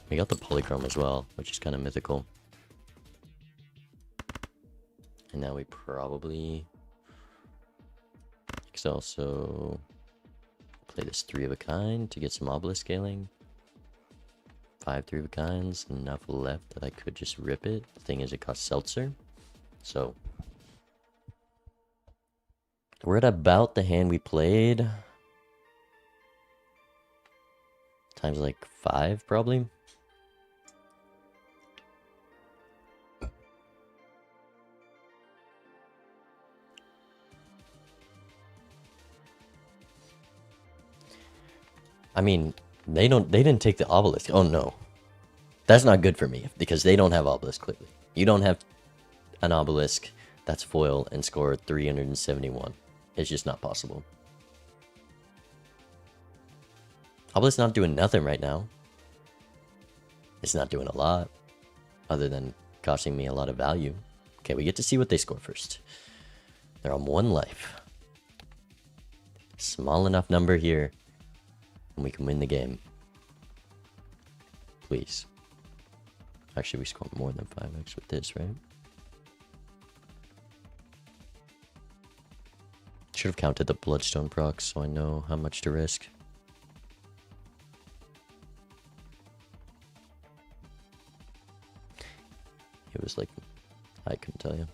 A: We got the polychrome as well, which is kind of mythical. And now we probably could also play this 3 of a kind to get some obelisk scaling. 5 3 of a kinds, enough left that I could just rip it. The thing is, it costs Seltzer. So we're at about the hand we played. Times like 5 probably. I mean, they didn't take the obelisk. Oh no. That's not good for me because they don't have obelisk clearly. You don't have an obelisk that's foil and score 371. It's just not possible. Obelisk not doing nothing right now. It's not doing a lot other than costing me a lot of value. Okay, we get to see what they score first. They're on 1 life. Small enough number here. And we can win the game. Please. Actually, we scored more than 5x with this, right? Should have counted the bloodstone proc so I know how much to risk. It was like, I couldn't tell you.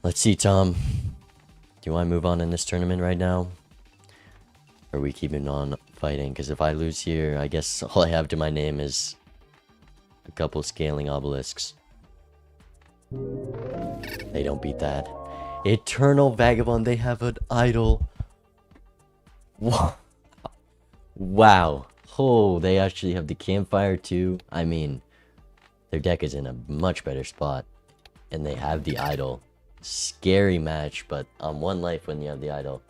A: Let's see, Tom. Do you want to move on in this tournament right now? Or are we keeping on fighting? Because if I lose here, I guess all I have to my name is a couple scaling obelisks. They don't beat that. Eternal Vagabond, they have an idol. Wow. Wow. Oh, they actually have the campfire too. I mean, their deck is in a much better spot. And they have the idol. Scary match, but on 1 life when you have the idol.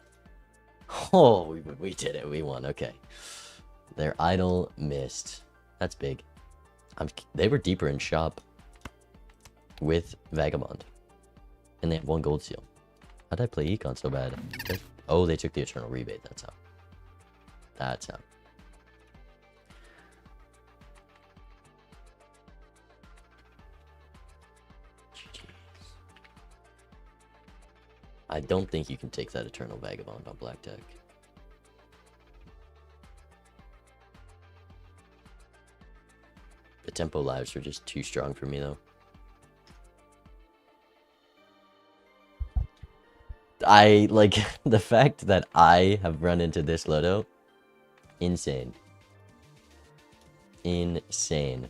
A: Oh, we did it. We won. Okay. Their idol missed. That's big. They were deeper in shop with Vagabond. And they have 1 gold seal. How'd I play Econ so bad? Oh, they took the Eternal Rebate. That's how. That's how. I don't think you can take that Eternal Vagabond on black deck. The tempo lives were just too strong for me, though. I like the fact that I have run into this Loto. Insane. Insane.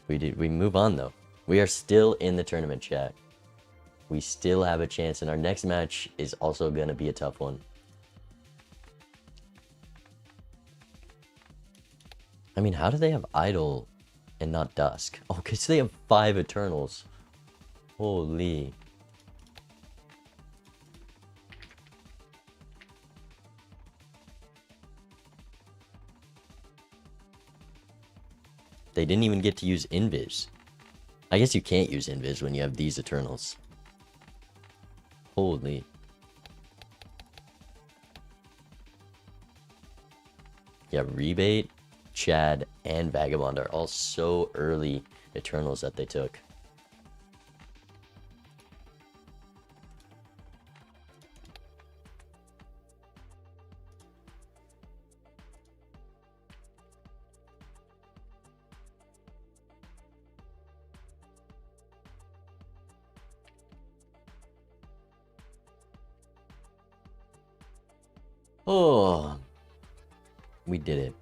A: We move on though. We are still in the tournament, chat. We still have a chance, and our next match is also gonna be a tough one. I mean, how do they have Idol and not Dusk? Oh, because they have 5 Eternals. Holy. They didn't even get to use Invis. I guess you can't use Invis when you have these Eternals. Holy. Yeah, Rebate, Chad, and Vagabond are all so early Eternals that they took. Oh, we did it.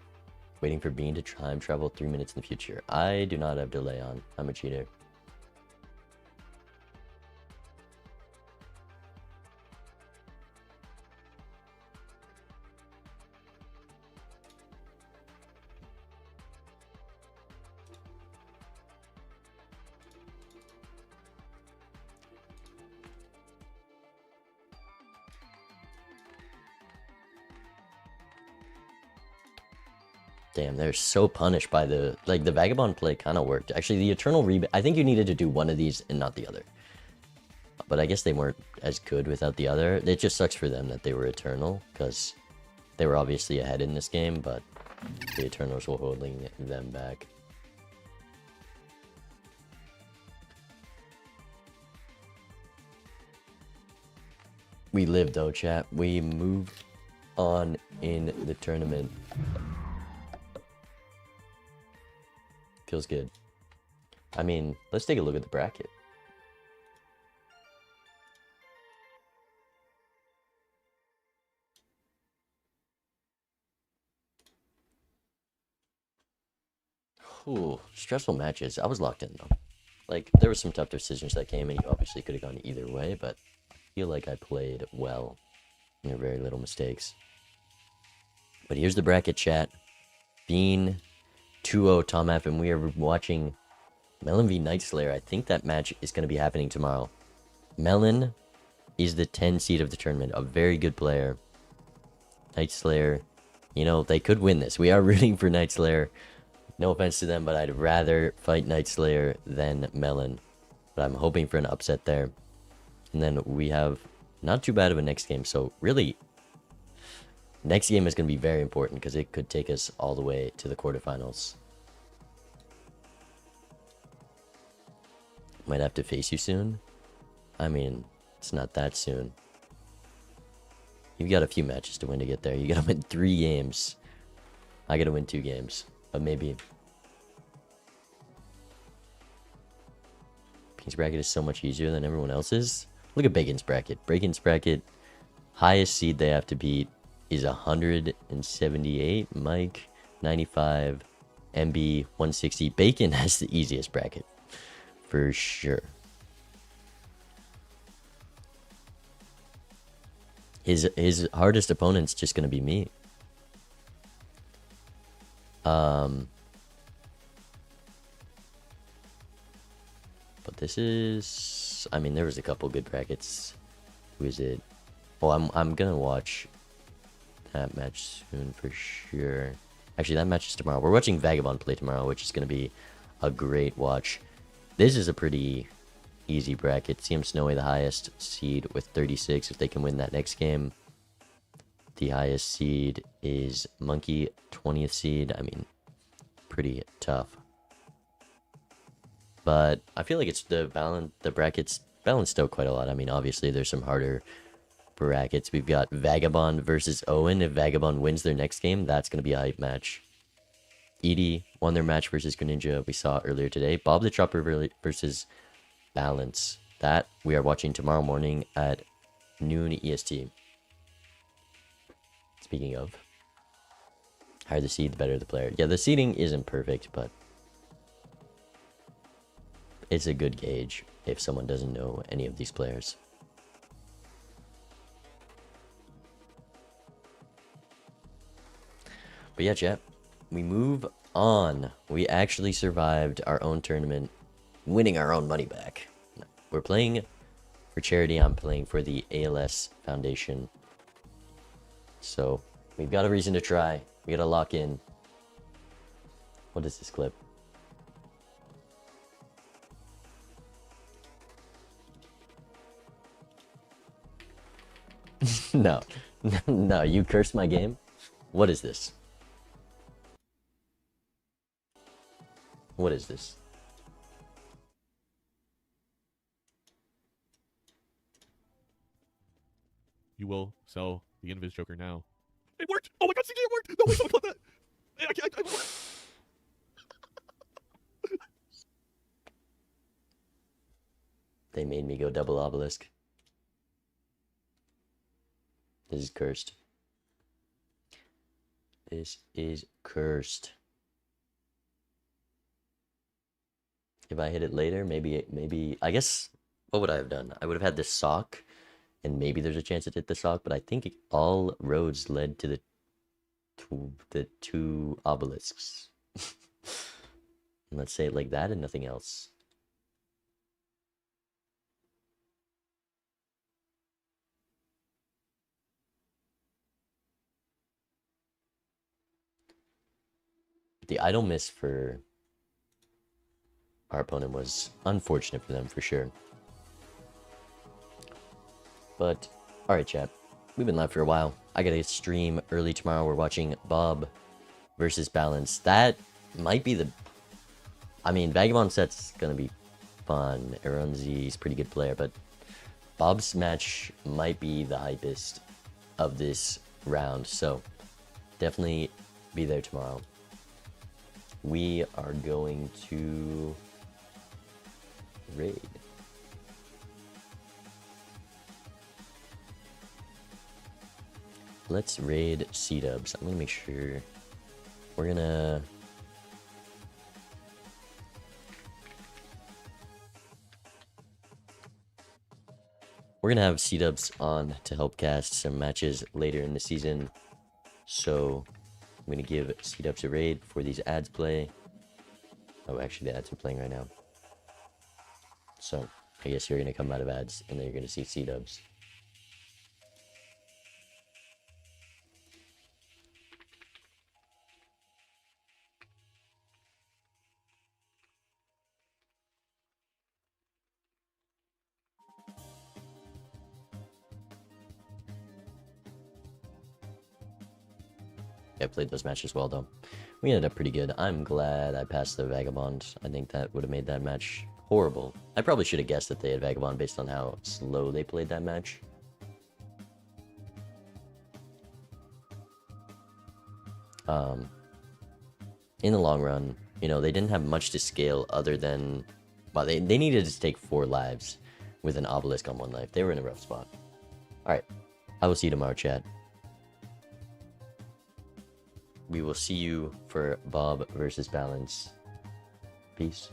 A: Waiting for Bean to time travel 3 minutes in the future. I do not have delay on. I'm a cheater. Damn, they're so punished by the... Like, the Vagabond play kind of worked. Actually, the Eternal Rebate... I think you needed to do one of these and not the other. But I guess they weren't as good without the other. It just sucks for them that they were Eternal, because they were obviously ahead in this game, but the Eternals were holding them back. We lived, though, chat. We moved on in the tournament. Feels good. I mean, let's take a look at the bracket. Ooh, stressful matches. I was locked in, though. Like, there were some tough decisions that came, and you obviously could have gone either way, but I feel like I played well. There were very little mistakes. But here's the bracket, chat. Bean, 2-0 Tom F, and we are watching Melon v Night Slayer. I think that match is going to be happening tomorrow. Melon is the 10 seed of the tournament, a very good player. Night Slayer, you know, they could win this. We are rooting for Night Slayer. No offense to them, but I'd rather fight Night Slayer than Melon. But I'm hoping for an upset there. And then we have not too bad of a next game. So really, next game is going to be very important because it could take us all the way to the quarterfinals. Might have to face you soon. I mean, it's not that soon. You've got a few matches to win to get there. You got to win 3 games. I got to win 2 games. But maybe. Bacon's bracket is so much easier than everyone else's. Look at Bacon's bracket. Bacon's bracket, highest seed they have to beat is 178. Mike, 95. MB, 160. Bacon has the easiest bracket. For sure. His hardest opponent's just going to be me. But this is... I mean, there was a couple good brackets. Who is it? Oh, I'm going to watch that match soon for sure. Actually, that match is tomorrow. We're watching Vagabond play tomorrow, which is going to be a great watch. This is a pretty easy bracket. CM Snowy, the highest seed with 36 if they can win that next game. The highest seed is Monkey, 20th seed. I mean, pretty tough. But I feel like it's the brackets balanced still quite a lot. I mean, obviously there's some harder brackets. We've got Vagabond versus Owen. If Vagabond wins their next game, that's going to be a hype match. Edie won their match versus Greninja we saw earlier today. Bob the Chopper versus Balance. That we are watching tomorrow morning at noon EST. Speaking of, higher the seed, the better the player. Yeah, the seeding isn't perfect, but it's a good gauge if someone doesn't know any of these players. But yeah, chat, we move on. We actually survived our own tournament, winning our own money back. We're playing for charity. I'm playing for the ALS Foundation. So we've got a reason to try. We gotta lock in. What is this clip? No. No, you cursed my game? What is this? What is this?
C: You will sell the Invis Joker now. It worked! Oh my god, CJ, it worked! No, wait, someone clip that! I can't.
A: They made me go double obelisk. This is cursed. This is cursed. If I hit it later, maybe I guess, what would I have done? I would have had this sock, and maybe there's a chance it hit the sock, but I think all roads led to the two obelisks. Let's say it like that and nothing else. The idle miss for our opponent was unfortunate for them, for sure. But, alright chat, we've been live for a while. I gotta stream early tomorrow. We're watching Bob versus Balance. That might be the... I mean, Vagabond set's gonna be fun. Aronzi's pretty good player, but Bob's match might be the hypest of this round. So, definitely be there tomorrow. We are going to raid. Let's raid C-dubs. I'm gonna make sure we're gonna have C-dubs on to help cast some matches later in the season. So I'm gonna give C-dubs a raid before these ads play. Oh, actually the ads are playing right now. So I guess you're gonna come out of ads and then you're gonna see C-dubs. I played those matches well though. We ended up pretty good. I'm glad I passed the Vagabond. I think that would have made that match horrible. I probably should have guessed that they had Vagabond based on how slow they played that match. In the long run, you know, they didn't have much to scale other than... Well, they needed to take 4 lives with an obelisk on 1 life. They were in a rough spot. Alright, I will see you tomorrow, chat. We will see you for Bob versus Balance. Peace.